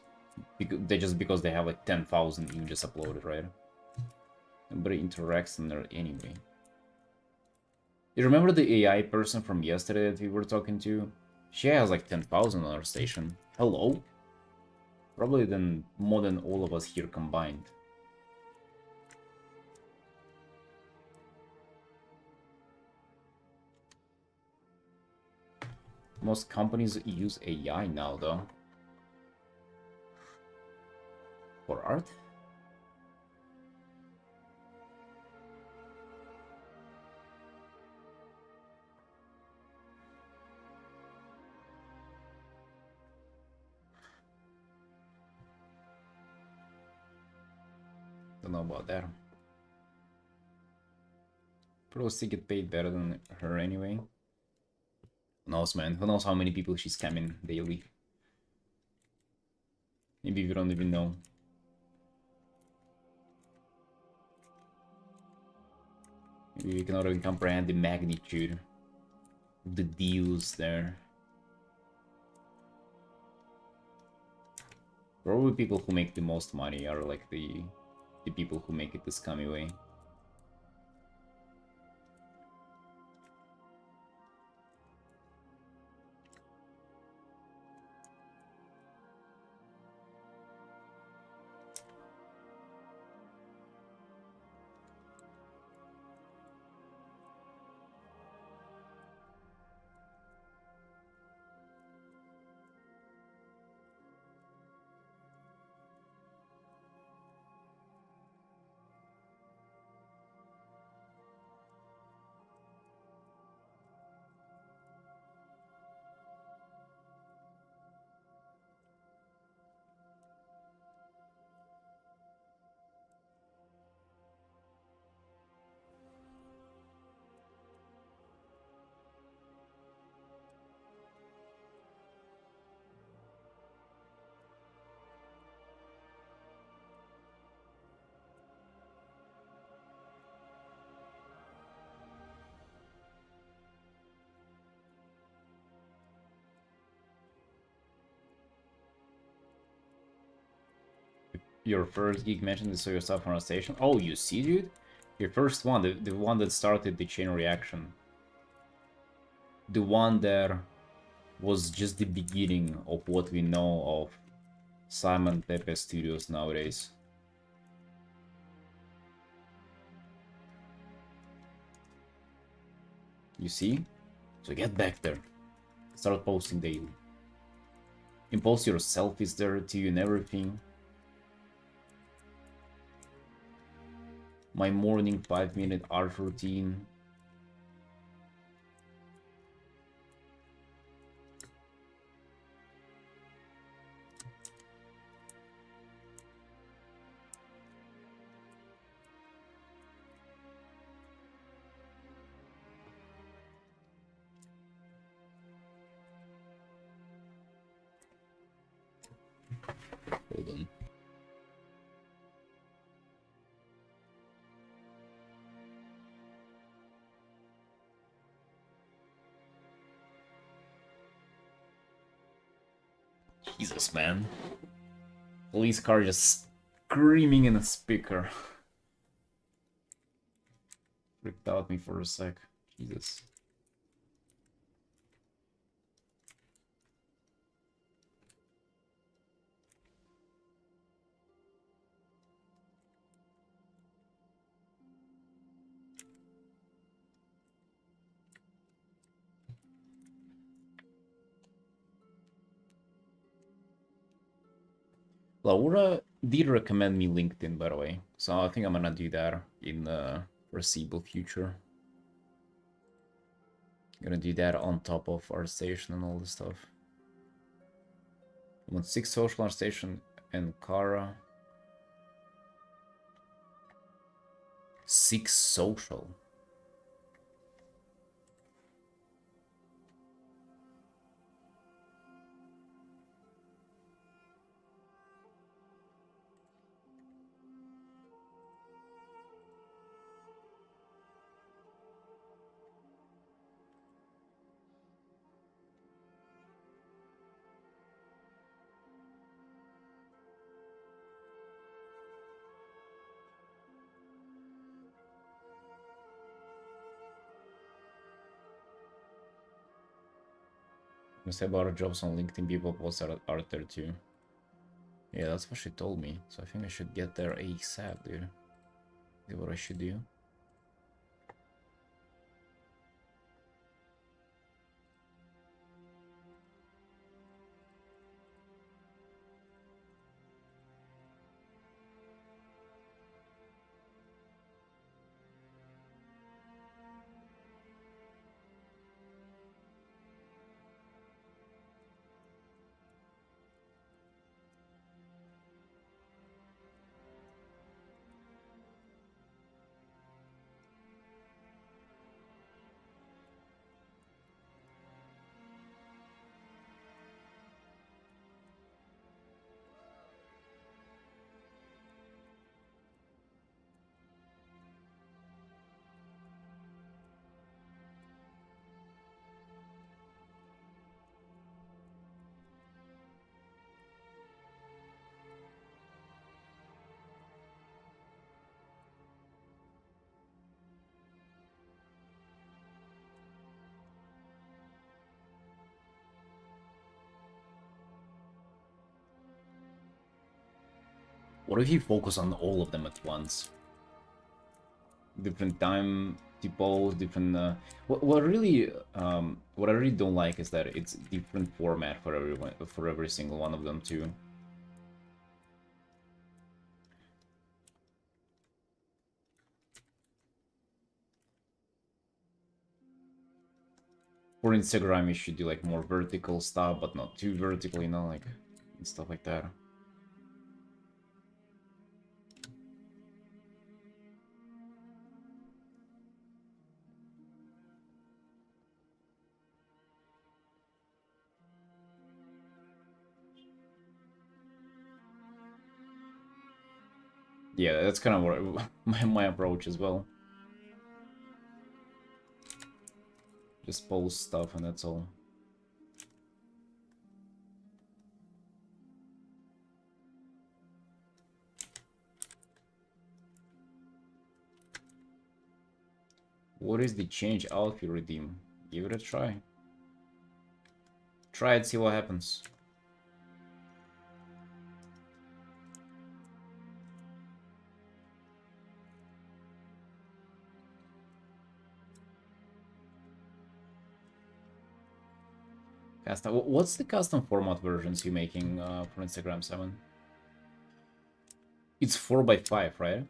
Because they have like 10,000 images uploaded, right? Nobody interacts in there anyway. You remember the AI person from yesterday that we were talking to? She has like 10,000 on her station. Hello? Probably then more than all of us here combined. Most companies use AI now, though. For art? Don't know about that. Probably still get paid better than her anyway. Who knows, man? Who knows how many people she's scamming daily? Maybe we don't even know. Maybe we cannot even comprehend the magnitude of the deals there. Probably people who make the most money are like the people who make it the scummy way. Your first gig mentioned this saw yourself on a station. Oh, you see, dude? Your first one, the one that started the chain reaction. The one that was just the beginning of what we know of Simon Pepe Studios nowadays. You see? So get back there. Start posting daily. Impose your selfies there to you and everything. My morning 5-minute art routine. Hold on. Jesus, man. Police car just screaming in a speaker. Freaked out me for a sec. Jesus. Laura did recommend me LinkedIn, by the way, so I think I'm gonna do that in the foreseeable future. Gonna do that on top of our station and all this stuff. I want 6 social on station and Kara. 6 social. You say about our jobs on LinkedIn, people post art there too. Yeah, that's what she told me. So I think I should get there ASAP, dude. Is what I should do. What if you focus on all of them at once? Different time to post, different. What really, what I really don't like is that it's different format for everyone, for every single one of them too. For Instagram, you should do like more vertical stuff, but not too vertical, you know, like and stuff like that. Yeah, that's kind of what my approach as well. Just post stuff and that's all. What is the change outfit redeem? Give it a try. Try it, see what happens. Custom. What's the custom format versions you're making for Instagram 7? It's 4x5, right?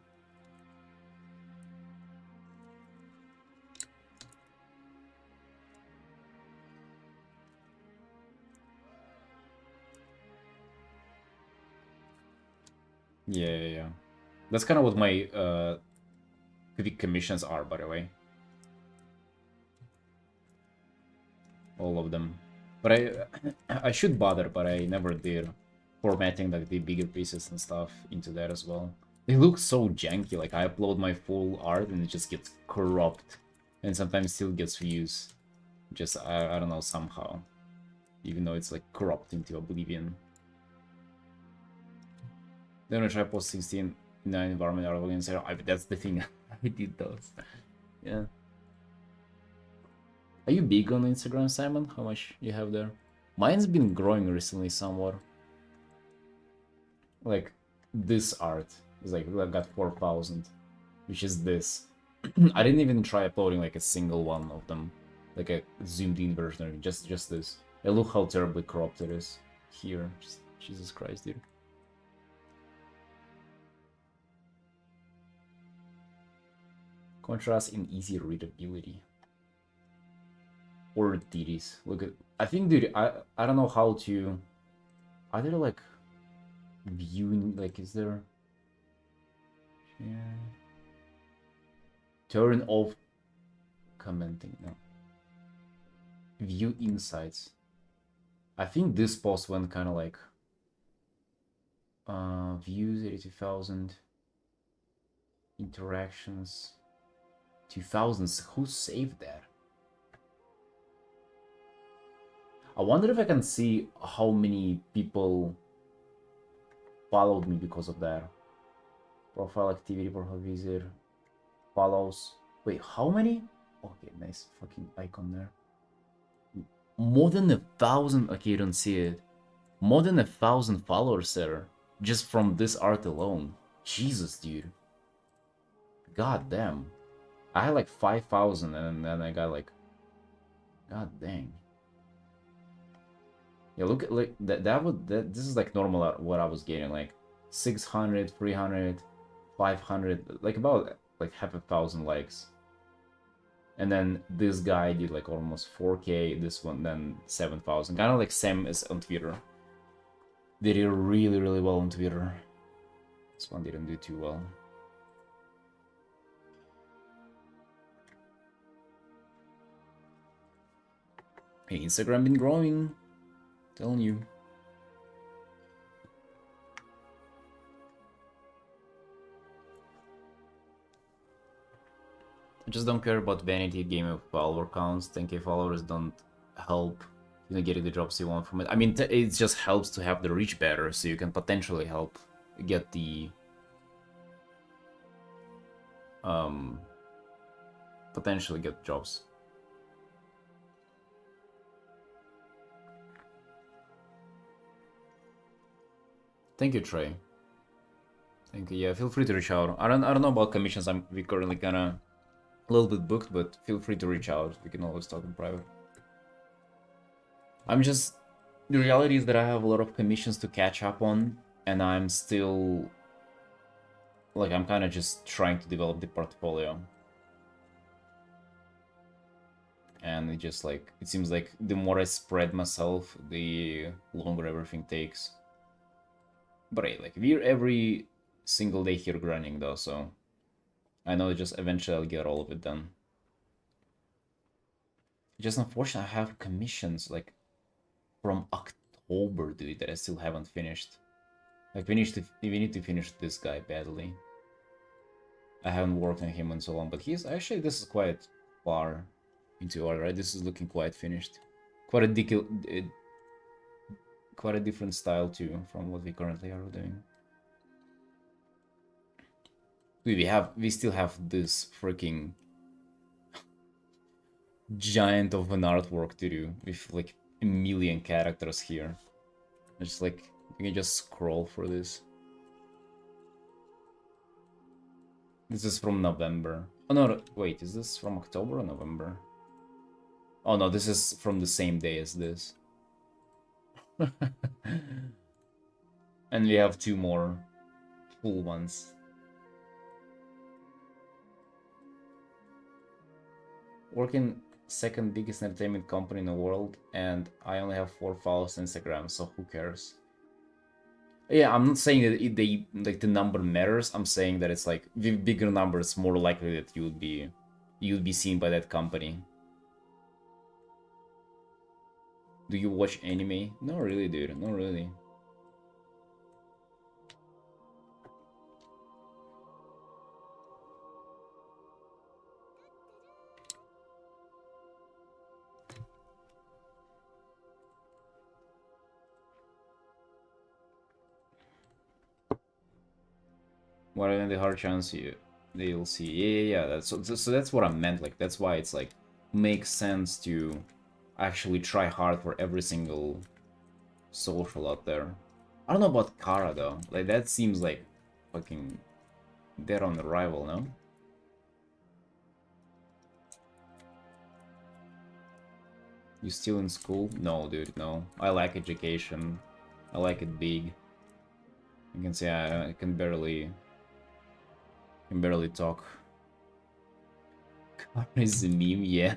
Yeah. That's kind of what my quick commissions are, by the way. All of them. But I should bother, but I never did. Formatting like the bigger pieces and stuff into that as well. They look so janky, like I upload my full art and it just gets corrupt. And sometimes still gets views. Just, I don't know, somehow. Even though it's like corrupt into oblivion. Then I try post 16 in an environment article and say, that's the thing. I did those. Yeah. Are you big on Instagram, Simon? How much you have there? Mine's been growing recently somewhat. Like, this art is like, I got 4,000, which is this. I didn't even try uploading like a single one of them. Like a zoomed in version of it, just this. And look how terribly cropped it is here. Just, Jesus Christ, dude. Contrast in easy readability. Or titties. Look at, I think, dude, I don't know how to either like viewing, like, is there, yeah, turn off commenting, no, view insights. I think this post went kind of like views 82,000, interactions 2,000. Who saved that? I wonder if I can see how many people followed me because of that. Profile activity, profile visit, follows. Wait, how many? Okay, nice fucking icon there. More than 1,000. Okay, you don't see it. More than 1,000 followers there, just from this art alone. Jesus, dude. God damn. I had like 5,000, and then I got like, god dang. Yeah, look at like that. This is like normal what I was getting, like 600, 300, 500, like about like half a thousand likes. And then this guy did like almost 4K. This one then 7,000. Kind of like same as on Twitter. They did really well on Twitter. This one didn't do too well. Hey, Instagram been growing. Telling you. I just don't care about vanity game of follower counts. 10k followers don't help, you know, getting the jobs you want from it. I mean, it just helps to have the reach better, so you can potentially help get the potentially get jobs. Thank you, Trey. Thank you. Yeah, feel free to reach out. I don't know about commissions. We currently kinda a little bit booked, but feel free to reach out. We can always talk in private. I'm just the reality is that I have a lot of commissions to catch up on, and I'm still like I'm kind of just trying to develop the portfolio. And it just like it seems like the more I spread myself, the longer everything takes. But hey, like we're every single day here grinding though, so I know just eventually I'll get all of it done. Just unfortunately I have commissions like from October, dude, that I still haven't finished. Like we need to finish this guy badly. I haven't worked on him in so long, but he's actually this is quite far into order, right? This is looking quite finished. Quite a quite a different style too from what we currently are doing. We still have this freaking giant of an artwork to do with like a million characters here. It's like you can just scroll for this. This is from November. Oh no, wait, is this from October or November? Oh no, this is from the same day as this. And we have 2 more full ones. Working second biggest entertainment company in the world, and I only have 4 followers on Instagram, so who cares? Yeah, I'm not saying that they like the number matters. I'm saying that it's like with bigger numbers, more likely that you'd be seen by that company. Do you watch anime? No, really, dude. No, really. What are the hard chance they'll see? Yeah. So that's what I meant. Like that's why it's like makes sense to actually try hard for every single social out there. I don't know about Kara though. Like that seems like fucking dead on arrival, no? You still in school? No, dude, no. I like education. I like it big. You can say I can barely talk. Kara is a meme, yeah.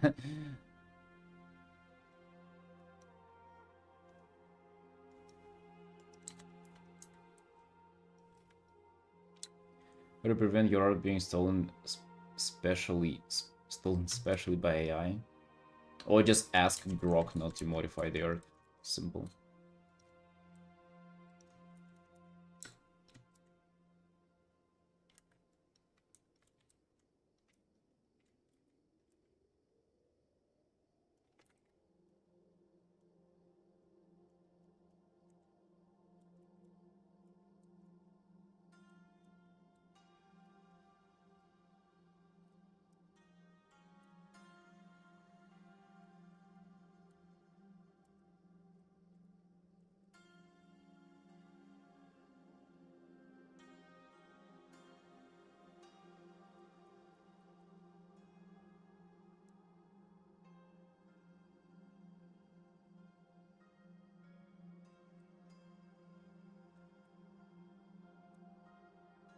How to prevent your art being stolen specially by AI? Or just ask Grok not to modify the art. Simple.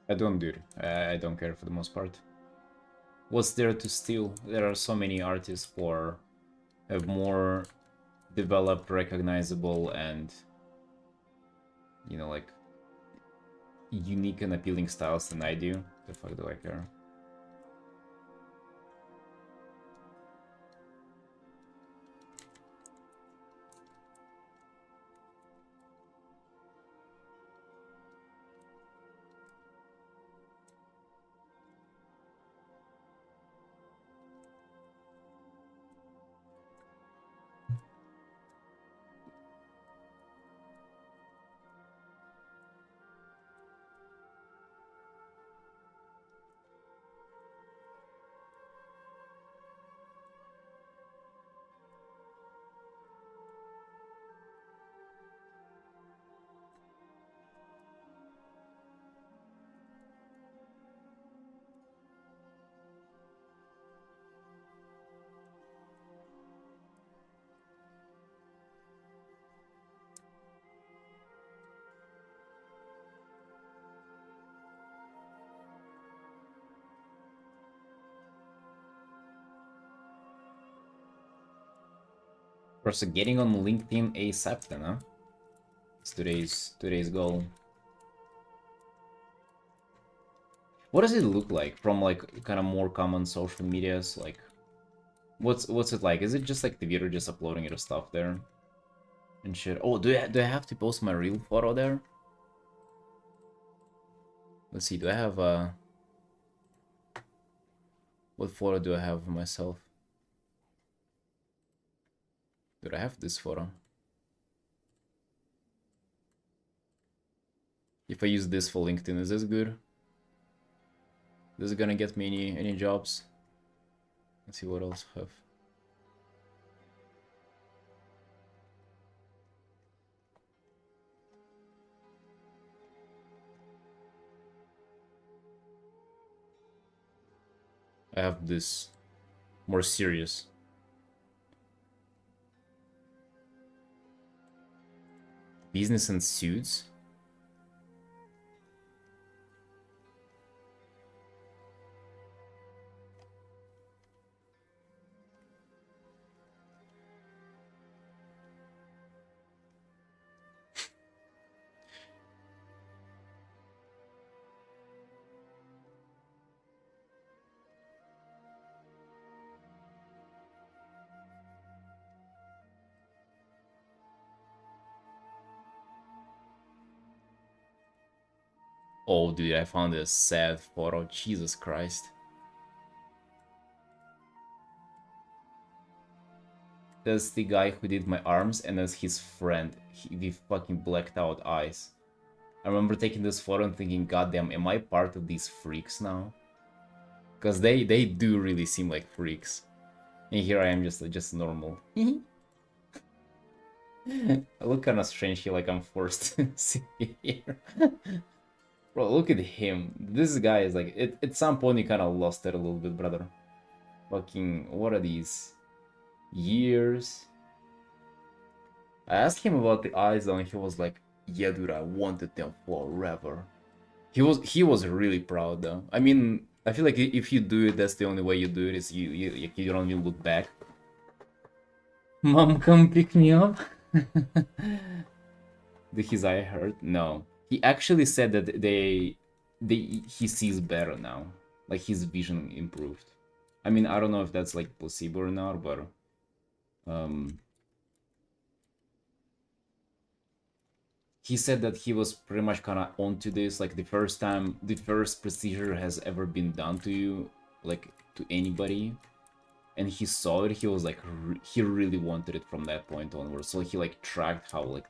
I don't, dude. I don't care for the most part. What's there to steal? There are so many artists who have more developed, recognizable, and you know, like unique and appealing styles than I do. The fuck do I care? So getting on LinkedIn ASAP then, huh? It's today's goal. What does it look like from like kind of more common social medias? Like, what's it like? Is it just like the viewer just uploading your stuff there and shit? Oh, do I have to post my real photo there? Let's see. Do I have what photo do I have of myself? Do I have this photo? If I use this for LinkedIn, is this good? This is gonna get me any jobs? Let's see what else I have. I have this more serious. Business and suits. Oh, dude, I found a sad photo. Jesus Christ. That's the guy who did my arms, and that's his friend. With fucking blacked out eyes. I remember taking this photo and thinking, goddamn, am I part of these freaks now? Because they do really seem like freaks. And here I am just normal. I look kind of strange here, like I'm forced to sit here. Bro, look at him. This guy is like, at some point you kind of lost it a little bit, brother. Fucking, what are these? Years? I asked him about the eyes though, and he was like, yeah, dude, I wanted them forever. He was really proud though. I mean, I feel like if you do it, that's the only way you do it, is you don't even look back. Mom, come pick me up. Did his eye hurt? No. He actually said that he sees better now. Like his vision improved. I mean, I don't know if that's like placebo or not, but he said that he was pretty much kind of onto this, like the first procedure has ever been done to you, like to anybody, and he saw it. He was like, he really wanted it from that point onwards. So he like tracked how like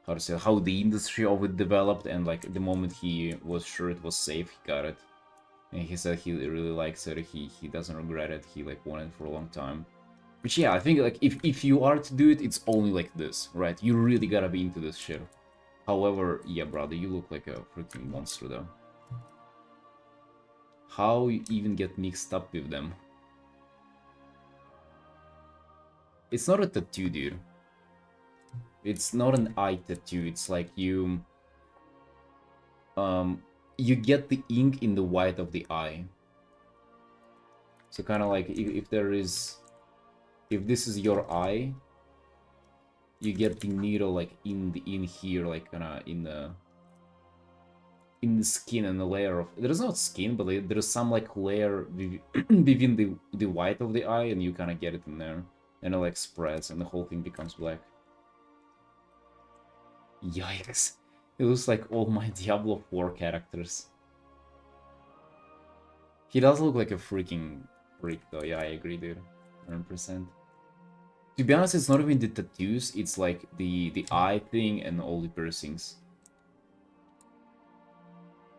how the industry of it developed, and like the moment he was sure it was safe, he got it. And he said he really likes it. He doesn't regret it. He like wanted it for a long time. Which yeah, I think like if you are to do it, it's only like this, right? You really gotta be into this shit. However, yeah, brother, you look like a freaking monster though. How you even get mixed up with them? It's not a tattoo, dude. It's not an eye tattoo. It's like you get the ink in the white of the eye. So kind of like if this is your eye, you get the needle like in here, like kind of in the skin, and the layer of, there's not skin, but there's some like layer within the white of the eye, and you kind of get it in there, and it like spreads, and the whole thing becomes black. Yikes! It looks like all my Diablo 4 characters. He does look like a freaking freak though. Yeah, I agree, dude. 100%. To be honest, it's not even the tattoos, it's like the eye thing and all the piercings.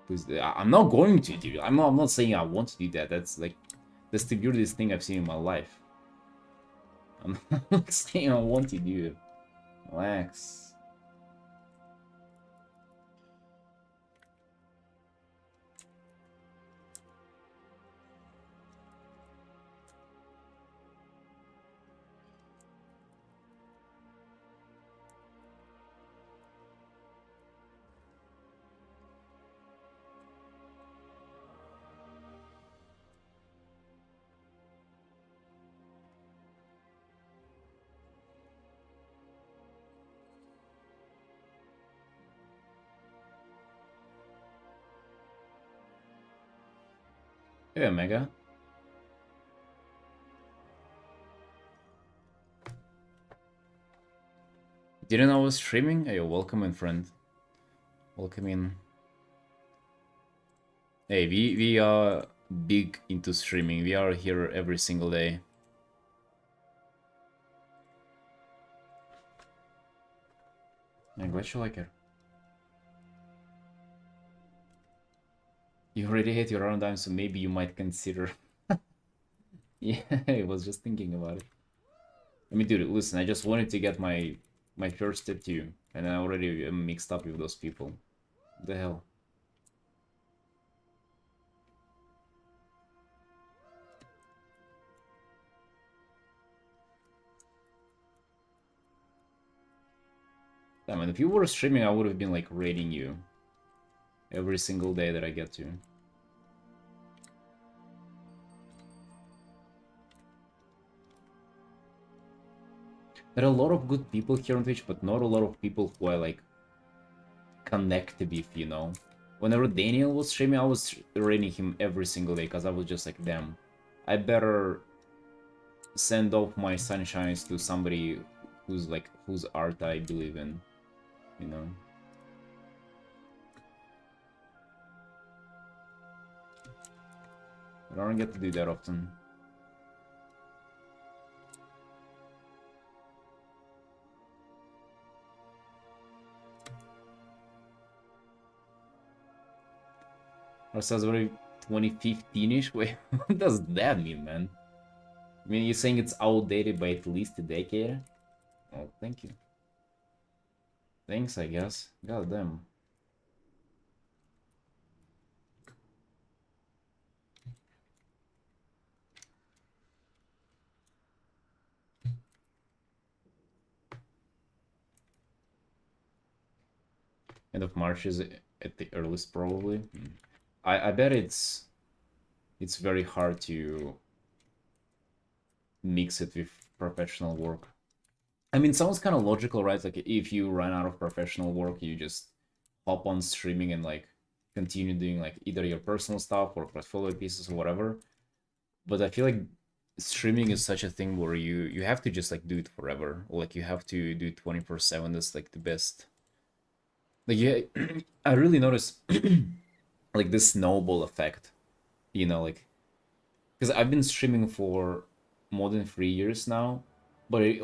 I'm not going to do it. I'm not saying I want to do that. That's like, that's the weirdest thing I've seen in my life. I'm not saying I want to do it. Relax. Yeah, Mega. Didn't know I was streaming? Hey, welcome in, friend. Welcome in. Hey, we are big into streaming. We are here every single day. I'm glad you like it. You already hit your runtime, so maybe you might consider. Yeah, I was just thinking about it. I mean, dude, listen, I just wanted to get my first tattoo, and I already am mixed up with those people. What the hell? I mean, if you were streaming, I would have been like rating you every single day that I get to. There are a lot of good people here on Twitch, but not a lot of people who I like connect with, you know. Whenever Daniel was streaming, I was rating him every single day because I was just like, damn, I better send off my sunshines to somebody who's like whose art I believe in, you know. I don't get to do that often. Or says very 2015-ish? Wait, what does that mean, man? I mean, you're saying it's outdated by at least a decade? Oh, thank you. Thanks, I guess. God damn. End of March is at the earliest, probably. I bet it's very hard to mix it with professional work. I mean, sounds kind of logical, right? Like if you run out of professional work, you just hop on streaming and like continue doing like either your personal stuff or portfolio pieces or whatever. But I feel like streaming is such a thing where you have to just like do it forever. Or, like you have to do 24/7. That's like the best. Like yeah, I really noticed like this snowball effect. You know, like because I've been streaming for more than 3 years now, but it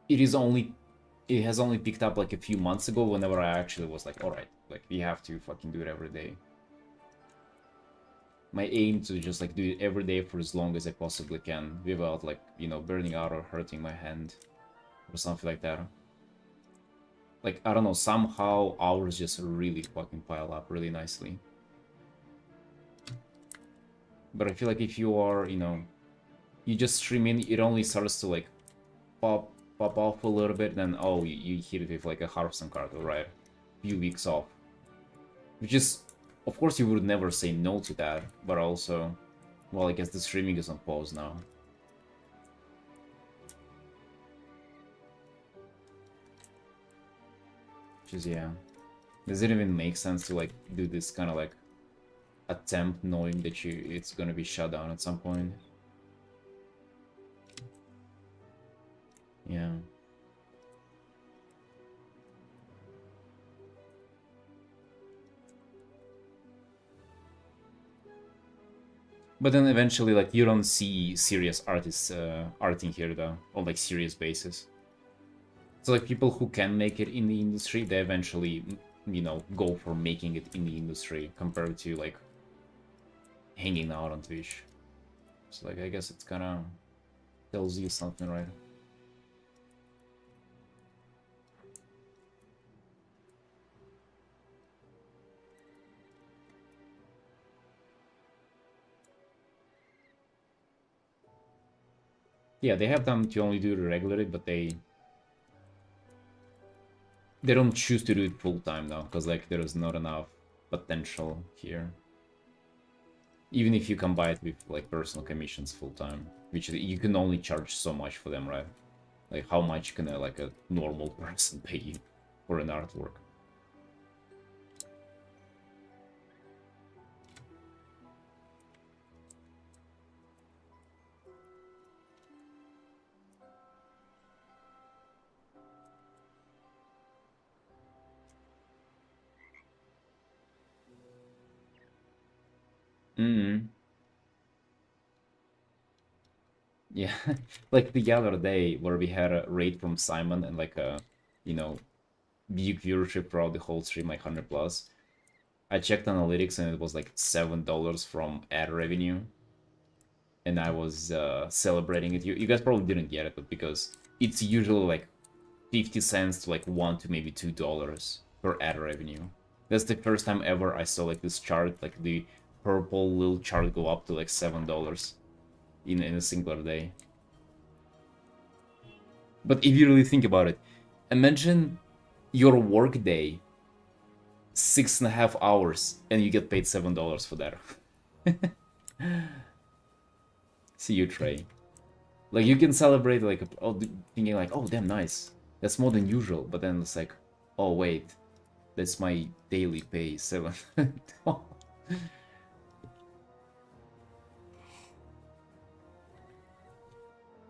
has only picked up like a few months ago whenever I actually was like, all right, like we have to fucking do it every day. My aim to just like do it every day for as long as I possibly can without like, you know, burning out or hurting my hand or something like that. Like, I don't know, somehow hours just really fucking pile up really nicely. But I feel like if you are, you know, you just stream in, it only starts to like pop off a little bit, then oh, you hit it with like a Hearthstone card, alright, few weeks off. Which is, of course, you would never say no to that, but also, well, I guess the streaming is on pause now. Which is, yeah. Does it even make sense to like do this kind of like attempt knowing that it's gonna be shut down at some point? Yeah. But then eventually, like, you don't see serious artists arting here, though, on, like, serious basis. So, like, people who can make it in the industry, they eventually, you know, go for making it in the industry compared to, like, hanging out on Twitch. So, like, I guess it's kind of tells you something, right? Yeah, they have them to only do it regularly, but they don't choose to do it full time now, because like there is not enough potential here. Even if you combine it with like personal commissions full time, which you can only charge so much for them, right? Like how much can like a normal person pay you for an artwork? Mm. Yeah, like the other day where we had a raid from Simon and like a, you know, big viewership throughout the whole stream, like 100 plus. I checked analytics and it was like $7 from ad revenue, and I was celebrating it. You guys probably didn't get it, but because it's usually like 50 cents to like $1 to maybe $2 per ad revenue. That's the first time ever I saw like this chart, like the purple little chart go up to like $7 in a singular day. But if you really think about it, imagine your work day 6.5 hours and you get paid $7 for that. See you, Trey. Like you can celebrate like thinking like, oh damn nice, that's more than usual. But then it's like, oh wait, that's my daily pay 7.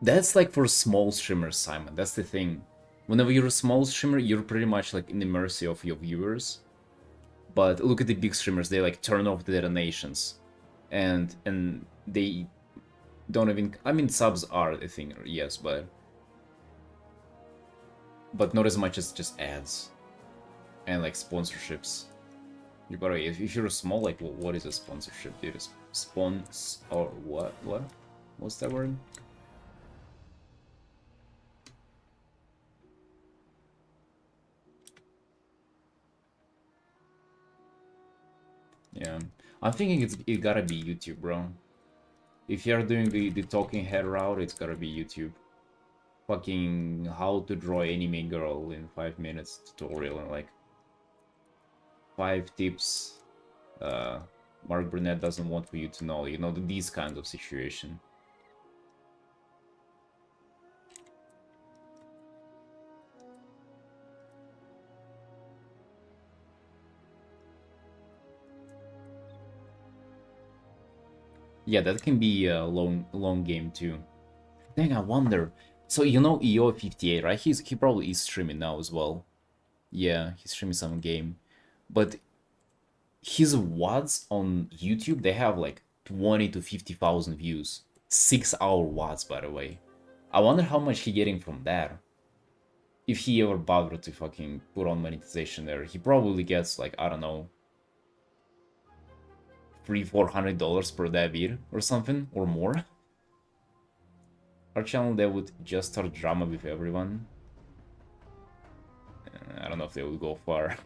That's like for small streamers, Simon. That's the thing. Whenever you're a small streamer, you're pretty much like in the mercy of your viewers. But look at the big streamers; they like turn off the donations, and they don't even. I mean, subs are a thing, yes, but not as much as just ads and like sponsorships. You gotta if you're small, like what is a sponsorship, dude? Spons or what? What's that word? Yeah, I'm thinking it gotta be YouTube, bro. If you're doing the talking head route, it's gotta be YouTube. Fucking how to draw anime girl in 5 minutes tutorial and like 5 tips Mark Burnett doesn't want for you to know, you know, these kinds of situation. Yeah, that can be a long game too. Dang, I wonder. So you know EO58, right? He probably is streaming now as well. Yeah, he's streaming some game. But his WODs on YouTube, they have like 20 to 50,000 views. 6-hour WODs, by the way. I wonder how much he getting from that. If he ever bothered to fucking put on monetization there, he probably gets like, I don't know, $300-400 per that vid or something, or more. Our channel, they would just start drama with everyone. I don't know if they would go far.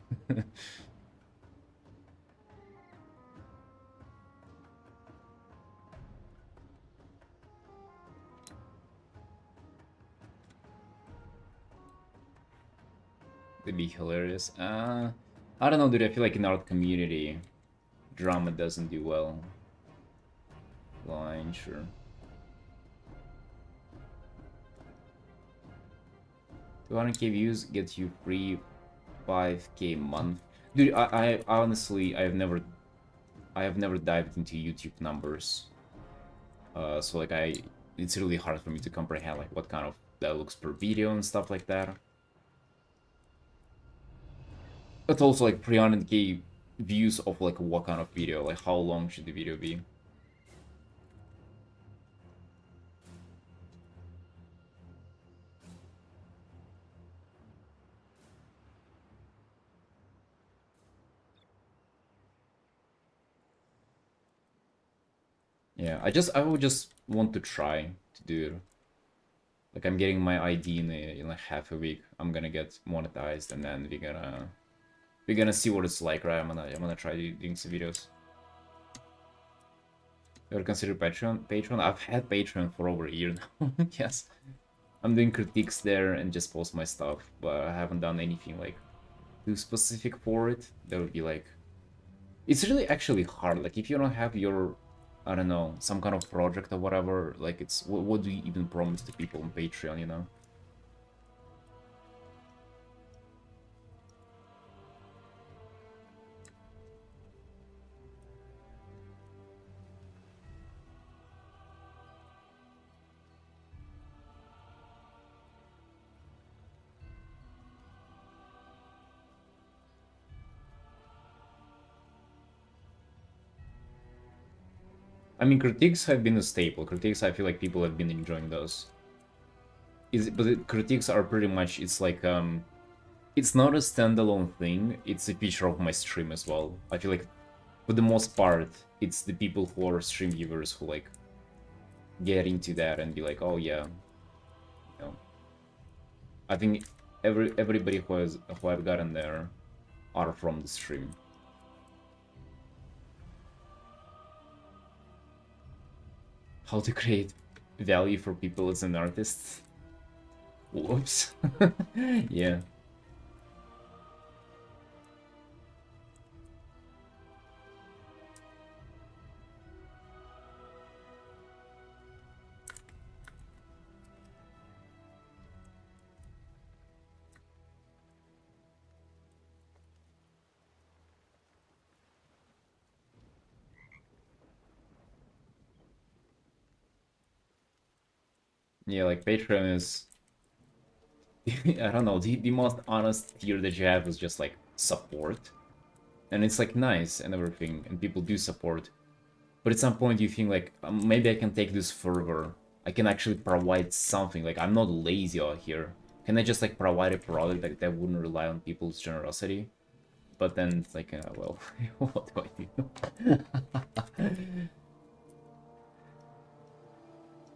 They'd be hilarious. I don't know, dude. I feel like in our community, drama doesn't do well. Line, sure. 200k views gets you free 5k month. Dude, I honestly, I have never dived into YouTube numbers. So like it's really hard for me to comprehend like what kind of that looks per video and stuff like that. But also like 300k views of like what kind of video, like how long should the video be? Yeah, I would just want to try to do it. Like I'm getting my ID in like half a week. I'm gonna get monetized and then we're gonna see what it's like, right? I'm gonna try doing some videos. You ever consider Patreon? Patreon? I've had Patreon for over a year now. Yes. I'm doing critiques there and just post my stuff, but I haven't done anything like too specific for it. That would be like it's really actually hard. Like if you don't have your I don't know, some kind of project or whatever, like it's what do you even promise to people on Patreon, you know? I mean, critiques have been a staple. Critiques, I feel like people have been enjoying those. Critiques are pretty much, it's like, it's not a standalone thing, it's a feature of my stream as well. I feel like, for the most part, it's the people who are stream viewers who, like, get into that and be like, oh yeah, you know. I think everybody who I've gotten there are from the stream. How to create value for people as an artist? Whoops. Yeah. Yeah, like Patreon is, I don't know, the most honest tier that you have is just like support. And it's like nice and everything, and people do support. But at some point you think like, maybe I can take this further. I can actually provide something, like I'm not lazy out here. Can I just like provide a product that wouldn't rely on people's generosity? But then it's like, well, what do I do?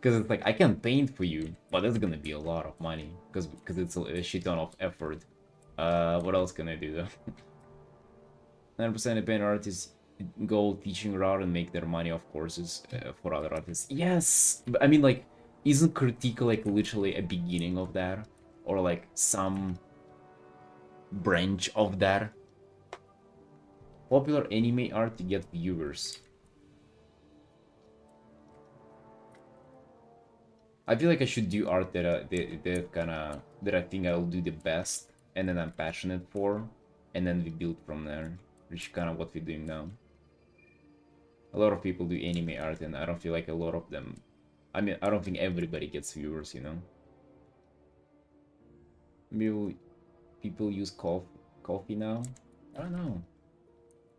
Because it's like, I can paint for you, but that's gonna be a lot of money. Because it's a shit ton of effort. What else can I do though? 9% of paint artists go teaching route and make their money off courses for other artists. Yes! But I mean, like, isn't critique like literally a beginning of that? Or like some branch of that? Popular anime art to get viewers. I feel like I should do art that I think I'll do the best, and then I'm passionate for, and then we build from there, which is kind of what we're doing now. A lot of people do anime art, and I don't feel like a lot of them. I mean, I don't think everybody gets viewers, you know. Maybe people use coffee now. I don't know,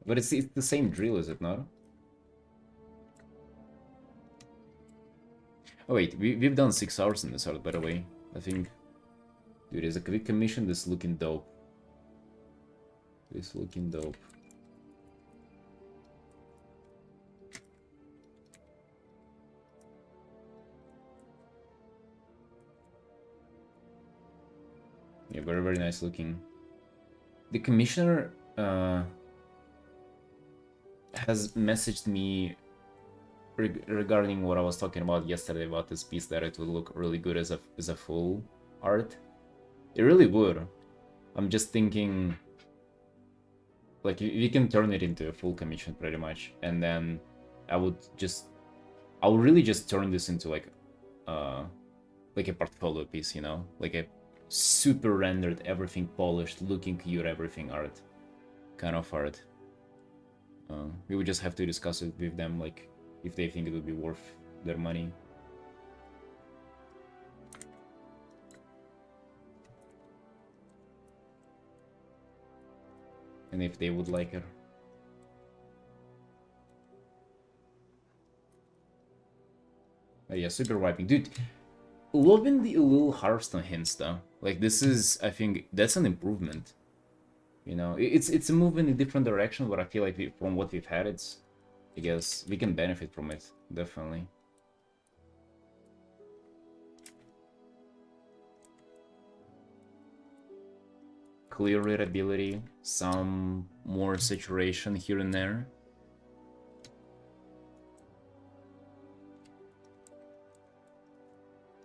but it's the same drill, is it not? Oh wait, we've done 6 hours in this art, by the way. I think, dude, there's a quick commission. This looking dope. This looking dope. Yeah, very, very nice looking. The commissioner has messaged me regarding what I was talking about yesterday about this piece, that it would look really good as a full art. It really would. I'm just thinking, like, you can turn it into a full commission pretty much, and then I'll really just turn this into like a portfolio piece, you know, like a super rendered, everything polished, looking cute, everything art kind of art. We would just have to discuss it with them, like if they think it would be worth their money. And if they would like it. Yeah, super wiping. Dude, loving the little Hearthstone hints though. Like, this is, I think, that's an improvement. You know, it's a move in a different direction, but I feel like from what we've had, I guess we can benefit from it, definitely. Clear readability, some more saturation here and there.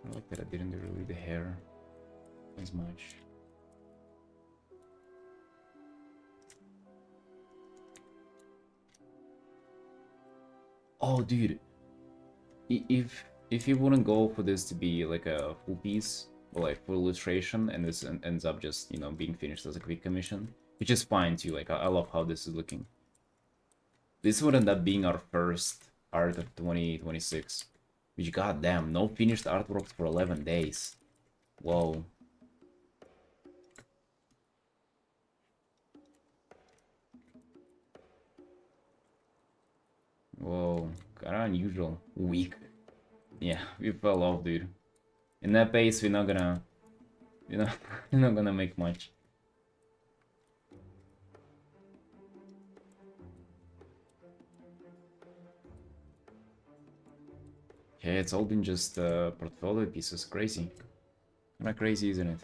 I like that I didn't do really the hair as much. Oh, dude, if you wouldn't go for this to be like a full piece or like full illustration, and this ends up just, you know, being finished as a quick commission, which is fine too. Like, I love how this is looking. This would end up being our first art of 2026, which, goddamn, no finished artwork for 11 days. Whoa. Whoa, kinda unusual. Weak. Yeah, we fell off, dude. In that pace, we're not gonna, you know, we're not gonna make much. Yeah, it's all been just portfolio pieces. Crazy. Kinda crazy, isn't it?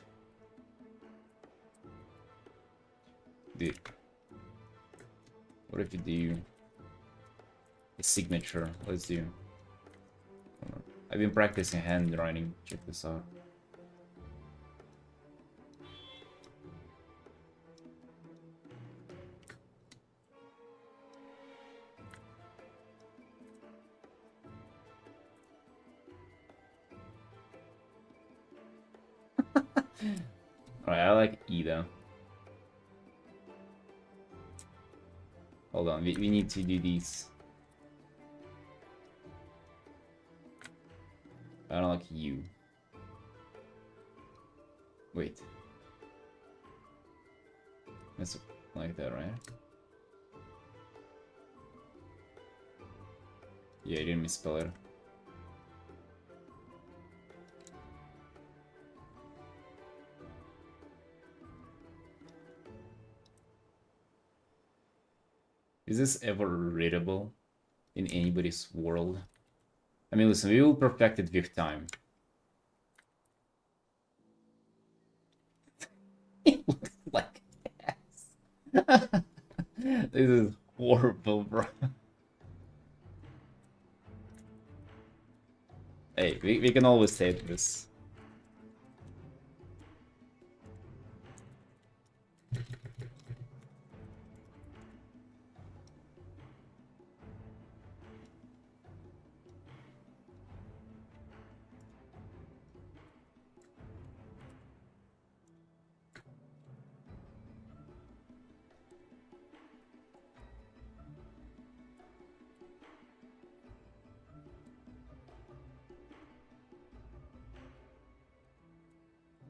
Dude. What if you do a signature? Let's do. I've been practicing handwriting. Check this out. Alright, I like E though. Hold on, we need to do these. I don't like U. Wait. That's like that, right? Yeah, you didn't misspell it. Is this ever readable in anybody's world? I mean, listen, we will perfect it with time. It looks like ass. This is horrible, bro. Hey, we can always save this.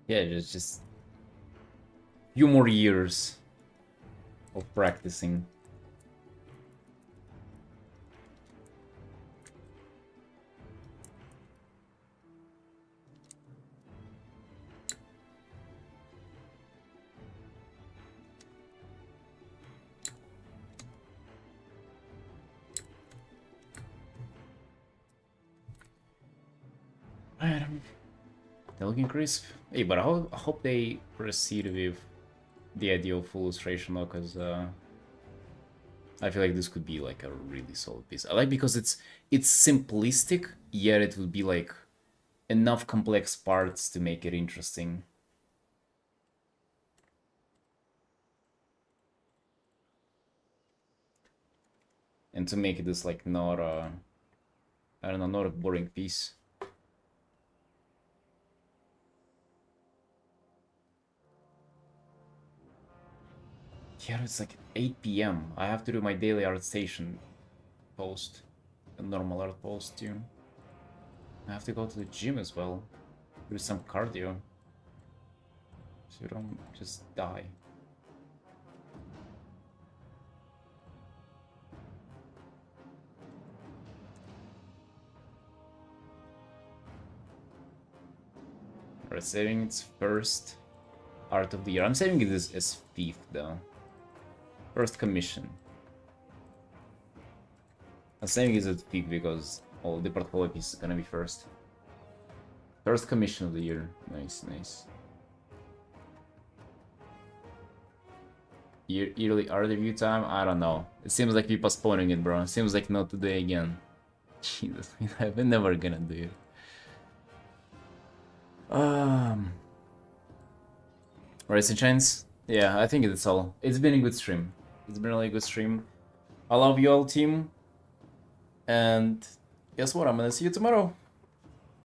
Yeah, just few more years of practicing. They're looking crisp. Hey, but I hope they proceed with the idea of full illustration though, because I feel like this could be like a really solid piece. I like because it's simplistic, yet it would be like enough complex parts to make it interesting. And to make it this like not I don't know, not a boring piece. Yeah, it's like 8 p.m. I have to do my daily art station post. A normal art post too. I have to go to the gym as well. Do some cardio. So you don't just die. Alright, saving its first art of the year. I'm saving it as fifth though. First commission. I'm saying it's at peak because all the portfolio piece is gonna be first. First commission of the year. Nice, nice. Yearly art review time? I don't know. It seems like we're postponing it, bro. It seems like not today again. Jesus, we're never gonna do it. Right, chance? Yeah, I think it's all. It's been a good stream. It's been a really good stream. I love you all, team. And guess what? I'm gonna see you tomorrow.